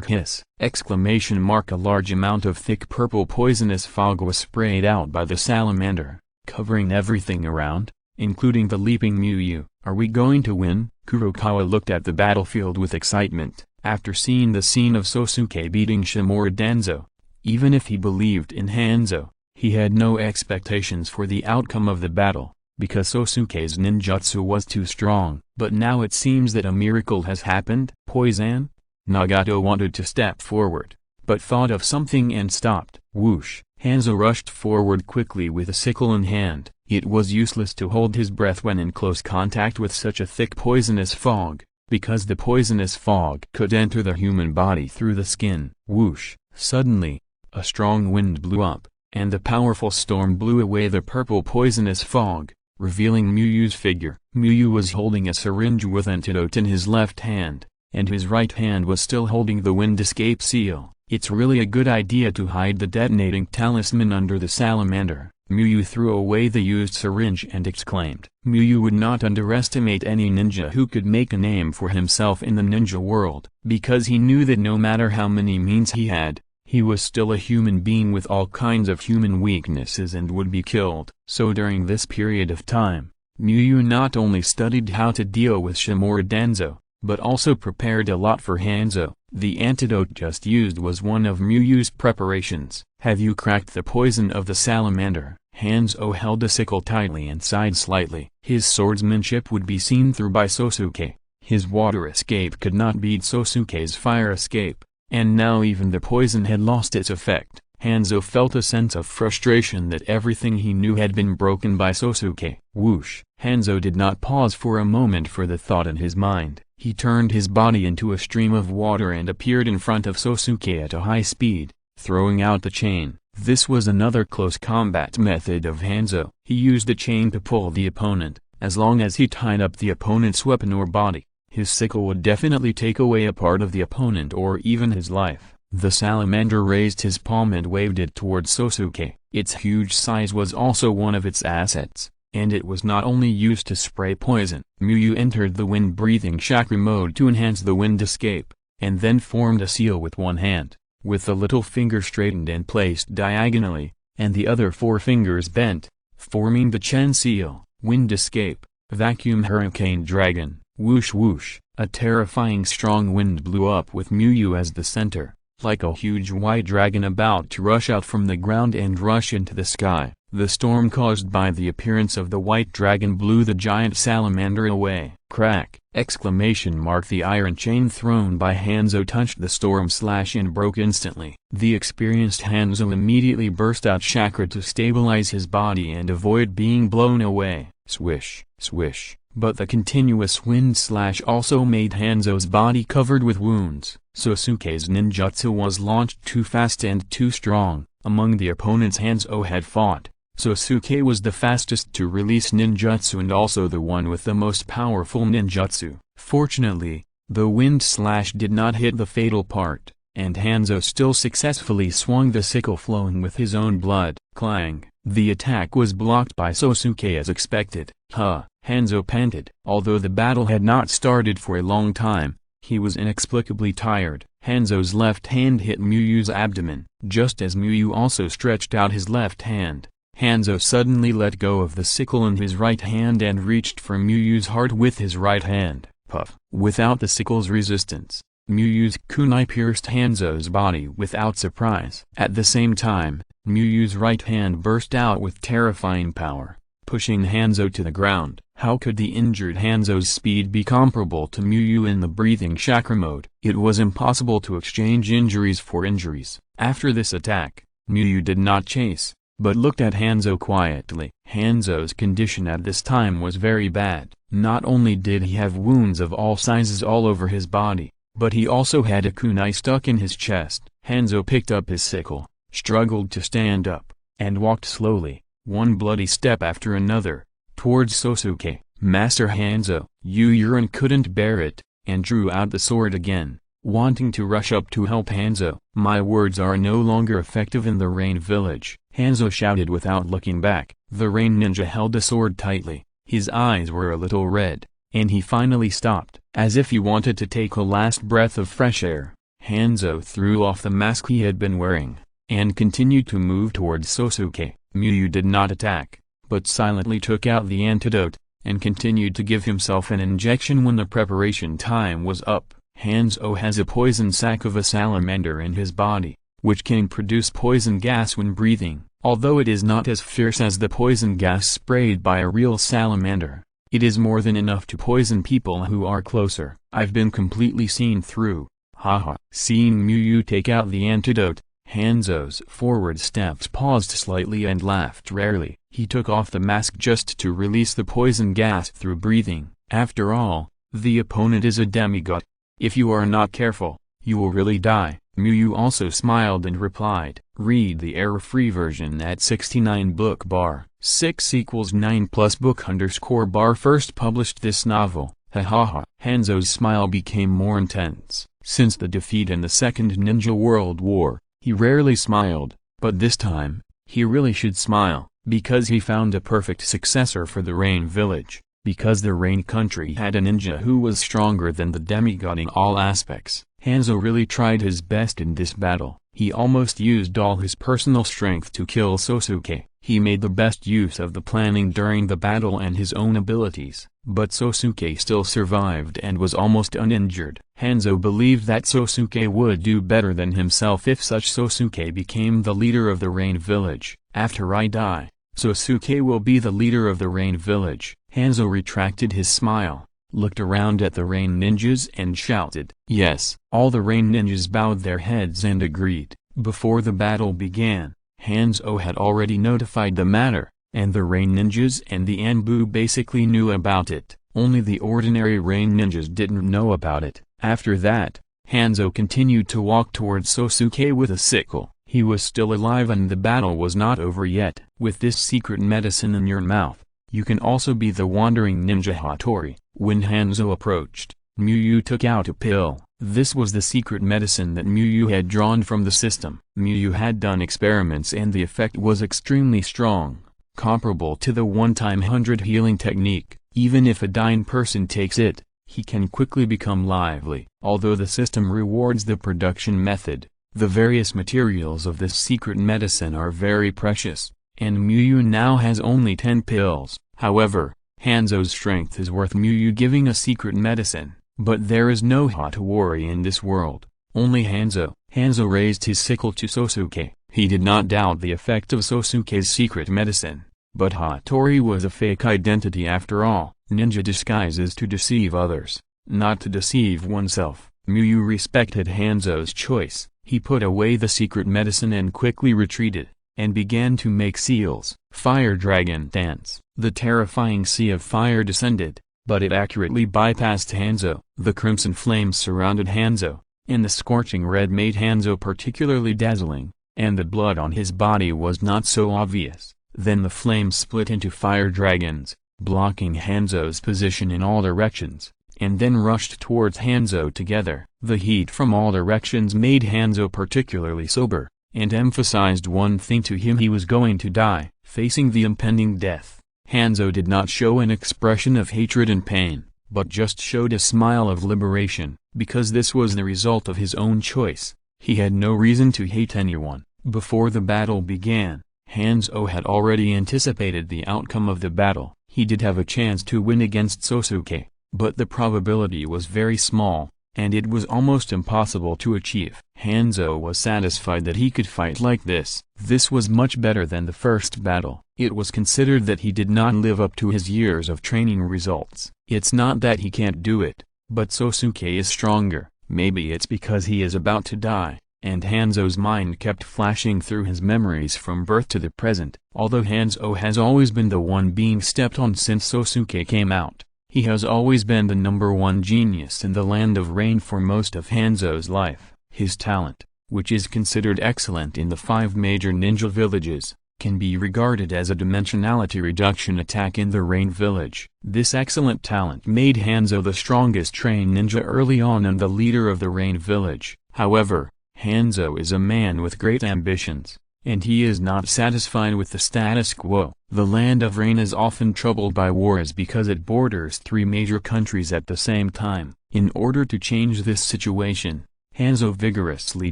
Hiss! A large amount of thick purple poisonous fog was sprayed out by the salamander, covering everything around, including the leaping Muyu. Are we going to win? Kurokawa looked at the battlefield with excitement, after seeing the scene of Sosuke beating Shimura Danzo. Even if he believed in Hanzo, he had no expectations for the outcome of the battle, because Sosuke's ninjutsu was too strong. But now it seems that a miracle has happened. Poison? Nagato wanted to step forward, but thought of something and stopped. Whoosh! Hanzo rushed forward quickly with a sickle in hand. It was useless to hold his breath when in close contact with such a thick poisonous fog, because the poisonous fog could enter the human body through the skin. Whoosh! Suddenly, a strong wind blew up, and the powerful storm blew away the purple poisonous fog, revealing Muyu's figure. Muyu was holding a syringe with antidote in his left hand, and his right hand was still holding the wind escape seal. It's really a good idea to hide the detonating talisman under the salamander. Muyu threw away the used syringe and exclaimed. Muyu would not underestimate any ninja who could make a name for himself in the ninja world, because he knew that no matter how many means he had, he was still a human being with all kinds of human weaknesses and would be killed. So during this period of time, Muyu not only studied how to deal with Shimura Danzo, but also prepared a lot for Hanzo. The antidote just used was one of Muyu's preparations. Have you cracked the poison of the salamander? Hanzo held a sickle tightly and sighed slightly. His swordsmanship would be seen through by Sosuke. His water escape could not beat Sosuke's fire escape, and now even the poison had lost its effect. Hanzo felt a sense of frustration that everything he knew had been broken by Sosuke. Whoosh! Hanzo did not pause for a moment for the thought in his mind. He turned his body into a stream of water and appeared in front of Sosuke at a high speed, throwing out the chain. This was another close combat method of Hanzo. He used the chain to pull the opponent. As long as he tied up the opponent's weapon or body, his sickle would definitely take away a part of the opponent or even his life. The salamander raised his palm and waved it towards Sosuke. Its huge size was also one of its assets, and it was not only used to spray poison. Muyu entered the wind-breathing chakra mode to enhance the wind escape, and then formed a seal with one hand, with the little finger straightened and placed diagonally, and the other four fingers bent, forming the Chen seal. Wind escape, vacuum hurricane dragon. Whoosh whoosh! A terrifying strong wind blew up with Muyu as the center, like a huge white dragon about to rush out from the ground and rush into the sky. The storm caused by the appearance of the white dragon blew the giant salamander away. Crack! The iron chain thrown by Hanzo touched the storm slash and broke instantly. The experienced Hanzo immediately burst out chakra to stabilize his body and avoid being blown away. Swish, swish! But the continuous wind slash also made Hanzo's body covered with wounds. Sosuke's ninjutsu was launched too fast and too strong. Among the opponents Hanzo had fought, Sosuke was the fastest to release ninjutsu and also the one with the most powerful ninjutsu. Fortunately, The wind slash did not hit the fatal part, and Hanzo still successfully swung the sickle flowing with his own blood. Clang! The attack was blocked by Sosuke as expected. Hanzo panted. Although the battle had not started for a long time, he was inexplicably tired. Hanzo's left hand hit Muyu's abdomen. Just as Muyu also stretched out his left hand, Hanzo suddenly let go of the sickle in his right hand and reached for Muyu's heart with his right hand. Puff! Without the sickle's resistance, Muyu's kunai pierced Hanzo's body without surprise. At the same time, Muyu's right hand burst out with terrifying power, pushing Hanzo to the ground. How could the injured Hanzo's speed be comparable to Muyu in the breathing chakra mode? It was impossible to exchange injuries for injuries. After this attack, Muyu did not chase, but looked at Hanzo quietly. Hanzo's condition at this time was very bad. Not only did he have wounds of all sizes all over his body, but he also had a kunai stuck in his chest. Hanzo picked up his sickle, struggled to stand up, and walked slowly, one bloody step after another, towards Sosuke. Master Hanzo, Yuren couldn't bear it, and drew out the sword again, wanting to rush up to help Hanzo. My words are no longer effective in the Rain Village, Hanzo shouted without looking back. The Rain Ninja held the sword tightly, his eyes were a little red, and he finally stopped, as if he wanted to take a last breath of fresh air. Hanzo threw off the mask he had been wearing, and continued to move towards Sosuke. Muyu did not attack, but silently took out the antidote, and continued to give himself an injection when the preparation time was up. Hanzo has a poison sac of a salamander in his body, which can produce poison gas when breathing. Although it is not as fierce as the poison gas sprayed by a real salamander, it is more than enough to poison people who are closer. I've been completely seen through. Haha. Seeing Muyu take out the antidote, Hanzo's forward steps paused slightly and laughed rarely. He took off the mask just to release the poison gas through breathing. After all, the opponent is a demigod. If you are not careful, you will really die. Muyu also smiled and replied, read the error-free version at 69 book bar 6 = 9 plus book _ bar first published this novel. Hahaha. Hanzo's smile became more intense. Since the defeat in the Second Ninja World War, he rarely smiled, but this time, he really should smile, because he found a perfect successor for the Rain Village, because the Rain Country had a ninja who was stronger than the demigod in all aspects. Hanzo really tried his best in this battle. He almost used all his personal strength to kill Sosuke. He made the best use of the planning during the battle and his own abilities, but Sosuke still survived and was almost uninjured. Hanzo believed that Sosuke would do better than himself if such Sosuke became the leader of the Rain Village. After I die, Sosuke will be the leader of the Rain Village. Hanzo retracted his smile, looked around at the Rain Ninjas and shouted. Yes. All the Rain Ninjas bowed their heads and agreed. Before the battle began, Hanzo had already notified the matter, and the Rain Ninjas and the Anbu basically knew about it. Only the ordinary Rain Ninjas didn't know about it. After that, Hanzo continued to walk towards Sosuke with a sickle. He was still alive and the battle was not over yet. With this secret medicine in your mouth, you can also be the wandering ninja Hattori. When Hanzo approached, Muyu took out a pill. This was the secret medicine that Muyu had drawn from the system. Muyu had done experiments and the effect was extremely strong, comparable to the one-time 100 healing technique. Even if a dying person takes it, he can quickly become lively. Although the system rewards the production method, the various materials of this secret medicine are very precious, and Muyu now has only 10 pills. However, Hanzo's strength is worth Muyu giving a secret medicine. But there is no Hattori in this world, only Hanzo. Hanzo raised his sickle to Sosuke. He did not doubt the effect of Sosuke's secret medicine, but Hattori was a fake identity after all. Ninja disguise is to deceive others, not to deceive oneself. Muyu respected Hanzo's choice. He put away the secret medicine and quickly retreated, and began to make seals. Fire Dragon Dance. The terrifying sea of fire descended, but it accurately bypassed Hanzo. The crimson flames surrounded Hanzo, and the scorching red made Hanzo particularly dazzling, and the blood on his body was not so obvious. Then the flames split into fire dragons, blocking Hanzo's position in all directions. and then rushed towards Hanzo together. The heat from all directions made Hanzo particularly sober, and emphasized one thing to him: he was going to die. Facing the impending death, Hanzo did not show an expression of hatred and pain, but just showed a smile of liberation, because this was the result of his own choice. He had no reason to hate anyone. Before the battle began, Hanzo had already anticipated the outcome of the battle. He did have a chance to win against Sasuke, but the probability was very small, and it was almost impossible to achieve. Hanzo was satisfied that he could fight like this. This was much better than the first battle. It was considered that he did not live up to his years of training results. It's not that he can't do it, but Sasuke is stronger. Maybe it's because he is about to die. And Hanzo's mind kept flashing through his memories from birth to the present. Although Hanzo has always been the one being stepped on since Sasuke came out, he has always been the #1 genius in the Land of Rain for most of Hanzo's life. His talent, which is considered excellent in the 5 major ninja villages, can be regarded as a dimensionality reduction attack in the Rain village. This excellent talent made Hanzo the strongest trained ninja early on and the leader of the Rain village. However, Hanzo is a man with great ambitions, and he is not satisfied with the status quo. The Land of Rain is often troubled by wars because it borders 3 major countries at the same time. In order to change this situation, Hanzo vigorously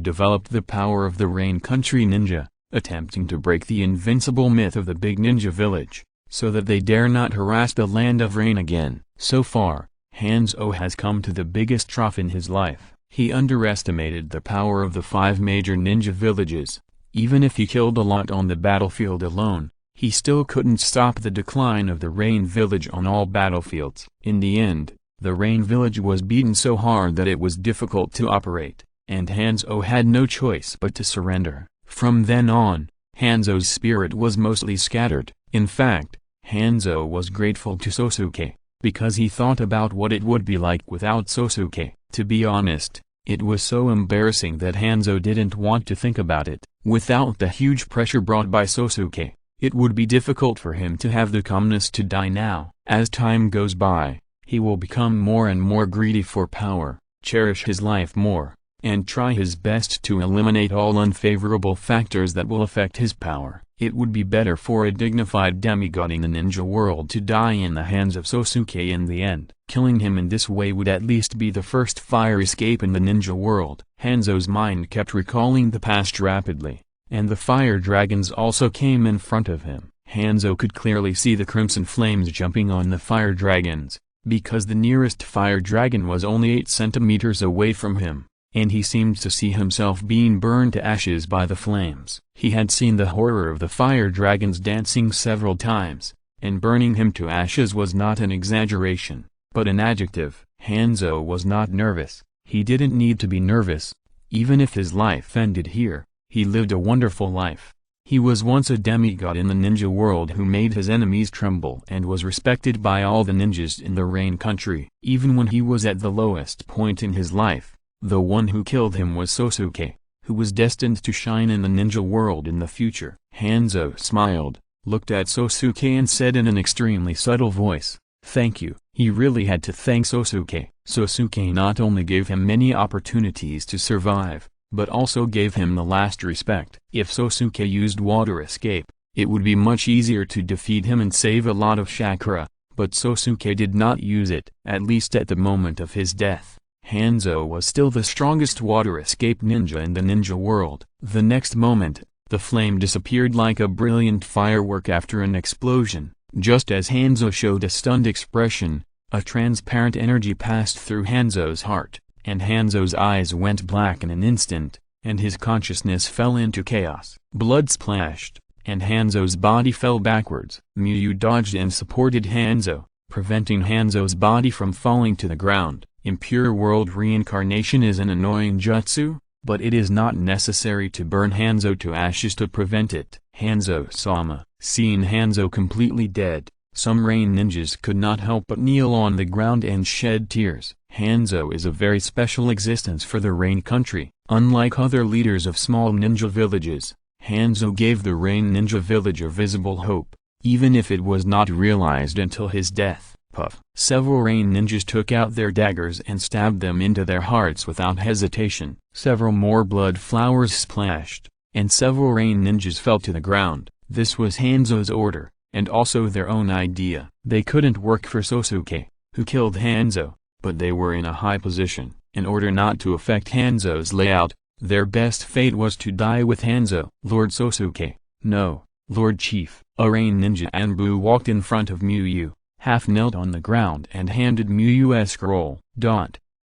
developed the power of the Rain Country Ninja, attempting to break the invincible myth of the big ninja village, so that they dare not harass the Land of Rain again. So far, Hanzo has come to the biggest trough in his life. He underestimated the power of the 5 major ninja villages. Even if he killed a lot on the battlefield alone, he still couldn't stop the decline of the Rain village on all battlefields. In the end, the Rain village was beaten so hard that it was difficult to operate, and Hanzo had no choice but to surrender. From then on, Hanzo's spirit was mostly scattered. In fact, Hanzo was grateful to Sasuke, because he thought about what it would be like without Sasuke. To be honest, it was so embarrassing that Hanzo didn't want to think about it. Without the huge pressure brought by Sasuke, it would be difficult for him to have the calmness to die now. As time goes by, he will become more and more greedy for power, cherish his life more, and try his best to eliminate all unfavorable factors that will affect his power. It would be better for a dignified demigod in the ninja world to die in the hands of Sasuke in the end. Killing him in this way would at least be the first fire escape in the ninja world. Hanzo's mind kept recalling the past rapidly, and the fire dragons also came in front of him. Hanzo could clearly see the crimson flames jumping on the fire dragons, because the nearest fire dragon was only 8 centimeters away from him, and he seemed to see himself being burned to ashes by the flames. He had seen the horror of the fire dragons dancing several times, and burning him to ashes was not an exaggeration, but an adjective. Hanzo was not nervous. He didn't need to be nervous. Even if his life ended here, he lived a wonderful life. He was once a demigod in the ninja world who made his enemies tremble and was respected by all the ninjas in the Rain country. Even when he was at the lowest point in his life, the one who killed him was Sasuke, who was destined to shine in the ninja world in the future. Hanzo smiled, looked at Sasuke and said in an extremely subtle voice, "Thank you." He really had to thank Sasuke. Sasuke not only gave him many opportunities to survive, but also gave him the last respect. If Sasuke used water escape, it would be much easier to defeat him and save a lot of chakra, but Sasuke did not use it, at least at the moment of his death. Hanzo was still the strongest water escape ninja in the ninja world. The next moment, the flame disappeared like a brilliant firework after an explosion. Just as Hanzo showed a stunned expression, a transparent energy passed through Hanzo's heart, and Hanzo's eyes went black in an instant, and his consciousness fell into chaos. Blood splashed, and Hanzo's body fell backwards. Miyu dodged and supported Hanzo, preventing Hanzo's body from falling to the ground. Impure world reincarnation is an annoying jutsu, but it is not necessary to burn Hanzo to ashes to prevent it. Hanzo-sama. Seeing Hanzo completely dead, some Rain ninjas could not help but kneel on the ground and shed tears. Hanzo is a very special existence for the Rain country. Unlike other leaders of small ninja villages, Hanzo gave the Rain ninja village a visible hope, even if it was not realized until his death. Puff. Several rain ninjas took out their daggers and stabbed them into their hearts without hesitation. Several more blood flowers splashed, and several rain ninjas fell to the ground. This was Hanzo's order, and also their own idea. They couldn't work for Sosuke, who killed Hanzo, but they were in a high position. In order not to affect Hanzo's layout, their best fate was to die with Hanzo. Lord Sosuke, no, Lord Chief. A rain ninja Anbu walked in front of Muyu, half knelt on the ground and handed Muyu a scroll.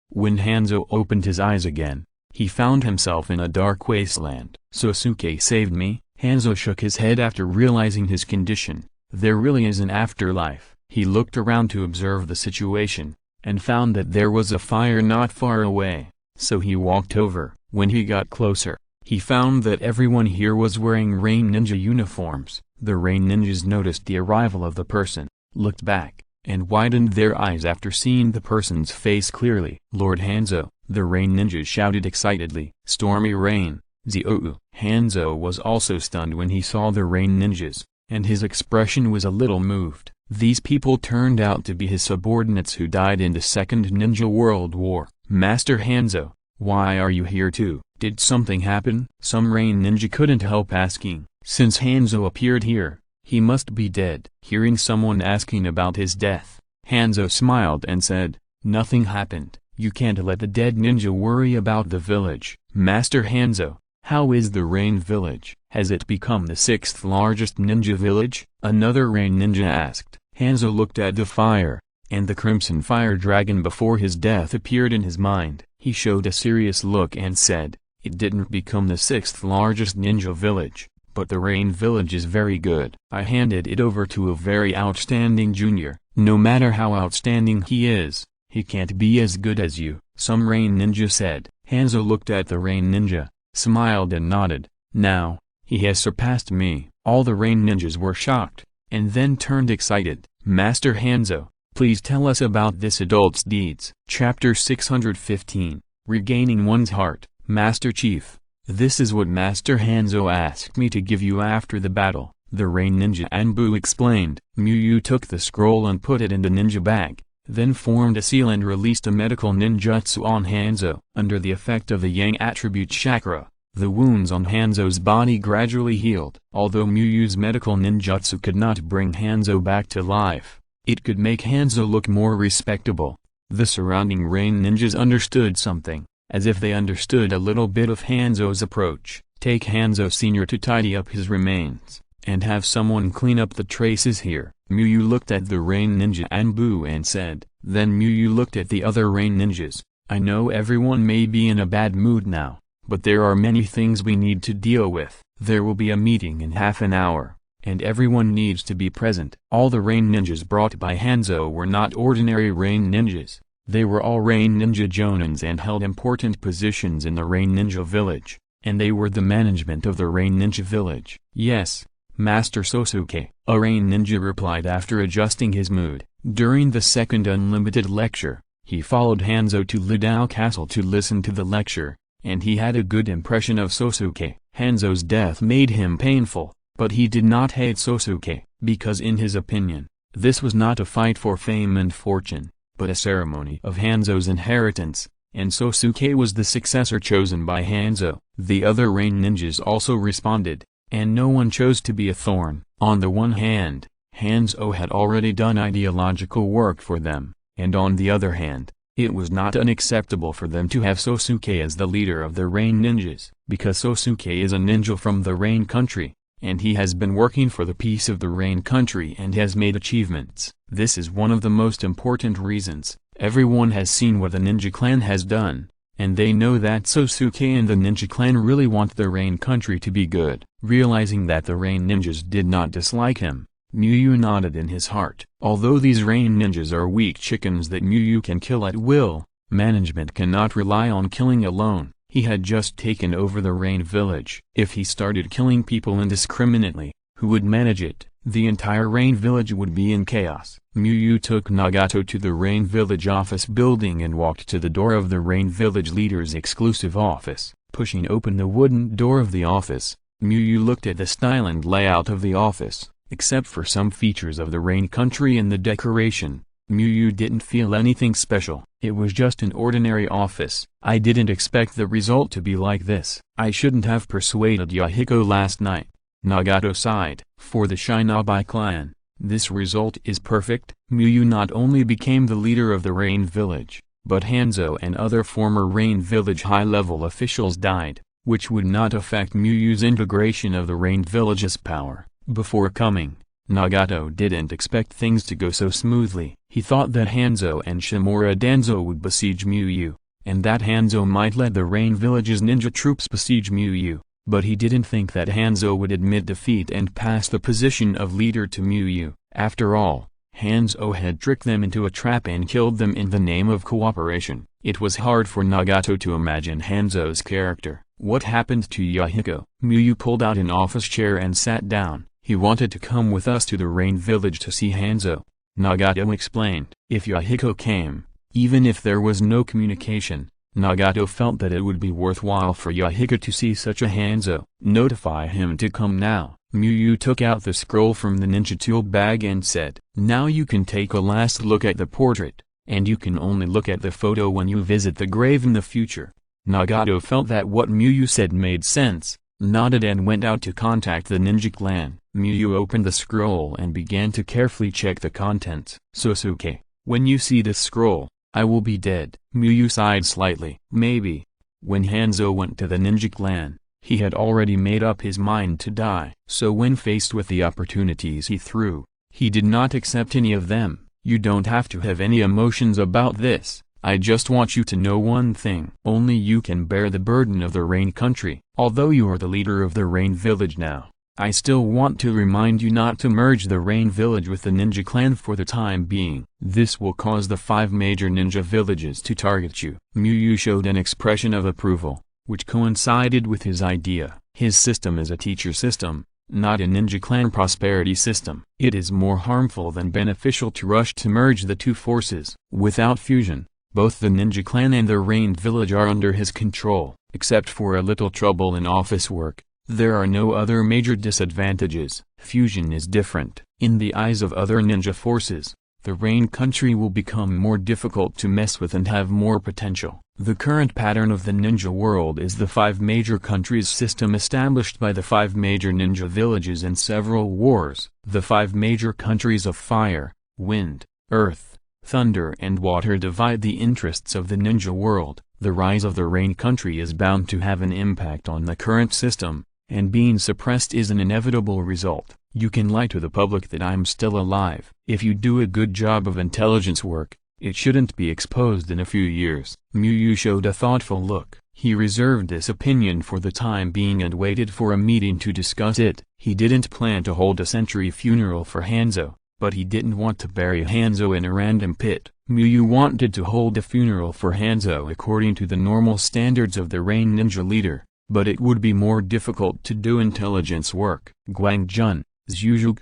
When Hanzo opened his eyes again, he found himself in a dark wasteland. Sosuke saved me. Hanzo shook his head after realizing his condition. There really is an afterlife. He looked around to observe the situation, and found that there was a fire not far away, so he walked over. When he got closer, he found that everyone here was wearing rain ninja uniforms. The rain ninjas noticed the arrival of the person, looked back, and widened their eyes after seeing the person's face clearly. Lord Hanzo, the rain ninjas shouted excitedly. Stormy rain, Zio. Hanzo was also stunned when he saw the rain ninjas, and his expression was a little moved. These people turned out to be his subordinates who died in the Second Ninja World War. Master Hanzo, why are you here too? Did something happen? Some rain ninja couldn't help asking. Since Hanzo appeared here, he must be dead. Hearing someone asking about his death, Hanzo smiled and said, nothing happened. You can't let the dead ninja worry about the village. Master Hanzo, how is the rain village? Has it become the 6th largest ninja village? Another rain ninja asked. Hanzo looked at the fire, and the crimson fire dragon before his death appeared in his mind. He showed a serious look and said, it didn't become the 6th largest ninja village, but the rain village is very good. I handed it over to a very outstanding junior. No matter how outstanding he is, he can't be as good as you, some rain ninja said. Hanzo looked at the rain ninja, smiled and nodded. Now, he has surpassed me. All the rain ninjas were shocked, and then turned excited. Master Hanzo, please tell us about this adult's deeds. Chapter 615, Regaining One's Heart. Master Chief, this is what Master Hanzo asked me to give you after the battle, the rain ninja Anbu explained. Muyu took the scroll and put it in the ninja bag, then formed a seal and released a medical ninjutsu on Hanzo. Under the effect of the yang attribute chakra, the wounds on Hanzo's body gradually healed. Although Muyu's medical ninjutsu could not bring Hanzo back to life, it could make Hanzo look more respectable. The surrounding rain ninjas understood something, as if they understood a little bit of Hanzo's approach. Take Hanzo Sr. to tidy up his remains, and have someone clean up the traces here. Muyu looked at the rain ninja Anbu and said. Then Muyu looked at the other rain ninjas. I know everyone may be in a bad mood now, but there are many things we need to deal with. There will be a meeting in half an hour, and everyone needs to be present. All the rain ninjas brought by Hanzo were not ordinary rain ninjas. They were all rain ninja jonins and held important positions in the rain ninja village, and they were the management of the rain ninja village. Yes, Master Sosuke, a rain ninja replied after adjusting his mood. During the second unlimited lecture, he followed Hanzo to Lidao Castle to listen to the lecture, and he had a good impression of Sosuke. Hanzo's death made him painful, but he did not hate Sosuke, because in his opinion, this was not a fight for fame and fortune, but a ceremony of Hanzo's inheritance, and Sosuke was the successor chosen by Hanzo. The other rain ninjas also responded, and no one chose to be a thorn. On the one hand, Hanzo had already done ideological work for them, and on the other hand, it was not unacceptable for them to have Sosuke as the leader of the rain ninjas, because Sosuke is a ninja from the rain country, and he has been working for the peace of the rain country and has made achievements. This is one of the most important reasons. Everyone has seen what the ninja clan has done, and they know that Sosuke and the ninja clan really want the rain country to be good. Realizing that the rain ninjas did not dislike him, Muyu nodded in his heart. Although these rain ninjas are weak chickens that Muyu can kill at will, management cannot rely on killing alone. He had just taken over the rain village. If he started killing people indiscriminately, who would manage it? The entire rain village would be in chaos. Muyu took Nagato to the rain village office building and walked to the door of the rain village leader's exclusive office. Pushing open the wooden door of the office, Muyu looked at the style and layout of the office. Except for some features of the rain country in the decoration, Miyu didn't feel anything special. It was just an ordinary office. I didn't expect the result to be like this. I shouldn't have persuaded Yahiko last night. Nagato sighed. For the Shinobi clan, this result is perfect. Miyu not only became the leader of the Rain Village, but Hanzo and other former Rain Village high-level officials died, which would not affect Miyu's integration of the Rain Village's power. Before coming, Nagato didn't expect things to go so smoothly. He thought that Hanzo and Shimura Danzo would besiege Miyu, and that Hanzo might let the Rain Village's ninja troops besiege Miyu, but he didn't think that Hanzo would admit defeat and pass the position of leader to Miyu. After all, Hanzo had tricked them into a trap and killed them in the name of cooperation. It was hard for Nagato to imagine Hanzo's character. What happened to Yahiko? Miyu pulled out an office chair and sat down. He wanted to come with us to the Rain Village to see Hanzo. Nagato explained. If Yahiko came, even if there was no communication, Nagato felt that it would be worthwhile for Yahiko to see such a Hanzo. Notify him to come now. Miyu took out the scroll from the ninja tool bag and said, "Now you can take a last look at the portrait, and you can only look at the photo when you visit the grave in the future." Nagato felt that what Miyu said made sense, nodded and went out to contact the ninja clan. Miyu opened the scroll and began to carefully check the contents. "Sosuke, when you see this scroll, I will be dead." Miyu sighed slightly. Maybe. When Hanzo went to the ninja clan, he had already made up his mind to die. So when faced with the opportunities he threw, he did not accept any of them. "You don't have to have any emotions about this. I just want you to know one thing. Only you can bear the burden of the Rain country. Although you are the leader of the Rain village now, I still want to remind you not to merge the Rain village with the ninja clan for the time being. This will cause the 5 major ninja villages to target you." Miyu showed an expression of approval, which coincided with his idea. His system is a teacher system, not a ninja clan prosperity system. It is more harmful than beneficial to rush to merge the two forces. Without fusion, both the ninja clan and the Rain village are under his control. Except for a little trouble in office work, there are no other major disadvantages. Fusion is different. In the eyes of other ninja forces, the Rain country will become more difficult to mess with and have more potential. The current pattern of the ninja world is the 5 major countries system established by the 5 major ninja villages in several wars. The 5 major countries of fire, wind, earth, thunder and water divide the interests of the ninja world. The rise of the Rain country is bound to have an impact on the current system, and being suppressed is an inevitable result. You can lie to the public that I'm still alive. If you do a good job of intelligence work, it shouldn't be exposed in a few years. Miyu showed a thoughtful look. He reserved this opinion for the time being and waited for a meeting to discuss it. He didn't plan to hold a century funeral for Hanzo, but he didn't want to bury Hanzo in a random pit. Miyu wanted to hold a funeral for Hanzo according to the normal standards of the Rain ninja leader, but it would be more difficult to do intelligence work. Guangjun, Zhuzhug.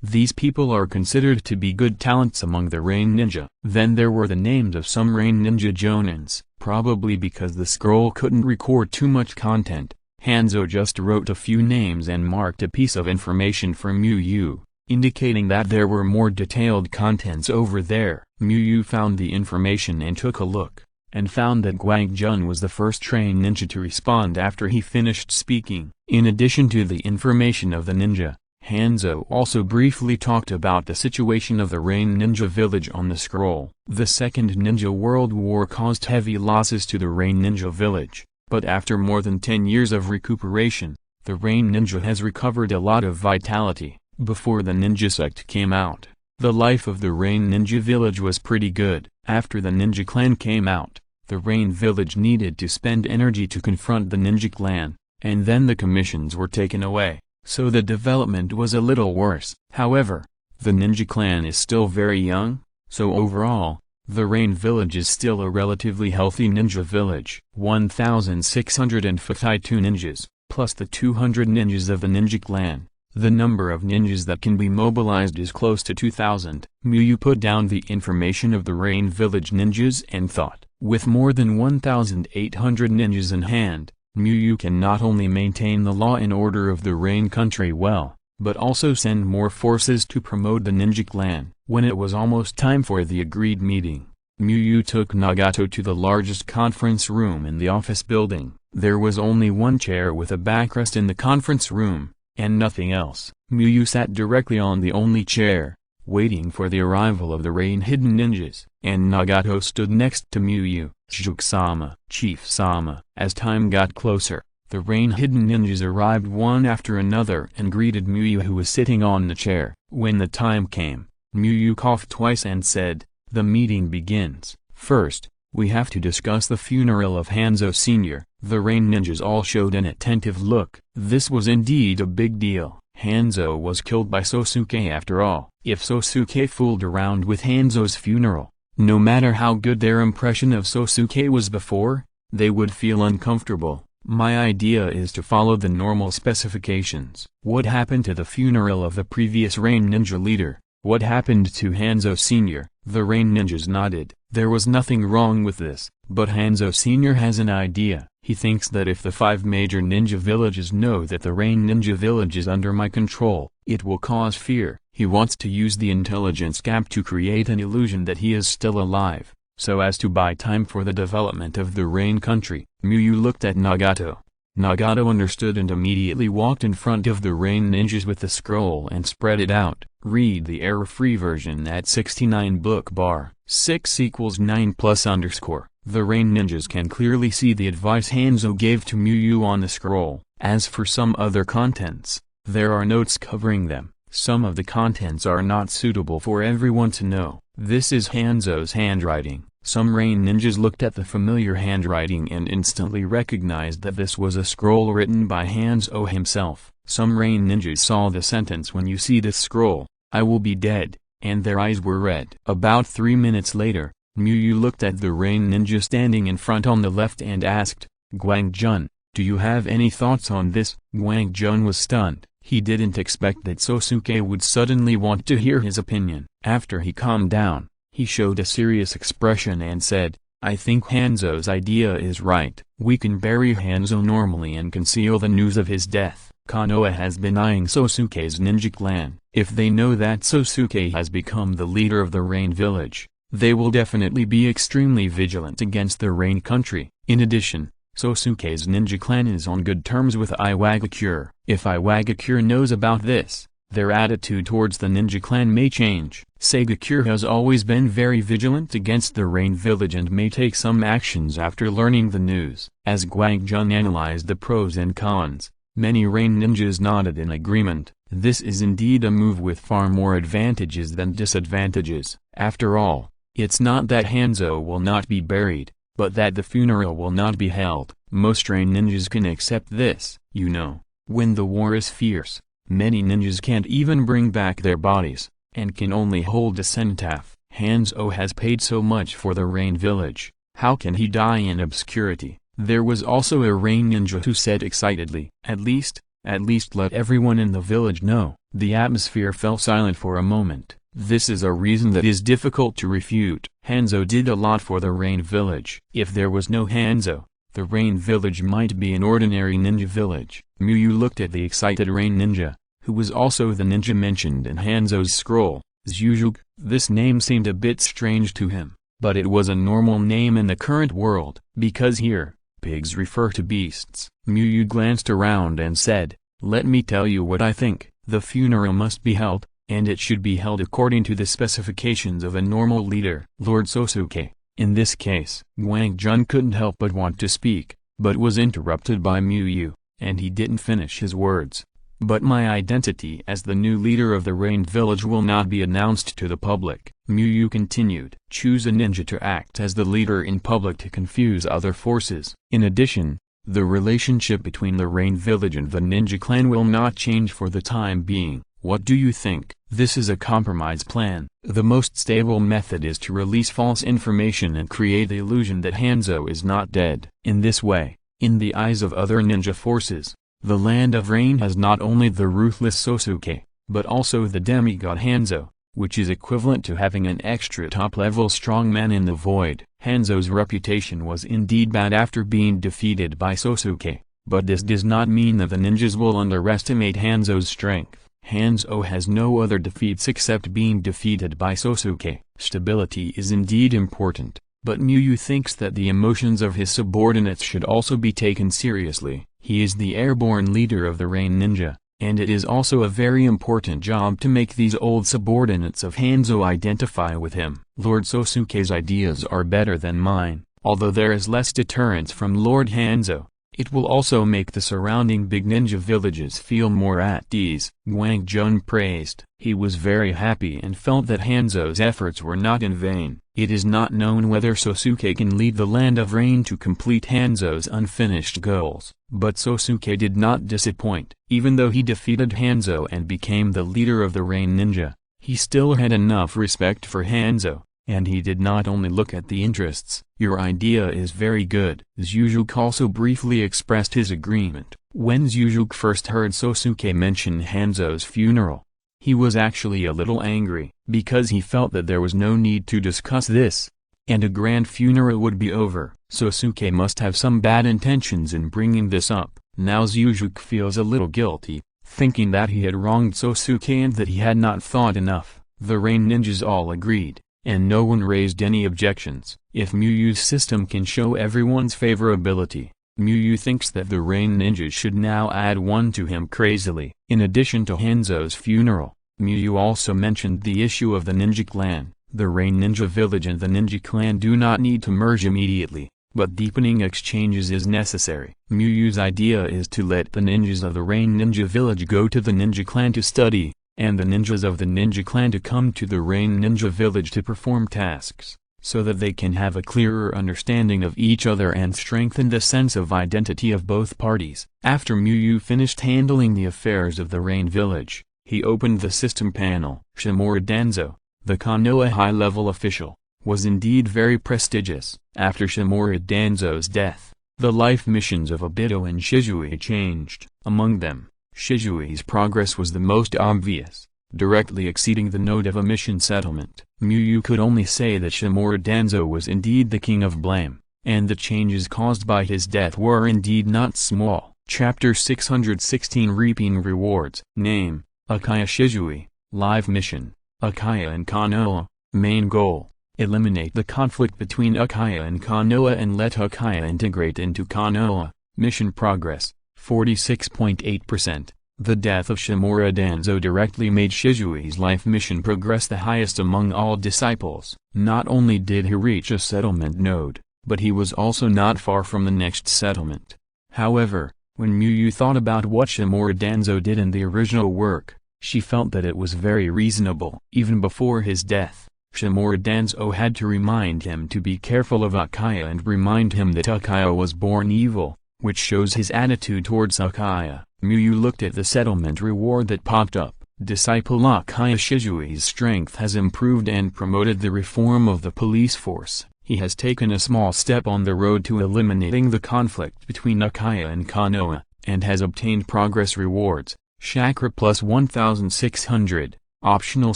These people are considered to be good talents among the Rain ninja. Then there were the names of some Rain ninja jonins. Probably because the scroll couldn't record too much content, Hanzo just wrote a few names and marked a piece of information for Miyu, indicating that there were more detailed contents over there. Miyu found the information and took a look, and found that Guangjun was the first trained ninja to respond after he finished speaking. In addition to the information of the ninja, Hanzo also briefly talked about the situation of the Rain ninja village on the scroll. The Second Ninja World War caused heavy losses to the Rain ninja village, but after more than 10 years of recuperation, the Rain ninja has recovered a lot of vitality. Before the ninja sect came out, the life of the Rain ninja village was pretty good. After the ninja clan came out, the Rain village needed to spend energy to confront the ninja clan, and then the commissions were taken away. So the development was a little worse. However, the ninja clan is still very young, so overall, the Rain village is still a relatively healthy ninja village. 1,652 ninjas, plus the 200 ninjas of the ninja clan. The number of ninjas that can be mobilized is close to 2,000. Miyu put down the information of the Rain village ninjas and thought. With more than 1,800 ninjas in hand, Miyu can not only maintain the law and order of the Rain country well, but also send more forces to promote the ninja clan. When it was almost time for the agreed meeting, Miyu took Nagato to the largest conference room in the office building. There was only one chair with a backrest in the conference room, and nothing else. Miyu sat directly on the only chair, waiting for the arrival of the rain hidden ninjas, and Nagato stood next to Miyu. Shuke-sama, Chief-sama. As time got closer, the rain hidden ninjas arrived one after another and greeted Miyu, who was sitting on the chair. When the time came, Miyu coughed twice and said, "The meeting begins. First, we have to discuss the funeral of Hanzo Sr." The rain ninjas all showed an attentive look. This was indeed a big deal. Hanzo was killed by Sosuke after all. If Sosuke fooled around with Hanzo's funeral, no matter how good their impression of Sosuke was before, they would feel uncomfortable. My idea is to follow the normal specifications. What happened to the funeral of the previous Rain Ninja leader? What happened to Hanzo Sr.? The Rain Ninjas nodded. There was nothing wrong with this, but Hanzo Sr. has an idea. He thinks that if the 5 major ninja villages know that the Rain Ninja village is under my control, it will cause fear. He wants to use the intelligence gap to create an illusion that he is still alive, so as to buy time for the development of the Rain country. Miyu looked at Nagato. Nagato understood and immediately walked in front of the Rain Ninjas with the scroll and spread it out. Read the error-free version at 69 book bar. 6 = 9 +_. The Rain Ninjas can clearly see the advice Hanzo gave to Miyu on the scroll. As for some other contents, there are notes covering them. Some of the contents are not suitable for everyone to know. This is Hanzo's handwriting. Some Rain Ninjas looked at the familiar handwriting and instantly recognized that this was a scroll written by Hanzo himself. Some Rain Ninjas saw the sentence, "When you see this scroll, I will be dead," and their eyes were red. About 3 minutes later, Miyu looked at the Rain Ninja standing in front on the left and asked, "Guang-jun, do you have any thoughts on this?" Guang-jun was stunned. He didn't expect that Sosuke would suddenly want to hear his opinion. After he calmed down, he showed a serious expression and said, "I think Hanzo's idea is right. We can bury Hanzo normally and conceal the news of his death. Konoha has been eyeing Sosuke's ninja clan. If they know that Sosuke has become the leader of the Rain village, they will definitely be extremely vigilant against the Rain country. In addition, Sosuke's ninja clan is on good terms with Iwagakure. If Iwagakure knows about this, their attitude towards the ninja clan may change. Sagakure has always been very vigilant against the Rain village and may take some actions after learning the news." As Guang-jun analyzed the pros and cons, many Rain ninjas nodded in agreement. This is indeed a move with far more advantages than disadvantages. After all, it's not that Hanzo will not be buried, but that the funeral will not be held. Most Rain ninjas can accept this. You know, when the war is fierce, many ninjas can't even bring back their bodies, and can only hold a cenotaph. Hanzo has paid so much for the Rain village, how can he die in obscurity? There was also a Rain ninja who said excitedly, At least let everyone in the village know." The atmosphere fell silent for a moment. This is a reason that is difficult to refute. Hanzo did a lot for the Rain village. If there was no Hanzo, the Rain village might be an ordinary ninja village. Miyu looked at the excited Rain ninja, who was also the ninja mentioned in Hanzo's scroll, Zuzug. This name seemed a bit strange to him, but it was a normal name in the current world, because here, pigs refer to beasts. Miyu glanced around and said, "Let me tell you what I think. The funeral must be held, and it should be held according to the specifications of a normal leader. Lord Sosuke." In this case, Guang-jun couldn't help but want to speak, but was interrupted by Miyu, and he didn't finish his words. "But my identity as the new leader of the Rain village will not be announced to the public," Miyu continued. "Choose a ninja to act as the leader in public to confuse other forces. In addition, the relationship between the Rain village and the ninja clan will not change for the time being. What do you think?" This is a compromise plan. The most stable method is to release false information and create the illusion that Hanzo is not dead. In this way, in the eyes of other ninja forces, the Land of Rain has not only the ruthless Sosuke, but also the demigod Hanzo, which is equivalent to having an extra top-level strongman in the void. Hanzo's reputation was indeed bad after being defeated by Sosuke, but this does not mean that the ninjas will underestimate Hanzo's strength. Hanzo has no other defeats except being defeated by Sasuke. Stability is indeed important, but Miyu thinks that the emotions of his subordinates should also be taken seriously. He is the airborne leader of the Rain Ninja, and it is also a very important job to make these old subordinates of Hanzo identify with him. Lord Sasuke's ideas are better than mine. Although there is less deterrence from Lord Hanzo, it will also make the surrounding big ninja villages feel more at ease. Wang Jun praised. He was very happy and felt that Hanzo's efforts were not in vain. It is not known whether Sasuke can lead the Land of Rain to complete Hanzo's unfinished goals, but Sasuke did not disappoint. Even though he defeated Hanzo and became the leader of the Rain Ninja, he still had enough respect for Hanzo. And he did not only look at the interests. Your idea is very good. Zyujuk also briefly expressed his agreement. When Zyujuk first heard Sasuke mention Hanzo's funeral, he was actually a little angry, because he felt that there was no need to discuss this, and a grand funeral would be over. Sasuke must have some bad intentions in bringing this up. Now Zyujuk feels a little guilty, thinking that he had wronged Sasuke and that he had not thought enough. The Rain Ninjas all agreed, and no one raised any objections. If Miyu's system can show everyone's favorability, Miyu thinks that the Rain Ninjas should now add one to him crazily. In addition to Hanzo's funeral, Miyu also mentioned the issue of the ninja clan. The Rain Ninja village and the ninja clan do not need to merge immediately, but deepening exchanges is necessary. Miyu's idea is to let the ninjas of the Rain Ninja village go to the ninja clan to study, and the ninjas of the ninja clan to come to the Rain Ninja village to perform tasks, so that they can have a clearer understanding of each other and strengthen the sense of identity of both parties. After Miyu finished handling the affairs of the Rain village, he opened the system panel. Shimura Danzo, the Konoha high-level official, was indeed very prestigious. After Shimura Danzo's death, the life missions of Obito and Shisui changed. Among them, Shisui's progress was the most obvious, directly exceeding the note of a mission settlement. Miyu could only say that Shimura Danzo was indeed the king of blame, and the changes caused by his death were indeed not small. Chapter 616 Reaping Rewards. Name: Uchiha Shisui. Live mission: Uchiha and Konoha. Main goal: eliminate the conflict between Uchiha and Konoha and let Uchiha integrate into Konoha. Mission progress: 46.8%. The death of Shimura Danzo directly made Shisui's life mission progress the highest among all disciples. Not only did he reach a settlement node, but he was also not far from the next settlement. However, when Miyu thought about what Shimura Danzo did in the original work, she felt that it was very reasonable. Even before his death, Shimura Danzo had to remind him to be careful of Uchiha and remind him that Uchiha was born evil, which shows his attitude towards Uchiha. Miyu looked at the settlement reward that popped up. Disciple Uchiha Shisui's strength has improved and promoted the reform of the police force. He has taken a small step on the road to eliminating the conflict between Uchiha and Konoha, and has obtained progress rewards. Chakra plus 1600. Optional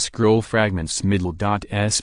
scroll fragments middle.s+.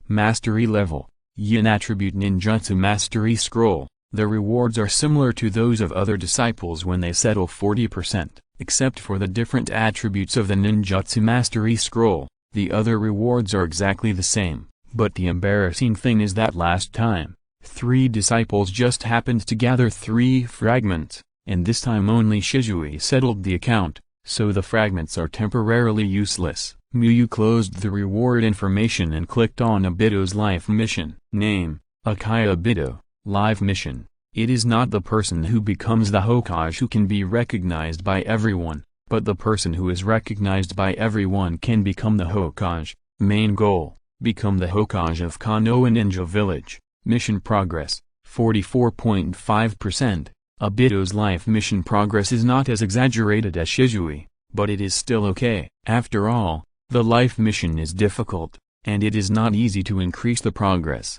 Mastery level: Yin attribute ninjutsu mastery scroll. The rewards are similar to those of other disciples when they settle 40%, except for the different attributes of the ninjutsu mastery scroll. The other rewards are exactly the same, but the embarrassing thing is that last time, 3 disciples just happened to gather 3 fragments, and this time only Shisui settled the account, so the fragments are temporarily useless. Miyu closed the reward information and clicked on Obito's life mission. Name: Uchiha Obito. Live mission: it is not the person who becomes the Hokage who can be recognized by everyone, but the person who is recognized by everyone can become the Hokage. Main goal: become the Hokage of Konoha Ninja Village. Mission progress: 44.5%. Obito's life mission progress is not as exaggerated as Shisui, but it is still okay. After all, the life mission is difficult, and it is not easy to increase the progress.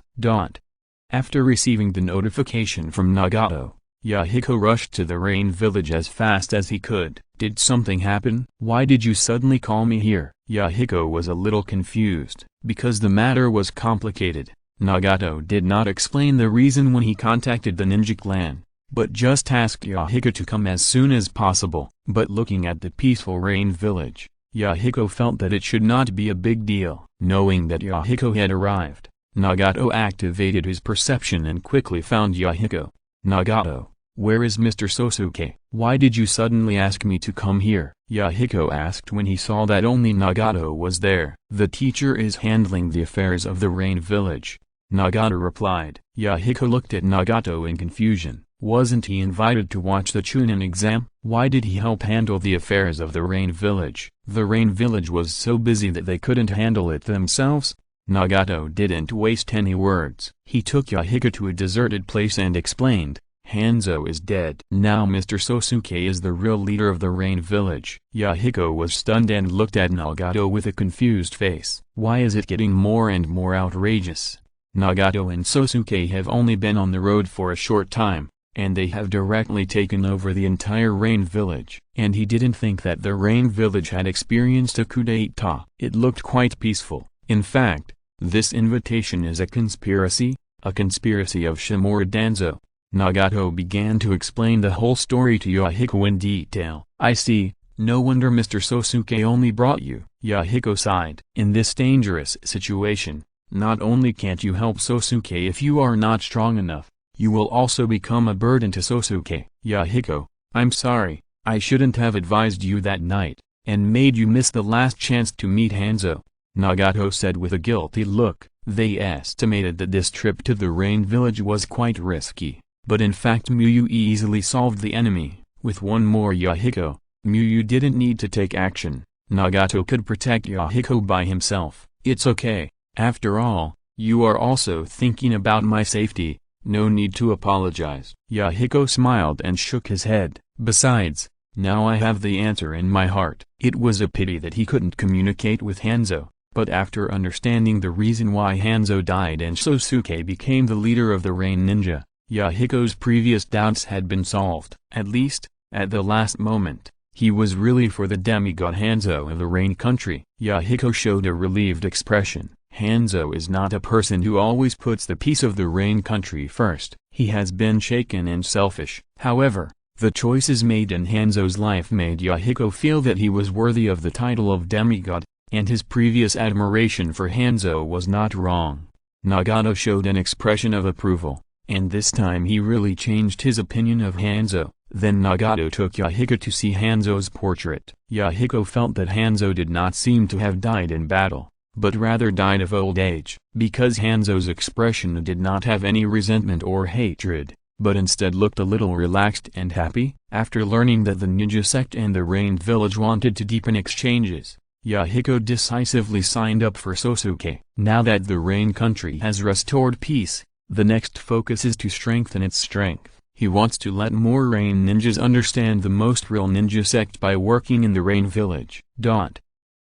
After receiving the notification from Nagato, Yahiko rushed to the Rain village as fast as he could. Did something happen? Why did you suddenly call me here? Yahiko was a little confused, because the matter was complicated. Nagato did not explain the reason when he contacted the ninja clan, but just ask Yahiko to come as soon as possible. But looking at the peaceful rain village, Yahiko felt that it should not be a big deal. Knowing that Yahiko had arrived, Nagato activated his perception and quickly found Yahiko. "Nagato, where is Mr. Sosuke? Why did you suddenly ask me to come here?" Yahiko asked when he saw that only Nagato was there. "The teacher is handling the affairs of the rain village," Nagato replied. Yahiko looked at Nagato in confusion. Wasn't he invited to watch the Chunin exam? Why did he help handle the affairs of the rain village? The rain village was so busy that they couldn't handle it themselves? Nagato didn't waste any words. He took Yahiko to a deserted place and explained, "Hanzo is dead. Now Mr. Sosuke is the real leader of the rain village." Yahiko was stunned and looked at Nagato with a confused face. Why is it getting more and more outrageous? Nagato and Sosuke have only been on the road for a short time, and they have directly taken over the entire rain village. And he didn't think that the rain village had experienced a coup d'etat. It looked quite peaceful. In fact, this invitation is a conspiracy of Shimura Danzo. Nagato began to explain the whole story to Yahiko in detail. "I see, no wonder Mr. Sosuke only brought you." Yahiko sighed. "In this dangerous situation, not only can't you help Sosuke if you are not strong enough, you will also become a burden to Sosuke." "Yahiko, I'm sorry, I shouldn't have advised you that night, and made you miss the last chance to meet Hanzo," Nagato said with a guilty look. They estimated that this trip to the rain village was quite risky, but in fact Miyu easily solved the enemy. With one more Yahiko, Miyu didn't need to take action. Nagato could protect Yahiko by himself. "It's okay, after all, you are also thinking about my safety. No need to apologize." Yahiko smiled and shook his head. "Besides, now I have the answer in my heart." It was a pity that he couldn't communicate with Hanzo, but after understanding the reason why Hanzo died and Sosuke became the leader of the Rain Ninja, Yahiko's previous doubts had been solved. At least, at the last moment, he was really for the demigod Hanzo of the Rain Country. Yahiko showed a relieved expression. Hanzo is not a person who always puts the peace of the Rain Country first. He has been shaken and selfish. However, the choices made in Hanzo's life made Yahiko feel that he was worthy of the title of demigod, and his previous admiration for Hanzo was not wrong. Nagato showed an expression of approval, and this time he really changed his opinion of Hanzo. Then Nagato took Yahiko to see Hanzo's portrait. Yahiko felt that Hanzo did not seem to have died in battle, but rather died of old age, because Hanzo's expression did not have any resentment or hatred, but instead looked a little relaxed and happy. After learning that the ninja sect and the Rain Village wanted to deepen exchanges, Yahiko decisively signed up for Sosuke. Now that the Rain Country has restored peace, the next focus is to strengthen its strength. He wants to let more Rain ninjas understand the most real ninja sect by working in the Rain Village.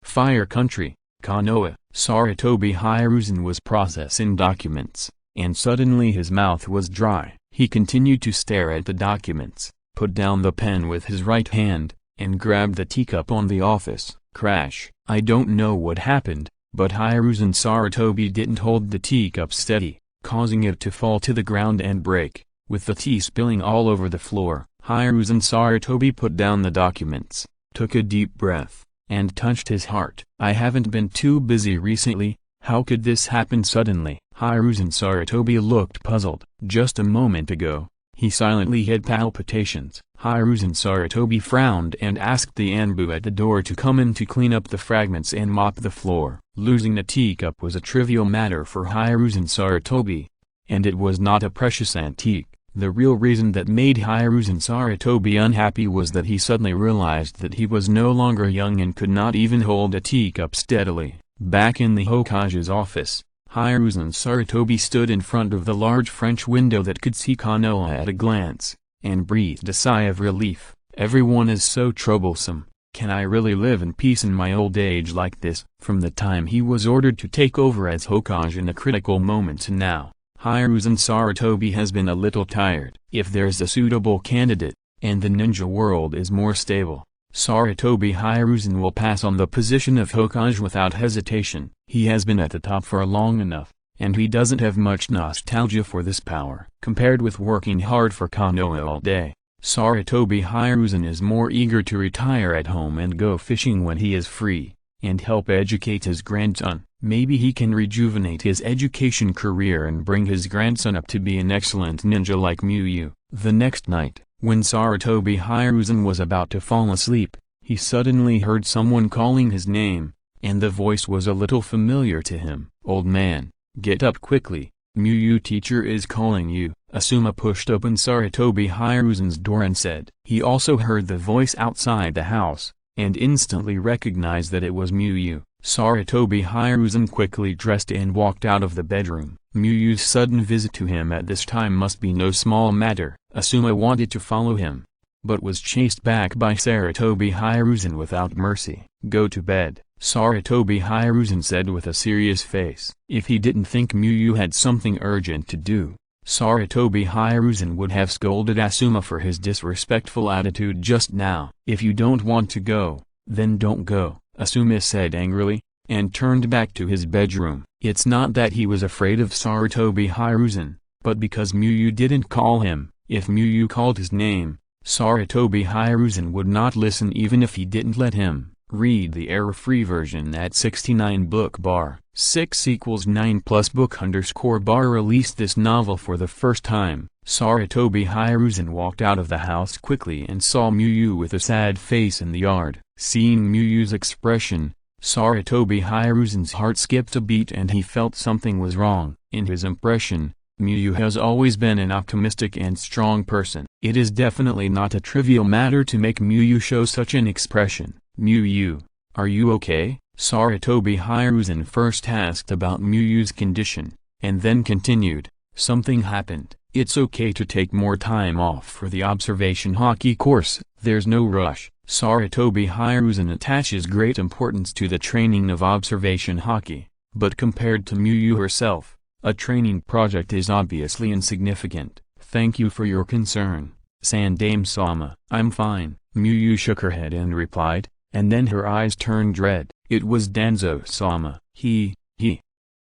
Fire Country, Konoha. Sarutobi Hiruzen was processing documents, and suddenly his mouth was dry. He continued to stare at the documents, put down the pen with his right hand, and grabbed the teacup on the office. Crash. I don't know what happened, but Hiruzen Sarutobi didn't hold the teacup steady, causing it to fall to the ground and break, with the tea spilling all over the floor. Hiruzen Sarutobi put down the documents, took a deep breath, and touched his heart. I haven't been too busy recently, how could this happen suddenly? Hiruzen Sarutobi looked puzzled. Just a moment ago, he silently had palpitations. Hiruzen Sarutobi frowned and asked the Anbu at the door to come in to clean up the fragments and mop the floor. Losing the teacup was a trivial matter for Hiruzen Sarutobi, and it was not a precious antique. The real reason that made Hiruzen Sarutobi unhappy was that he suddenly realized that he was no longer young and could not even hold a teacup steadily. Back in the Hokage's office, Hiruzen Sarutobi stood in front of the large French window that could see Konoha at a glance, and breathed a sigh of relief. Everyone is so troublesome. Can I really live in peace in my old age like this? From the time he was ordered to take over as Hokage in a critical moment to now, Hiruzen Sarutobi has been a little tired. If there's a suitable candidate, and the ninja world is more stable, Sarutobi Hiruzen will pass on the position of Hokage without hesitation. He has been at the top for long enough, and he doesn't have much nostalgia for this power. Compared with working hard for Konoha all day, Sarutobi Hiruzen is more eager to retire at home and go fishing when he is free, and help educate his grandson. Maybe he can rejuvenate his education career and bring his grandson up to be an excellent ninja like Miyu. The next night, when Sarutobi Hiruzen was about to fall asleep, he suddenly heard someone calling his name, and the voice was a little familiar to him. "Old man, get up quickly, Miyu teacher is calling you." Asuma pushed open Sarutobi Hiruzen's door and said. He also heard the voice outside the house, and instantly recognized that it was Miyu. Sarutobi Hiruzen quickly dressed and walked out of the bedroom. Miyu's sudden visit to him at this time must be no small matter. Asuma wanted to follow him, but was chased back by Sarutobi Hiruzen without mercy. "Go to bed," Sarutobi Hiruzen said with a serious face. If he didn't think Miyu had something urgent to do, Sarutobi Hiruzen would have scolded Asuma for his disrespectful attitude just now. "If you don't want to go, then don't go," Asuma said angrily, and turned back to his bedroom. It's not that he was afraid of Sarutobi Hiruzen, but because Miyu didn't call him. If Miyu called his name, Sarutobi Hiruzen would not listen even if he didn't let him. Read the error-free version at 69 book bar. 6=9 plus book _ bar released this novel for the first time. Sarutobi Hiruzen walked out of the house quickly and saw Miyu with a sad face in the yard. Seeing Miyu's expression, Sarutobi Hiruzen's heart skipped a beat and he felt something was wrong. In his impression, Miyu has always been an optimistic and strong person. It is definitely not a trivial matter to make Miyu show such an expression. "Miyu, are you okay?" Sarutobi Hiruzen first asked about Miyu's condition, and then continued, "Something happened. It's okay to take more time off for the observation hockey course, there's no rush." Sarutobi Hiruzen attaches great importance to the training of observation hockey, but compared to Miyu herself, a training project is obviously insignificant. "Thank you for your concern, Sandame-sama." "I'm fine," Miyu shook her head and replied, and then her eyes turned red. "It was Danzo-sama. He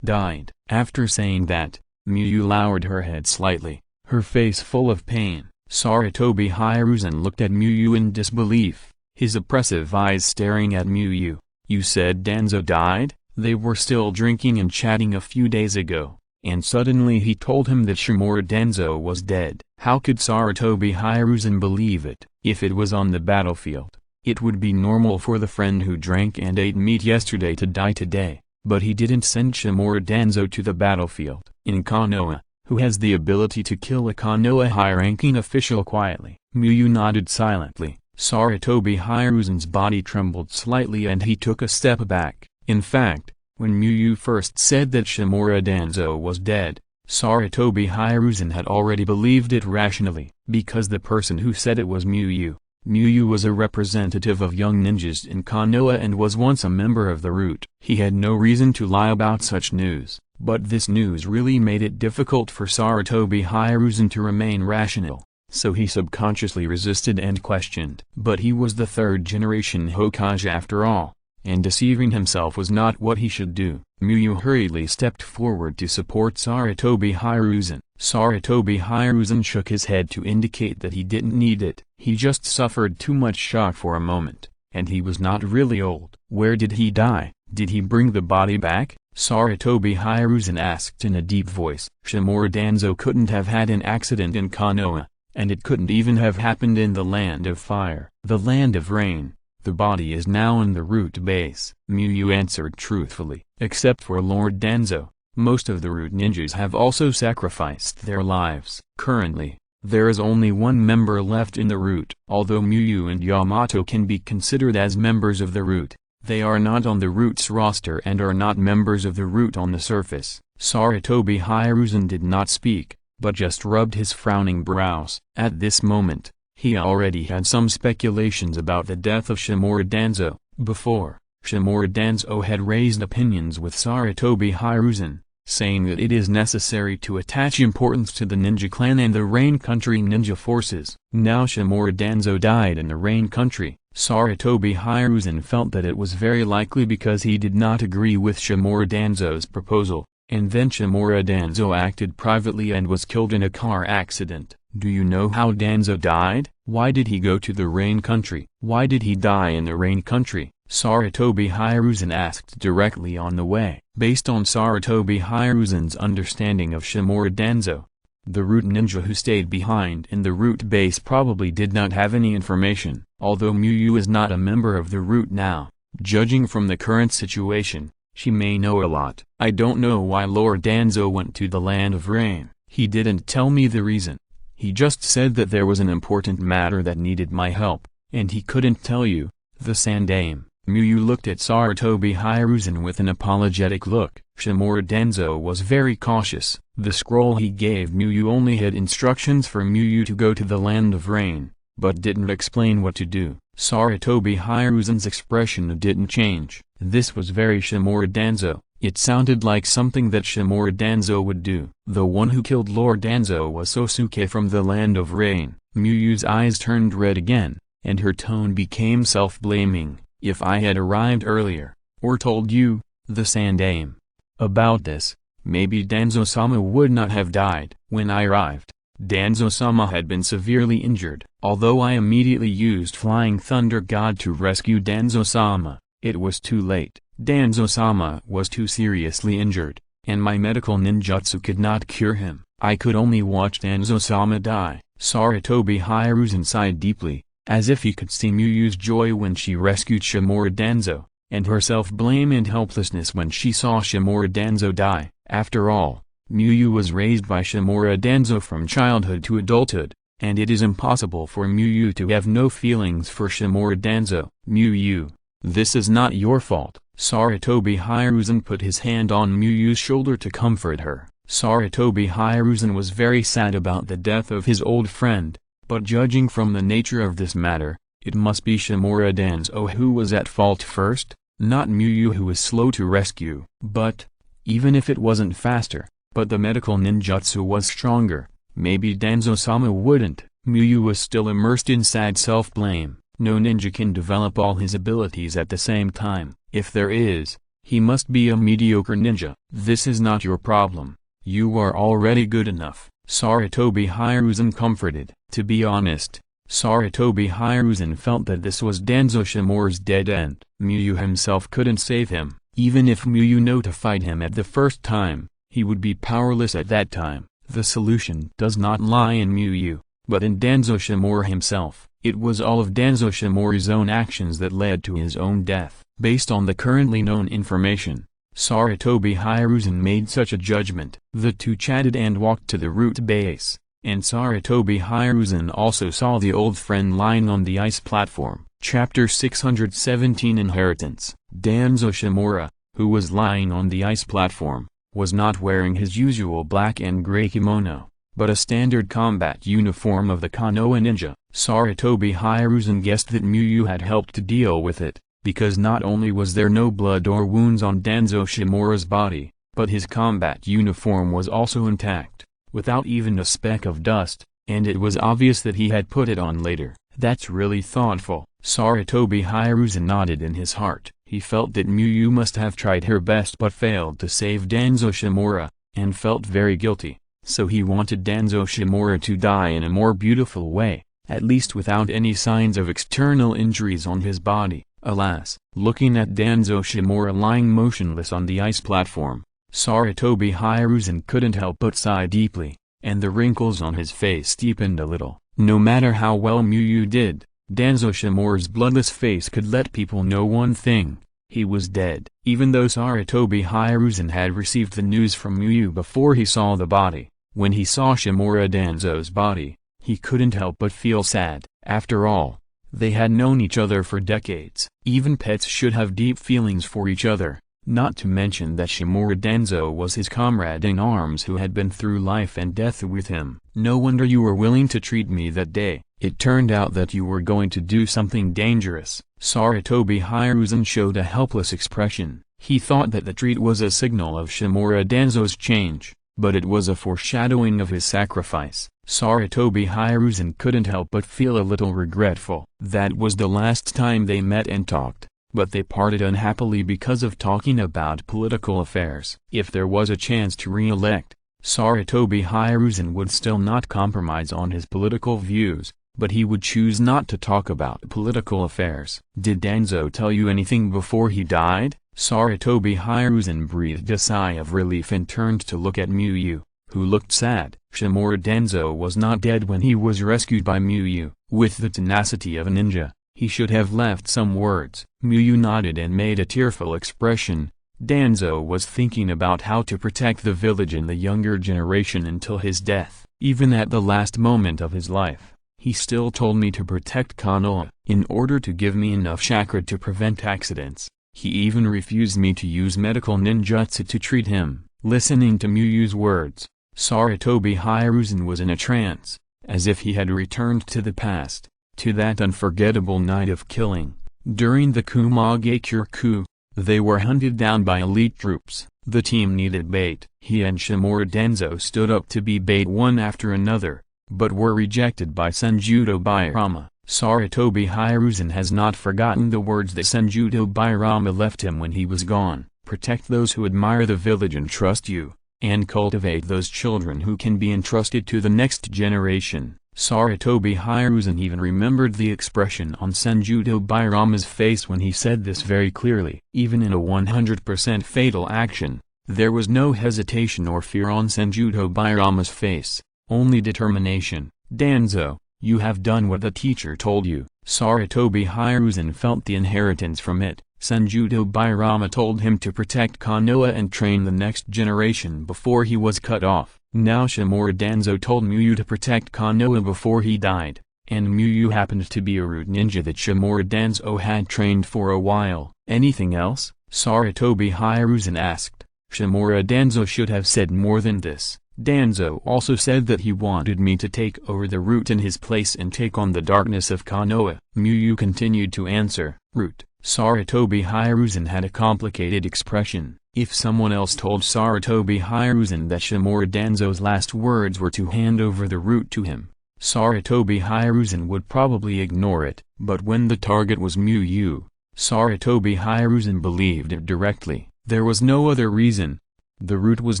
died." After saying that, Miyu lowered her head slightly, her face full of pain. Sarutobi Hiruzen looked at Miyu in disbelief, his oppressive eyes staring at Miyu. "You said Danzo died?" They were still drinking and chatting a few days ago, and suddenly he told him that Shimura Danzo was dead. How could Sarutobi Hiruzen believe it? If it was on the battlefield, it would be normal for the friend who drank and ate meat yesterday to die today, but he didn't send Shimura Danzo to the battlefield. In Konoha, who has the ability to kill a Konoha high-ranking official quietly? Miyu nodded silently. Sarutobi Hiruzen's body trembled slightly and he took a step back. In fact, when Miyu first said that Shimura Danzo was dead, Sarutobi Hiruzen had already believed it rationally, because the person who said it was Miyu. Miyu was a representative of young ninjas in Konoha and was once a member of the Root. He had no reason to lie about such news, but this news really made it difficult for Sarutobi Hiruzen to remain rational, so he subconsciously resisted and questioned. But he was the third-generation Hokage after all, and deceiving himself was not what he should do. Miyu hurriedly stepped forward to support Sarutobi Hiruzen. Sarutobi Hiruzen shook his head to indicate that he didn't need it. He just suffered too much shock for a moment, and he was not really old. "Where did he die? Did he bring the body back?" Sarutobi Hiruzen asked in a deep voice. "Shimura Danzo couldn't have had an accident in Konoha, and it couldn't even have happened in the Land of Fire. The Land of Rain. The body is now in the Root base," Miyu answered truthfully. "Except for Lord Danzo, most of the Root ninjas have also sacrificed their lives. Currently, there is only one member left in the Root. Although Miyu and Yamato can be considered as members of the Root, they are not on the Root's roster and are not members of the Root on the surface." Sarutobi Hiruzen did not speak, but just rubbed his frowning brows. At this moment, he already had some speculations about the death of Shimura Danzo. Before, Shimura Danzo had raised opinions with Sarutobi Hiruzen, saying that it is necessary to attach importance to the ninja clan and the Rain Country ninja forces. Now Shimura Danzo died in the Rain Country. Sarutobi Hiruzen felt that it was very likely because he did not agree with Shimura Danzo's proposal, And then Shimura Danzo acted privately and was killed in a car accident. Do you know how Danzo died? Why did he go to the Rain Country? Why did he die in the Rain Country? Sarutobi Hiruzen asked directly on the way. Based on Sarutobi Hiruzen's understanding of Shimura Danzo, the root ninja who stayed behind in the root base probably did not have any information. Although Miyu is not a member of the root now, judging from the current situation, she may know a lot. I don't know why Lord Danzo went to the Land of Rain. He didn't tell me the reason. He just said that there was an important matter that needed my help, and he couldn't tell you. The Sandaime. Miyu looked at Sarutobi Hiruzen with an apologetic look. Shimura Danzo was very cautious. The scroll he gave Miyu only had instructions for Miyu to go to the Land of Rain, but didn't explain what to do. Sarutobi Hiruzen's expression didn't change. This was very Shimura Danzo. It sounded like something that Shimura Danzo would do. The one who killed Lord Danzo was Sosuke from the Land of Rain. Miyu's eyes turned red again, and her tone became self-blaming. If I had arrived earlier, or told you, the Sandaime, about this, maybe Danzo-sama would not have died. When I arrived, Danzo-sama had been severely injured. Although I immediately used Flying Thunder God to rescue Danzo-sama, it was too late. Danzo-sama was too seriously injured, and my medical ninjutsu could not cure him. I could only watch Danzo-sama die. Sarutobi Hiruzen sighed deeply, as if he could see Miyu's joy when she rescued Shimura Danzo, and her self-blame and helplessness when she saw Shimura Danzo die. After all, Miyu was raised by Shimura Danzo from childhood to adulthood, and it is impossible for Miyu to have no feelings for Shimura Danzo. Miyu, this is not your fault. Sarutobi Hiruzen put his hand on Miyu's shoulder to comfort her. Sarutobi Hiruzen was very sad about the death of his old friend, but judging from the nature of this matter, it must be Shimura Danzo who was at fault first, not Miyu who was slow to rescue. But, even if it wasn't faster, but the medical ninjutsu was stronger, maybe Danzo-sama wouldn't. Miyu was still immersed in sad self-blame. No ninja can develop all his abilities at the same time. If there is, he must be a mediocre ninja. This is not your problem. You are already good enough. Sarutobi Hiruzen comforted. To be honest, Sarutobi Hiruzen felt that this was Danzo Shimura's dead end. Miyu himself couldn't save him. Even if Miyu notified him at the first time, he would be powerless at that time. The solution does not lie in Miyu, but in Danzo Shimura himself. It was all of Danzo Shimura's own actions that led to his own death. Based on the currently known information, Sarutobi Hiruzen made such a judgment. The two chatted and walked to the root base, and Sarutobi Hiruzen also saw the old friend lying on the ice platform. Chapter 617 Inheritance. Danzo Shimura, who was lying on the ice platform, was not wearing his usual black and gray kimono, but a standard combat uniform of the Konoha ninja. Sarutobi Hiruzen guessed that Miyu had helped to deal with it, because not only was there no blood or wounds on Danzo Shimura's body, but his combat uniform was also intact, without even a speck of dust, and it was obvious that he had put it on later. That's really thoughtful. Sarutobi Hiruzen nodded in his heart. He felt that Miyu must have tried her best but failed to save Danzo Shimura, and felt very guilty, so he wanted Danzo Shimura to die in a more beautiful way, at least without any signs of external injuries on his body. Alas, looking at Danzo Shimura lying motionless on the ice platform, Sarutobi Hiruzen couldn't help but sigh deeply, and the wrinkles on his face deepened a little. No matter how well Miyu did, Danzo Shimura's bloodless face could let people know one thing: he was dead. Even though Sarutobi Hiruzen had received the news from Miyu before he saw the body, when he saw Shimura Danzo's body, he couldn't help but feel sad. After all, they had known each other for decades. Even pets should have deep feelings for each other, not to mention that Shimura Danzo was his comrade in arms who had been through life and death with him. No wonder you were willing to treat me that day. It turned out that you were going to do something dangerous. Sarutobi Hiruzen showed a helpless expression. He thought that the treat was a signal of Shimura Danzo's change, but it was a foreshadowing of his sacrifice. Sarutobi Hiruzen couldn't help but feel a little regretful. That was the last time they met and talked. but they parted unhappily because of talking about political affairs. If there was a chance to re-elect, Sarutobi Hiruzen would still not compromise on his political views, but he would choose not to talk about political affairs. Did Danzo tell you anything before he died? Sarutobi Hiruzen breathed a sigh of relief and turned to look at Miyu, who looked sad. Shimura Danzo was not dead when he was rescued by Miyu. With the tenacity of a ninja, he should have left some words. Miyu nodded and made a tearful expression. Danzo was thinking about how to protect the village and the younger generation until his death. Even at the last moment of his life, he still told me to protect Konoha, in order to give me enough chakra to prevent accidents. He even refused me to use medical ninjutsu to treat him. Listening to Miyu's words, Sarutobi Hiruzen was in a trance, as if he had returned to the past, to that unforgettable night of killing. During the Kumagakure coup, they were hunted down by elite troops. The team needed bait. He and Shimura Danzo stood up to be bait one after another, but were rejected by Senjudo Bairama. Sarutobi Hiruzen has not forgotten the words that Senjudo Bairama left him when he was gone. Protect those who admire the village and trust you, and cultivate those children who can be entrusted to the next generation. Sarutobi Hiruzen even remembered the expression on Senjudo Bairama's face when he said this very clearly. Even in a 100% fatal action, there was no hesitation or fear on Senjudo Bairama's face, only determination. Danzo, you have done what the teacher told you. Sarutobi Hiruzen felt the inheritance from it. Senjudo Bairama told him to protect Konoha and train the next generation before he was cut off. Now Shimura Danzo told Miyu to protect Konoha before he died, and Miyu happened to be a root ninja that Shimura Danzo had trained for a while. Anything else? Sarutobi Hiruzen asked. Shimura Danzo should have said more than this. Danzo also said that he wanted me to take over the root in his place and take on the darkness of Konoha. Miyu continued to answer. Root. Sarutobi Hiruzen had a complicated expression. If someone else told Sarutobi Hiruzen that Shimura Danzo's last words were to hand over the root to him, Sarutobi Hiruzen would probably ignore it. But when the target was Miyu, Sarutobi Hiruzen believed it directly. There was no other reason. The root was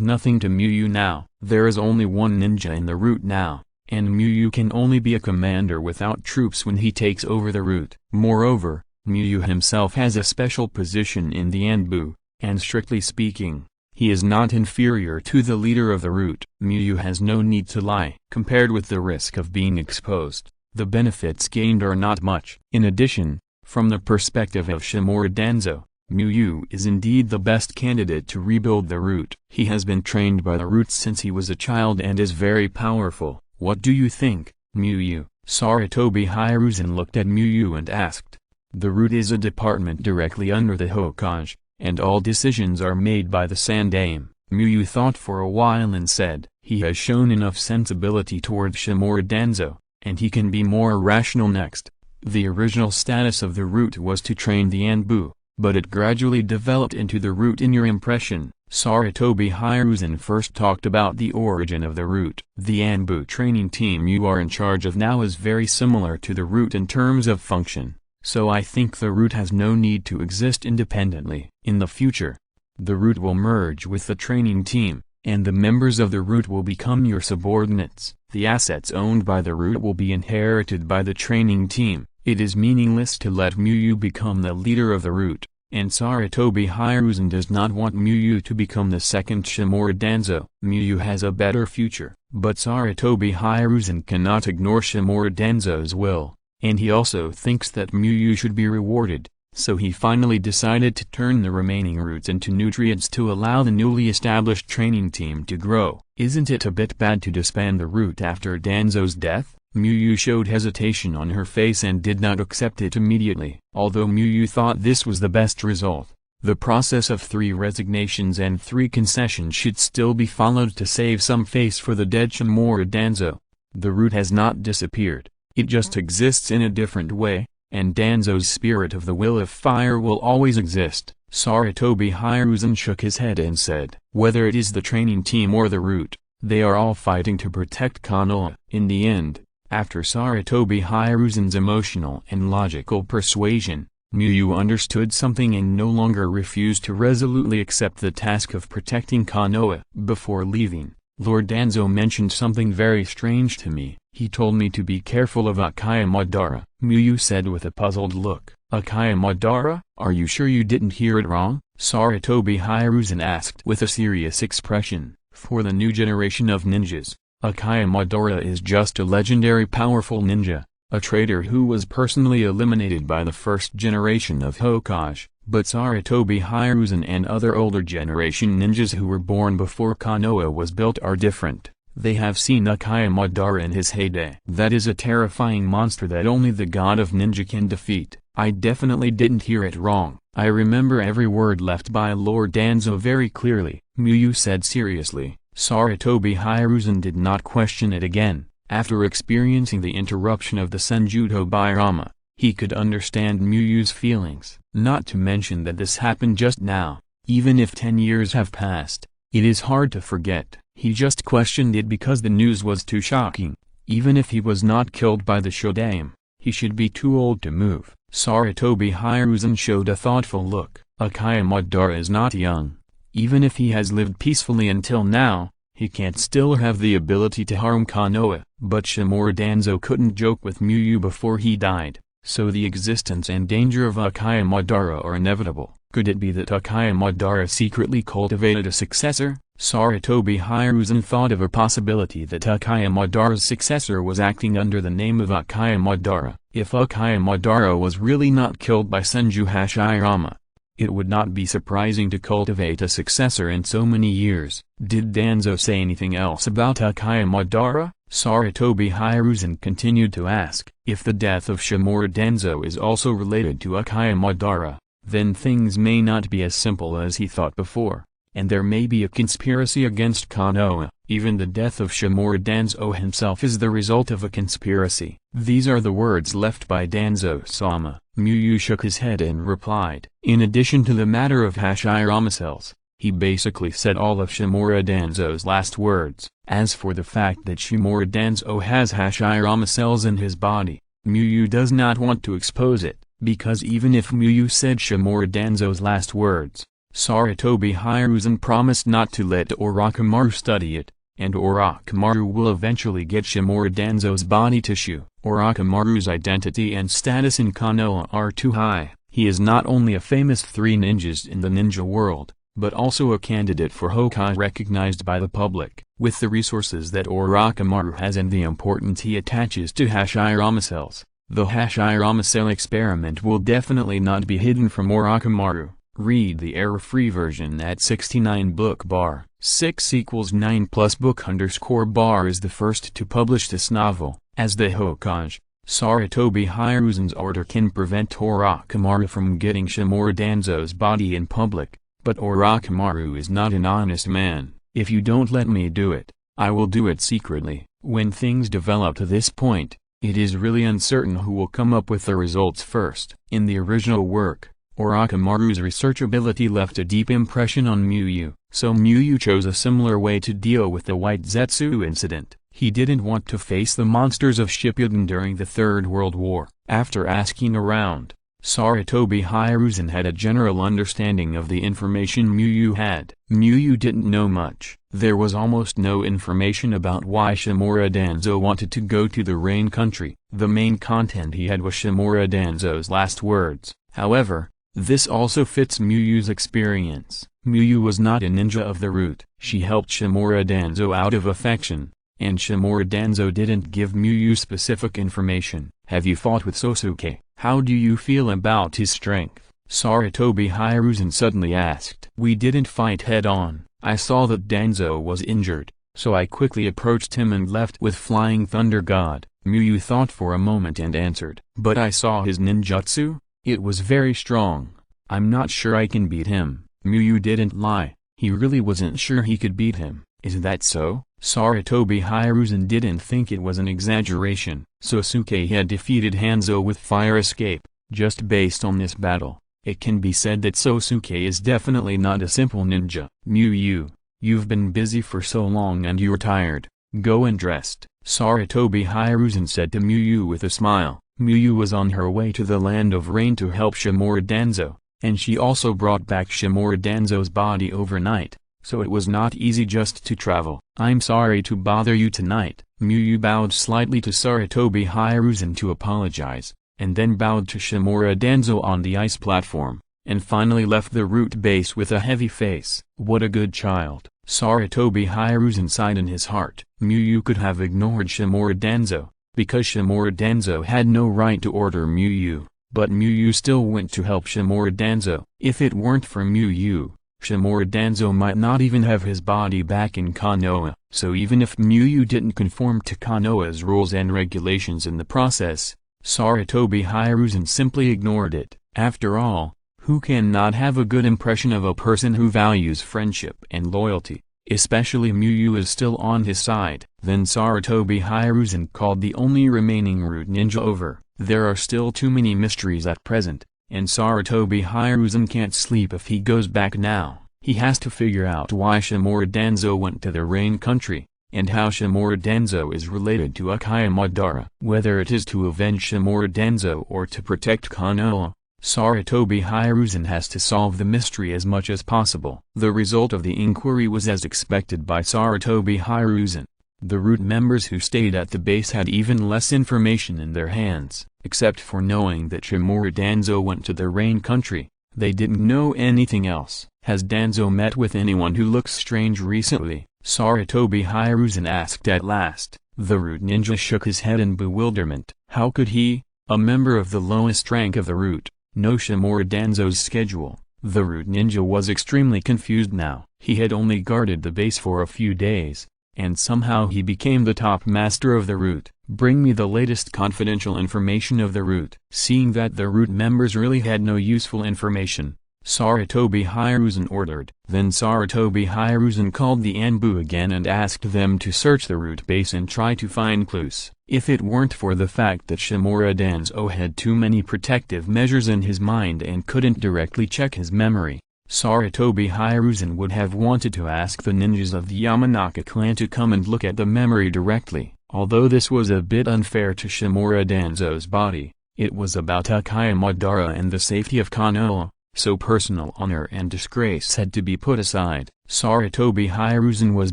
nothing to Miyu now. There is only one ninja in the root now, and Miyu can only be a commander without troops when he takes over the root. Moreover, Miyu himself has a special position in the Anbu, and strictly speaking, he is not inferior to the leader of the root. Miyu has no need to lie. Compared with the risk of being exposed, the benefits gained are not much. In addition, from the perspective of Shimura Danzo, Miyu is indeed the best candidate to rebuild the root. He has been trained by the roots since he was a child and is very powerful. What do you think, Miyu? Sarutobi Hiruzen looked at Miyu and asked. The root is a department directly under the Hokage, and all decisions are made by the Sandaime. Miyu thought for a while and said, he has shown enough sensibility towards Shimura Danzo, and he can be more rational next. The original status of the root was to train the Anbu, but it gradually developed into the root. In your impression, Sarutobi Hiruzen first talked about the origin of the root. The Anbu training team you are in charge of now is very similar to the root in terms of function, so I think the root has no need to exist independently. In the future, the root will merge with the training team, and the members of the root will become your subordinates. The assets owned by the root will be inherited by the training team. It is meaningless to let Miyu become the leader of the root, and Sarutobi Hiruzen does not want Miyu to become the second Shimura Danzo. Miyu has a better future, but Sarutobi Hiruzen cannot ignore Shimura Danzo's will, and he also thinks that Miyu should be rewarded, so he finally decided to turn the remaining roots into nutrients to allow the newly established training team to grow. Isn't it a bit bad to disband the root after Danzo's death? Miyu showed hesitation on her face and did not accept it immediately. Although Miyu thought this was the best result, the process of 3 resignations and 3 concessions should still be followed to save some face for the dead Shimura Danzo. The root has not disappeared, it just exists in a different way, and Danzo's spirit of the will of fire will always exist. Sarutobi Hiruzen shook his head and said, whether it is the training team or the root, they are all fighting to protect Konoha. In the end, after Sarutobi Hiruzen's emotional and logical persuasion, Miyu understood something and no longer refused to resolutely accept the task of protecting Konoha. Before leaving, Lord Danzo mentioned something very strange to me. He told me to be careful of Uchiha Madara, Miyu said with a puzzled look. Uchiha Madara? Are you sure you didn't hear it wrong? Sarutobi Hiruzen asked with a serious expression. For the new generation of ninjas, Uchiha Madara is just a legendary powerful ninja, a traitor who was personally eliminated by the first generation of Hokage, but Sarutobi Hiruzen and other older generation ninjas who were born before Konoha was built are different. They have seen Uchiha Madara in his heyday. That is a terrifying monster that only the god of ninja can defeat. I definitely didn't hear it wrong. I remember every word left by Lord Danzo very clearly, Miyu said seriously. Sarutobi Hiruzen did not question it again. After experiencing the interruption of the Senjutsu by Rama, he could understand Miyu's feelings. Not to mention that this happened just now. Even if 10 years have passed, it is hard to forget. He just questioned it because the news was too shocking. Even if he was not killed by the Shodaime, he should be too old to move. Sarutobi Hiruzen showed a thoughtful look. Uchiha Madara is not young. Even if he has lived peacefully until now, he can't still have the ability to harm Konoha. But Shimura Danzo couldn't joke with Miyu before he died, so the existence and danger of Uchiha Madara are inevitable. Could it be that Uchiha Madara secretly cultivated a successor? Sarutobi Hiruzen thought of a possibility that Uchiha Madara's successor was acting under the name of Uchiha Madara. If Uchiha Madara was really not killed by Senju Hashirama, it would not be surprising to cultivate a successor in so many years. Did Danzo say anything else about Uchiha Madara? Sarutobi Hiruzen continued to ask. If the death of Shimura Danzo is also related to Uchiha Madara, then things may not be as simple as he thought before, and there may be a conspiracy against Konoha. Even the death of Shimura Danzo himself is the result of a conspiracy. These are the words left by Danzo-sama. Miyu shook his head and replied. In addition to the matter of Hashirama cells, he basically said all of Shimura Danzo's last words. As for the fact that Shimura Danzo has Hashirama cells in his body, Miyu does not want to expose it, because even if Miyu said Shimura Danzo's last words, Sarutobi Hiruzen promised not to let Orochimaru study it, and Orochimaru will eventually get Shimura Danzo's body tissue. Orochimaru's identity and status in Konoha are too high. He is not only a famous 3 ninjas in the ninja world, but also a candidate for Hokage recognized by the public. With the resources that Orochimaru has and the importance he attaches to Hashirama cells, the Hashirama cell experiment will definitely not be hidden from Orochimaru. Read the error-free version at 69 book bar. 6 = 9 plus book _ bar is the first to publish this novel. As the Hokage, Sarutobi Hiruzen's order can prevent Orochimaru from getting Shimura Danzo's body in public, but Orochimaru is not an honest man. If you don't let me do it, I will do it secretly. When things develop to this point, it is really uncertain who will come up with the results first. In the original work, Orochimaru's research ability left a deep impression on Miyu, so Miyu chose a similar way to deal with the White Zetsu incident. He didn't want to face the monsters of Shippuden during the Third World War. After asking around, Sarutobi Hiruzen had a general understanding of the information Miyu had. Miyu didn't know much. There was almost no information about why Shimura Danzo wanted to go to the Rain Country. The main content he had was Shimura Danzo's last words. However, this also fits Miyu's experience. Miyu was not a ninja of the root. She helped Shimura Danzo out of affection, and Shimura Danzo didn't give Miyu specific information. Have you fought with Sosuke? How do you feel about his strength? Sarutobi Hiruzen suddenly asked. We didn't fight head-on. I saw that Danzo was injured, so I quickly approached him and left with Flying Thunder God. Miyu thought for a moment and answered. But I saw his ninjutsu? It was very strong. I'm not sure I can beat him. Miyu didn't lie. He really wasn't sure he could beat him. Is that so? Sarutobi Hiruzen didn't think it was an exaggeration. Sosuke had defeated Hanzo with Fire Escape. Just based on this battle, it can be said that Sosuke is definitely not a simple ninja. Miyu, you've been busy for so long and you're tired. Go and rest. Sarutobi Hiruzen said to Miyu with a smile. Miyu was on her way to the Land of Rain to help Shimura Danzo, and she also brought back Shimura Danzo's body overnight, so it was not easy just to travel. "I'm sorry to bother you tonight." Miyu bowed slightly to Sarutobi Hiruzen to apologize, and then bowed to Shimura Danzo on the ice platform, and finally left the root base with a heavy face. "What a good child," Sarutobi Hiruzen sighed in his heart. Miyu could have ignored Shimura Danzo, because Shimura Danzo had no right to order Miyu, but Miyu still went to help Shimura Danzo. If it weren't for Miyu, Shimura Danzo might not even have his body back in Konoha, so even if Miyu didn't conform to Konoha's rules and regulations in the process, Sarutobi Hiruzen simply ignored it. After all, who can not have a good impression of a person who values friendship and loyalty? Especially Miyu is still on his side. Then Sarutobi Hiruzen called the only remaining root ninja over. There are still too many mysteries at present, and Sarutobi Hiruzen can't sleep if he goes back now. He has to figure out why Shimura Danzo went to the Rain Country, and how Shimura Danzo is related to Uchiha Madara. Whether it is to avenge Shimura Danzo or to protect Konoha, Sarutobi Hiruzen has to solve the mystery as much as possible. The result of the inquiry was as expected by Sarutobi Hiruzen. The root members who stayed at the base had even less information in their hands. Except for knowing that Shimura Danzo went to the Rain Country, they didn't know anything else. "Has Danzo met with anyone who looks strange recently?" Sarutobi Hiruzen asked at last. The root ninja shook his head in bewilderment. How could he, a member of the lowest rank of the root, know Shimura Danzo's schedule? The root ninja was extremely confused now. He had only guarded the base for a few days, and somehow he became the top master of the root. "Bring me the latest confidential information of the root." Seeing that the root members really had no useful information, Sarutobi Hiruzen ordered. Then Sarutobi Hiruzen called the Anbu again and asked them to search the root base and try to find clues. If it weren't for the fact that Shimura Danzo had too many protective measures in his mind and couldn't directly check his memory, Sarutobi Hiruzen would have wanted to ask the ninjas of the Yamanaka clan to come and look at the memory directly. Although this was a bit unfair to Shimura Danzo's body, it was about Uchiha Madara and the safety of Konoha, so personal honor and disgrace had to be put aside. Sarutobi Hiruzen was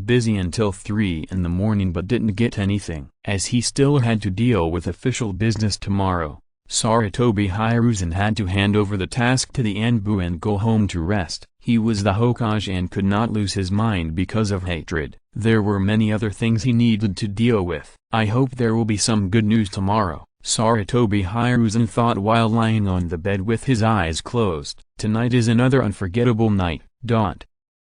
busy until 3 in the morning but didn't get anything. As he still had to deal with official business tomorrow, Sarutobi Hiruzen had to hand over the task to the Anbu and go home to rest. He was the Hokage and could not lose his mind because of hatred. There were many other things he needed to deal with. "I hope there will be some good news tomorrow," Sarutobi Hiruzen thought while lying on the bed with his eyes closed. "Tonight is another unforgettable night."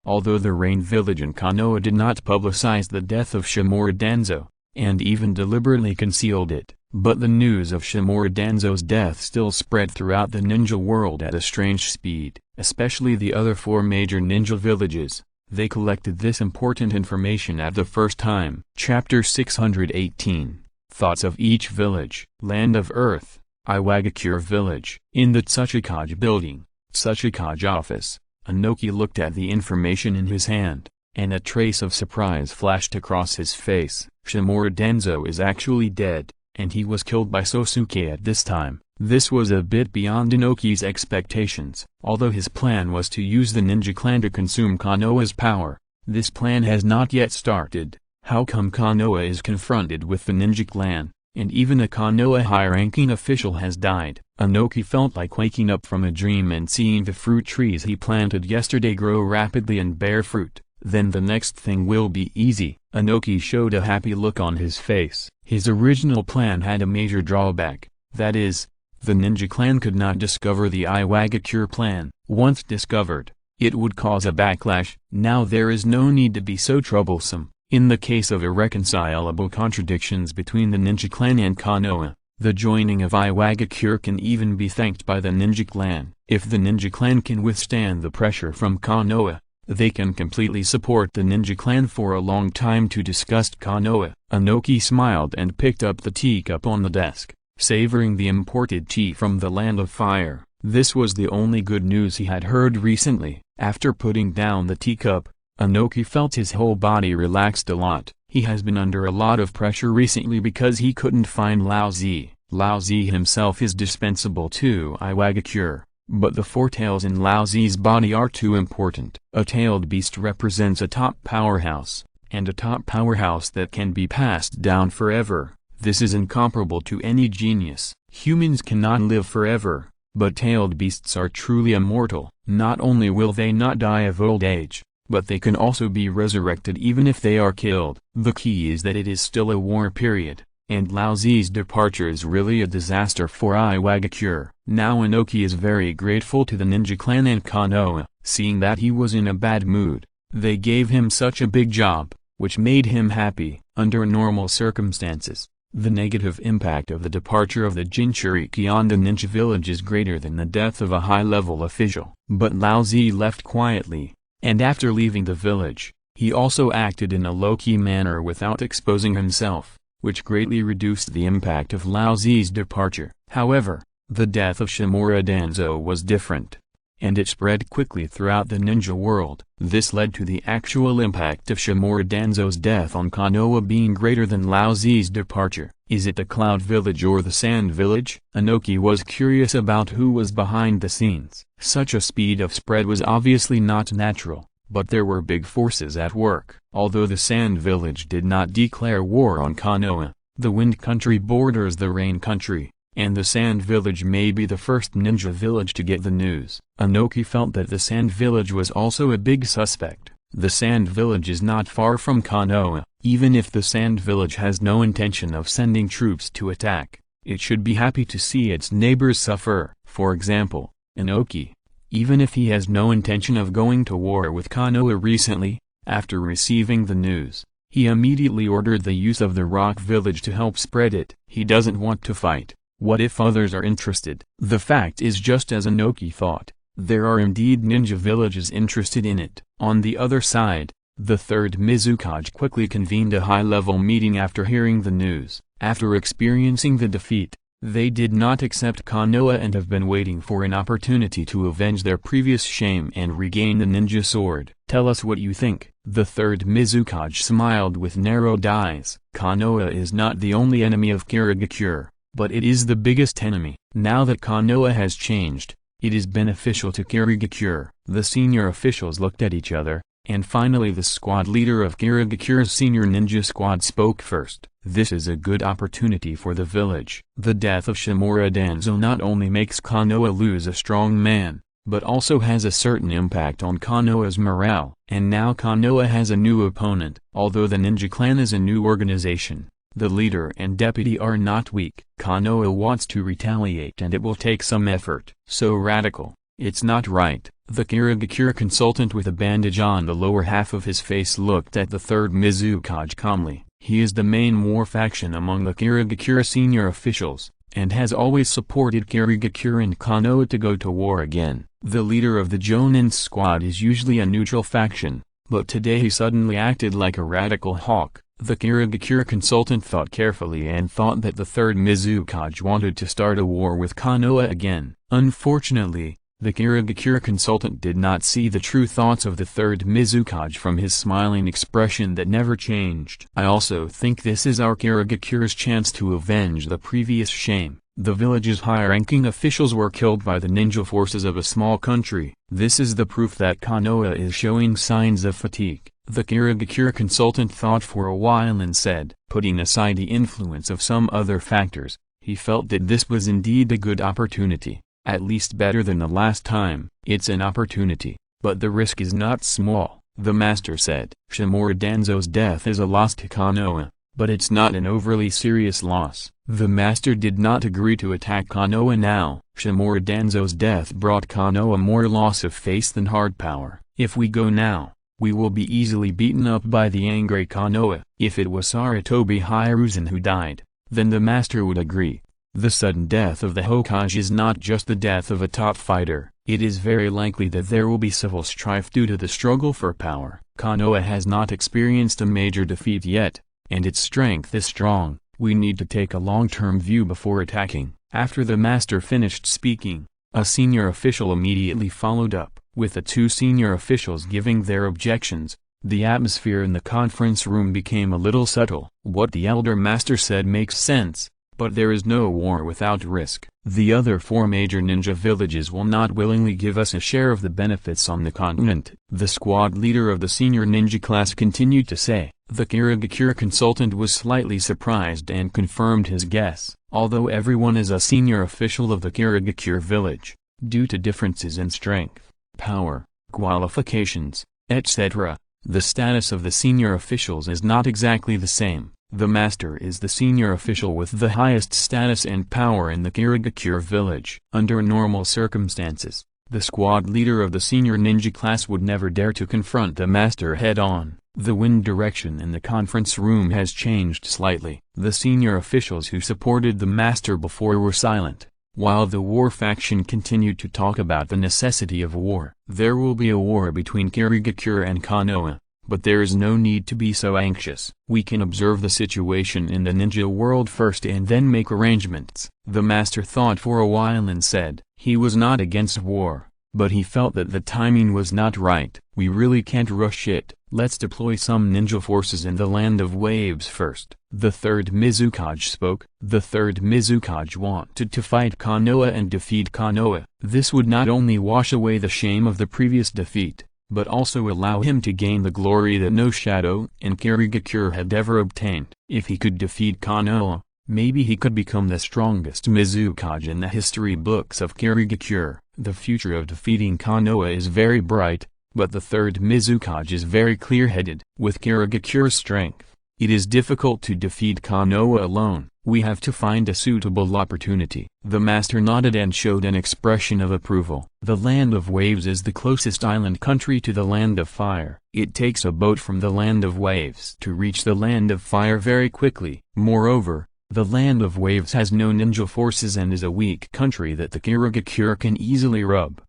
Although the Rain Village in Konoha did not publicize the death of Shimura Danzo, and even deliberately concealed it, but the news of Shimura Danzo's death still spread throughout the ninja world at a strange speed, especially the other 4 major ninja villages. They collected this important information at the first time. Chapter 618. Thoughts of each village. Land of Earth, Iwagakure Village. In the Tsuchikage building, Tsuchikage office, Inoki looked at the information in his hand, and a trace of surprise flashed across his face. Shimura Danzo is actually dead, and he was killed by Sosuke at this time. This was a bit beyond Inoki's expectations. Although his plan was to use the ninja clan to consume Konoha's power, this plan has not yet started. How come Konoha is confronted with the ninja clan, and even a Konoha high-ranking official has died? Inoki felt like waking up from a dream and seeing the fruit trees he planted yesterday grow rapidly and bear fruit. Then the next thing will be easy. Inoki showed a happy look on his face. His original plan had a major drawback, that is, the ninja clan could not discover the Iwagakure plan. Once discovered, it would cause a backlash. Now there is no need to be so troublesome. In the case of irreconcilable contradictions between the ninja clan and Konoha, the joining of Iwagakure can even be thanked by the ninja clan. If the ninja clan can withstand the pressure from Konoha, they can completely support the ninja clan for a long time to discuss Konoha. Inoki smiled and picked up the teacup on the desk, savoring the imported tea from the Land of Fire. This was the only good news he had heard recently. After putting down the teacup, Inoki felt his whole body relaxed a lot. He has been under a lot of pressure recently because he couldn't find Lao Zi, Laozi himself is dispensable to Iwagakure, but the four tails in Laozi's body are too important. A tailed beast represents a top powerhouse, and a top powerhouse that can be passed down forever. This is incomparable to any genius. Humans cannot live forever, but tailed beasts are truly immortal. Not only will they not die of old age, but they can also be resurrected even if they are killed. The key is that it is still a war period, and Laozi's departure is really a disaster for Iwagakure. Now Inoki is very grateful to the ninja clan and Konoha, seeing that he was in a bad mood. They gave him such a big job, which made him happy. Under normal circumstances, the negative impact of the departure of the Jinchuriki on the ninja village is greater than the death of a high-level official. But Laozi left quietly, and after leaving the village, he also acted in a low-key manner without exposing himself, which greatly reduced the impact of Laozi's departure. However, the death of Shimura Danzo was different, and it spread quickly throughout the ninja world. This led to the actual impact of Shimura Danzo's death on Konoha being greater than Laozi's departure. Is it the Cloud Village or the Sand Village? Inoki was curious about who was behind the scenes. Such a speed of spread was obviously not natural, but there were big forces at work. Although the Sand Village did not declare war on Konoha, the Wind Country borders the Rain Country, and the Sand Village may be the first ninja village to get the news. Inoki felt that the Sand Village was also a big suspect. The Sand Village is not far from Konoha. Even if the Sand Village has no intention of sending troops to attack, it should be happy to see its neighbors suffer. For example, Inoki, even if he has no intention of going to war with Konoha recently, after receiving the news, he immediately ordered the use of the Rock Village to help spread it. He doesn't want to fight. What if others are interested? The fact is, just as Inoki thought, there are indeed ninja villages interested in it. On the other side, the third Mizukage quickly convened a high-level meeting after hearing the news. After experiencing the defeat, they did not accept Konoha and have been waiting for an opportunity to avenge their previous shame and regain the ninja sword. Tell us what you think. The third Mizukage smiled with narrowed eyes. Konoha is not the only enemy of Kirigakure, but it is the biggest enemy. Now that Konoha has changed, it is beneficial to Kirigakure. The senior officials looked at each other, and finally the squad leader of Kirigakure's senior ninja squad spoke first. This is a good opportunity for the village. The death of Shimura Danzo not only makes Konoha lose a strong man, but also has a certain impact on Konoha's morale. And now Konoha has a new opponent. Although the ninja clan is a new organization, the leader and deputy are not weak. Konoha wants to retaliate and it will take some effort. So radical, it's not right. The Kirigakure consultant with a bandage on the lower half of his face looked at the third Mizukage calmly. He is the main war faction among the Kirigakure senior officials, and has always supported Kirigakure and Konoha to go to war again. The leader of the Jonin squad is usually a neutral faction, but today he suddenly acted like a radical hawk. The Kirigakure consultant thought carefully and thought that the third Mizukage wanted to start a war with Konoha again. Unfortunately, the Kirigakure consultant did not see the true thoughts of the third Mizukage from his smiling expression that never changed. I also think this is our Kirigakure's chance to avenge the previous shame. The village's high-ranking officials were killed by the ninja forces of a small country. This is the proof that Konoha is showing signs of fatigue. The Kirigakure consultant thought for a while and said, putting aside the influence of some other factors, he felt that this was indeed a good opportunity. At least better than the last time. It's an opportunity, but the risk is not small, the master said. Shimura Danzo's death is a loss to Konoha, but it's not an overly serious loss. The master did not agree to attack Konoha now. Shimura Danzo's death brought Konoha more loss of face than hard power. If we go now, we will be easily beaten up by the angry Konoha. If it was Saratobi Hiruzen who died, then the master would agree. The sudden death of the Hokage is not just the death of a top fighter. It is very likely that there will be civil strife due to the struggle for power. Konoha has not experienced a major defeat yet, and its strength is strong. We need to take a long-term view before attacking. After the master finished speaking, a senior official immediately followed up, with the two senior officials giving their objections. The atmosphere in the conference room became a little subtle. What the elder master said makes sense. But there is no war without risk. The other 4 major ninja villages will not willingly give us a share of the benefits on the continent, the squad leader of the senior ninja class continued to say. The Kirigakure consultant was slightly surprised and confirmed his guess. Although everyone is a senior official of the Kirigakure village, due to differences in strength, power, qualifications, etc., the status of the senior officials is not exactly the same. The master is the senior official with the highest status and power in the Kirigakure village. Under normal circumstances, the squad leader of the senior ninja class would never dare to confront the master head-on. The wind direction in the conference room has changed slightly. The senior officials who supported the master before were silent, while the war faction continued to talk about the necessity of war. There will be a war between Kirigakure and Konoha, but there is no need to be so anxious. We can observe the situation in the ninja world first and then make arrangements. The master thought for a while and said, he was not against war, but he felt that the timing was not right. We really can't rush it. Let's deploy some ninja forces in the land of waves first. The third Mizukage spoke. The third Mizukage wanted to fight Konoha and defeat Konoha. This would not only wash away the shame of the previous defeat, but also allow him to gain the glory that no shadow in Kirigakure had ever obtained. If he could defeat Konoha, maybe he could become the strongest Mizukage in the history books of Kirigakure. The future of defeating Konoha is very bright, but the third Mizukage is very clear-headed. With Kirigakure's strength, it is difficult to defeat Konoha alone. We have to find a suitable opportunity. The master nodded and showed an expression of approval. The land of waves is the closest island country to the land of fire. It takes a boat from the land of waves to reach the land of fire very quickly. Moreover, the land of waves has no ninja forces and is a weak country that the Kirigakure can easily rub.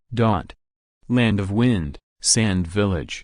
Land of wind, sand village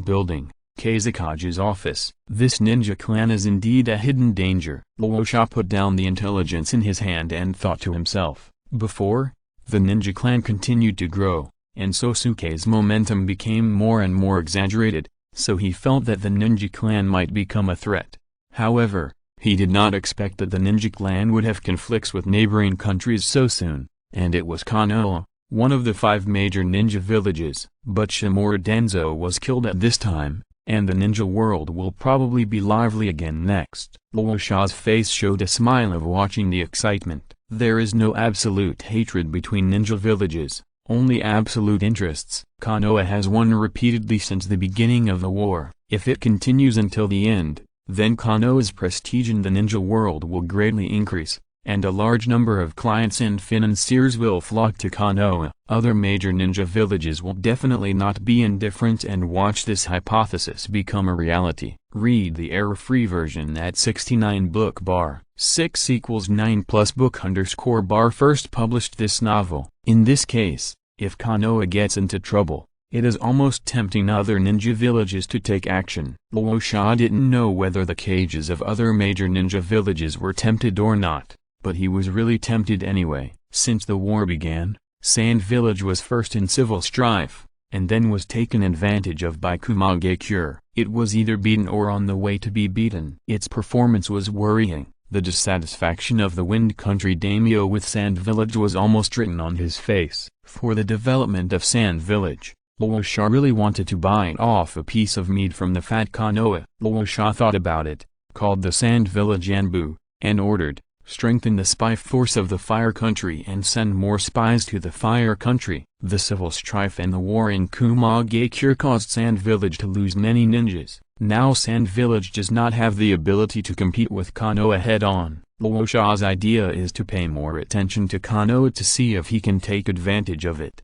building. Kazekage's office. This ninja clan is indeed a hidden danger. Luosha put down the intelligence in his hand and thought to himself. Before, the ninja clan continued to grow, and Sosuke's momentum became more and more exaggerated, so he felt that the ninja clan might become a threat. However, he did not expect that the ninja clan would have conflicts with neighboring countries so soon, and it was Konoha, one of the 5 major ninja villages. But Shimura Danzo was killed at this time, and the ninja world will probably be lively again next. Luosha's face showed a smile of watching the excitement. There is no absolute hatred between ninja villages, only absolute interests. Konoha has won repeatedly since the beginning of the war. If it continues until the end, then Konoha's prestige in the ninja world will greatly increase, and a large number of clients and financiers will flock to Konoha. Other major ninja villages will definitely not be indifferent and watch this hypothesis become a reality. Read the error-free version at 69 book bar 6 equals 9 plus book _ bar first published this novel. In this case, if Konoha gets into trouble, it is almost tempting other ninja villages to take action. Luosha didn't know whether the cages of other major ninja villages were tempted or not, but he was really tempted anyway. Since the war began, Sand Village was first in civil strife, and then was taken advantage of by Kumagakure. It was either beaten or on the way to be beaten. Its performance was worrying. The dissatisfaction of the Wind Country daimyo with Sand Village was almost written on his face. For the development of Sand Village, Luosha really wanted to bite off a piece of meat from the fat Konoha. Luosha thought about it, called the Sand Village Anbu, and ordered, strengthen the spy force of the Fire Country and send more spies to the Fire Country. The civil strife and the war in Kumagakure caused Sand Village to lose many ninjas. Now Sand Village does not have the ability to compete with Konoha head-on. Luosha's idea is to pay more attention to Konoha to see if he can take advantage of it.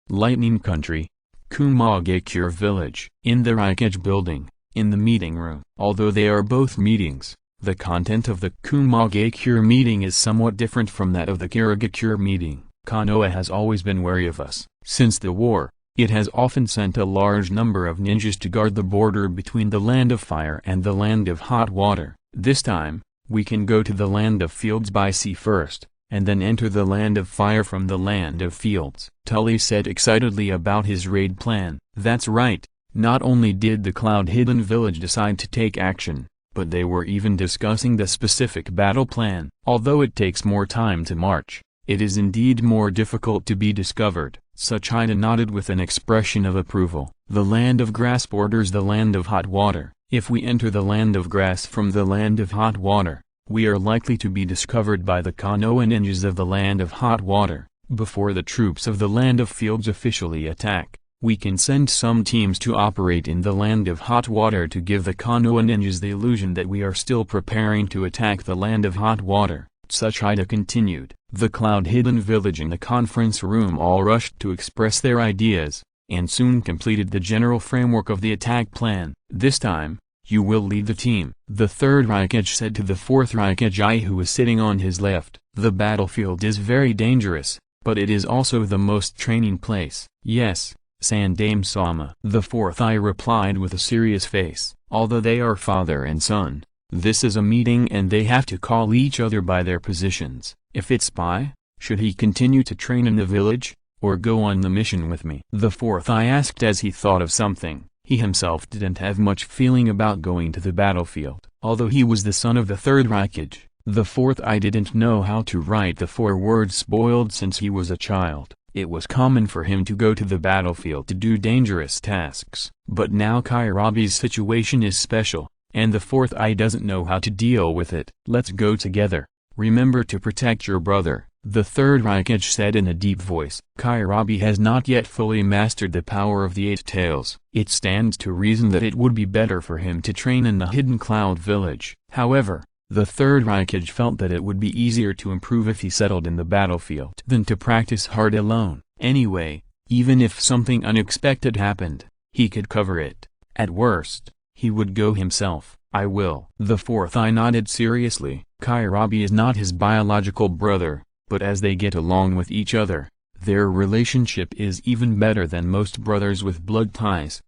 Lightning Country, Kumagakure Village. In the Raikage building, in the meeting room. Although they are both meetings, the content of the Kumagakure meeting is somewhat different from that of the Kirigakure meeting. Konoha has always been wary of us. Since the war, it has often sent a large number of ninjas to guard the border between the land of fire and the land of hot water. This time, we can go to the land of fields by sea first, and then enter the land of fire from the land of fields. Tully said excitedly about his raid plan. That's right, not only did the Cloud Hidden Village decide to take action, but they were even discussing the specific battle plan. Although it takes more time to march, it is indeed more difficult to be discovered. Suchida nodded with an expression of approval. The land of grass borders the land of hot water. If we enter the land of grass from the land of hot water, we are likely to be discovered by the Konoha ninjas of the land of hot water. Before the troops of the land of fields officially attack, we can send some teams to operate in the land of hot water to give the Konoha ninjas the illusion that we are still preparing to attack the land of hot water. Suchida continued. The cloud-hidden village and the conference room all rushed to express their ideas, and soon completed the general framework of the attack plan. This time, you will lead the team, the third Raikage said to the fourth Raikage who was sitting on his left. The battlefield is very dangerous, but it is also the most training place. Yes, Sandame-sama. The fourth replied with a serious face. Although they are father and son, this is a meeting and they have to call each other by their positions. If it's spy, should he continue to train in the village, or go on the mission with me? The fourth asked as he thought of something. He himself didn't have much feeling about going to the battlefield. Although he was the son of the third Raikage, the fourth didn't know how to write the 4 words spoiled since he was a child. It was common for him to go to the battlefield to do dangerous tasks. But now Kairabi's situation is special, and the fourth doesn't know how to deal with it. Let's go together. Remember to protect your brother, the third Raikage said in a deep voice. Kairabi has not yet fully mastered the power of the 8 tails. It stands to reason that it would be better for him to train in the hidden cloud village. However, the third Raikage felt that it would be easier to improve if he settled in the battlefield than to practice hard alone. Anyway, even if something unexpected happened, he could cover it. At worst, he would go himself. I will. The fourth nodded seriously. Kairabi is not his biological brother, but as they get along with each other, their relationship is even better than most brothers with blood ties.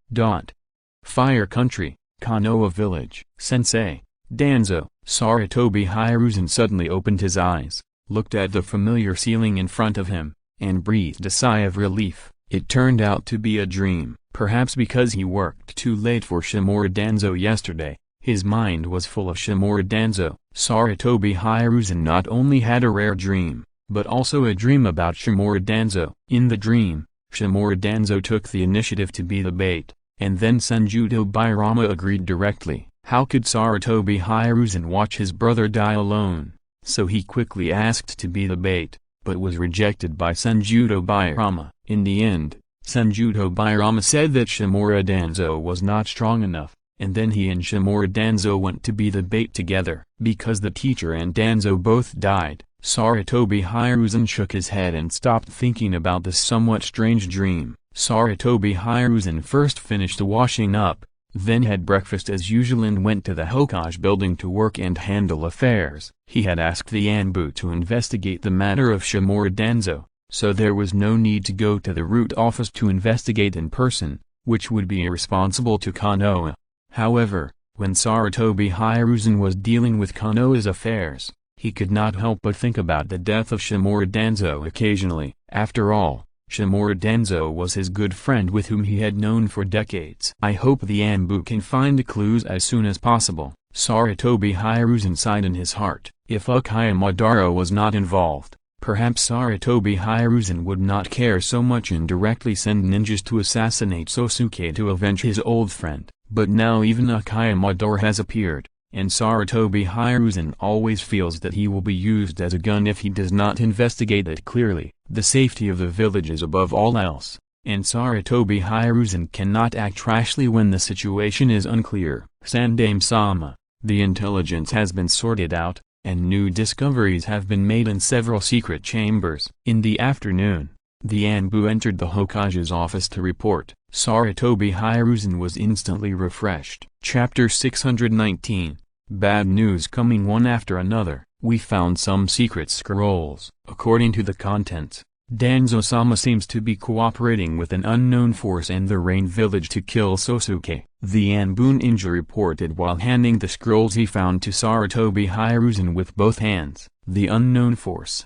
Fire Country, Konoha Village. Sensei, Danzo. Sarutobi Hiruzen suddenly opened his eyes, looked at the familiar ceiling in front of him, and breathed a sigh of relief. It turned out to be a dream. Perhaps because he worked too late for Shimura Danzo yesterday, his mind was full of Shimura Danzo. Sarutobi Hiruzen not only had a rare dream, but also a dream about Shimura Danzo. In the dream, Shimura Danzo took the initiative to be the bait, and then Senjudo Bairama agreed directly. How could Sarutobi Hiruzen watch his brother die alone? So he quickly asked to be the bait, but was rejected by Senjudo Bairama. In the end, Senjudo Bairama said that Shimura Danzo was not strong enough, and then he and Shimura Danzo went to be the bait together. Because the teacher and Danzo both died, Sarutobi Hiruzen shook his head and stopped thinking about this somewhat strange dream. Sarutobi Hiruzen first finished washing up, then had breakfast as usual and went to the Hokage building to work and handle affairs. He had asked the Anbu to investigate the matter of Shimura Danzo, so there was no need to go to the root office to investigate in person, which would be irresponsible to Konoha. However, when Sarutobi Hiruzen was dealing with Konoha's affairs, he could not help but think about the death of Shimura Danzo occasionally. After all, Shimura Danzo was his good friend with whom he had known for decades. I hope the Anbu can find the clues as soon as possible. Sarutobi Hiruzen sighed in his heart. If Uchiha Madara was not involved, perhaps Sarutobi Hiruzen would not care so much and directly send ninjas to assassinate Sosuke to avenge his old friend. But now even Uchiha Madara has appeared, and Sarutobi Hiruzen always feels that he will be used as a gun if he does not investigate it clearly. The safety of the village is above all else, and Sarutobi Hiruzen cannot act rashly when the situation is unclear. Sandame-sama, the intelligence has been sorted out, and new discoveries have been made in several secret chambers. In the afternoon, the Anbu entered the Hokage's office to report. Sarutobi Hiruzen was instantly refreshed. Chapter 619. Bad news coming one after another. We found some secret scrolls. According to the contents, Danzo-sama seems to be cooperating with an unknown force and the Rain Village to kill Sosuke. The Anbu ninja reported while handing the scrolls he found to Sarutobi Hiruzen with both hands. The unknown force.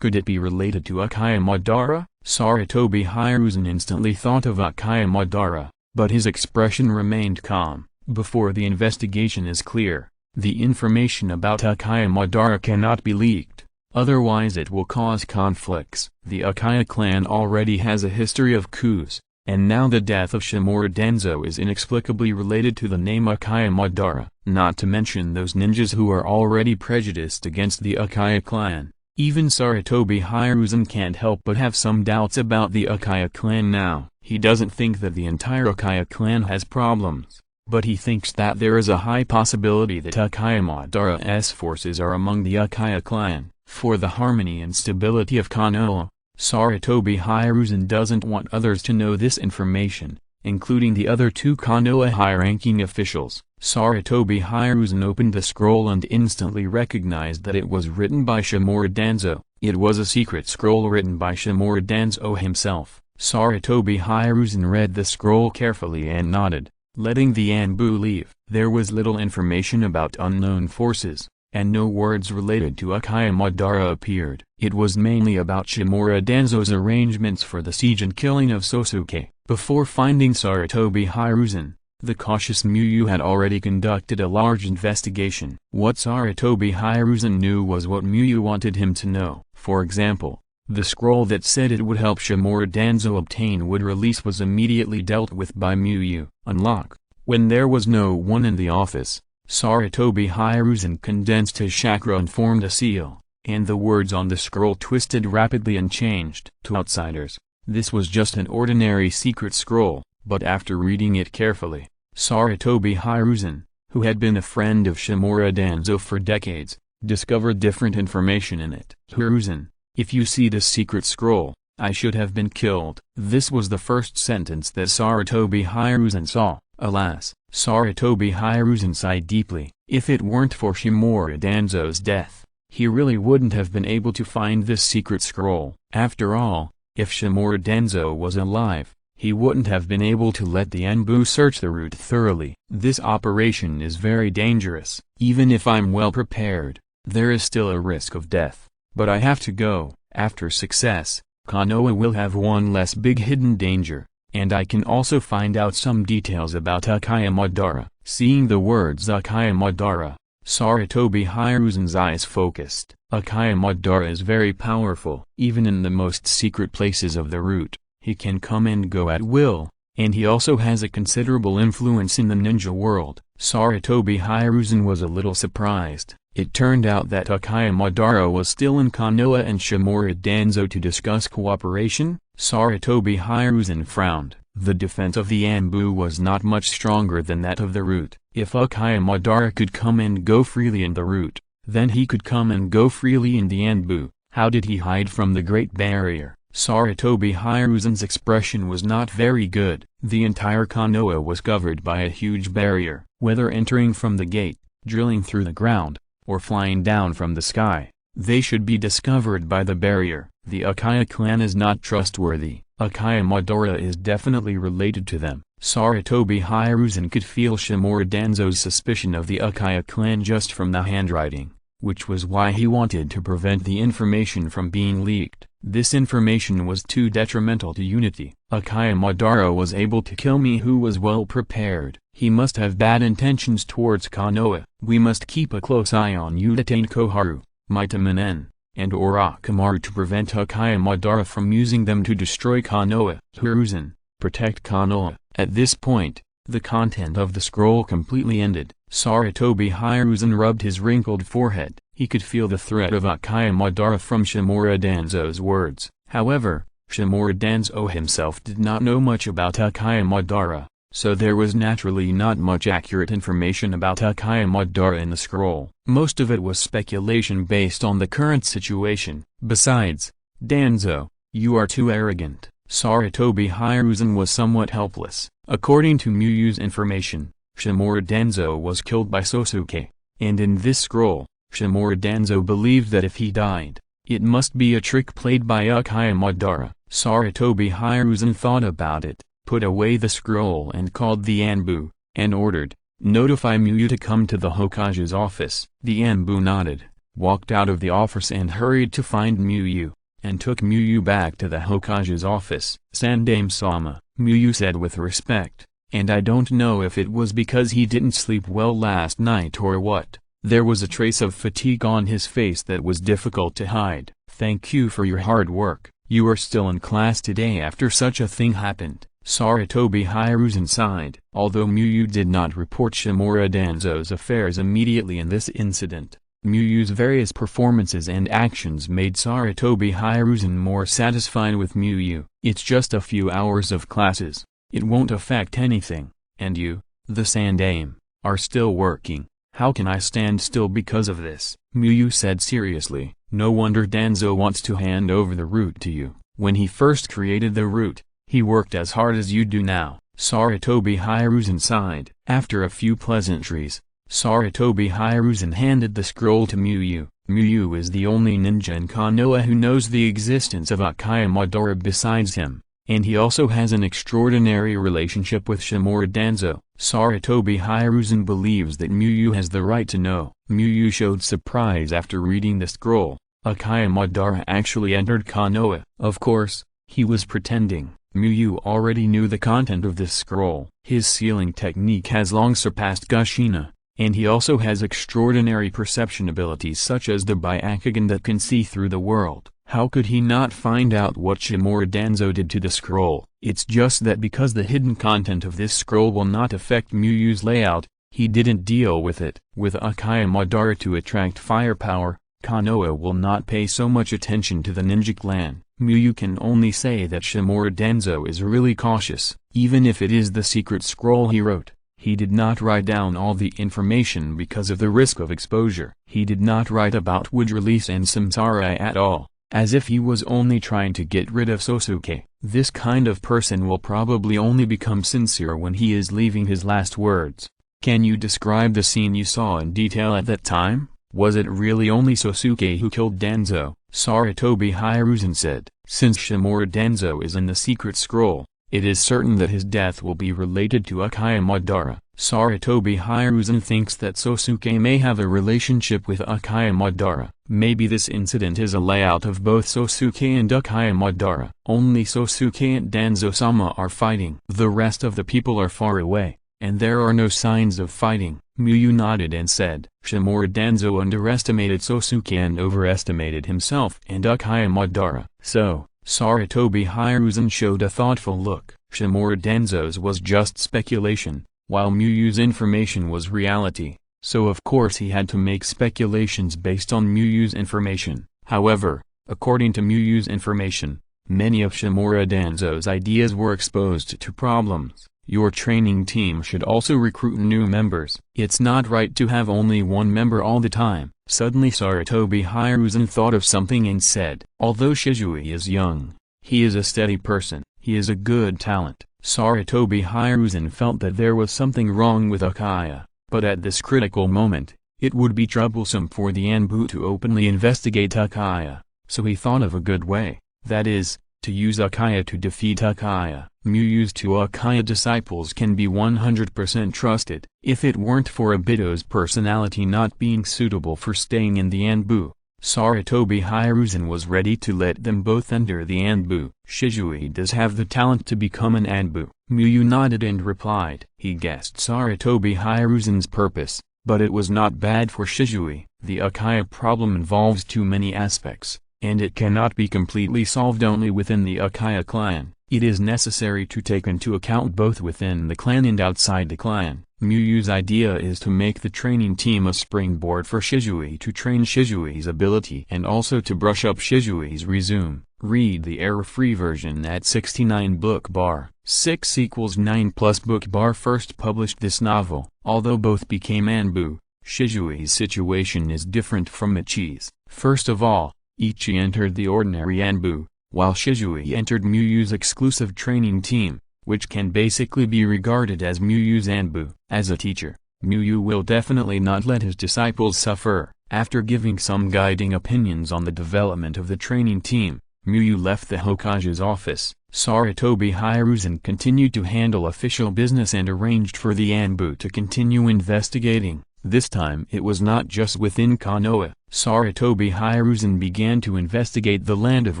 Could it be related to Uchiha Madara? Sarutobi Hiruzen instantly thought of Uchiha Madara, but his expression remained calm. Before the investigation is clear, The information about Uchiha Madara cannot be leaked, otherwise it will cause conflicts. The Uchiha clan already has a history of coups, and now the death of Shimura Danzo is inexplicably related to the name Uchiha Madara, not to mention those ninjas who are already prejudiced against the Uchiha clan. Even Sarutobi Hiruzen can't help but have some doubts about the Uchiha clan now. He doesn't think that the entire Uchiha clan has problems, but he thinks that there is a high possibility that Uchiha Madara's forces are among the Uchiha clan. For the harmony and stability of Konoha, Sarutobi Hiruzen doesn't want others to know this information, including the other two Konoha high-ranking officials. Sarutobi Hiruzen opened the scroll and instantly recognized that it was written by Shimura Danzo. It was a secret scroll written by Shimura Danzo himself. Sarutobi Hiruzen read the scroll carefully and nodded, letting the Anbu leave. There was little information about unknown forces, and no words related to Uchiha Madara appeared. It was mainly about Shimura Danzo's arrangements for the siege and killing of Sosuke. Before finding Sarutobi Hiruzen, the cautious Miyu had already conducted a large investigation. What Sarutobi Hiruzen knew was what Miyu wanted him to know. For example, the scroll that said it would help Shimura Danzo obtain wood release was immediately dealt with by Miyu. Unlock. When there was no one in the office, Sarutobi Hiruzen condensed his chakra and formed a seal, and the words on the scroll twisted rapidly and changed. To outsiders, this was just an ordinary secret scroll, but after reading it carefully, Sarutobi Hiruzen, who had been a friend of Shimura Danzo for decades, discovered different information in it. Hiruzen, if you see this secret scroll, I should have been killed. This was the first sentence that Sarutobi Hiruzen saw. Alas, Sarutobi Hiruzen sighed deeply. If it weren't for Shimura Danzo's death, he really wouldn't have been able to find this secret scroll. After all, if Shimura Danzo was alive, he wouldn't have been able to let the Anbu search the route thoroughly. This operation is very dangerous. Even if I'm well prepared, there is still a risk of death. But I have to go. After success, Konoha will have one less big hidden danger, and I can also find out some details about Uchiha Madara. Seeing the words Uchiha Madara, Sarutobi Hiruzen's eyes focused. Uchiha Madara is very powerful. Even in the most secret places of the route, he can come and go at will, and he also has a considerable influence in the ninja world. Sarutobi Hiruzen was a little surprised. It turned out that Uchiha Madara was still in Konoha and Shimura Danzo to discuss cooperation. Sarutobi Hiruzen frowned. The defense of the Anbu was not much stronger than that of the route. If Uchiha Madara could come and go freely in the route, then he could come and go freely in the Anbu. How did he hide from the Great Barrier? Sarutobi Hiruzen's expression was not very good. The entire Konoha was covered by a huge barrier. Whether entering from the gate, drilling through the ground, or flying down from the sky, they should be discovered by the barrier. The Uchiha clan is not trustworthy. Uchiha Madara is definitely related to them. Sarutobi Hiruzen could feel Shimura Danzo's suspicion of the Uchiha clan just from the handwriting, which was why he wanted to prevent the information from being leaked. This information was too detrimental to unity. Uchiha Madara was able to kill me who was well prepared. He must have bad intentions towards Konoha. We must keep a close eye on Uchiha Koharu, Mitaminen, and Orochimaru to prevent Uchiha Madara from using them to destroy Konoha. Hiruzen, protect Konoha. At this point, the content of the scroll completely ended. Sarutobi Hiruzen rubbed his wrinkled forehead. He could feel the threat of Uchiha Madara from Shimura Danzo's words. However, Shimura Danzo himself did not know much about Uchiha Madara, so there was naturally not much accurate information about Uchiha Madara in the scroll. Most of it was speculation based on the current situation. Besides, Danzo, you are too arrogant. Sarutobi Hiruzen was somewhat helpless. According to Miyu's information, Shimura Danzo was killed by Sosuke, and in this scroll, Shimura Danzo believed that if he died, it must be a trick played by Uchiha Madara. Sarutobi Hiruzen thought about it, put away the scroll and called the Anbu, and ordered, "Notify Miyu to come to the Hokage's office." The Anbu nodded, walked out of the office and hurried to find Miyu, and took Miyu back to the Hokage's office. "Sandame-sama," Miyu said with respect, and I don't know if it was because he didn't sleep well last night or what. There was a trace of fatigue on his face that was difficult to hide. Thank you for your hard work. You are still in class today after such a thing happened. Sarutobi Hiruzen sighed. Although Muyu did not report Shimura Danzo's affairs immediately in this incident, Muyu's various performances and actions made Sarutobi Hiruzen more satisfied with Muyu. It's just a few hours of classes. It won't affect anything. And you, the Sandaime, are still working. How can I stand still because of this? Muyu said seriously. No wonder Danzo wants to hand over the root to you. When he first created the root, he worked as hard as you do now. Sarutobi Hiruzen sighed. After a few pleasantries, Sarutobi Hiruzen handed the scroll to Muyu. Muyu is the only ninja in Konoha who knows the existence of Uchiha Madara besides him, and he also has an extraordinary relationship with Shimura Danzo. Sarutobi Hiruzen believes that Muyu has the right to know. Muyu showed surprise after reading the scroll. Uchiha Madara actually entered Konoha. Of course, he was pretending. Muyu already knew the content of this scroll. His sealing technique has long surpassed Kushina, and he also has extraordinary perception abilities such as the Byakugan that can see through the world. How could he not find out what Shimura Danzo did to the scroll? It's just that because the hidden content of this scroll will not affect Muyu's layout, he didn't deal with it. With Uchiha Madara to attract firepower, Konoha will not pay so much attention to the ninja clan. Muyu can only say that Shimura Danzo is really cautious. Even if it is the secret scroll he wrote, he did not write down all the information because of the risk of exposure. He did not write about wood release and samsara at all, as if he was only trying to get rid of Sosuke. This kind of person will probably only become sincere when he is leaving his last words. Can you describe the scene you saw in detail at that time? Was it really only Sosuke who killed Danzo? Sarutobi Hiruzen said. Since Shimura Danzo is in the secret scroll, it is certain that his death will be related to Uchiha Madara. Sarutobi Hiruzen thinks that Sosuke may have a relationship with Uchiha Madara. Maybe this incident is a layout of both Sosuke and Uchiha Madara. Only Sosuke and Danzo-sama are fighting. The rest of the people are far away, and there are no signs of fighting. Muyu nodded and said, Shimura Danzo underestimated Sosuke and overestimated himself and Uchiha Madara. So, Sarutobi Hiruzen showed a thoughtful look. Shimura Danzo's was just speculation, while Muyu's information was reality, so of course he had to make speculations based on Muyu's information. However, according to Muyu's information, many of Shimura Danzo's ideas were exposed to problems. Your training team should also recruit new members. It's not right to have only one member all the time. Suddenly Sarutobi Hiruzen thought of something and said, although Shisui is young, he is a steady person. He is a good talent. Sarutobi Hiruzen felt that there was something wrong with Uchiha, but at this critical moment, it would be troublesome for the Anbu to openly investigate Uchiha, so he thought of a good way, that is, to use Uchiha to defeat Uchiha. Muyu's two Uchiha disciples can be 100% trusted. If it weren't for Obito's personality not being suitable for staying in the Anbu, Sarutobi Hiruzen was ready to let them both enter the Anbu. Shisui does have the talent to become an Anbu. Muyu nodded and replied. He guessed Sarutobi Hiruzen's purpose, but it was not bad for Shisui. The Uchiha problem involves too many aspects, and it cannot be completely solved only within the Uchiha clan. It is necessary to take into account both within the clan and outside the clan. Muyu's idea is to make the training team a springboard for Shisui to train Shisui's ability and also to brush up Shisui's resume. Read the error-free version at 69 book bar. 6 = 9 plus book bar first published this novel. Although both became Anbu, Shisui's situation is different from Ichi's. First of all, Ichi entered the ordinary Anbu, while Shisui entered Muyu's exclusive training team, which can basically be regarded as Muyu's Anbu. As a teacher, Muyu will definitely not let his disciples suffer. After giving some guiding opinions on the development of the training team, Muyu left the Hokage's office. Sarutobi Hiruzen continued to handle official business and arranged for the Anbu to continue investigating. This time it was not just within Konoha. Sarutobi Hiruzen began to investigate the Land of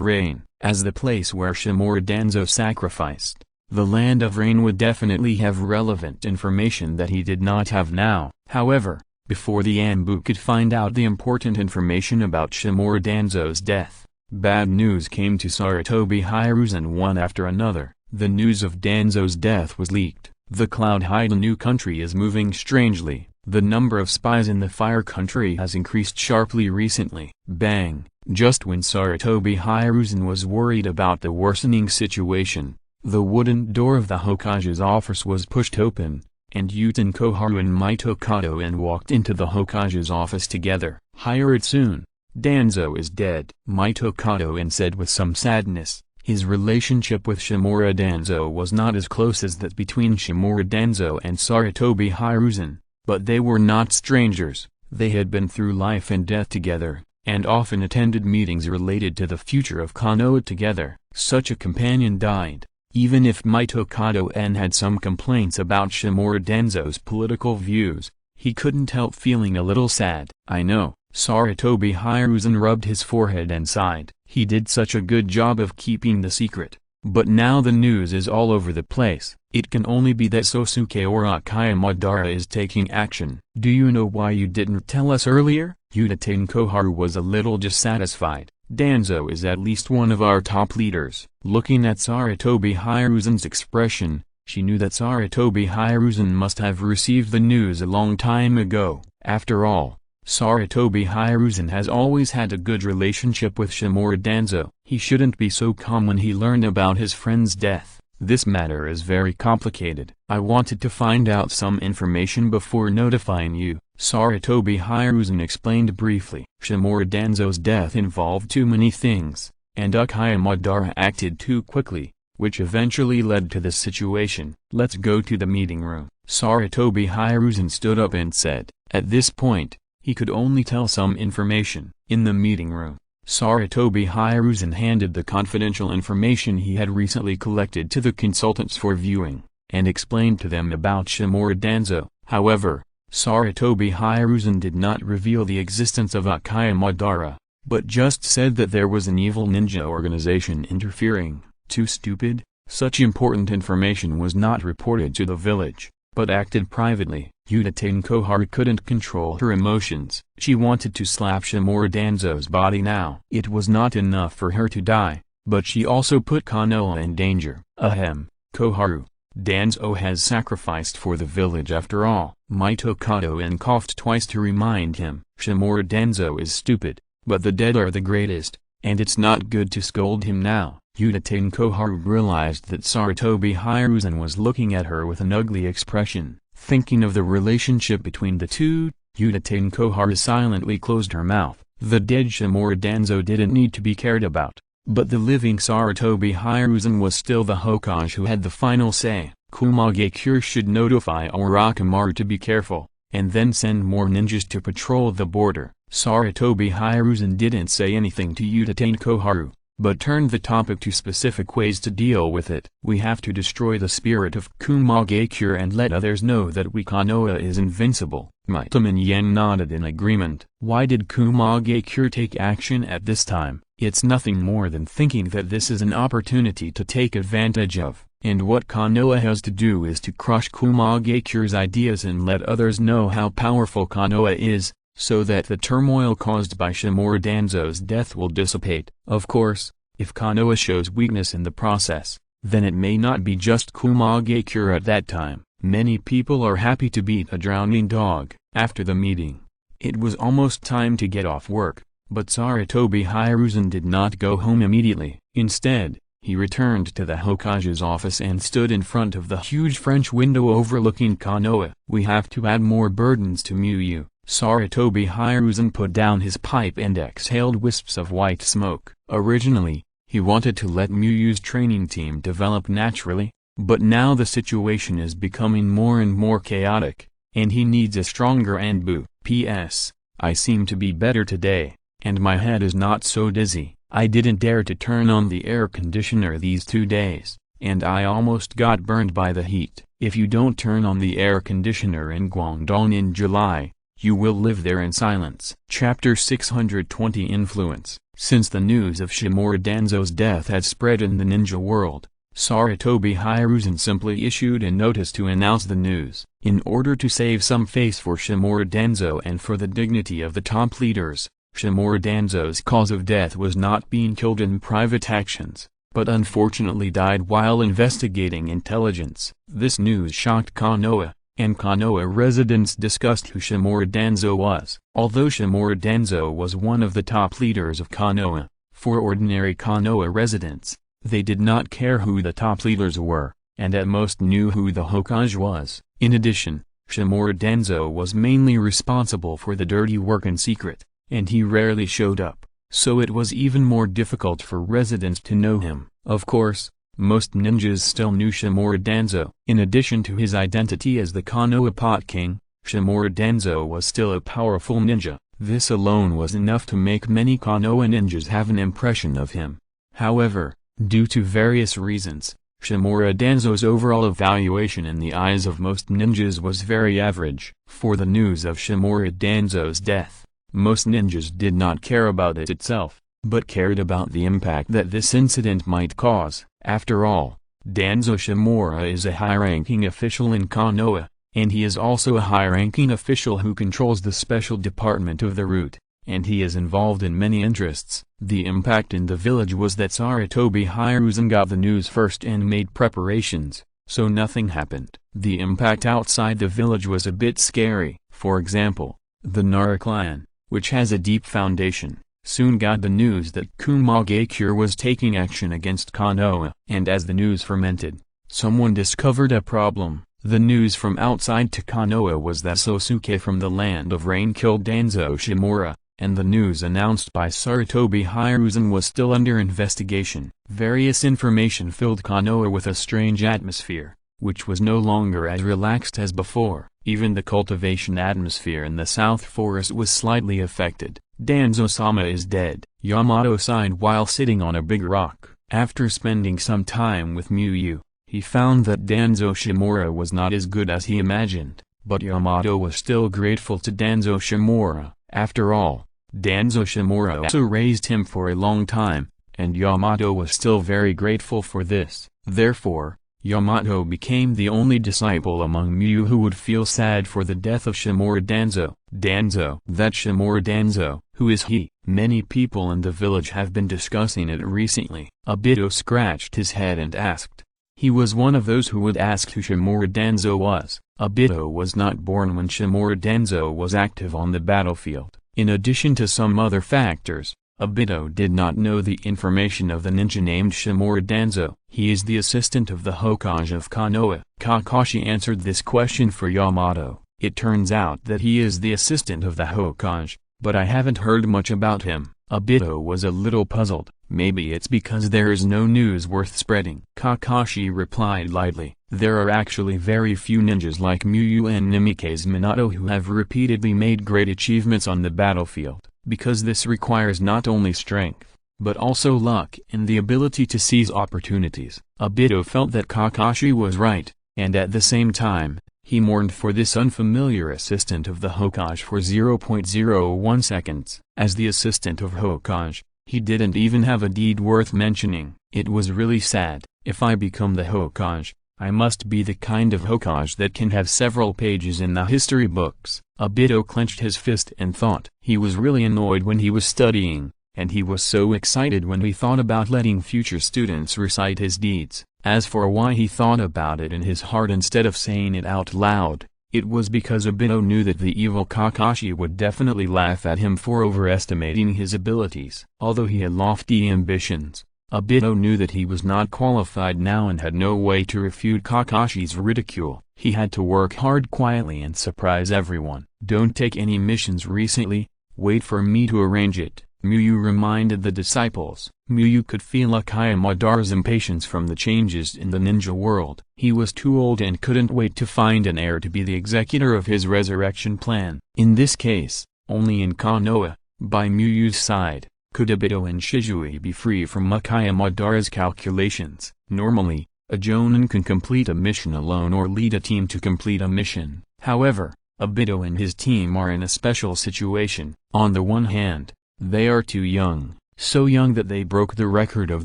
Rain, as the place where Shimura Danzo sacrificed. the Land of Rain would definitely have relevant information that he did not have now. However, before the Anbu could find out the important information about Shimura Danzo's death, bad news came to Sarutobi Hiruzen one after another. The news of Danzo's death was leaked. The Cloud New country is moving strangely. The number of spies in the Fire country has increased sharply recently. Bang! Just when Sarutobi Hiruzen was worried about the worsening situation, the wooden door of the Hokage's office was pushed open, and Uten Koharu and Mito Kato walked into the Hokage's office together. "Hire it soon. Danzo is dead," Mito Kato said with some sadness. His relationship with Shimura Danzo was not as close as that between Shimura Danzo and Sarutobi Hiruzen, but they were not strangers. They had been through life and death together, and often attended meetings related to the future of Konoha together. Such a companion died. Even if Mito Kato had some complaints about Shimura Danzo's political views, he couldn't help feeling a little sad. "I know." Sarutobi Hiruzen rubbed his forehead and sighed. He did such a good job of keeping the secret. But now the news is all over the place. It can only be that Sosuke or Akaya Madara is taking action. "Do you know why you didn't tell us earlier?" Uten Koharu was a little dissatisfied. "Danzo is at least one of our top leaders." Looking at Sarutobi Hiruzen's expression, she knew that Sarutobi Hiruzen must have received the news a long time ago. After all, Sarutobi Hiruzen has always had a good relationship with Shimura Danzo. He shouldn't be so calm when he learned about his friend's death. "This matter is very complicated. I wanted to find out some information before notifying you," Sarutobi Hiruzen explained briefly. Shimura Danzo's death involved too many things, and Akaya Madara acted too quickly, which eventually led to this situation. "Let's go to the meeting room." Sarutobi Hiruzen stood up and said. At this point, he could only tell some information. In the meeting room, Sarutobi Hiruzen handed the confidential information he had recently collected to the consultants for viewing, and explained to them about Shimura Danzo. However, Sarutobi Hiruzen did not reveal the existence of Akaya Madara, but just said that there was an evil ninja organization interfering. Too stupid? Such important information was not reported to the village, but acted privately. Uten Koharu couldn't control her emotions. She wanted to slap Shimura Danzo's body now. It was not enough for her to die, but she also put Konoha in danger. Ahem, Koharu. Danzo has sacrificed for the village after all. Mito Kato coughed twice to remind him. Shimura Danzo is stupid, but the dead are the greatest, and it's not good to scold him now. Uten Koharu realized that Sarutobi Hiruzen was looking at her with an ugly expression. Thinking of the relationship between the two, Uten Koharu silently closed her mouth. The dead Shimura Danzo didn't need to be cared about, but the living Sarutobi Hiruzen was still the Hokage who had the final say. Kumagekure should notify Orochimaru to be careful, and then send more ninjas to patrol the border. Sarutobi Hiruzen didn't say anything to Uten Koharu, but turned the topic to specific ways to deal with it. "We have to destroy the spirit of Kumagekure and let others know that Konoha is invincible." Mitoman Yen nodded in agreement. Why did Kumagekure take action at this time? It's nothing more than thinking that this is an opportunity to take advantage of, and what Konoha has to do is to crush Kumagekure's ideas and let others know how powerful Konoha is, so that the turmoil caused by Shimura Danzo's death will dissipate. Of course, if Konoha shows weakness in the process, then it may not be just Kumagekure at that time. Many people are happy to beat a drowning dog. After the meeting, it was almost time to get off work, but Sarutobi Hiruzen did not go home immediately. Instead, he returned to the Hokage's office and stood in front of the huge French window overlooking Konoha. "We have to add more burdens to Muyu." Sarutobi Hiruzen put down his pipe and exhaled wisps of white smoke. Originally, he wanted to let Muyu's training team develop naturally, but now the situation is becoming more and more chaotic, and he needs a stronger Anbu. P.S. I seem to be better today, and my head is not so dizzy. I didn't dare to turn on the air conditioner these 2 days, and I almost got burned by the heat. If you don't turn on the air conditioner in Guangdong in July, you will live there in silence. Chapter 620 Influence. Since the news of Shimura Danzo's death had spread in the ninja world, Sarutobi Hiruzen simply issued a notice to announce the news. In order to save some face for Shimura Danzo and for the dignity of the top leaders, Shimura Danzo's cause of death was not being killed in private actions, but unfortunately died while investigating intelligence. This news shocked Konoha, and Konoha residents discussed who Shimura Danzo was. Although Shimura Danzo was one of the top leaders of Konoha, for ordinary Konoha residents, they did not care who the top leaders were, and at most knew who the Hokage was. In addition, Shimura Danzo was mainly responsible for the dirty work in secret, and he rarely showed up, so it was even more difficult for residents to know him. Of course, most ninjas still knew Shimura Danzo. In addition to his identity as the Konoha Pot King, Shimura Danzo was still a powerful ninja. This alone was enough to make many Konoha ninjas have an impression of him. However, due to various reasons, Shimura Danzo's overall evaluation in the eyes of most ninjas was very average. For the news of Shimura Danzo's death, most ninjas did not care about it itself, but cared about the impact that this incident might cause. After all, Danzo Shimura is a high-ranking official in Konoha, and he is also a high-ranking official who controls the special department of the route, and he is involved in many interests. The impact in the village was that Sarutobi Hiruzen got the news first and made preparations, so nothing happened. The impact outside the village was a bit scary. For example, the Nara clan, which has a deep foundation, soon got the news that Kumagakure was taking action against Konoha. And as the news fermented, someone discovered a problem. The news from outside to Konoha was that Sosuke from the Land of Rain killed Danzo Shimura, and the news announced by Sarutobi Hiruzen was still under investigation. Various information filled Konoha with a strange atmosphere, which was no longer as relaxed as before. Even the cultivation atmosphere in the South Forest was slightly affected. Danzo-sama is dead, Yamato sighed while sitting on a big rock. After spending some time with Miyu, he found that Danzo Shimura was not as good as he imagined, but Yamato was still grateful to Danzo Shimura. After all, Danzo Shimura also raised him for a long time, and Yamato was still very grateful for this. Therefore, Yamato became the only disciple among Miyu who would feel sad for the death of Shimura Danzo. That Shimura Danzo, who is he? Many people in the village have been discussing it recently. Obito scratched his head and asked. He was one of those who would ask who Shimura Danzo was. Obito was not born when Shimura Danzo was active on the battlefield. In addition to some other factors, Obito did not know the information of the ninja named Shimura Danzo. He is the assistant of the Hokage of Konoha. Kakashi answered this question for Yamato. It turns out that he is the assistant of the Hokage, but I haven't heard much about him. Obito was a little puzzled. Maybe it's because there is no news worth spreading. Kakashi replied lightly. There are actually very few ninjas like Miyu and Nimike's Minato who have repeatedly made great achievements on the battlefield, because this requires not only strength, but also luck and the ability to seize opportunities. Obito felt that Kakashi was right, and at the same time, he mourned for this unfamiliar assistant of the Hokage for 0.01 seconds. As the assistant of Hokage, he didn't even have a deed worth mentioning. It was really sad. If I become the Hokage, I must be the kind of Hokage that can have several pages in the history books. Obito clenched his fist and thought. He was really annoyed when he was studying, and he was so excited when he thought about letting future students recite his deeds. As for why he thought about it in his heart instead of saying it out loud, it was because Obito knew that the evil Kakashi would definitely laugh at him for overestimating his abilities. Although he had lofty ambitions, Obito knew that he was not qualified now and had no way to refute Kakashi's ridicule. He had to work hard quietly and surprise everyone. Don't take any missions recently, wait for me to arrange it, Miyu reminded the disciples. Miyu could feel Uchiha Madara's impatience from the changes in the ninja world. He was too old and couldn't wait to find an heir to be the executor of his resurrection plan. In this case, only in Konoha, by Miyu's side, could Obito and Shisui be free from Uchiha Madara's calculations. Normally, a Jonin can complete a mission alone or lead a team to complete a mission. However, Obito and his team are in a special situation. On the one hand, they are too young, so young that they broke the record of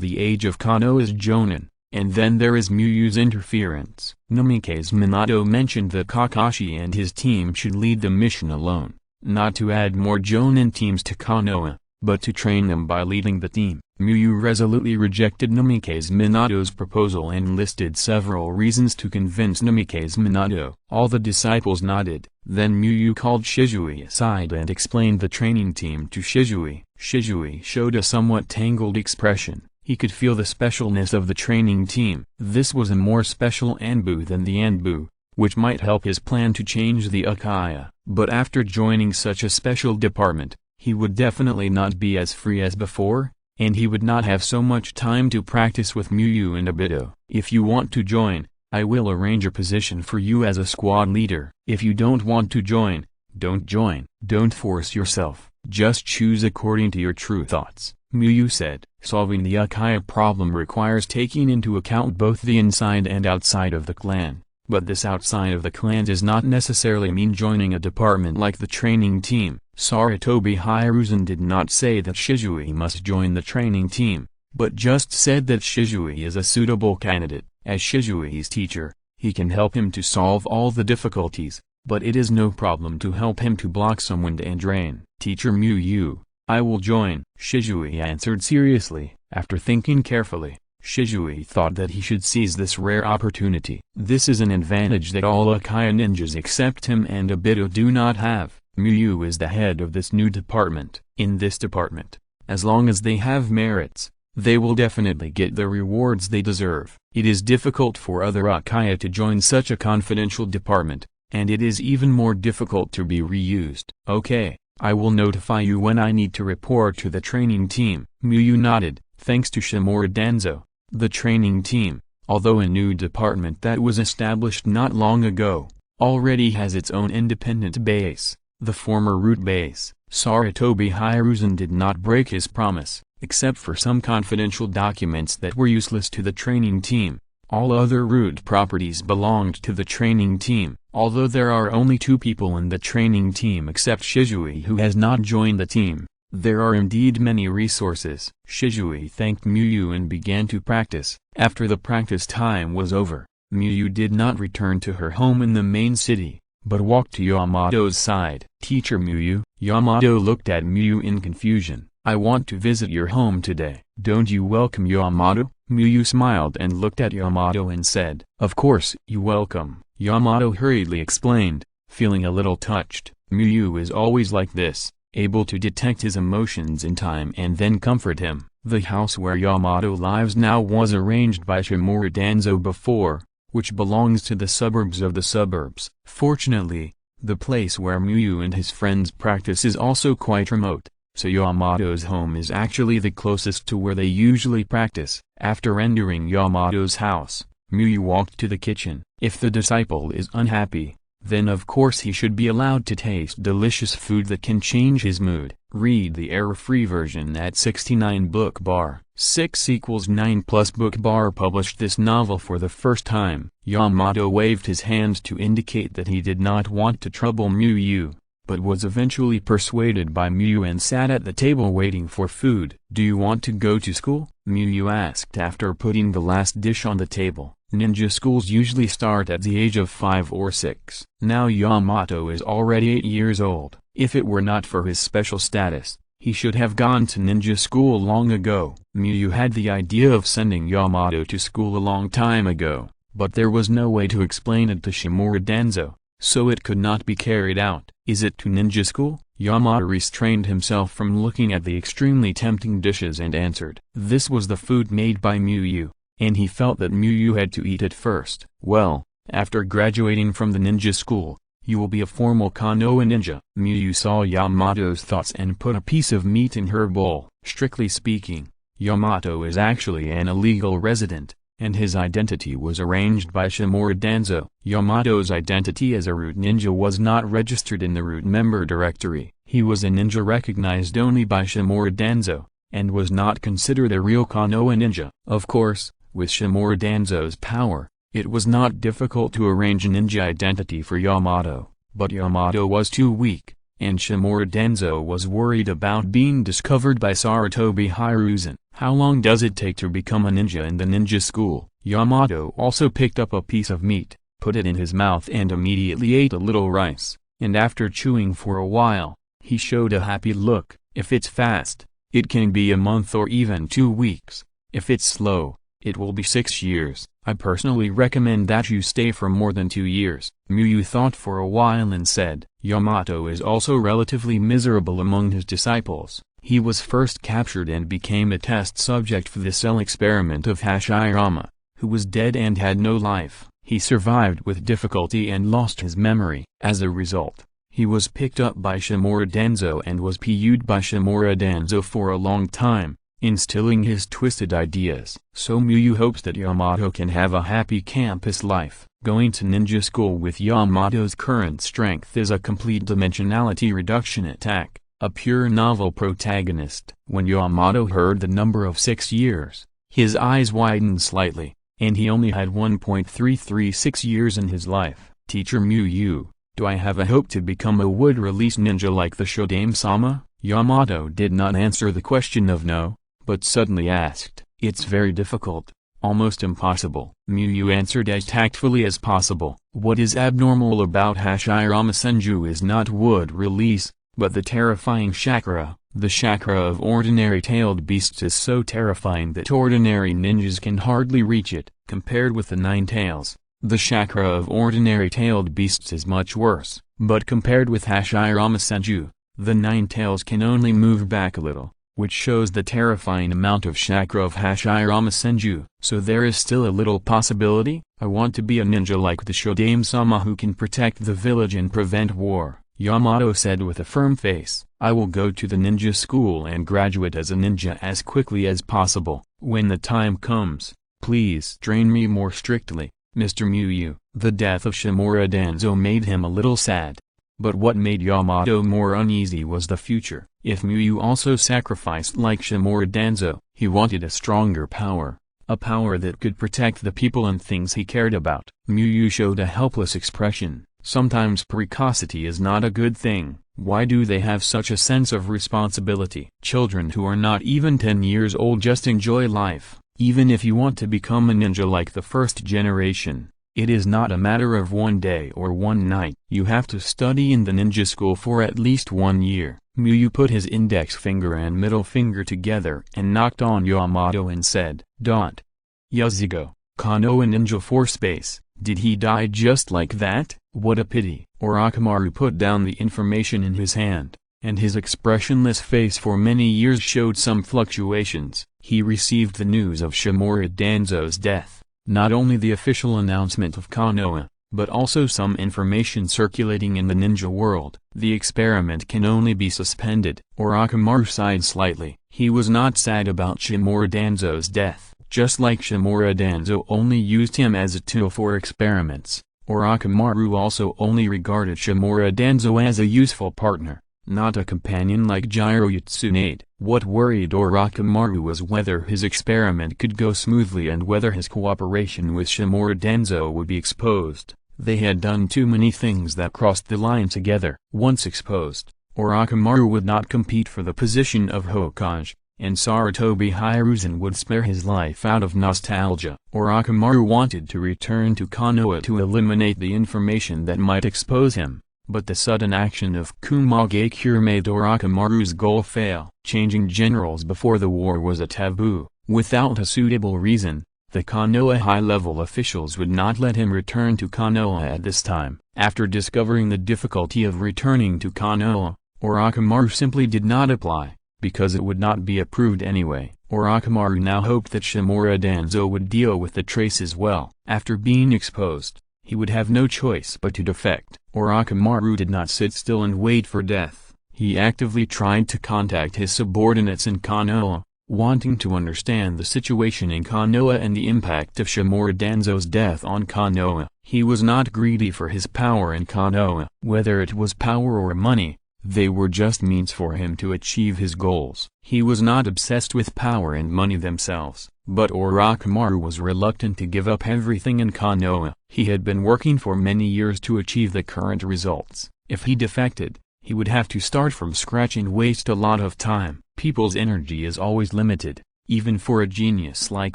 the age of Konoha's Jonin, And then there is Miyu's interference. Namikaze Minato mentioned that Kakashi and his team should lead the mission alone, not to add more Jonin teams to Konoha, but to train them by leading the team. Miyu resolutely rejected Namikaze Minato's proposal and listed several reasons to convince Namikaze Minato. All the disciples nodded. Then Miyu called Shisui aside and explained the training team to Shisui. Shisui showed a somewhat tangled expression. He could feel the specialness of the training team. This was a more special Anbu than the Anbu, which might help his plan to change the Uchiha. But after joining such a special department, he would definitely not be as free as before, and he would not have so much time to practice with Miyu and Obito. If you want to join, I will arrange a position for you as a squad leader. If you don't want to join, don't join. Don't force yourself, just choose according to your true thoughts, Miyu said. Solving the Uchiha problem requires taking into account both the inside and outside of the clan. But this outside of the clan does not necessarily mean joining a department like the training team. Sarutobi Hiruzen did not say that Shisui must join the training team, but just said that Shisui is a suitable candidate. As Shisui's teacher, he can help him to solve all the difficulties, but it is no problem to help him to block someone and drain. Teacher Miyu, I will join, Shisui answered seriously. After thinking carefully, Shisui thought that he should seize this rare opportunity. This is an advantage that all Uchiha ninjas except him and Obito do not have. Miyu is the head of this new department. In this department, as long as they have merits, they will definitely get the rewards they deserve. It is difficult for other Uchiha to join such a confidential department, and it is even more difficult to be reused. Okay, I will notify you when I need to report to the training team. Miyu nodded. Thanks to Shimura Danzo, the training team, although a new department that was established not long ago, already has its own independent base, the former root base. Sarutobi Hiruzen did not break his promise, except for some confidential documents that were useless to the training team. All other root properties belonged to the training team. Although there are only 2 people in the training team except Shisui who has not joined the team, there are indeed many resources. Shisui thanked Miyu and began to practice. After the practice time was over, Miyu did not return to her home in the main city, but walked to Yamato's side. Teacher Miyu, Yamato looked at Miyu in confusion. I want to visit your home today. Don't you welcome Yamato? Miyu smiled and looked at Yamato and said, Of course you welcome. Yamato hurriedly explained, feeling a little touched. Miyu is always like this, able to detect his emotions in time and then comfort him. The house where Yamato lives now was arranged by Shimura Danzo before, which belongs to the suburbs of the suburbs. Fortunately, the place where Miyu and his friends practice is also quite remote, so Yamato's home is actually the closest to where they usually practice. After entering Yamato's house, Miyu walked to the kitchen. If the disciple is unhappy, then of course he should be allowed to taste delicious food that can change his mood. Read the error-free version at 69 Book Bar. 6 = 9 plus Book Bar published this novel for the first time. Yamato waved his hand to indicate that he did not want to trouble Miyu, but was eventually persuaded by Miyu and sat at the table waiting for food. Do you want to go to school? Miyu asked after putting the last dish on the table. Ninja schools usually start at the age of 5 or 6. Now Yamato is already 8 years old. If it were not for his special status, he should have gone to ninja school long ago. Miyu had the idea of sending Yamato to school a long time ago, but there was no way to explain it to Shimura Danzo, so it could not be carried out. Is it to ninja school? Yamato restrained himself from looking at the extremely tempting dishes and answered. This was the food made by Miyu, and he felt that Miyu had to eat it first. Well, after graduating from the ninja school, you will be a formal Konoha ninja. Miyu saw Yamato's thoughts and put a piece of meat in her bowl. Strictly speaking, Yamato is actually an illegal resident, and his identity was arranged by Shimura Danzo. Yamato's identity as a root ninja was not registered in the root member directory. He was a ninja recognized only by Shimura Danzo, and was not considered a real Konoha ninja. Of course, with Shimura Danzo's power, it was not difficult to arrange a ninja identity for Yamato, but Yamato was too weak, and Shimura Danzo was worried about being discovered by Sarutobi Hiruzen. How long does it take to become a ninja in the ninja school? Yamato also picked up a piece of meat, put it in his mouth and immediately ate a little rice, and after chewing for a while, he showed a happy look. If it's fast, it can be a month or even 2 weeks. If it's slow, it will be 6 years. I personally recommend that you stay for more than 2 years. Muyu thought for a while and said, Yamato is also relatively miserable among his disciples. He was first captured and became a test subject for the cell experiment of Hashirama, who was dead and had no life. He survived with difficulty and lost his memory. As a result, he was picked up by Shimura Danzo and was PU'd by Shimura Danzo for a long time, instilling his twisted ideas. So Muyu hopes that Yamato can have a happy campus life. Going to ninja school with Yamato's current strength is a complete dimensionality reduction attack, a pure novel protagonist. When Yamato heard the number of 6 years, his eyes widened slightly, and he only had 1.336 years in his life. Teacher Muyu, do I have a hope to become a wood-release ninja like the Shodame-sama? Yamato did not answer the question of no, but suddenly asked, it's very difficult, almost impossible. Muyu answered as tactfully as possible. What is abnormal about Hashirama Senju is not wood release, but the terrifying chakra. The chakra of ordinary tailed beasts is so terrifying that ordinary ninjas can hardly reach it. Compared with the 9 tails, the chakra of ordinary tailed beasts is much worse. But compared with Hashirama Senju, the 9 tails can only move back a little, which shows the terrifying amount of chakra of Hashirama Senju. So there is still a little possibility. I want to be a ninja like the Shodame-sama who can protect the village and prevent war, Yamato said with a firm face. I will go to the ninja school and graduate as a ninja as quickly as possible. When the time comes, please train me more strictly, Mr. Muyu. The death of Shimura Danzo made him a little sad. But what made Yamato more uneasy was the future. If Muyu also sacrificed like Shimura Danzo, he wanted a stronger power, a power that could protect the people and things he cared about. Muyu showed a helpless expression. Sometimes precocity is not a good thing. Why do they have such a sense of responsibility? Children who are not even 10 years old just enjoy life. Even if you want to become a ninja like the first generation, it is not a matter of one day or one night. You have to study in the ninja school for at least 1 year. Muyu put his index finger and middle finger together and knocked on Yamato and said, Yazigo, Konoha Ninja Force Base. Did he die just like that? What a pity. Orochimaru put down the information in his hand, and his expressionless face for many years showed some fluctuations. He received the news of Shimura Danzo's death, not only the official announcement of Konoha, but also some information circulating in the ninja world. The experiment can only be suspended. Orochimaru sighed slightly. He was not sad about Shimura Danzo's death. Just like Shimura Danzo only used him as a tool for experiments, Orochimaru also only regarded Shimura Danzo as a useful partner, not a companion like Jiraiya Tsunade. What worried Orochimaru was whether his experiment could go smoothly and whether his cooperation with Shimura Danzo would be exposed. They had done too many things that crossed the line together. Once exposed, Orochimaru would not compete for the position of Hokage, and Sarutobi Hiruzen would spare his life out of nostalgia. Orochimaru wanted to return to Konoha to eliminate the information that might expose him, but the sudden action of Kumagakure made Orochimaru's goal fail. Changing generals before the war was a taboo. Without a suitable reason, the Konoha high-level officials would not let him return to Konoha at this time. After discovering the difficulty of returning to Konoha, Orochimaru simply did not apply, because it would not be approved anyway. Orochimaru now hoped that Shimura Danzo would deal with the traces well. After being exposed, he would have no choice but to defect. Orochimaru did not sit still and wait for death. He actively tried to contact his subordinates in Konoha, wanting to understand the situation in Konoha and the impact of Shimura Danzo's death on Konoha. He was not greedy for his power in Konoha. Whether it was power or money, they were just means for him to achieve his goals. He was not obsessed with power and money themselves, but Orochimaru was reluctant to give up everything in Konoha. He had been working for many years to achieve the current results. If he defected, he would have to start from scratch and waste a lot of time. People's energy is always limited, even for a genius like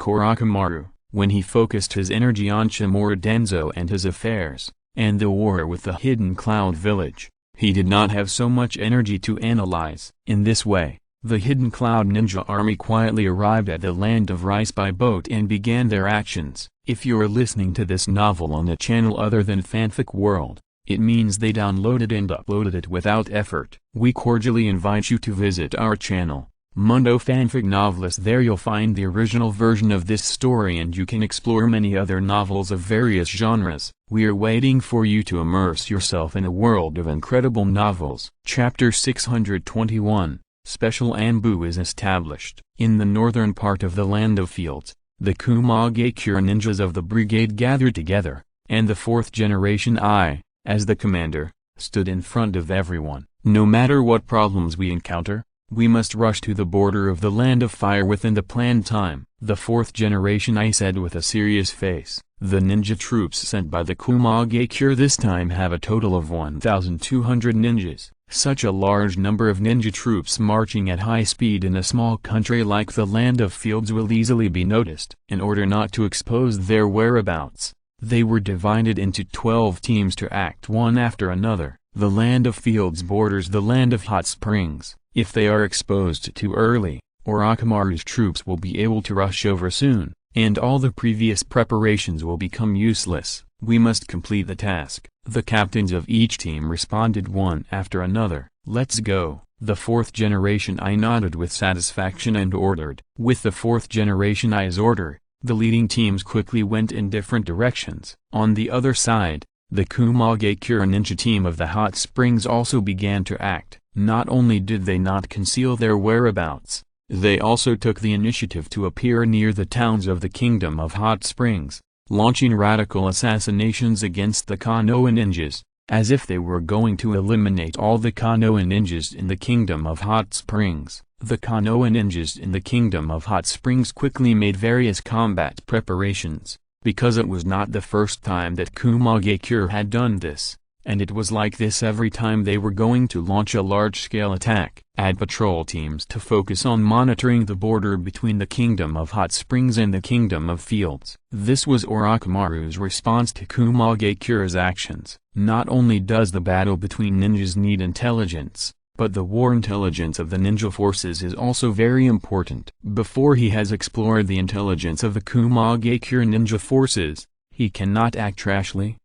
Orochimaru. When he focused his energy on Shimura Danzo and his affairs, and the war with the Hidden Cloud Village, he did not have so much energy to analyze. In this way, the Hidden Cloud Ninja Army quietly arrived at the Land of Rice by boat and began their actions. If you're listening to this novel on a channel other than Fanfic World, it means they downloaded and uploaded it without effort. We cordially invite you to visit our channel, Mundo Fanfic Novelist. There you'll find the original version of this story and you can explore many other novels of various genres. We are waiting for you to immerse yourself in a world of incredible novels. Chapter 621. Special Anbu is established. In the northern part of the Land of Fields, the Kumagakure ninjas of the brigade gathered together, and the 4th generation I, as the commander, stood in front of everyone. No matter what problems we encounter, we must rush to the border of the Land of Fire within the planned time. The 4th generation I said with a serious face. The ninja troops sent by the Kumagakure this time have a total of 1,200 ninjas. Such a large number of ninja troops marching at high speed in a small country like the Land of Fields will easily be noticed. In order not to expose their whereabouts, they were divided into 12 teams to act one after another. The Land of Fields borders the Land of Hot Springs. If they are exposed too early, Orochimaru's troops will be able to rush over soon, and all the previous preparations will become useless. We must complete the task. The captains of each team responded one after another. Let's go. The 4th generation I nodded with satisfaction and ordered. With the 4th generation I's order, the leading teams quickly went in different directions. On the other side, the Kumagakure ninja team of the Hot Springs also began to act. Not only did they not conceal their whereabouts, they also took the initiative to appear near the towns of the Kingdom of Hot Springs, launching radical assassinations against the Konoha ninjas, as if they were going to eliminate all the Konoha ninjas in the Kingdom of Hot Springs. The Konoha ninjas in the Kingdom of Hot Springs quickly made various combat preparations, because it was not the first time that Kumagakure had done this, and it was like this every time they were going to launch a large-scale attack. Add patrol teams to focus on monitoring the border between the Kingdom of Hot Springs and the Kingdom of Fields. This was Orochimaru's response to Kumagakure's actions. Not only does the battle between ninjas need intelligence, but the war intelligence of the ninja forces is also very important. Before he has explored the intelligence of the Kumagakure ninja forces, he cannot act rashly.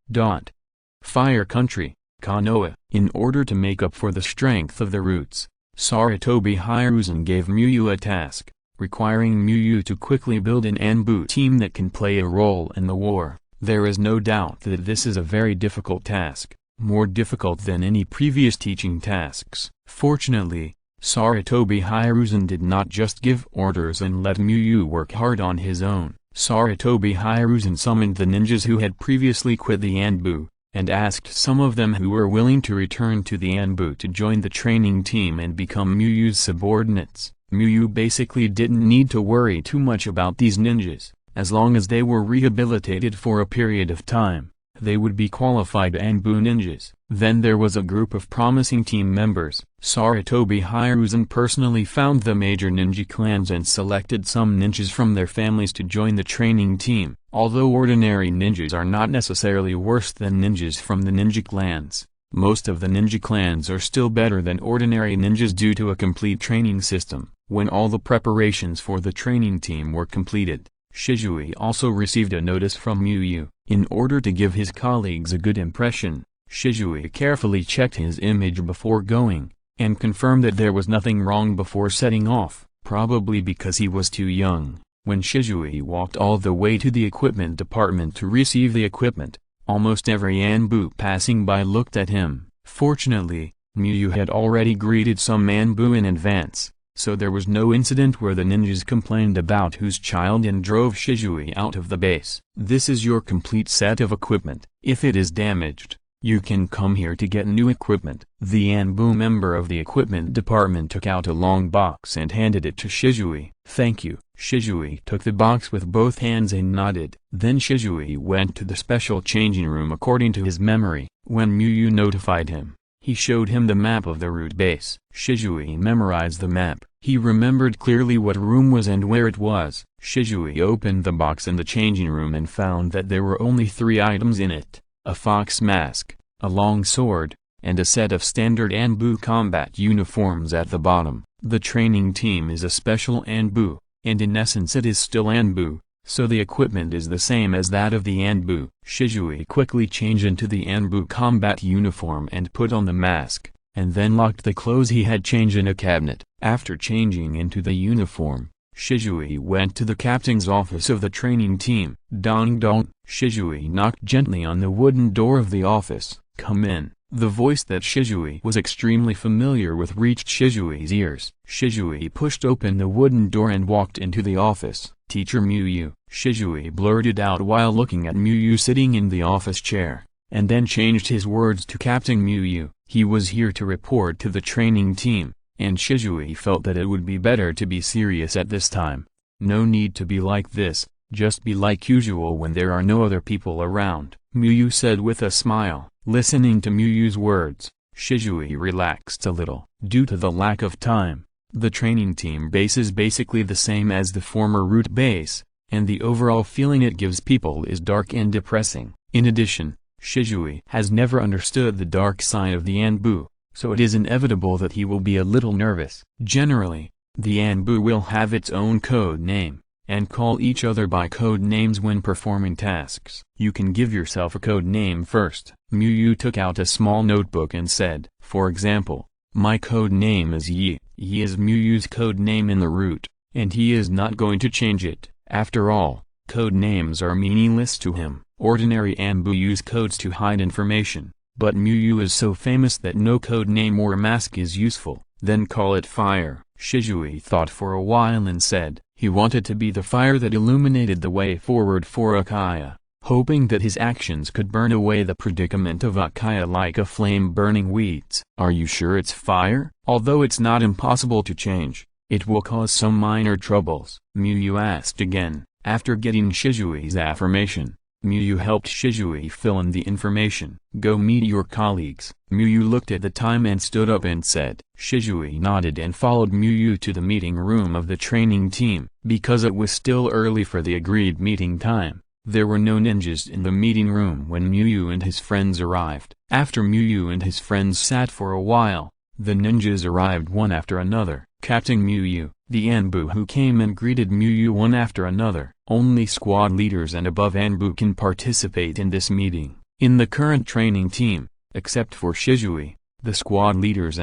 Fire Country, Konoha. In order to make up for the strength of the roots, Sarutobi Hiruzen gave Muyu a task, requiring Muyu to quickly build an Anbu team that can play a role in the war. There is no doubt that this is a very difficult task, more difficult than any previous teaching tasks. Fortunately, Sarutobi Hiruzen did not just give orders and let Muyu work hard on his own. Sarutobi Hiruzen summoned the ninjas who had previously quit the Anbu, and asked some of them who were willing to return to the Anbu to join the training team and become Muyu's subordinates. Muyu basically didn't need to worry too much about these ninjas. As long as they were rehabilitated for a period of time, they would be qualified Anbu ninjas. Then there was a group of promising team members. Sarutobi Hiruzen personally found the major ninja clans and selected some ninjas from their families to join the training team. Although ordinary ninjas are not necessarily worse than ninjas from the ninja clans, most of the ninja clans are still better than ordinary ninjas due to a complete training system. When all the preparations for the training team were completed, Shisui also received a notice from Muyu. In order to give his colleagues a good impression, Shisui carefully checked his image before going, and confirmed that there was nothing wrong before setting off. Probably because he was too young, when Shisui walked all the way to the equipment department to receive the equipment, almost every Anbu passing by looked at him. Fortunately, Muyu had already greeted some Anbu in advance, so there was no incident where the ninjas complained about whose child and drove Shisui out of the base. This is your complete set of equipment. If it is damaged, you can come here to get new equipment. The Anbu member of the equipment department took out a long box and handed it to Shisui. Thank you. Shisui took the box with both hands and nodded. Then Shisui went to the special changing room according to his memory. When Muyu notified him, He showed him the map of the root base. Shisui memorized the map. He remembered clearly what room was and where it was. Shisui opened the box in the changing room and found that there were only 3 items in it: a fox mask, a long sword, and a set of standard Anbu combat uniforms at the bottom. The training team is a special Anbu, and in essence it is still Anbu, so the equipment is the same as that of the Anbu. Shisui quickly changed into the Anbu combat uniform and put on the mask, and then locked the clothes he had changed in a cabinet. After changing into the uniform, Shisui went to the captain's office of the training team. Dong dong. Shisui knocked gently on the wooden door of the office. "Come in." The voice that Shisui was extremely familiar with reached Shisui's ears. Shisui pushed open the wooden door and walked into the office. "Teacher Muyu," Shisui blurted out while looking at Muyu sitting in the office chair, and then changed his words to Captain Muyu. He was here to report to the training team, and Shisui felt that it would be better to be serious at this time. "No need to be like this, just be like usual when there are no other people around," Muyu said with a smile. Listening to Muyu's words, Shisui relaxed a little. Due to the lack of time, the training team base is basically the same as the former root base, and the overall feeling it gives people is dark and depressing. In addition, Shisui has never understood the dark side of the Anbu, so it is inevitable that he will be a little nervous. Generally, the Anbu will have its own code name, and call each other by code names when performing tasks. You can give yourself a code name first. Muyu took out a small notebook and said, "For example, my code name is Yi." Yi is Muyu's code name in the root, and he is not going to change it. After all, code names are meaningless to him. Ordinary Anbu use codes to hide information, but Muyu is so famous that no code name or mask is useful. "Then call it Fire." Shisui thought for a while and said, he wanted to be the fire that illuminated the way forward for Uchiha, hoping that his actions could burn away the predicament of Uchiha like a flame burning weeds. "Are you sure it's fire? Although it's not impossible to change, it will cause some minor troubles," Muyu asked again. After getting Shisui's affirmation, Muyu helped Shisui fill in the information. "Go meet your colleagues." Muyu looked at the time and stood up and said. Shisui nodded and followed Muyu to the meeting room of the training team. Because it was still early for the agreed meeting time, there were no ninjas in the meeting room when Muyu and his friends arrived. After Muyu and his friends sat for a while, the ninjas arrived one after another. Captain Muyu, the Anbu who came and greeted Muyu one after another. Only squad leaders and above Anbu can participate in this meeting. In the current training team, except for Shisui, the squad leaders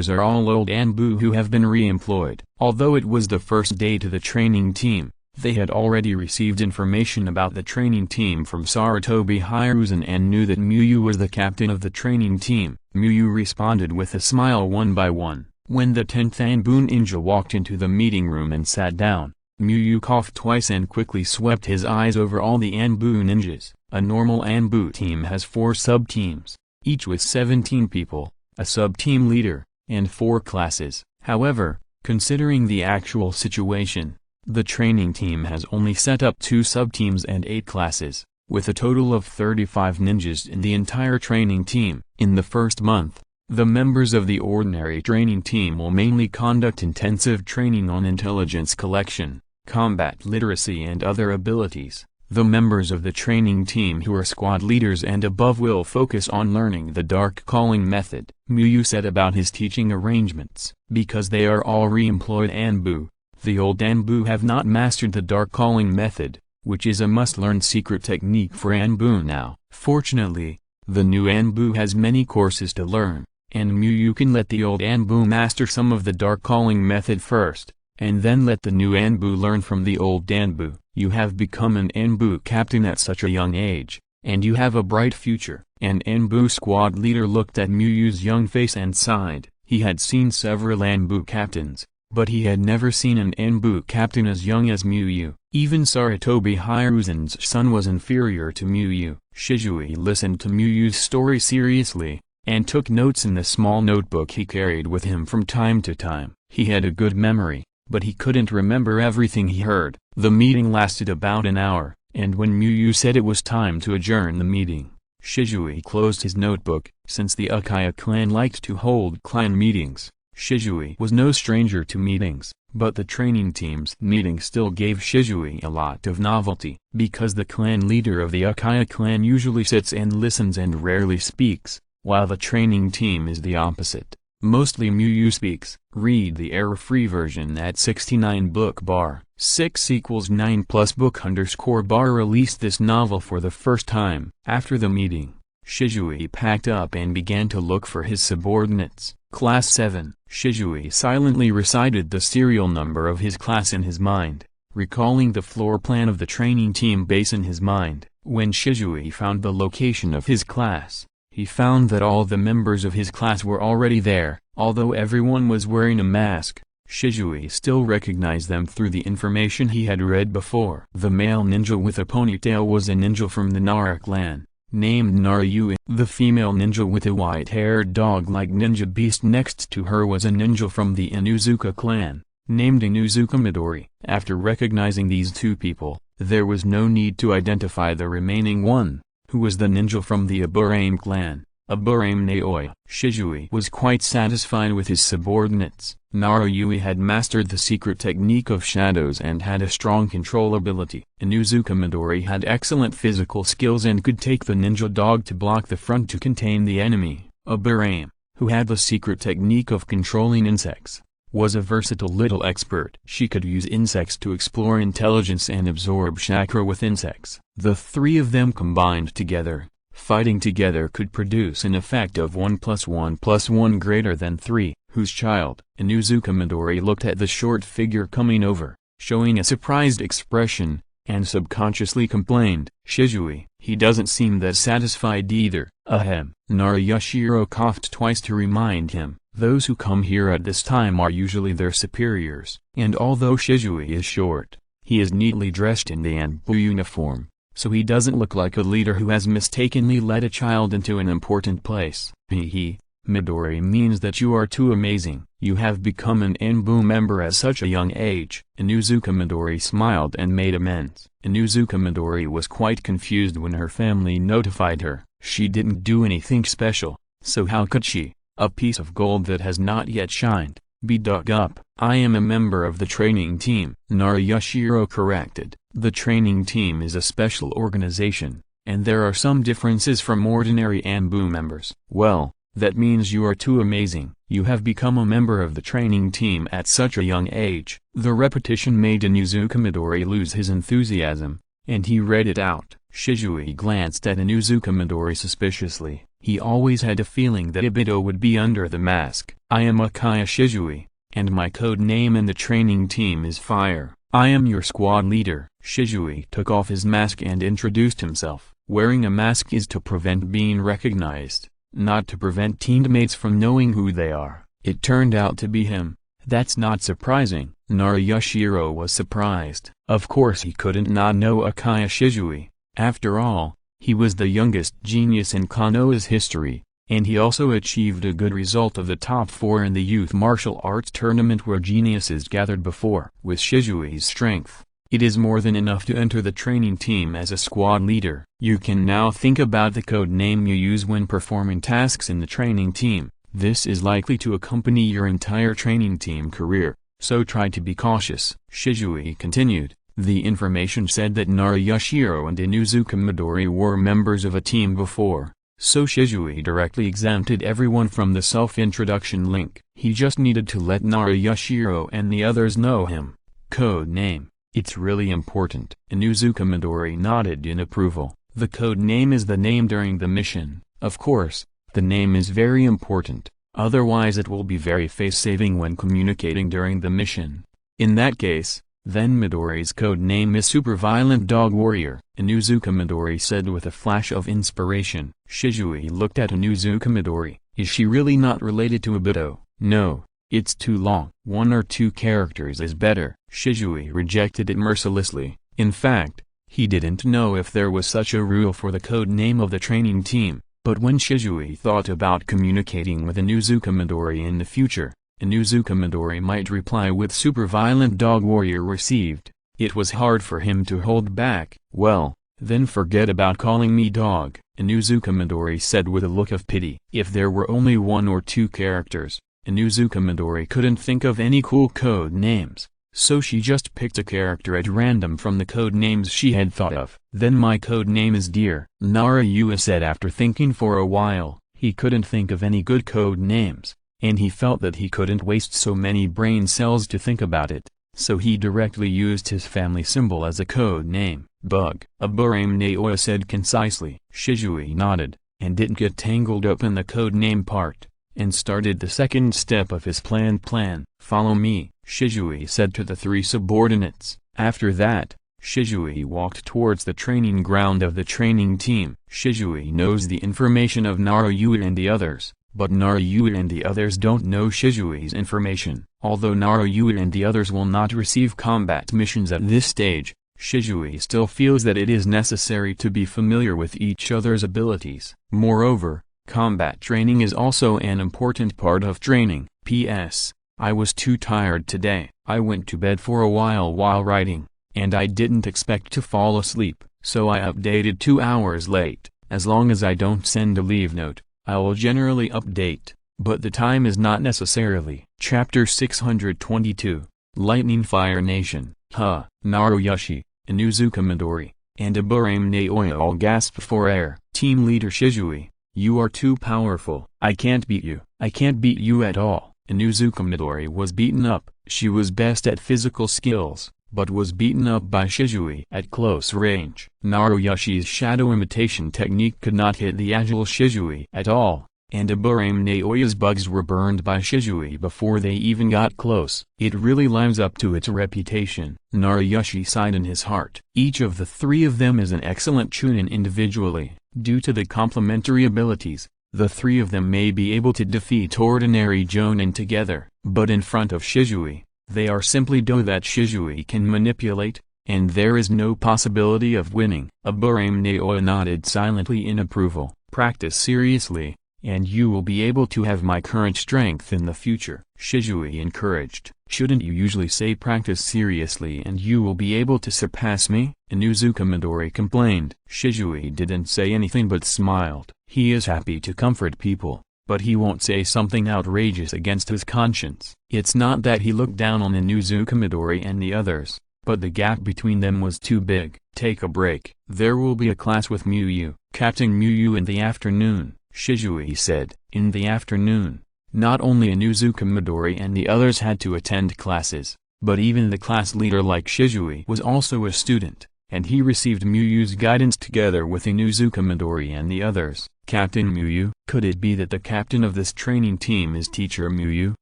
are all old Anbu who have been re-employed. Although it was the first day to the training team, they had already received information about the training team from Sarutobi Hiruzen and knew that Muyu was the captain of the training team. Muyu responded with a smile one by one. When the 10th Anbu ninja walked into the meeting room and sat down, Muyu coughed twice and quickly swept his eyes over all the Anbu ninjas. A normal Anbu team has 4 sub-teams, each with 17 people, a sub-team leader, and 4 classes. However, considering the actual situation, the training team has only set up 2 sub-teams and 8 classes, with a total of 35 ninjas in the entire training team. In the first month, the members of the ordinary training team will mainly conduct intensive training on intelligence collection, combat literacy and other abilities. The members of the training team who are squad leaders and above will focus on learning the dark calling method. Muyu said about his teaching arrangements. Because they are all re-employed Anbu, the old Anbu have not mastered the dark calling method, which is a must-learn secret technique for Anbu now. Fortunately, the new Anbu has many courses to learn, and Muyu can let the old Anbu master some of the dark calling method first, and then let the new Anbu learn from the old Anbu. "You have become an Anbu captain at such a young age, and you have a bright future." An Anbu squad leader looked at Muyu's young face and sighed. He had seen several Anbu captains, but he had never seen an Anbu captain as young as Muyu. Even Sarutobi Hiruzen's son was inferior to Muyu. Shisui listened to Muyu's story seriously, and took notes in the small notebook he carried with him from time to time. He had a good memory, but he couldn't remember everything he heard. The meeting lasted about an hour, and when Muyu said it was time to adjourn the meeting, Shisui closed his notebook. Since the Uchiha clan liked to hold clan meetings, Shisui was no stranger to meetings, but the training team's meeting still gave Shisui a lot of novelty. Because the clan leader of the Uchiha clan usually sits and listens and rarely speaks, while the training team is the opposite. Mostly Muyu speaks. Read the error-free version at 69 book bar 6 = 9 plus book _ bar released this novel for the first time. After the meeting, Shisui packed up and began to look for his subordinates. Class 7. Shisui silently recited the serial number of his class in his mind, recalling the floor plan of the training team base in his mind. When Shisui found the location of his class, he found that all the members of his class were already there. Although everyone was wearing a mask, Shisui still recognized them through the information he had read before. The male ninja with a ponytail was a ninja from the Nara clan, named Naruto. The female ninja with a white-haired dog-like ninja beast next to her was a ninja from the Inuzuka clan, named Inuzuka Midori. After recognizing these two people, there was no need to identify the remaining one, who was the ninja from the Aburame clan, Aburame Naoi. Shisui was quite satisfied with his subordinates. Naruto had mastered the secret technique of shadows and had a strong control ability. Inuzuka Midori had excellent physical skills and could take the ninja dog to block the front to contain the enemy. Aburame, who had the secret technique of controlling insects, was a versatile little expert. She could use insects to explore intelligence and absorb chakra with insects. The three of them combined together, fighting together, could produce an effect of 1 + 1 + 1 greater than 3. Whose child? Inuzuka Midori looked at the short figure coming over, showing a surprised expression, and subconsciously complained, "Shisui, he doesn't seem that satisfied either." Ahem. Naruyashiro coughed twice to remind him, those who come here at this time are usually their superiors. And although Shisui is short, he is neatly dressed in the Anbu uniform, so he doesn't look like a leader who has mistakenly led a child into an important place. Hee. Midori means that you are too amazing. You have become an Anbu member at such a young age. Inuzuka Midori smiled and made amends. Inuzuka Midori was quite confused when her family notified her. She didn't do anything special, so how could she, a piece of gold that has not yet shined, be dug up? I am a member of the training team, Naruyashiro corrected. The training team is a special organization, and there are some differences from ordinary Anbu members. Well, that means you are too amazing. You have become a member of the training team at such a young age. The repetition made Inuzuka Midori lose his enthusiasm, and he read it out. Shisui glanced at Inuzuka Midori suspiciously. He always had a feeling that Obito would be under the mask. I am Uchiha Shisui, and my code name in the training team is Fire. I am your squad leader. Shisui took off his mask and introduced himself. Wearing a mask is to prevent being recognized, not to prevent teammates from knowing who they are. It turned out to be him. That's not surprising. Naruyashiro was surprised. Of course he couldn't not know Uchiha Shisui. After all, he was the youngest genius in Konoha's history, and he also achieved a good result of the top 4 in the youth martial arts tournament where geniuses gathered before. With Shisui's strength, it is more than enough to enter the training team as a squad leader. You can now think about the code name you use when performing tasks in the training team. This is likely to accompany your entire training team career, so try to be cautious. Shisui continued. The information said that Naruyashiro and Inuzuka Midori were members of a team before, so Shisui directly exempted everyone from the self-introduction link. He just needed to let Naruyashiro and the others know him. Code name. It's really important. Inuzuka Midori nodded in approval. The code name is the name during the mission. Of course, the name is very important, otherwise it will be very face-saving when communicating during the mission. In that case, then Midori's code name is Super Violent Dog Warrior. Inuzuka Midori said with a flash of inspiration. Shisui looked at Inuzuka Midori. Is she really not related to Obito? No, it's too long. 1 or 2 characters is better. Shisui rejected it mercilessly. In fact, he didn't know if there was such a rule for the code name of the training team, but when Shisui thought about communicating with Inuzuka Midori in the future, Inuzuka Midori might reply with Super Violent Dog Warrior received. It was hard for him to hold back. Well, then forget about calling me dog. Inuzuka Midori said with a look of pity. If there were only 1 or 2 characters, Inuzuka Midori couldn't think of any cool code names, so she just picked a character at random from the code names she had thought of. Then my code name is Deer, Naruto said after thinking for a while. He couldn't think of any good code names, and he felt that he couldn't waste so many brain cells to think about it, so he directly used his family symbol as a code name. Bug. Aburame Naoya said concisely. Shisui nodded, and didn't get tangled up in the code name part, and started the second step of his plan. Follow me, Shisui said to the 3 subordinates. After that, Shisui walked towards the training ground of the training team. Shisui knows the information of Naruto and the others, but Naruto and the others don't know Shisui's information. Although Naruto and the others will not receive combat missions at this stage, Shisui still feels that it is necessary to be familiar with each other's abilities. Moreover, combat training is also an important part of training. P.S. I was too tired today. I went to bed for a while writing, and I didn't expect to fall asleep, so I updated 2 hours late. As long as I don't send a leave note, I will generally update, but the time is not necessarily. Chapter 622, Lightning Fire Nation. Naruyoshi, Inuzuka Midori, and Aburame Naoya all gasped for air. Team leader Shisui, you are too powerful. I can't beat you. I can't beat you at all. Inuzuka Midori was beaten up. She was best at physical skills, but was beaten up by Shisui at close range. Naruyoshi's shadow imitation technique could not hit the agile Shisui at all, and Aburame Naoya's bugs were burned by Shisui before they even got close. It really lives up to its reputation. Naruyoshi sighed in his heart. Each of the 3 of them is an excellent chunin individually. Due to the complementary abilities, the 3 of them may be able to defeat ordinary jonin together, but in front of Shisui, they are simply do that Shisui can manipulate, and there is no possibility of winning. Aburame Naoya nodded silently in approval. Practice seriously, and you will be able to have my current strength in the future. Shisui encouraged. Shouldn't you usually say practice seriously and you will be able to surpass me? Inuzuka Midori complained. Shisui didn't say anything but smiled. He is happy to comfort people, but he won't say something outrageous against his conscience. It's not that he looked down on Inuzuka Midori and the others, but the gap between them was too big. Take a break. There will be a class with Muyu, Captain Muyu in the afternoon, Shisui said. In the afternoon, not only Inuzuka Midori and the others had to attend classes, but even the class leader like Shisui was also a student, and he received Muyu's guidance together with Inuzuka Midori and the others. Captain Muyu? Could it be that the captain of this training team is Teacher Muyu?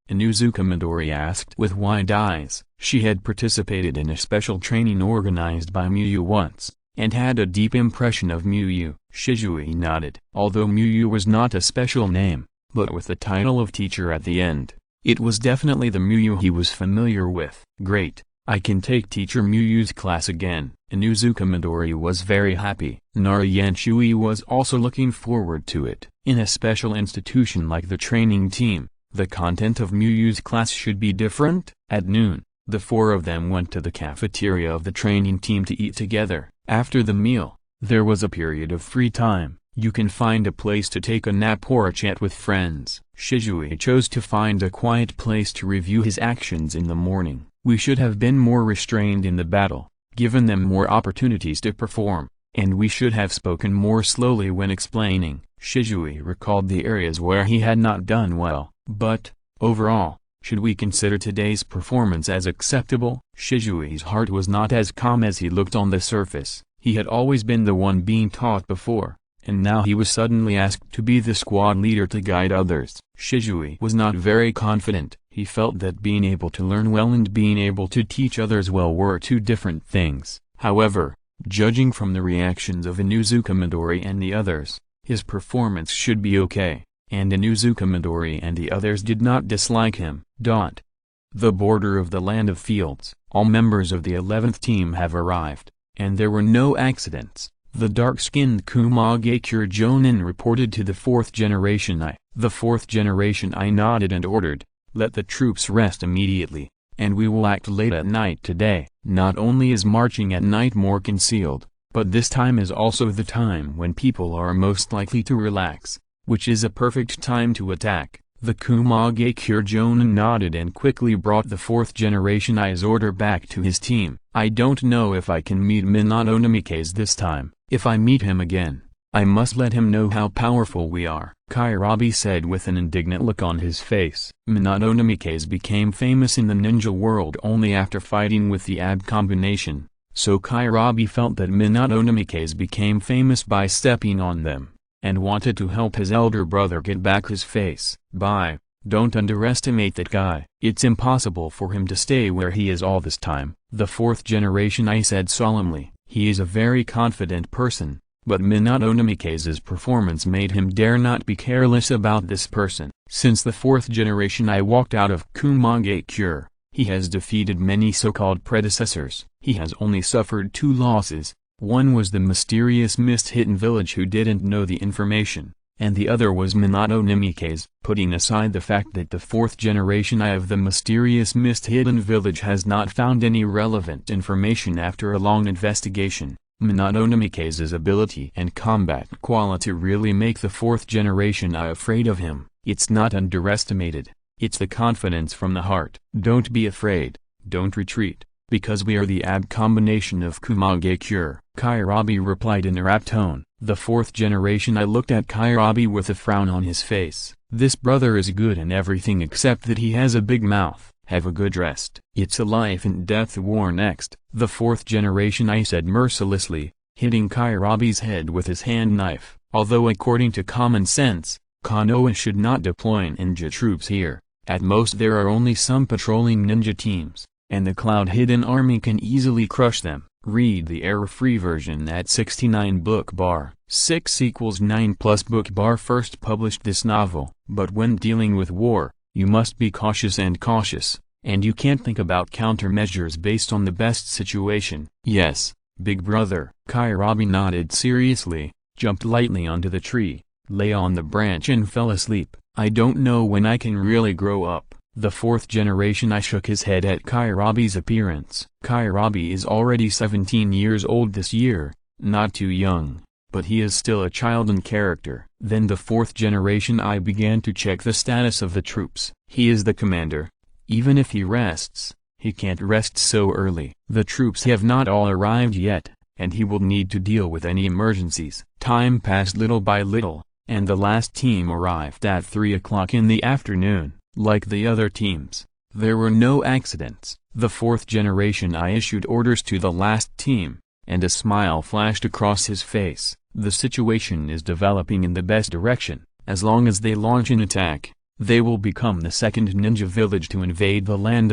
Inuzuka Midori asked with wide eyes. She had participated in a special training organized by Muyu once, and had a deep impression of Muyu. Shisui nodded. Although Muyu was not a special name, but with the title of teacher at the end, it was definitely the Muyu he was familiar with. Great, I can take Teacher Muyu's class again. Inuzuka Midori was very happy. Naruyenshui was also looking forward to it. In a special institution like the training team, the content of Muyu's class should be different. At noon, the 4 of them went to the cafeteria of the training team to eat together. After the meal, there was a period of free time. You can find a place to take a nap or a chat with friends. Shisui chose to find a quiet place to review his actions in the morning. We should have been more restrained in the battle, given them more opportunities to perform, and we should have spoken more slowly when explaining. Shisui recalled the areas where he had not done well, but, overall, should we consider today's performance as acceptable? Shisui's heart was not as calm as he looked on the surface. He had always been the one being taught before, and now he was suddenly asked to be the squad leader to guide others. Shisui was not very confident. He felt that being able to learn well and being able to teach others well were 2 different things. However, judging from the reactions of Inuzuka Midori and the others, his performance should be okay, and Inuzuka Midori and the others did not dislike him. The border of the land of fields. All members of the 11th team have arrived, and there were no accidents. The dark-skinned Kumagakure Jonin reported to the 4th generation I. The 4th generation I nodded and ordered, "Let the troops rest immediately, and we will act late at night today." Not only is marching at night more concealed, But this time is also the time when people are most likely to relax, which is a perfect time to attack. The Kumagakure Jonin nodded and quickly brought the 4th generation I's order back to his team. I don't know if I can meet Minato Namikaze this time. If I meet him again, I must let him know how powerful we are, Kairabi said with an indignant look on his face. Minato Namikaze became famous in the ninja world only after fighting with the ab combination, so Kairabi felt that Minato Namikaze became famous by stepping on them, and wanted to help his elder brother get back his face. Don't underestimate that guy. It's impossible for him to stay where he is all this time, the 4th generation I said solemnly. He is a very confident person, but Minato Namikaze's performance made him dare not be careless about this person. Since the 4th generation I walked out of Kumagakure, he has defeated many so-called predecessors. He has only suffered 2 losses. One was the mysterious mist-hidden village who didn't know the information, and the other was Minato Namikaze. Putting aside the fact that the 4th generation I of the mysterious mist-hidden village has not found any relevant information after a long investigation, Minato Namikaze's ability and combat quality really make the 4th generation I afraid of him. It's not underestimated, it's the confidence from the heart. Don't be afraid, don't retreat, because we are the ab combination of Kumagakure, Kairabi replied in a rapt tone. The 4th generation I looked at Kairabi with a frown on his face. This brother is good in everything except that he has a big mouth. Have a good rest. It's a life and death war next, the 4th generation I said mercilessly, hitting Kairabi's head with his hand knife. Although according to common sense, Konoha should not deploy ninja troops here. At most there are only some patrolling ninja teams, and the Cloud Hidden Army can easily crush them. Read the error-free version at 69 book bar. 6 = 9 plus book bar first published this novel. But when dealing with war, you must be cautious, and you can't think about countermeasures based on the best situation. Yes, big brother. Kairabi nodded seriously, jumped lightly onto the tree, lay on the branch and fell asleep. I don't know when I can really grow up. The 4th generation I shook his head at Kairabi's appearance. Kairabi is already 17 years old this year, not too young, but he is still a child in character. Then the 4th generation I began to check the status of the troops. He is the commander. Even if he rests, he can't rest so early. The troops have not all arrived yet, and he will need to deal with any emergencies. Time passed little by little, and the last team arrived at 3 o'clock in the afternoon. Like the other teams, there were no accidents. The 4th generation I issued orders to the last team, and a smile flashed across his face. The situation is developing in the best direction. As long as they launch an attack, they will become the second ninja village to invade the land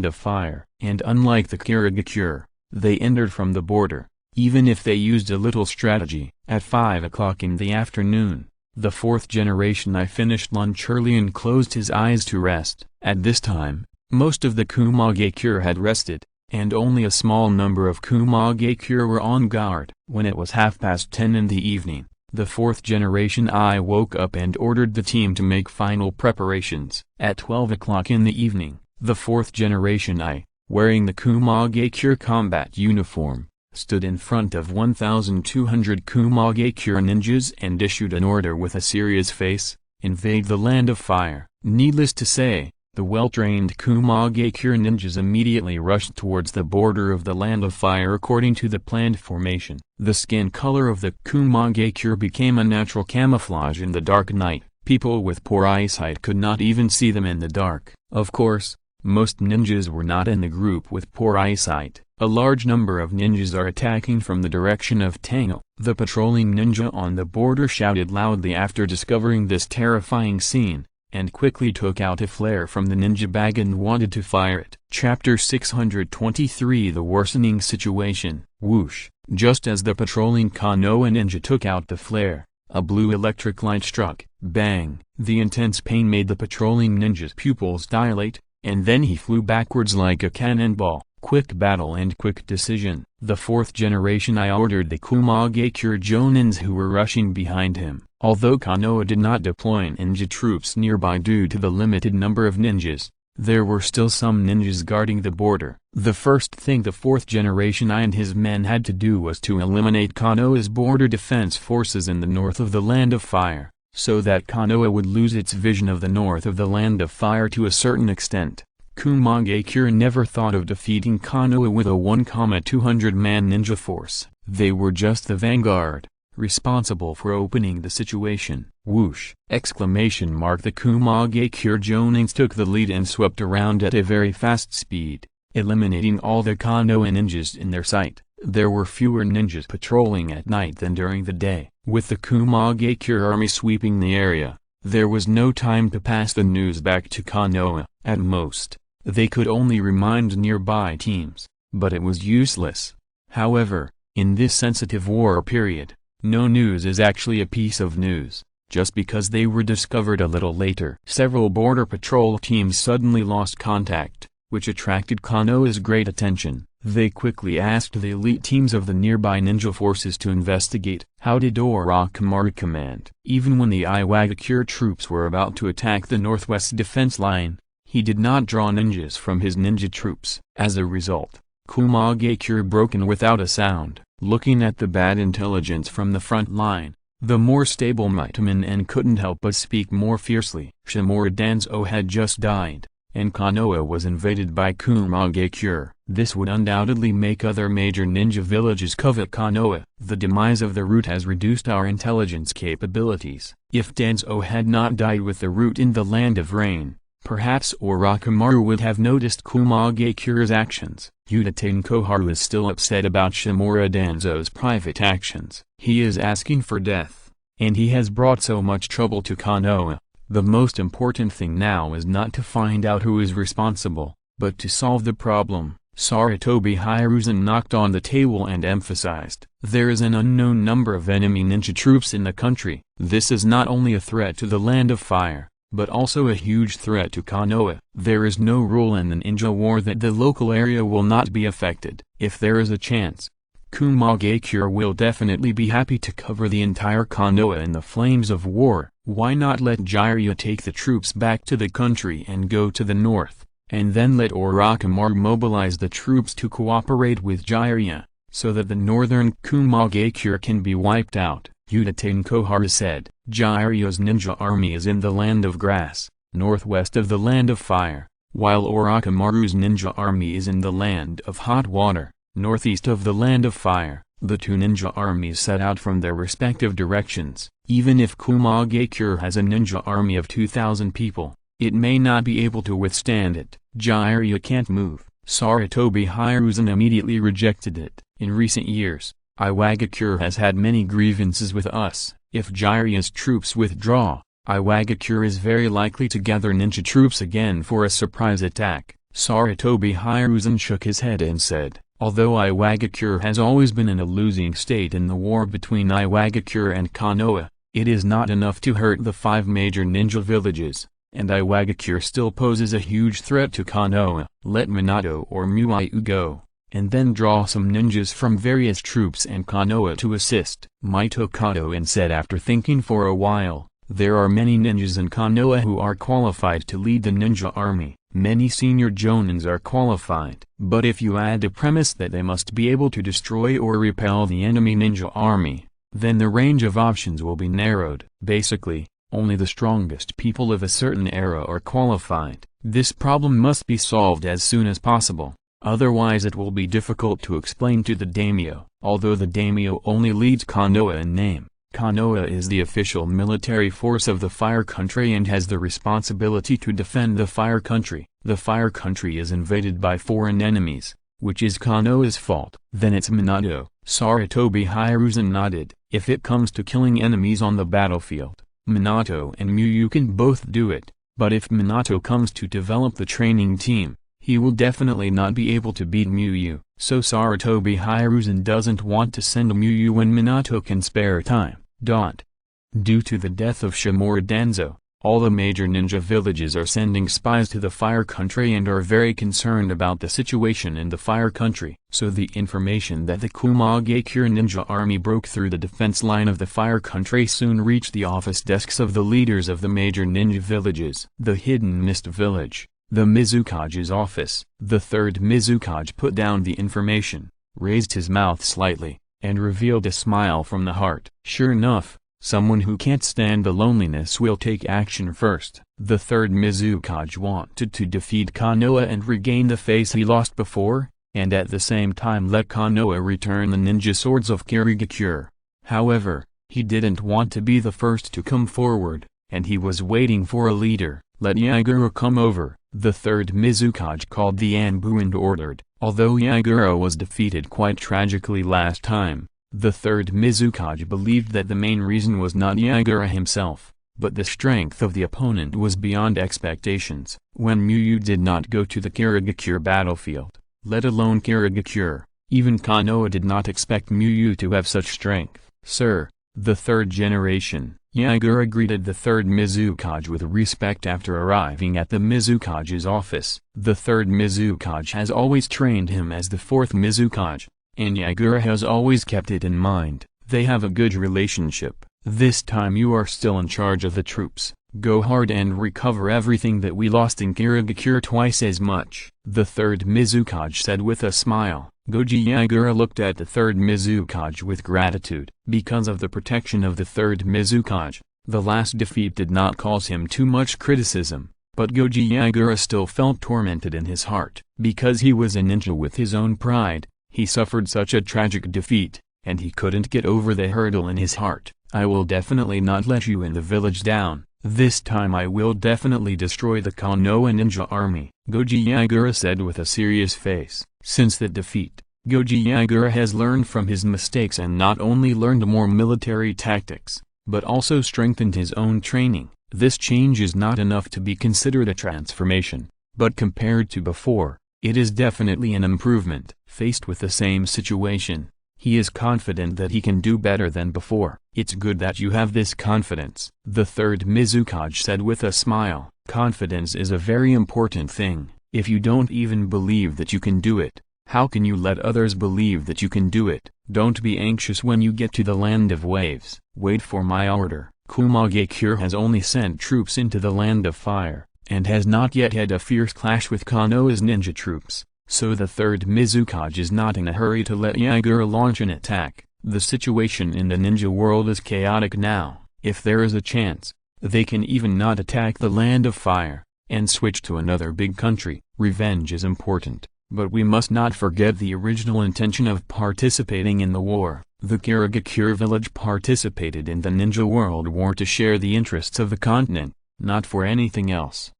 of fire. And unlike the Kurogakure, they entered from the border, even if they used a little strategy. At 5 o'clock in the afternoon, the 4th generation I finished lunch early and closed his eyes to rest. At this time, most of the Kumagakure had rested, and only a small number of Kumagakure were on guard. When it was 10:30 in the evening, the 4th generation I woke up and ordered the team to make final preparations. At 12 o'clock in the evening, the 4th generation I, wearing the Kumagakure combat uniform, stood in front of 1,200 Kumagakure ninjas and issued an order with a serious face: invade the land of fire. Needless to say, the well-trained Kumagakure ninjas immediately rushed towards the border of the land of fire according to the planned formation. The skin color of the Kumagakure became a natural camouflage in the dark night. People with poor eyesight could not even see them in the dark. Of course, most ninjas were not in the group with poor eyesight. A large number of ninjas are attacking from the direction of Tangle. The patrolling ninja on the border shouted loudly after discovering this terrifying scene, and quickly took out a flare from the ninja bag and wanted to fire it. Chapter 623 The Worsening Situation. Whoosh! Just as the patrolling Konoha ninja took out the flare, a blue electric light struck. Bang! The intense pain made the patrolling ninja's pupils dilate, and then he flew backwards like a cannonball. Quick battle and quick decision. The 4th generation I ordered the Kumagakure Jonins who were rushing behind him. Although Konoha did not deploy ninja troops nearby due to the limited number of ninjas, there were still some ninjas guarding the border. The first thing the fourth generation Ai and his men had to do was to eliminate Konoha's border defense forces in the north of the Land of Fire, so that Konoha would lose its vision of the north of the Land of Fire to a certain extent. Kumaga-Kure never thought of defeating Konoha with a 1,200-man ninja force. They were just the vanguard, responsible for opening the situation. Whoosh! Exclamation mark. The Kumaga-Kure Jonins took the lead and swept around at a very fast speed, eliminating all the Konoha ninjas in their sight. There were fewer ninjas patrolling at night than during the day. With the Kumaga-Kure army sweeping the area, there was no time to pass the news back to Konoha. At most, they could only remind nearby teams, but it was useless. However, in this sensitive war period, no news is actually a piece of news, just because they were discovered a little later. Several border patrol teams suddenly lost contact, which attracted Konoha's great attention. They quickly asked the elite teams of the nearby ninja forces to investigate. How did Orochimaru command? Even when the Iwagakure troops were about to attack the northwest defense line, he did not draw ninjas from his ninja troops. As a result, Kumaga-Kure broken without a sound, looking at the bad intelligence from the front line. The more stable Mitomen couldn't help but speak more fiercely. Shimura Danzo had just died, and Konoha was invaded by Kumaga-Kure. This would undoubtedly make other major ninja villages covet Konoha. The demise of the root has reduced our intelligence capabilities. If Danzo had not died with the root in the Land of Rain, perhaps Orochimaru would have noticed Kumaga-Kure's actions. Uchiha Koharu is still upset about Shimura Danzo's private actions. He is asking for death, and he has brought so much trouble to Konoha. The most important thing now is not to find out who is responsible, but to solve the problem. Sarutobi Hiruzen knocked on the table and emphasized, there is an unknown number of enemy ninja troops in the country. This is not only a threat to the Land of Fire, but also a huge threat to Konoha. There is no rule in the ninja war that the local area will not be affected. If there is a chance, Kumaga-Kure will definitely be happy to cover the entire Konoha in the flames of war. Why not let Jiraiya take the troops back to the country and go to the north, and then let Orochimaru mobilize the troops to cooperate with Jiraiya, so that the northern Kumaga-Kure can be wiped out? Uchiha Koharu said, Jiraiya's ninja army is in the Land of Grass, northwest of the Land of Fire, while Orochimaru's ninja army is in the Land of Hot Water, northeast of the Land of Fire. The two ninja armies set out from their respective directions. Even if Kumaga-Kure has a ninja army of 2,000 people, it may not be able to withstand it. Jiraiya can't move. Sarutobi Hiruzen immediately rejected it. In recent years, Iwagakure has had many grievances with us. If Jiraiya's troops withdraw, Iwagakure is very likely to gather ninja troops again for a surprise attack. Sarutobi Hiruzen shook his head and said, although Iwagakure has always been in a losing state in the war between Iwagakure and Konoha, it is not enough to hurt the 5 major ninja villages, and Iwagakure still poses a huge threat to Konoha. Let Minato or Muayu go, and then draw some ninjas from various troops and Konoha to assist. Mito Kato said after thinking for a while, there are many ninjas in Konoha who are qualified to lead the ninja army. Many senior jonins are qualified. But if you add the premise that they must be able to destroy or repel the enemy ninja army, then the range of options will be narrowed. Basically, only the strongest people of a certain era are qualified. This problem must be solved as soon as possible, otherwise it will be difficult to explain to the daimyo. Although the daimyo only leads Konoha in name, Konoha is the official military force of the Fire Country and has the responsibility to defend the Fire Country. The Fire Country is invaded by foreign enemies, which is Konoha's fault. Then it's Minato. Sarutobi Hiruzen nodded. If it comes to killing enemies on the battlefield, Minato and Muyu can both do it, but if Minato comes to develop the training team, he will definitely not be able to beat Muyu. So Sarutobi Hiruzen doesn't want to send Muyu when Minato can spare time. Due to the death of Shimura Danzo, all the major ninja villages are sending spies to the Fire Country and are very concerned about the situation in the Fire Country. So the information that the Kumaga-Kure ninja army broke through the defense line of the Fire Country soon reached the office desks of the leaders of the major ninja villages. The Hidden Mist Village, The Mizukage's office. The third Mizukage put down the information, raised his mouth slightly, and revealed a smile from the heart. Sure enough, someone who can't stand the loneliness will take action first. The third Mizukage wanted to defeat Konoha and regain the face he lost before, and at the same time let Konoha return the ninja swords of Kirigakure. However, he didn't want to be the first to come forward, and he was waiting for a leader. Let Yagura come over. The third Mizukage called the Anbu and ordered. Although Yagura was defeated quite tragically last time, the third Mizukage believed that the main reason was not Yagura himself, but the strength of the opponent was beyond expectations. When Muyu did not go to the Kirigakure battlefield, let alone Kirigakure, even Konoha did not expect Muyu to have such strength. Sir, the third generation. Yagura greeted the third Mizukage with respect after arriving at the Mizukage's office. The third Mizukage has always trained him as the fourth Mizukage, and Yagura has always kept it in mind. They have a good relationship. This time you are still in charge of the troops. Go hard and recover everything that we lost in Kirigakure twice as much. The third Mizukage said with a smile. Goji Yagura looked at the third Mizukage with gratitude. Because of the protection of the third Mizukage, the last defeat did not cause him too much criticism, but Goji Yagura still felt tormented in his heart. Because he was a ninja with his own pride, he suffered such a tragic defeat, and he couldn't get over the hurdle in his heart. I will definitely not let you in the village down. This time I will definitely destroy the Konoha ninja army, Goji Yagura said with a serious face. Since the defeat, Goji Yagura has learned from his mistakes and not only learned more military tactics, but also strengthened his own training. This change is not enough to be considered a transformation, but compared to before, it is definitely an improvement. Faced with the same situation, he is confident that he can do better than before. It's good that you have this confidence, the third Mizukage said with a smile. Confidence is a very important thing. If you don't even believe that you can do it, how can you let others believe that you can do it? Don't be anxious when you get to the land of waves. Wait for my order. Kumagakure has only sent troops into the land of fire, and has not yet had a fierce clash with Konoha's ninja troops, so the third Mizukage is not in a hurry to let Yagura launch an attack. The situation in the ninja world is chaotic now. If there is a chance, they can even not attack the land of fire, and switch to another big country. Revenge is important, but we must not forget the original intention of participating in the war. The Kirigakure village participated in the Ninja World War to share the interests of the continent, not for anything else.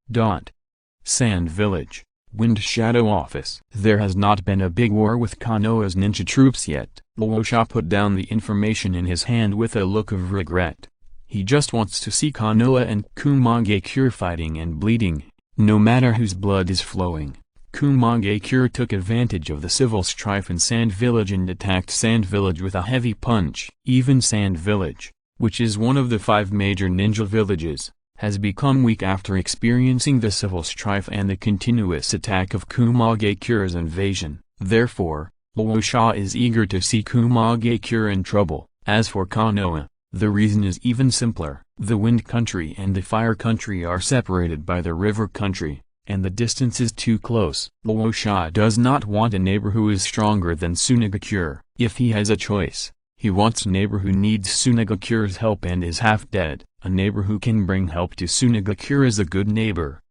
Sand Village, Wind Shadow Office. There has not been a big war with Konoha's ninja troops yet. Luosha put down the information in his hand with a look of regret. He just wants to see Konoha and Kumagakure fighting and bleeding, no matter whose blood is flowing. Kumagakure took advantage of the civil strife in Sand Village and attacked Sand Village with a heavy punch. Even Sand Village, which is one of the 5 major ninja villages, has become weak after experiencing the civil strife and the continuous attack of Kumagakure's invasion. Therefore, Luosha is eager to see Kumagakure in trouble. As for Konoha, the reason is even simpler. The Wind Country and the Fire Country are separated by the River Country, and the distance is too close. Luosha does not want a neighbor who is stronger than Sunagakure. If he has a choice, he wants a neighbor who needs Sunagakure's help and is half dead. A neighbor who can bring help to Sunagakure is a good neighbor.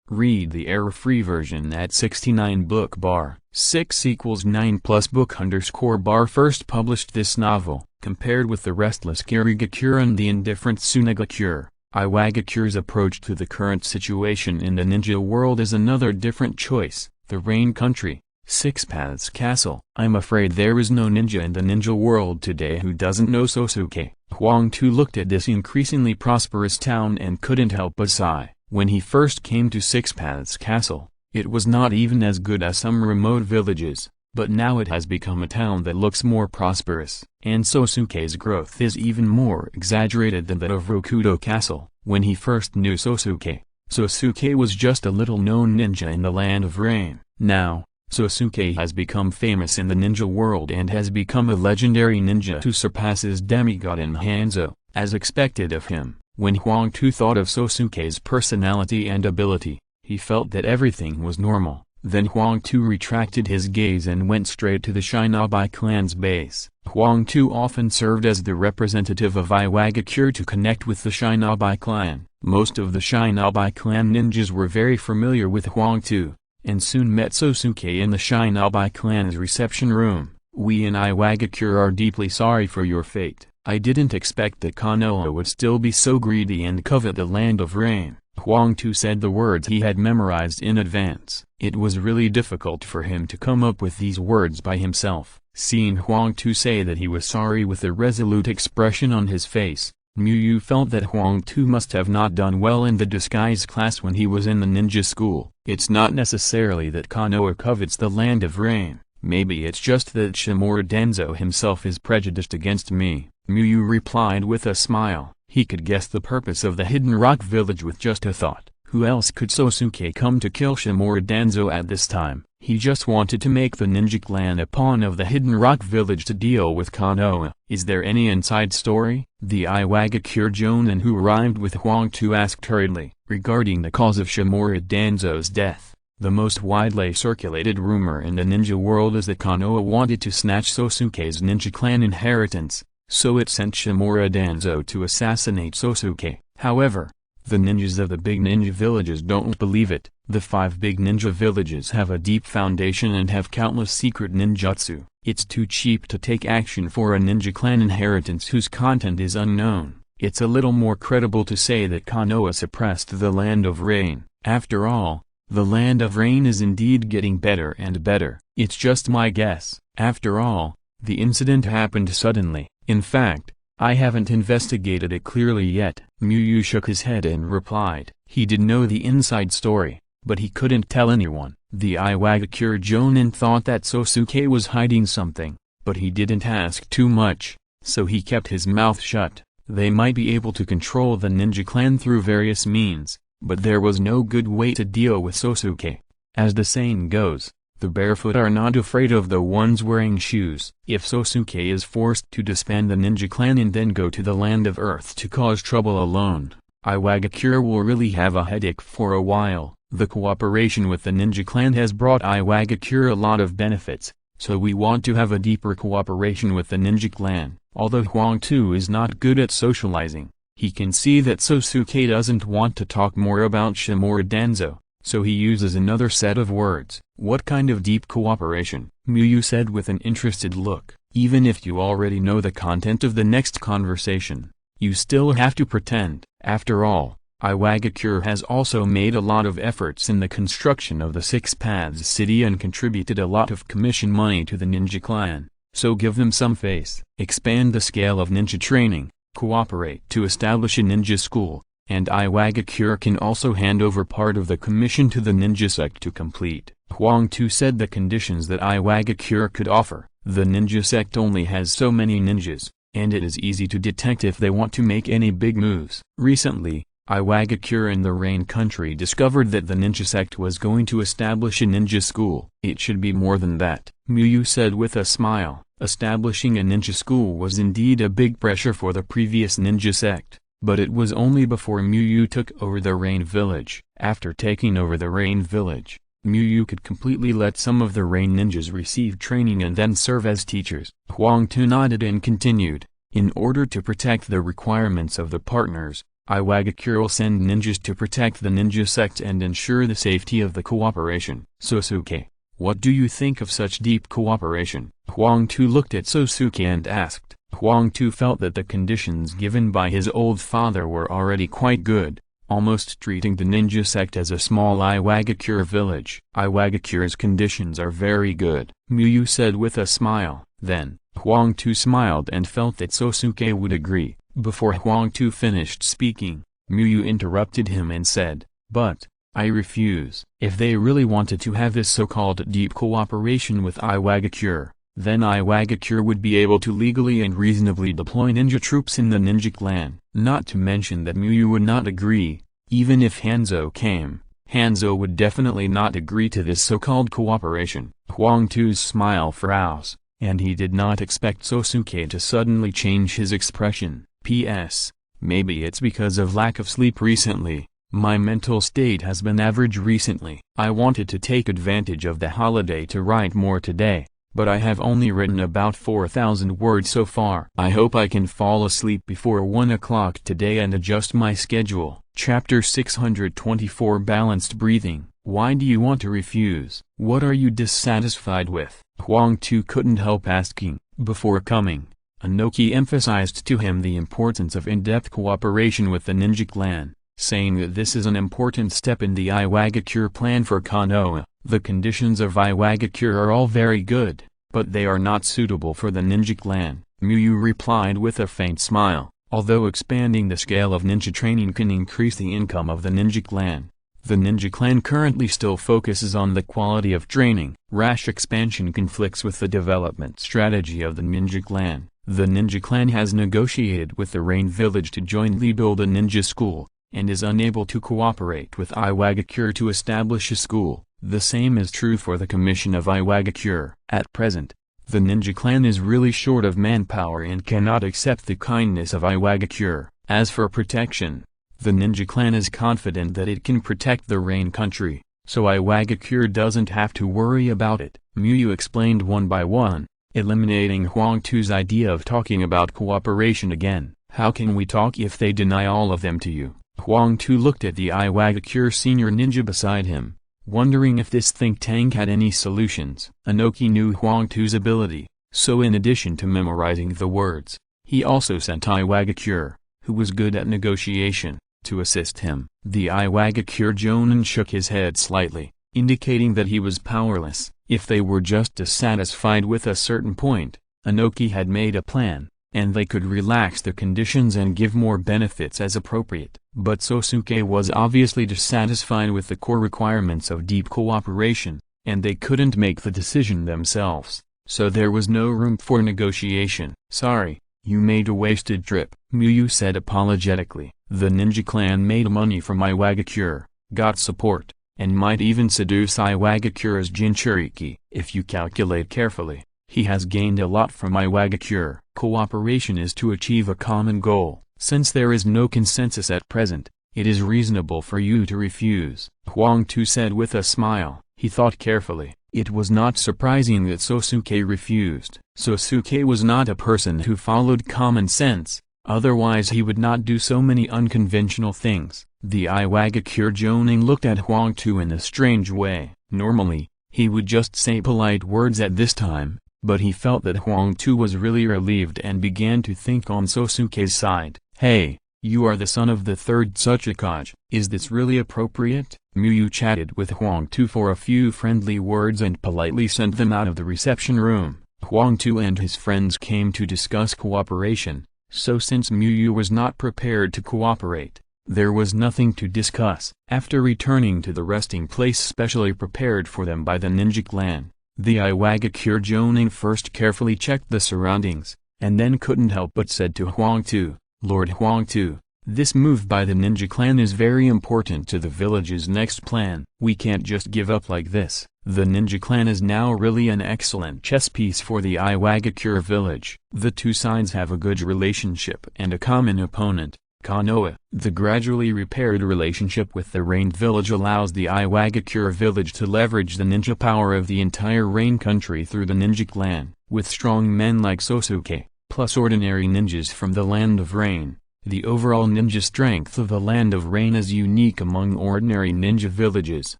Read the error-free version at 69 book bar 6 = 9 plus book _ bar first published this novel. Compared with the restless Kirigakure and the indifferent Sunagakure, Iwagakure's approach to the current situation in the ninja world is another different choice. The Rain Country, 6 Paths Castle. I'm afraid there is no ninja in the ninja world today who doesn't know Sosuke. Huang Tu looked at this increasingly prosperous town and couldn't help but sigh. When he first came to 6 Paths Castle, it was not even as good as some remote villages, but now it has become a town that looks more prosperous. And Sosuke's growth is even more exaggerated than that of Rokudo Castle. When he first knew Sosuke, Sosuke was just a little-known ninja in the Land of Rain. Now, Sosuke has become famous in the ninja world and has become a legendary ninja who surpasses demigod in Hanzo, as expected of him. When Huang Tu thought of Sosuke's personality and ability, He felt that everything was normal. Then Huang Tu retracted his gaze and went straight to the Shinobi clan's base. Huang Tu often served as the representative of Iwagakure to connect with the Shinobi clan. Most of the Shinobi clan ninjas were very familiar with Huang Tu, and soon met Sosuke in the Shinobi clan's reception room. "We in Iwagakure are deeply sorry for your fate. I didn't expect that Konoha would still be so greedy and covet the land of rain." Huang Tu said the words he had memorized in advance. It was really difficult for him to come up with these words by himself. Seeing Huang Tu say that he was sorry with a resolute expression on his face, Miyu felt that Huang Tu must have not done well in the disguise class when he was in the ninja school. It's not necessarily that Konoha covets the land of rain. Maybe it's just that Shimura Danzo himself is prejudiced against me. Miyu replied with a smile. He could guess the purpose of the Hidden Rock village with just a thought. Who else could Sosuke come to kill Shimura Danzo at this time? He just wanted to make the ninja clan a pawn of the Hidden Rock village to deal with Konoha. Is there any inside story? The Iwagakure Jonin who arrived with Huang Tu asked hurriedly. Regarding the cause of Shimura Danzo's death, the most widely circulated rumor in the ninja world is that Konoha wanted to snatch Sosuke's ninja clan inheritance, so it sent Shimura Danzo to assassinate Sosuke. However, the ninjas of the big ninja villages don't believe it. The 5 big ninja villages have a deep foundation and have countless secret ninjutsu. It's too cheap to take action for a ninja clan inheritance whose content is unknown. It's a little more credible to say that Konoha suppressed the land of rain. After all, the land of rain is indeed getting better and better. It's just my guess. After all, the incident happened suddenly. In fact, I haven't investigated it clearly yet. Miyu shook his head and replied. He did know the inside story, but he couldn't tell anyone. The Iwagakure Jonin thought that Sosuke was hiding something, but he didn't ask too much, so he kept his mouth shut. They might be able to control the ninja clan through various means, but there was no good way to deal with Sosuke. As the saying goes, the barefoot are not afraid of the ones wearing shoes. If Sosuke is forced to disband the ninja clan and then go to the land of earth to cause trouble alone, Iwagakure will really have a headache for a while. The cooperation with the ninja clan has brought Iwagakure a lot of benefits, so we want to have a deeper cooperation with the ninja clan. Although Huang Tu is not good at socializing, he can see that Sosuke doesn't want to talk more about Shimura Danzo, so he uses another set of words. What kind of deep cooperation? Miyu said with an interested look. Even if you already know the content of the next conversation, you still have to pretend. After all, Iwagakure has also made a lot of efforts in the construction of the Six Paths city and contributed a lot of commission money to the ninja clan, so give them some face. Expand the scale of ninja training, cooperate to establish a ninja school, and Iwagakure can also hand over part of the commission to the ninja sect to complete. Huang Tu said the conditions that Iwagakure could offer. The ninja sect only has so many ninjas, and it is easy to detect if they want to make any big moves. Recently, Iwagakure in the Rain Country discovered that the ninja sect was going to establish a ninja school. It should be more than that, Miyu said with a smile. Establishing a ninja school was indeed a big pressure for the previous ninja sect, but it was only before Miyu took over the Rain Village. After taking over the Rain Village, Miyu could completely let some of the Rain ninjas receive training and then serve as teachers. Huang Tu nodded and continued. In order to protect the requirements of the partners, Iwagakure will send ninjas to protect the ninja sect and ensure the safety of the cooperation. Sosuke, what do you think of such deep cooperation? Huang Tu looked at Sosuke and asked. Huang Tu felt that the conditions given by his old father were already quite good, almost treating the ninja sect as a small Iwagakure village. Iwagakure's conditions are very good, Miyu said with a smile. Then, Huang Tu smiled and felt that Sosuke would agree. Before Huang Tu finished speaking, Miyu interrupted him and said, "But, I refuse. If they really wanted to have this so-called deep cooperation with Iwagakure, then Iwagakure would be able to legally and reasonably deploy ninja troops in the ninja clan." Not to mention that Miyu would not agree. Even if Hanzo came, Hanzo would definitely not agree to this so-called cooperation. Huang Tu's smile froze, and he did not expect Sosuke to suddenly change his expression. P.S. Maybe it's because of lack of sleep recently, My mental state has been average recently. I wanted to take advantage of the holiday to write more today, but I have only written about 4,000 words so far. I hope I can fall asleep before 1 o'clock today and adjust my schedule. Chapter 624 Balanced Breathing. Why do you want to refuse? What are you dissatisfied with? Huang Tu couldn't help asking. Before coming, Inoki emphasized to him the importance of in-depth cooperation with the ninja clan, saying that this is an important step in the Iwagakure plan for Konoha. The conditions of Iwagakure are all very good, but they are not suitable for the ninja clan. Miyu replied with a faint smile. Although expanding the scale of ninja training can increase the income of the ninja clan, the ninja clan currently still focuses on the quality of training. Rash expansion conflicts with the development strategy of the ninja clan. The ninja clan has negotiated with the Rain Village to jointly build a ninja school, and is unable to cooperate with Iwagakure to establish a school. The same is true for the Commission of Iwagakure. At present, the ninja clan is really short of manpower and cannot accept the kindness of Iwagakure. As for protection, the ninja clan is confident that it can protect the Rain country, so Iwagakure doesn't have to worry about it. Miyu explained one by one, eliminating Huang Tu's idea of talking about cooperation again. How can we talk if they deny all of them to you? Huang Tu looked at the Iwagakure senior ninja beside him, wondering if this think tank had any solutions. Inoki knew Huang Tu's ability, so in addition to memorizing the words, he also sent Iwagakure, who was good at negotiation, to assist him. The Iwagakure Jonin shook his head slightly, indicating that he was powerless. If they were just dissatisfied with a certain point, Inoki had made a plan, and they could relax the conditions and give more benefits as appropriate. But Sosuke was obviously dissatisfied with the core requirements of deep cooperation, and they couldn't make the decision themselves, so there was no room for negotiation. Sorry, you made a wasted trip, Miyu said apologetically. The ninja clan made money from Iwagakure, got support, and might even seduce Iwagakure's Jinchuriki. If you calculate carefully, he has gained a lot from Iwagakure. Cooperation is to achieve a common goal. Since there is no consensus at present, it is reasonable for you to refuse, Huang Tu said with a smile. He thought carefully. It was not surprising that Sosuke refused. Sosuke was not a person who followed common sense, otherwise he would not do so many unconventional things. The Iwagakure Jonin looked at Huang Tu in a strange way. Normally, he would just say polite words at this time, but he felt that Huang Tu was really relieved and began to think on Sosuke's side. Hey, you are the son of the third Tsuchikage. Is this really appropriate? Miyu chatted with Huang Tu for a few friendly words and politely sent them out of the reception room. Huang Tu and his friends came to discuss cooperation, so since Miyu was not prepared to cooperate, there was nothing to discuss. After returning to the resting place specially prepared for them by the ninja clan, the Iwagakure Jonin first carefully checked the surroundings, and then couldn't help but said to Huang Tu, Lord Huang Tu, this move by the ninja clan is very important to the village's next plan. We can't just give up like this. The ninja clan is now really an excellent chess piece for the Iwagakure village. The two sides have a good relationship and a common opponent, Konoha. The gradually repaired relationship with the Rain village allows the Iwagakure village to leverage the ninja power of the entire Rain country through the ninja clan. With strong men like Sosuke, plus ordinary ninjas from the Land of Rain, the overall ninja strength of the Land of Rain is unique among ordinary ninja villages.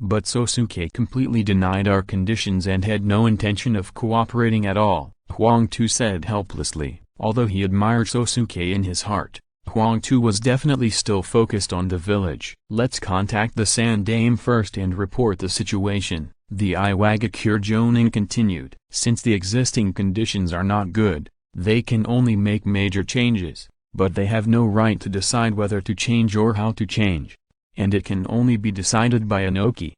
But Sosuke completely denied our conditions and had no intention of cooperating at all, Huang Tu said helplessly. Although he admired Sosuke in his heart, Huang Tu was definitely still focused on the village. Let's contact the Sandaime first and report the situation, the Iwagakure Jonin continued. Since the existing conditions are not good, they can only make major changes, but they have no right to decide whether to change or how to change, and it can only be decided by Inoki.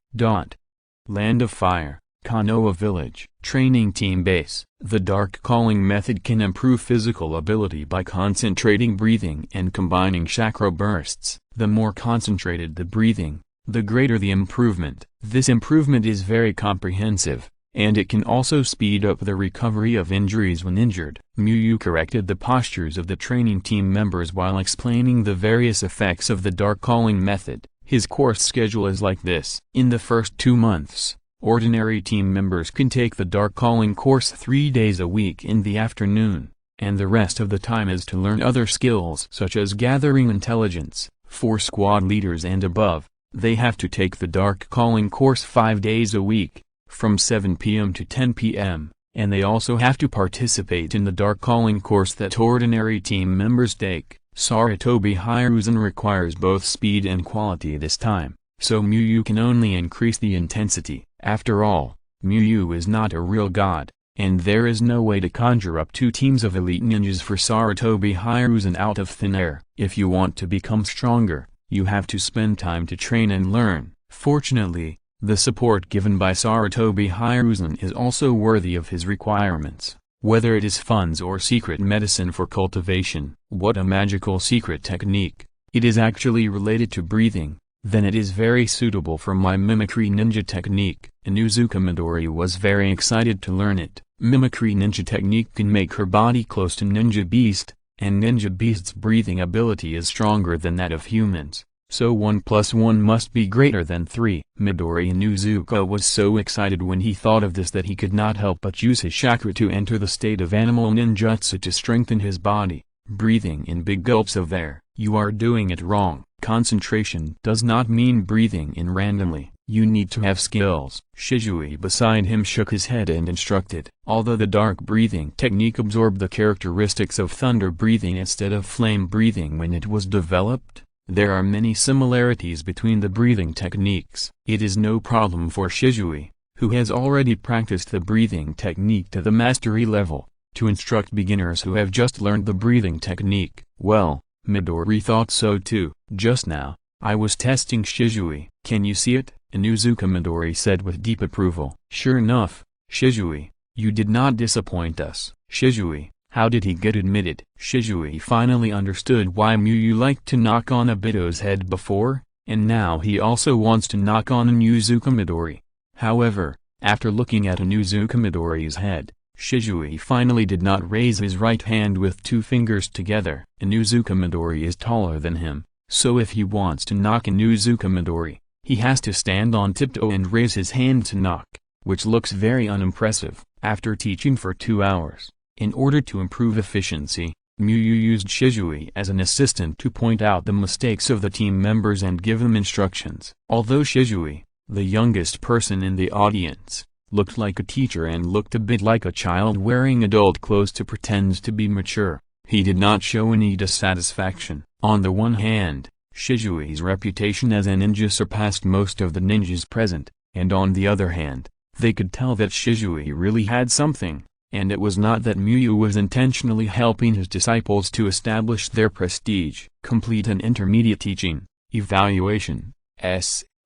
Land of Fire, Konoha Village. Training Team Base. The dark calling method can improve physical ability by concentrating breathing and combining chakra bursts. The more concentrated the breathing, the greater the improvement. This improvement is very comprehensive, and it can also speed up the recovery of injuries when injured. Miyu corrected the postures of the training team members while explaining the various effects of the dark calling method. His course schedule is like this. In the first 2 months, ordinary team members can take the Dark Calling course 3 days a week in the afternoon, and the rest of the time is to learn other skills such as gathering intelligence. For squad leaders and above, they have to take the Dark Calling course 5 days a week, from 7 p.m. to 10 p.m., and they also have to participate in the Dark Calling course that ordinary team members take. Sarutobi Hiruzen requires both speed and quality this time, so Muyu can only increase the intensity. After all, Muyu is not a real god, and there is no way to conjure up 2 teams of elite ninjas for Sarutobi Hiruzen out of thin air. If you want to become stronger, you have to spend time to train and learn. Fortunately, the support given by Sarutobi Hiruzen is also worthy of his requirements, whether it is funds or secret medicine for cultivation. What a magical secret technique! It is actually related to breathing. Then it is very suitable for my mimicry ninja technique. Inuzuka Midori was very excited to learn it. Mimicry ninja technique can make her body close to Ninja Beast, and Ninja Beast's breathing ability is stronger than that of humans, so 1 + 1 must be greater than 3. Midori Inuzuka was so excited when he thought of this that he could not help but use his chakra to enter the state of animal ninjutsu to strengthen his body, breathing in big gulps of air. You are doing it wrong. Concentration does not mean breathing in randomly. You need to have skills. Shisui beside him shook his head and instructed. Although the dark breathing technique absorbed the characteristics of thunder breathing instead of flame breathing when it was developed, there are many similarities between the breathing techniques. It is no problem for Shisui, who has already practiced the breathing technique to the mastery level, to instruct beginners who have just learned the breathing technique. Well, Midori thought so too. Just now, I was testing Shisui. Can you see it? Inuzuka Midori said with deep approval. Sure enough, Shisui, you did not disappoint us. Shisui, how did he get admitted? Shisui finally understood why Muyu liked to knock on Obito's head before, and now he also wants to knock on Inuzuka Midori. However, after looking at Inuzuka Midori's head, Shisui finally did not raise his right hand with 2 fingers together. Inuzuka Midori is taller than him, so if he wants to knock Inuzuka Midori, he has to stand on tiptoe and raise his hand to knock, which looks very unimpressive. After teaching for 2 hours, in order to improve efficiency, Muyu used Shisui as an assistant to point out the mistakes of the team members and give them instructions. Although Shisui, the youngest person in the audience, looked like a teacher and looked a bit like a child wearing adult clothes to pretend to be mature, he did not show any dissatisfaction. On the one hand, Shisui's reputation as a ninja surpassed most of the ninjas present, and on the other hand, they could tell that Shisui really had something, and it was not that Muyu was intentionally helping his disciples to establish their prestige. Complete an intermediate teaching, evaluation,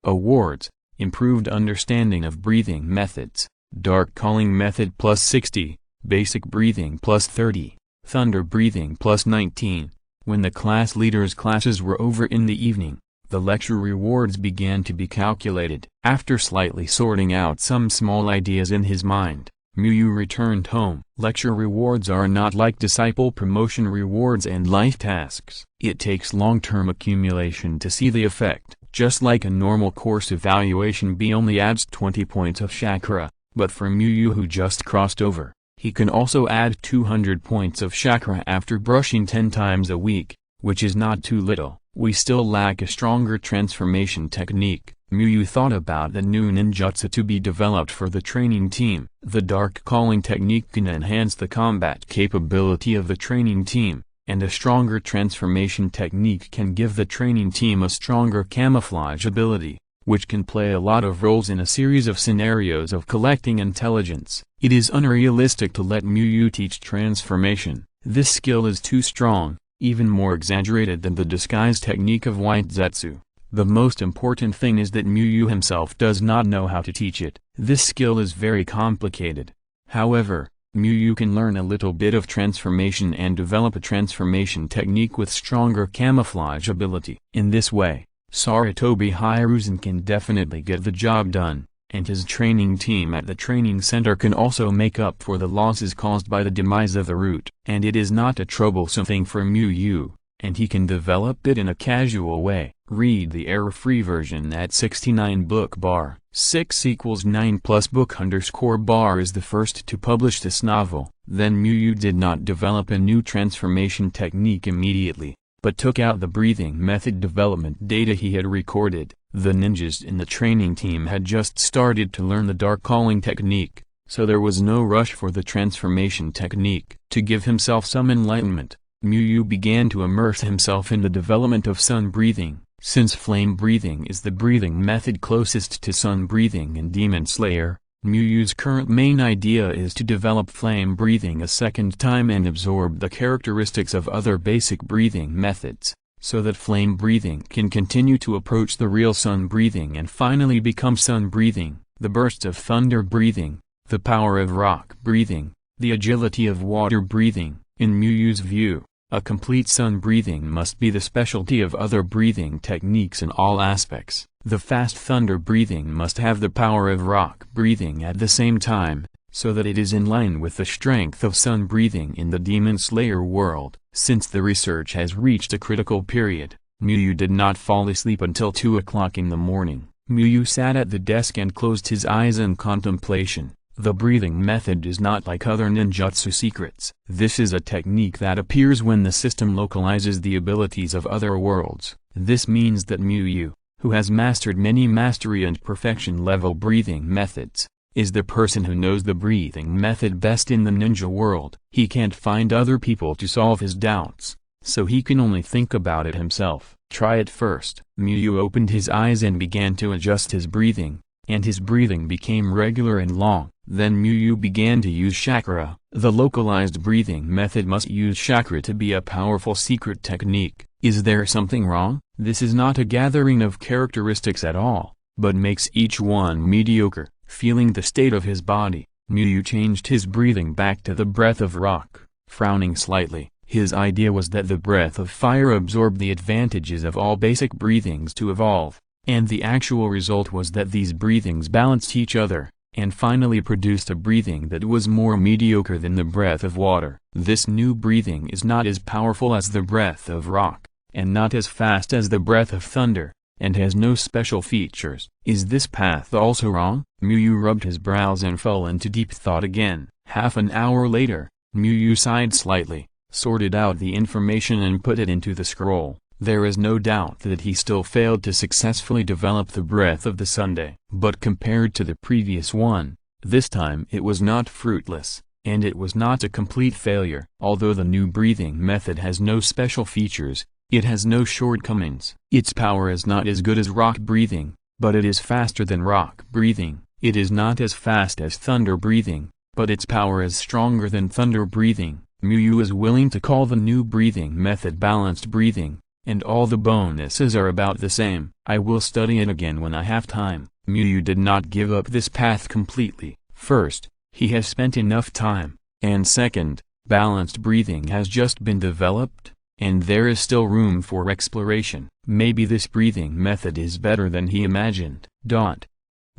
awards, improved understanding of breathing methods, dark calling method plus 60, basic breathing plus 30, thunder breathing plus 19. When the class leaders' classes were over in the evening, the lecture rewards began to be calculated. After slightly sorting out some small ideas in his mind, Muyu returned home. Lecture rewards are not like disciple promotion rewards and life tasks. It takes long-term accumulation to see the effect. Just like a normal course evaluation B only adds 20 points of chakra, but for Muyu who just crossed over, he can also add 200 points of chakra after brushing 10 times a week, which is not too little. We still lack a stronger transformation technique. Muyu thought about the new ninjutsu to be developed for the training team. The dark calling technique can enhance the combat capability of the training team, and a stronger transformation technique can give the training team a stronger camouflage ability, which can play a lot of roles in a series of scenarios of collecting intelligence. It is unrealistic to let Muyu teach transformation. This skill is too strong, even more exaggerated than the disguise technique of White Zetsu. The most important thing is that Muyu himself does not know how to teach it. This skill is very complicated. However, Muyu can learn a little bit of transformation and develop a transformation technique with stronger camouflage ability. In this way, Sarutobi Hiruzen can definitely get the job done, and his training team at the training center can also make up for the losses caused by the demise of the route. And it is not a troublesome thing for Muyu, and he can develop it in a casual way. Read the error-free version at 69 book bar. 6 equals 9 plus book underscore bar is the first to publish this novel. Then Muyu did not develop a new transformation technique immediately, but took out the breathing method development data he had recorded. The ninjas in the training team had just started to learn the dark calling technique, so there was no rush for the transformation technique. To give himself some enlightenment, Muyu began to immerse himself in the development of sun breathing. Since flame breathing is the breathing method closest to sun breathing in Demon Slayer, Muyu's current main idea is to develop flame breathing a second time and absorb the characteristics of other basic breathing methods, so that flame breathing can continue to approach the real sun breathing and finally become sun breathing, the bursts of thunder breathing, the power of rock breathing, the agility of water breathing. In Muyu's view, a complete sun breathing must be the specialty of other breathing techniques in all aspects. The fast thunder breathing must have the power of rock breathing at the same time, so that it is in line with the strength of sun breathing in the Demon Slayer world. Since the research has reached a critical period, Muyu did not fall asleep until 2 o'clock in the morning. Muyu sat at the desk and closed his eyes in contemplation. The breathing method is not like other ninjutsu secrets. This is a technique that appears when the system localizes the abilities of other worlds. This means that Muyu, who has mastered many mastery and perfection level breathing methods, is the person who knows the breathing method best in the ninja world. He can't find other people to solve his doubts, so he can only think about it himself. Try it first. Muyu opened his eyes and began to adjust his breathing, and his breathing became regular and long. Then Muyu began to use chakra. The localized breathing method must use chakra to be a powerful secret technique. Is there something wrong? This is not a gathering of characteristics at all, but makes each one mediocre. Feeling the state of his body, Muyu changed his breathing back to the breath of rock. Frowning slightly, his idea was that the breath of fire absorbed the advantages of all basic breathings to evolve, and the actual result was that these breathings balanced each other, and finally produced a breathing that was more mediocre than the breath of water. This new breathing is not as powerful as the breath of rock, and not as fast as the breath of thunder, and has no special features. Is this path also wrong? Muyu rubbed his brows and fell into deep thought again. Half an hour later, Muyu sighed slightly, sorted out the information and put it into the scroll. There is no doubt that he still failed to successfully develop the breath of the Sunday. But compared to the previous one, this time it was not fruitless, and it was not a complete failure. Although the new breathing method has no special features, it has no shortcomings. Its power is not as good as rock breathing, but it is faster than rock breathing. It is not as fast as thunder breathing, but its power is stronger than thunder breathing. Muyu is willing to call the new breathing method balanced breathing, and all the bonuses are about the same. I will study it again when I have time. Muyu did not give up this path completely. First, he has spent enough time, and second, balanced breathing has just been developed, and there is still room for exploration. Maybe this breathing method is better than he imagined.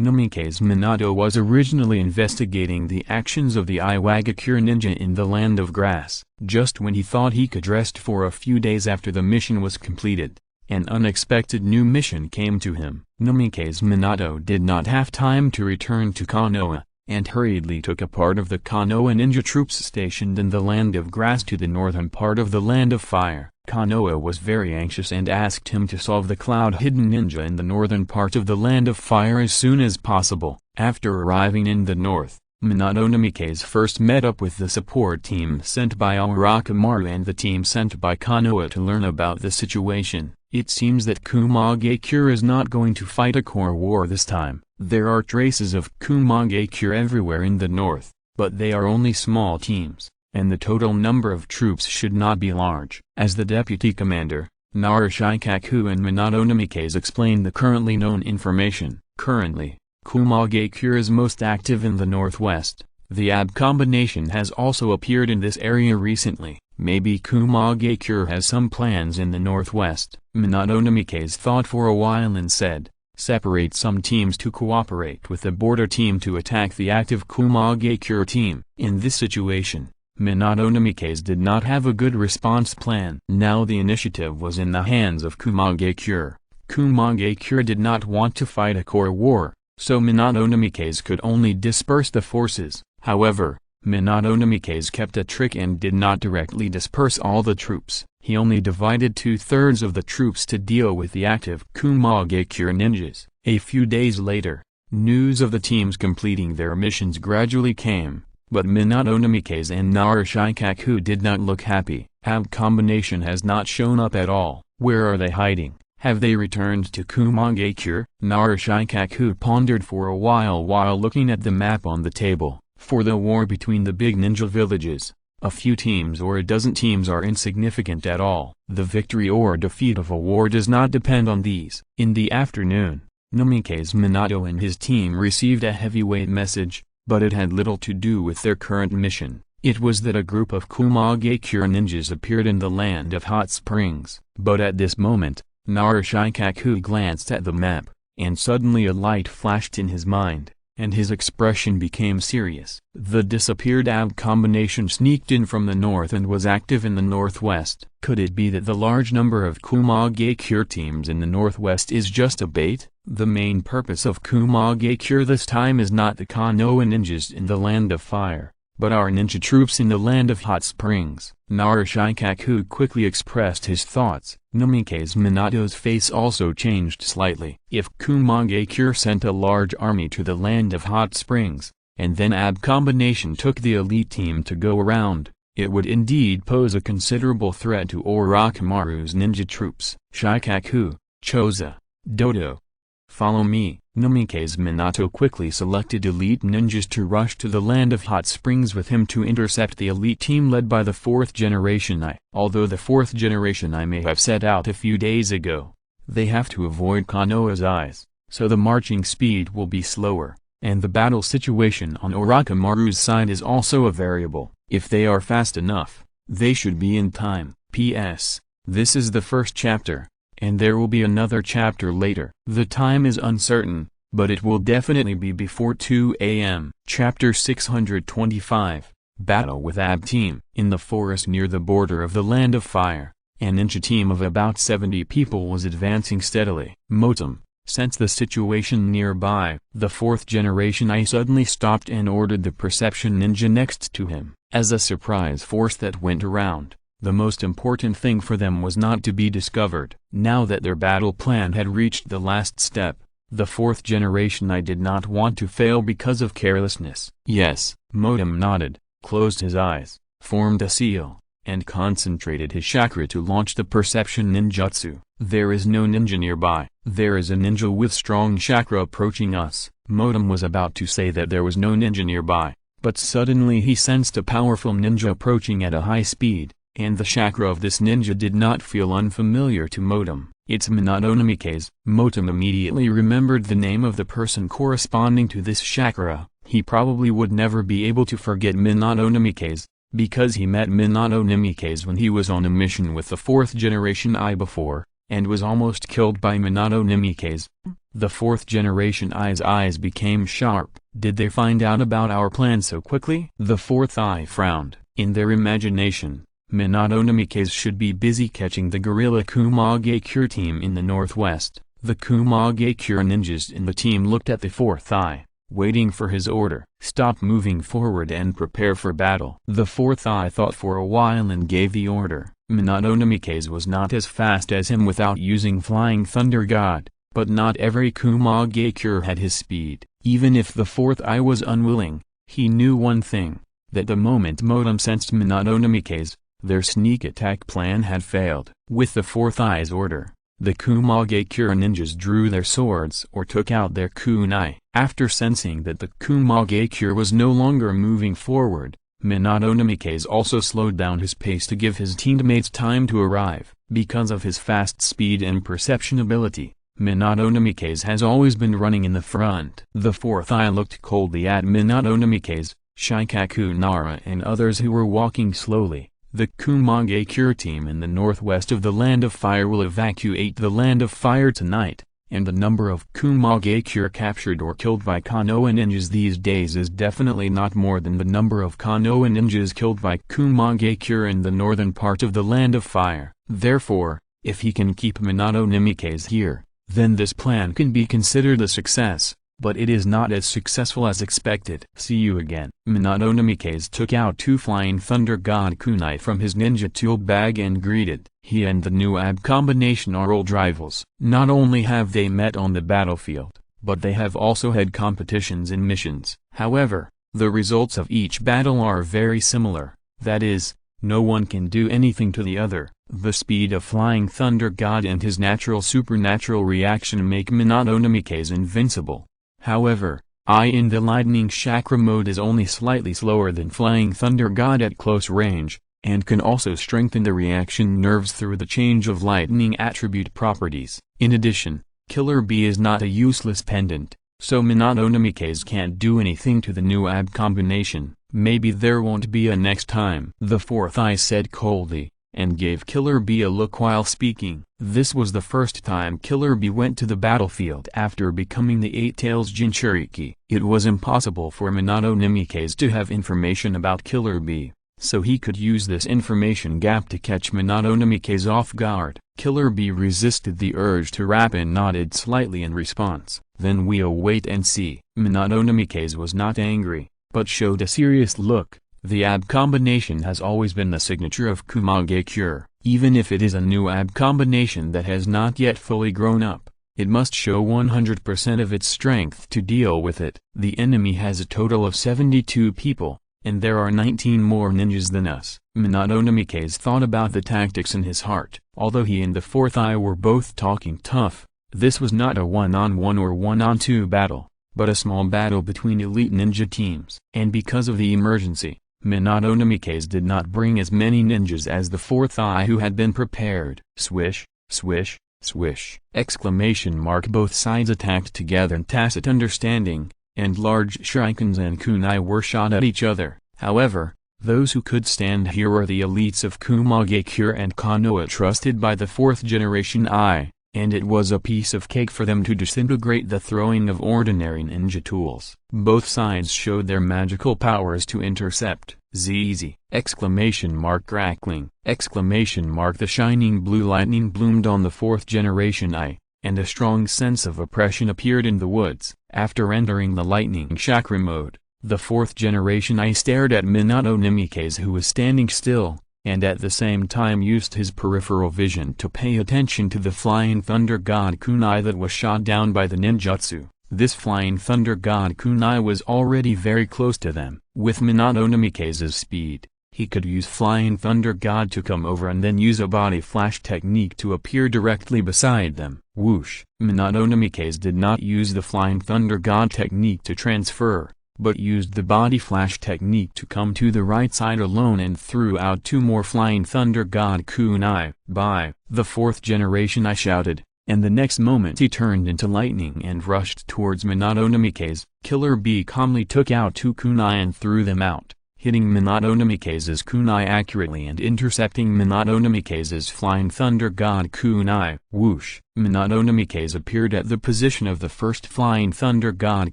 Namikaze Minato was originally investigating the actions of the Iwagakure ninja in the Land of Grass. Just when he thought he could rest for a few days after the mission was completed, an unexpected new mission came to him. Namikaze Minato did not have time to return to Konoha, and hurriedly took a part of the Konoha ninja troops stationed in the Land of Grass to the northern part of the Land of Fire. Konoha was very anxious and asked him to solve the cloud-hidden ninja in the northern part of the Land of Fire as soon as possible. After arriving in the north, Minato Namikaze first met up with the support team sent by Orochimaru and the team sent by Konoha to learn about the situation. It seems that Kumagakure is not going to fight a core war this time. There are traces of Kumagakure everywhere in the north, but they are only small teams, and the total number of troops should not be large. As the deputy commander, Narushikaku and Minato Namikaze explained the currently known information. Currently, Kumagakure is most active in the northwest. The AB combination has also appeared in this area recently. Maybe Kumagakure has some plans in the northwest. Minato Namikaze thought for a while and said, separate some teams to cooperate with the border team to attack the active Kumagakure team. In this situation, Minato Namikaze did not have a good response plan. Now the initiative was in the hands of Kumagakure. Kumagakure did not want to fight a core war, so Minato Namikaze could only disperse the forces. However, Minato Namikaze kept a trick and did not directly disperse all the troops. He only divided 2/3 of the troops to deal with the active Kumagakure ninjas. A few days later, news of the teams completing their missions gradually came, but Minato Namikaze and Naruto did not look happy. AB combination has not shown up at all. Where are they hiding? Have they returned to Kumagakure? Naruto pondered for a while looking at the map on the table. For the war between the big ninja villages, a few teams or a dozen teams are insignificant at all. The victory or defeat of a war does not depend on these. In the afternoon, Namikaze Minato and his team received a heavyweight message, but it had little to do with their current mission. It was that a group of Kumagakure ninjas appeared in the land of hot springs. But at this moment, Naruto glanced at the map, and suddenly a light flashed in his mind, and his expression became serious. The disappeared AB combination sneaked in from the north and was active in the northwest. Could it be that the large number of Kumagakure teams in the northwest is just a bait? The main purpose of Kumagakure this time is not the Konoha ninjas in the land of fire, but our ninja troops in the land of hot springs. Naruto quickly expressed his thoughts. Namikaze Minato's face also changed slightly. If Kumagakure sent a large army to the land of hot springs, and then AB combination took the elite team to go around, it would indeed pose a considerable threat to Orochimaru's ninja troops. Shikaku, Choza, Dodo. Follow me. Namikaze Minato quickly selected elite ninjas to rush to the land of hot springs with him to intercept the elite team led by the 4th generation I. Although the 4th generation I may have set out a few days ago, they have to avoid Konoha's eyes, so the marching speed will be slower, and the battle situation on Orochimaru's side is also a variable. If they are fast enough, they should be in time. P.S. This is the first chapter, and there will be another chapter later. The time is uncertain, but it will definitely be before 2 a.m. Chapter 625, Battle with AB Team. In the forest near the border of the Land of Fire, an ninja team of about 70 people was advancing steadily. Motem sensed the situation nearby. The 4th generation I suddenly stopped and ordered the perception ninja next to him. As a surprise force that went around, the most important thing for them was not to be discovered. Now that their battle plan had reached the last step, the 4th generation I did not want to fail because of carelessness. Yes, Motem nodded, closed his eyes, formed a seal, and concentrated his chakra to launch the perception ninjutsu. There is no ninja nearby. There is a ninja with strong chakra approaching us. Motem was about to say that there was no ninja nearby, but suddenly he sensed a powerful ninja approaching at a high speed. And the chakra of this ninja did not feel unfamiliar to Motem. It's Minato Namikaze. Motem immediately remembered the name of the person corresponding to this chakra. He probably would never be able to forget Minato Namikaze, because he met Minato Namikaze when he was on a mission with the 4th generation I before, and was almost killed by Minato Namikaze. The 4th generation I's eyes became sharp. Did they find out about our plan so quickly? The 4th I frowned. In their imagination, Minato Namikaze should be busy catching the guerrilla Kumagakure team in the northwest. The Kumagakure ninjas in the team looked at the 4th eye, waiting for his order. Stop moving forward and prepare for battle. The 4th eye thought for a while and gave the order. Minato Namikaze was not as fast as him without using Flying Thunder God, but not every Kumagakure had his speed. Even if the 4th eye was unwilling, he knew one thing, that the moment Motem sensed Minato Namikaze, their sneak attack plan had failed. With the 4th eye's order, the Kumagakure ninjas drew their swords or took out their kunai. After sensing that the Kumagakure was no longer moving forward, Minato Namikaze also slowed down his pace to give his teammates time to arrive. Because of his fast speed and perception ability, Minato Namikaze has always been running in the front. The 4th eye looked coldly at Minato Namikaze, Shikaku Nara and others who were walking slowly. The Kumagakure team in the northwest of the Land of Fire will evacuate the Land of Fire tonight, and the number of Kumagakure captured or killed by Konoha ninjas these days is definitely not more than the number of Konoha ninjas killed by Kumagakure in the northern part of the Land of Fire. Therefore, if he can keep Minato Namikaze here, then this plan can be considered a success, but it is not as successful as expected. See you again. Minato Namikaze took out 2 Flying Thunder God kunai from his ninja tool bag and greeted. He and the new ab combination are old rivals. Not only have they met on the battlefield, but they have also had competitions in missions. However, the results of each battle are very similar, that is, no one can do anything to the other. The speed of Flying Thunder God and his natural supernatural reaction make Minato Namikaze invincible. However, in the Lightning Chakra mode is only slightly slower than Flying Thunder God at close range, and can also strengthen the reaction nerves through the change of lightning attribute properties. In addition, Killer Bee is not a useless pendant, so Minato Namikaze can't do anything to the new ab combination. Maybe there won't be a next time. The fourth eye said coldly, and gave Killer Bee a look while speaking. This was the first time Killer Bee went to the battlefield after becoming the Eight Tails Jinchuriki. It was impossible for Minato Namikaze to have information about Killer Bee, so he could use this information gap to catch Minato Namikaze off guard. Killer Bee resisted the urge to rap and nodded slightly in response. Then we'll wait and see. Minato Namikaze was not angry, but showed a serious look. The ab combination has always been the signature of Kumagakure. Even if it is a new ab combination that has not yet fully grown up, it must show 100% of its strength to deal with it. The enemy has a total of 72 people, and there are 19 more ninjas than us. Minato Namikaze thought about the tactics in his heart. Although he and the fourth eye were both talking tough, this was not a one-on-one or one-on-two battle, but a small battle between elite ninja teams. And because of the emergency, Minato Namikaze did not bring as many ninjas as the fourth eye who had been prepared. Swish, swish, swish! Exclamation mark! Both sides attacked together in tacit understanding, and large shurikens and kunai were shot at each other. However, those who could stand here are the elites of Kumagakure and Konoha trusted by the fourth generation eye, and it was a piece of cake for them to disintegrate the throwing of ordinary ninja tools. Both sides showed their magical powers to intercept. ZZ! Exclamation mark! Crackling! Exclamation mark! The shining blue lightning bloomed on the fourth generation eye, and a strong sense of oppression appeared in the woods. After entering the lightning chakra mode, the fourth generation eye stared at Minato Namikaze, who was standing still, and at the same time used his peripheral vision to pay attention to the Flying Thunder God kunai that was shot down by the ninjutsu. This Flying Thunder God kunai was already very close to them. With Minato Namikaze's speed, he could use Flying Thunder God to come over and then use a body flash technique to appear directly beside them. Whoosh! Minato Namikaze did not use the Flying Thunder God technique to transfer, but used the body flash technique to come to the right side alone and threw out 2 more Flying Thunder God kunai. Bye! The fourth generation eye shouted, and the next moment he turned into lightning and rushed towards Minato Namikaze. Killer Bee calmly took out 2 kunai and threw them out, hitting Minato Namikaze's kunai accurately and intercepting Minato Namikaze's Flying Thunder God kunai. Whoosh! Minato Namikaze appeared at the position of the first Flying Thunder God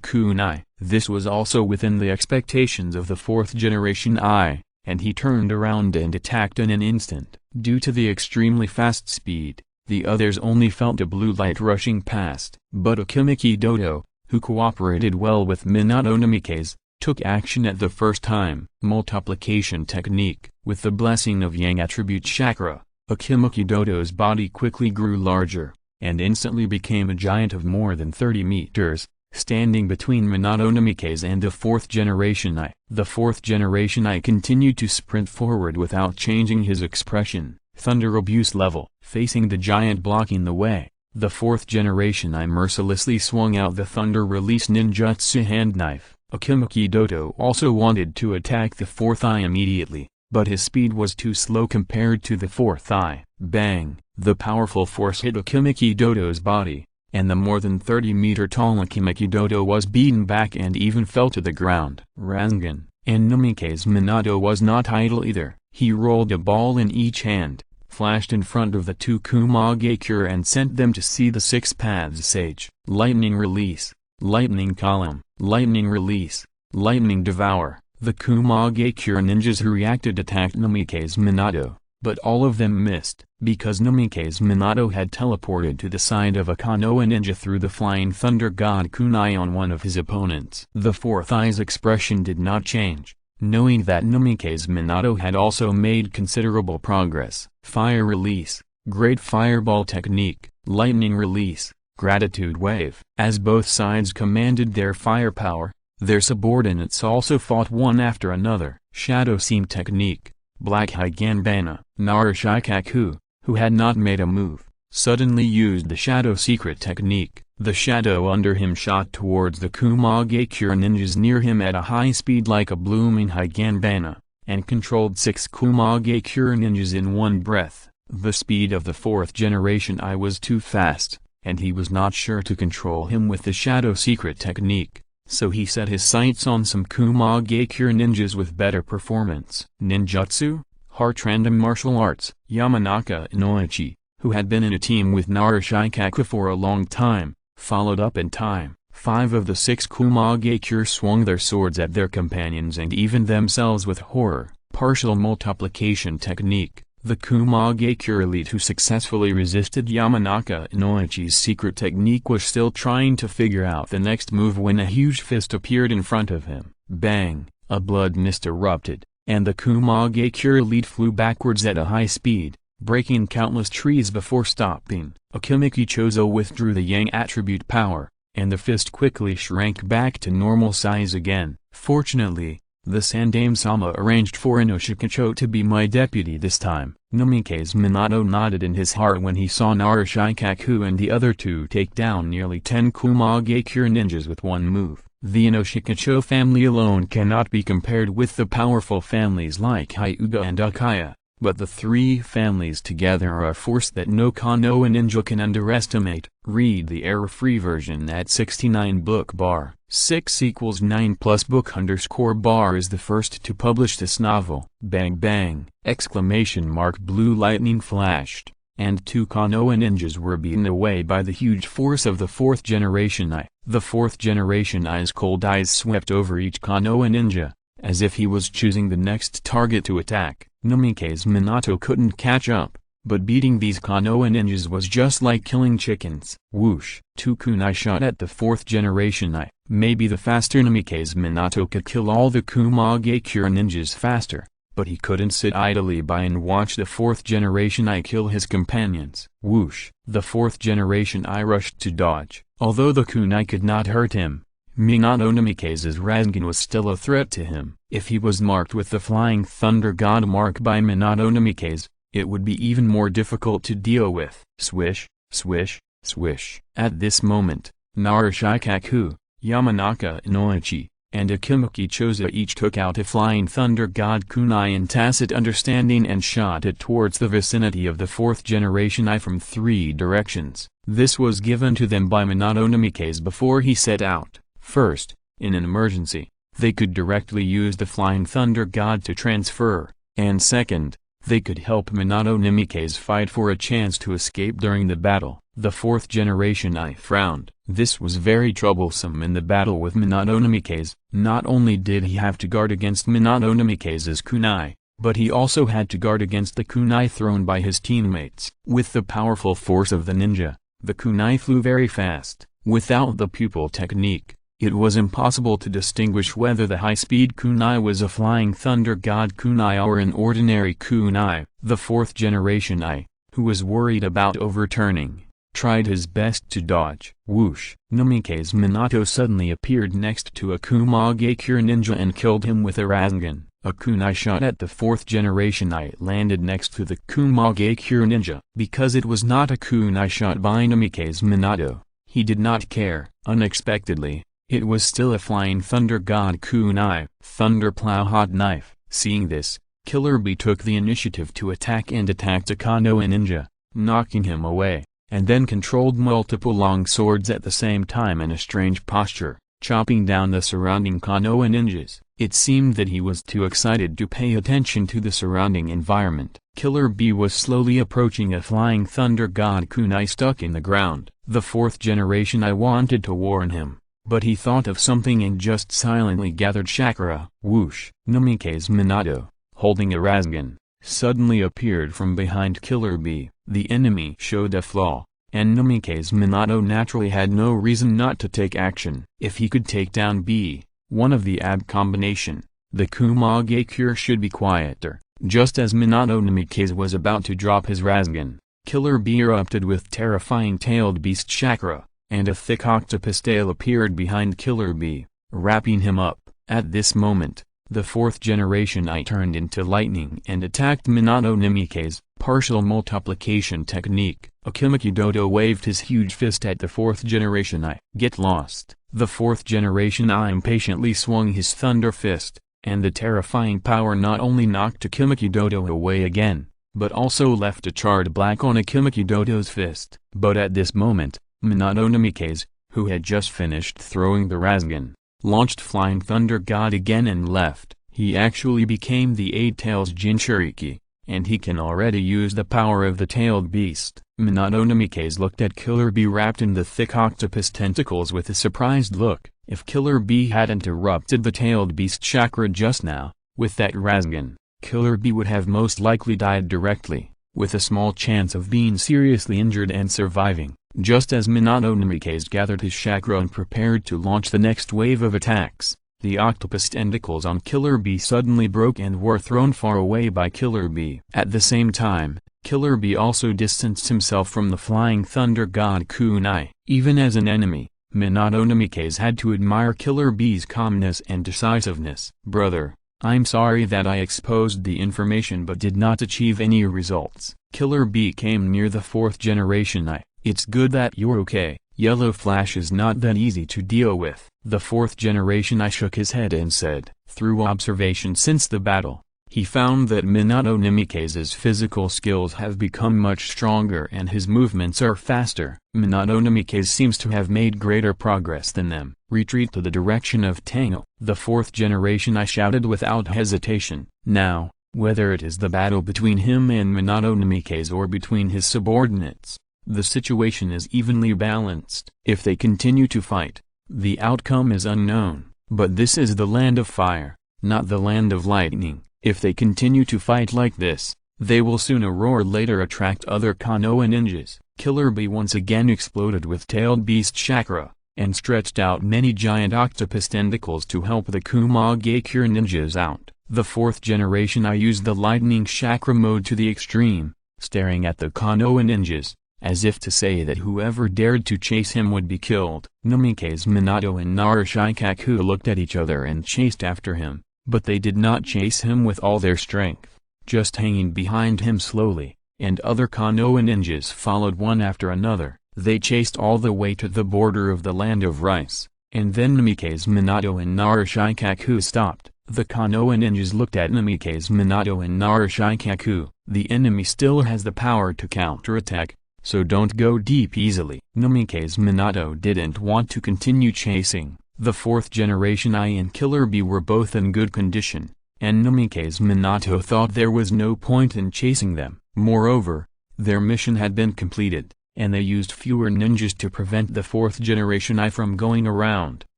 kunai. This was also within the expectations of the fourth generation eye, and he turned around and attacked in an instant. Due to the extremely fast speed, the others only felt a blue light rushing past. But Akimiki Dodo, who cooperated well with Minato Namikaze, took action at the first time. Multiplication technique. With the blessing of Yang attribute chakra, Akimiki Dodo's body quickly grew larger, and instantly became a giant of more than 30 meters, standing between Minato Namikaze and the fourth generation eye. The fourth generation eye continued to sprint forward without changing his expression. Thunder abuse level. Facing the giant blocking the way, the fourth generation eye mercilessly swung out the thunder release ninjutsu hand knife. Akimiki Dodo also wanted to attack the fourth eye immediately, but his speed was too slow compared to the fourth eye. Bang! The powerful force hit Akimiki Dodo's body, and the more than 30-meter tall Akimiki Dodo was beaten back and even fell to the ground. Rangan! And Namikaze Minato was not idle either. He rolled a ball in each hand, flashed in front of the two Kumagakure and sent them to see the six paths sage. Lightning release, lightning column, lightning release, lightning devour. The Kumagakure ninjas who reacted attacked Namikaze Minato, but all of them missed, because Namikaze Minato had teleported to the side of a Konoha ninja through the flying thunder god kunai on one of his opponents. The fourth eye's expression did not change, knowing that Namikaze Minato had also made considerable progress. Fire release, great fireball technique, lightning release, gratitude wave. As both sides commanded their firepower, their subordinates also fought one after another. Shadow seam technique, black higanbana. Naruto, who had not made a move, suddenly used the shadow secret technique. The shadow under him shot towards the Kumagakure ninjas near him at a high speed like a blooming higanbana, and controlled 6 Kumagakure ninjas in one breath. The speed of the fourth generation Eye was too fast, and he was not sure to control him with the shadow secret technique, so he set his sights on some Kumagakure ninjas with better performance. Ninjutsu, Heart Random Martial Arts. Yamanaka Inoichi, who had been in a team with Naruto for a long time, followed up in time. 5 of the 6 Kumagakure swung their swords at their companions and even themselves with horror. Partial multiplication technique. The Kumagakure elite who successfully resisted Yamanaka Inoichi's secret technique was still trying to figure out the next move when a huge fist appeared in front of him. Bang! A blood mist erupted, and the Kumagakure elite flew backwards at a high speed, breaking countless trees before stopping. Akimiki Chozo withdrew the Yang attribute power, and the fist quickly shrank back to normal size again. Fortunately, the Sandaime-sama arranged for Inoshikacho to be my deputy this time. Namikaze Minato nodded in his heart when he saw Naruto and the other two take down nearly 10 Kumagakure ninjas with one move. The Inoshikacho family alone cannot be compared with the powerful families like Hyuga and Akaya, but the 3 families together are a force that no Konoha ninja can underestimate. Read the error-free version at 69 book bar. 6 = 9 plus book _ is the first to publish this novel. Bang bang! Exclamation mark. Blue lightning flashed, and 2 Konoha ninjas were beaten away by the huge force of the 4th generation Eye. The 4th generation Eye's cold eyes swept over each Konoha ninja, as if he was choosing the next target to attack. Namikaze Minato couldn't catch up, but beating these Konoha ninjas was just like killing chickens. Whoosh! 2 kunai shot at the 4th generation Eye. Maybe the faster Namikaze Minato could kill all the Kumagakure ninjas faster, but he couldn't sit idly by and watch the 4th generation Eye kill his companions. Whoosh! The 4th generation Eye rushed to dodge. Although the kunai could not hurt him, Minato Namikaze's Rasengan was still a threat to him. If he was marked with the Flying Thunder God mark by Minato Namikaze, it would be even more difficult to deal with. Swish, swish, swish. At this moment, Naruto, Yamanaka Inoichi, and Akimiki Chozo each took out a Flying Thunder God kunai in tacit understanding and shot it towards the vicinity of the 4th generation Eye from 3 directions. This was given to them by Minato Namikaze before he set out. First, in an emergency, they could directly use the Flying Thunder God to transfer, and second, they could help Minato Namikaze fight for a chance to escape during the battle. The 4th generation Eye frowned. This was very troublesome in the battle with Minato Namikaze. Not only did he have to guard against Minato Namikaze's kunai, but he also had to guard against the kunai thrown by his teammates. With the powerful force of the ninja, the kunai flew very fast. Without the pupil technique, it was impossible to distinguish whether the high-speed kunai was a Flying Thunder God kunai or an ordinary kunai. The 4th generation Eye, who was worried about overturning, tried his best to dodge. Whoosh! Namikaze Minato suddenly appeared next to a Kumagakure ninja and killed him with a Rasengan. A kunai shot at the 4th generation Eye landed next to the Kumagakure ninja. Because it was not a kunai shot by Namikaze Minato, he did not care. Unexpectedly, it was still a Flying Thunder God kunai. Thunder Plow Hot Knife. Seeing this, Killer Bee took the initiative to attack and attacked a Konoha ninja, knocking him away, and then controlled multiple long swords at the same time in a strange posture, chopping down the surrounding Konoha ninjas. It seemed that he was too excited to pay attention to the surrounding environment. Killer Bee was slowly approaching a flying thunder god kunai stuck in the ground. The fourth generation I wanted to warn him, but he thought of something and just silently gathered chakra. Whoosh! Namikaze Minato, holding a Rasengan, suddenly appeared from behind Killer Bee. The enemy showed a flaw, and Namikaze Minato naturally had no reason not to take action. If he could take down B, one of the AB combination, the Kumage cure should be quieter. Just as Minato Namikaze was about to drop his Rasengan, Killer Bee erupted with terrifying tailed beast chakra, and a thick octopus tail appeared behind Killer Bee, wrapping him up. At this moment, the fourth generation I turned into lightning and attacked Minato Namikaze. Partial multiplication technique. Akimaki Dodo waved his huge fist at the fourth generation I. Get lost. The fourth generation I impatiently swung his thunder fist, and the terrifying power not only knocked Akimaki Dodo away again, but also left a charred black on Akimaki Dodo's fist. But at this moment, Minato Namikaze, who had just finished throwing the Rasengan, launched Flying Thunder God again and left. He actually became the Eight Tails Jinchuriki, and he can already use the power of the tailed beast. Minato Namikaze looked at Killer Bee wrapped in the thick octopus tentacles with a surprised look. If Killer Bee hadn't erupted the tailed beast chakra just now, with that Rasengan, Killer Bee would have most likely died directly, with a small chance of being seriously injured and surviving. Just as Minato Namikaze gathered his chakra and prepared to launch the next wave of attacks, the octopus tentacles on Killer Bee suddenly broke and were thrown far away by Killer Bee. At the same time, Killer Bee also distanced himself from the flying thunder god kunai. Even as an enemy, Minato Namikaze had to admire Killer Bee's calmness and decisiveness. Brother, I'm sorry that I exposed the information but did not achieve any results. Killer Bee came near the fourth generation I. It's good that you're okay. Yellow Flash is not that easy to deal with. The fourth generation I shook his head and said, through observation since the battle, he found that Minato Namikaze's physical skills have become much stronger and his movements are faster. Minato Namikaze seems to have made greater progress than them. Retreat to the direction of Tango. The fourth generation I shouted without hesitation. Now, whether it is the battle between him and Minato Namikaze or between his subordinates, the situation is evenly balanced. If they continue to fight, the outcome is unknown. But this is the land of fire, not the land of lightning. If they continue to fight like this, they will sooner or later attract other Konoha ninjas. Killer Bee once again exploded with tailed beast chakra, and stretched out many giant octopus tentacles to help the Kumage Cure ninjas out. The fourth generation I used the lightning chakra mode to the extreme, staring at the Konoha ninjas, as if to say that whoever dared to chase him would be killed. Namikaze Minato and Narashikaku looked at each other and chased after him, but they did not chase him with all their strength, just hanging behind him slowly, and other Konoha ninjas followed one after another. They chased all the way to the border of the land of rice, and then Namikaze Minato and Narashikaku stopped. The Konoha ninjas looked at Namikaze Minato and Narashikaku. The enemy still has the power to counterattack, so don't go deep easily. Namikaze Minato didn't want to continue chasing. The fourth generation I and Killer Bee were both in good condition, and Namikaze Minato thought there was no point in chasing them. Moreover, their mission had been completed, and they used fewer ninjas to prevent the fourth generation I from going around.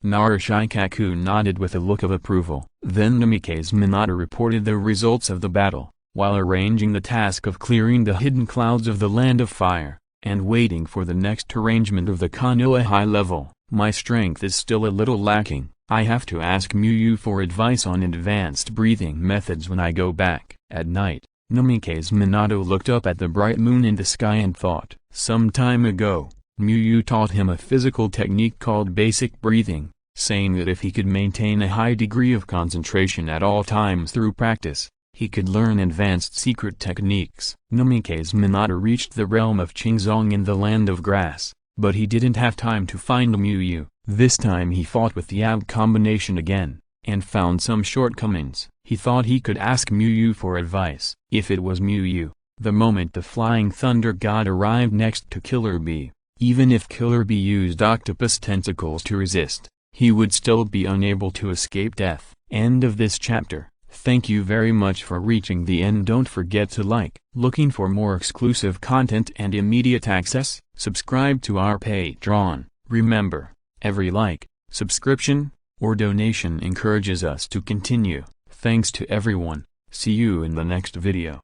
Narashikaku nodded with a look of approval. Then Namikaze Minato reported the results of the battle, while arranging the task of clearing the hidden clouds of the land of fire, and waiting for the next arrangement of the Konoha high level. My strength is still a little lacking. I have to ask Miyu for advice on advanced breathing methods when I go back. At night, Namikaze Minato looked up at the bright moon in the sky and thought. Some time ago, Miyu taught him a physical technique called basic breathing, saying that if he could maintain a high degree of concentration at all times through practice, he could learn advanced secret techniques. Namikaze Minato reached the realm of Qingzong in the land of grass, but he didn't have time to find Miyu. This time he fought with the AB combination again, and found some shortcomings. He thought he could ask Miyu for advice. If it was Miyu, the moment the flying thunder god arrived next to Killer Bee, even if Killer Bee used octopus tentacles to resist, he would still be unable to escape death. End of this chapter. Thank you very much for reaching the end. Don't forget to like. Looking for more exclusive content and immediate access? Subscribe to our Patreon. Remember, every like, subscription, or donation encourages us to continue. Thanks to everyone. See you in the next video.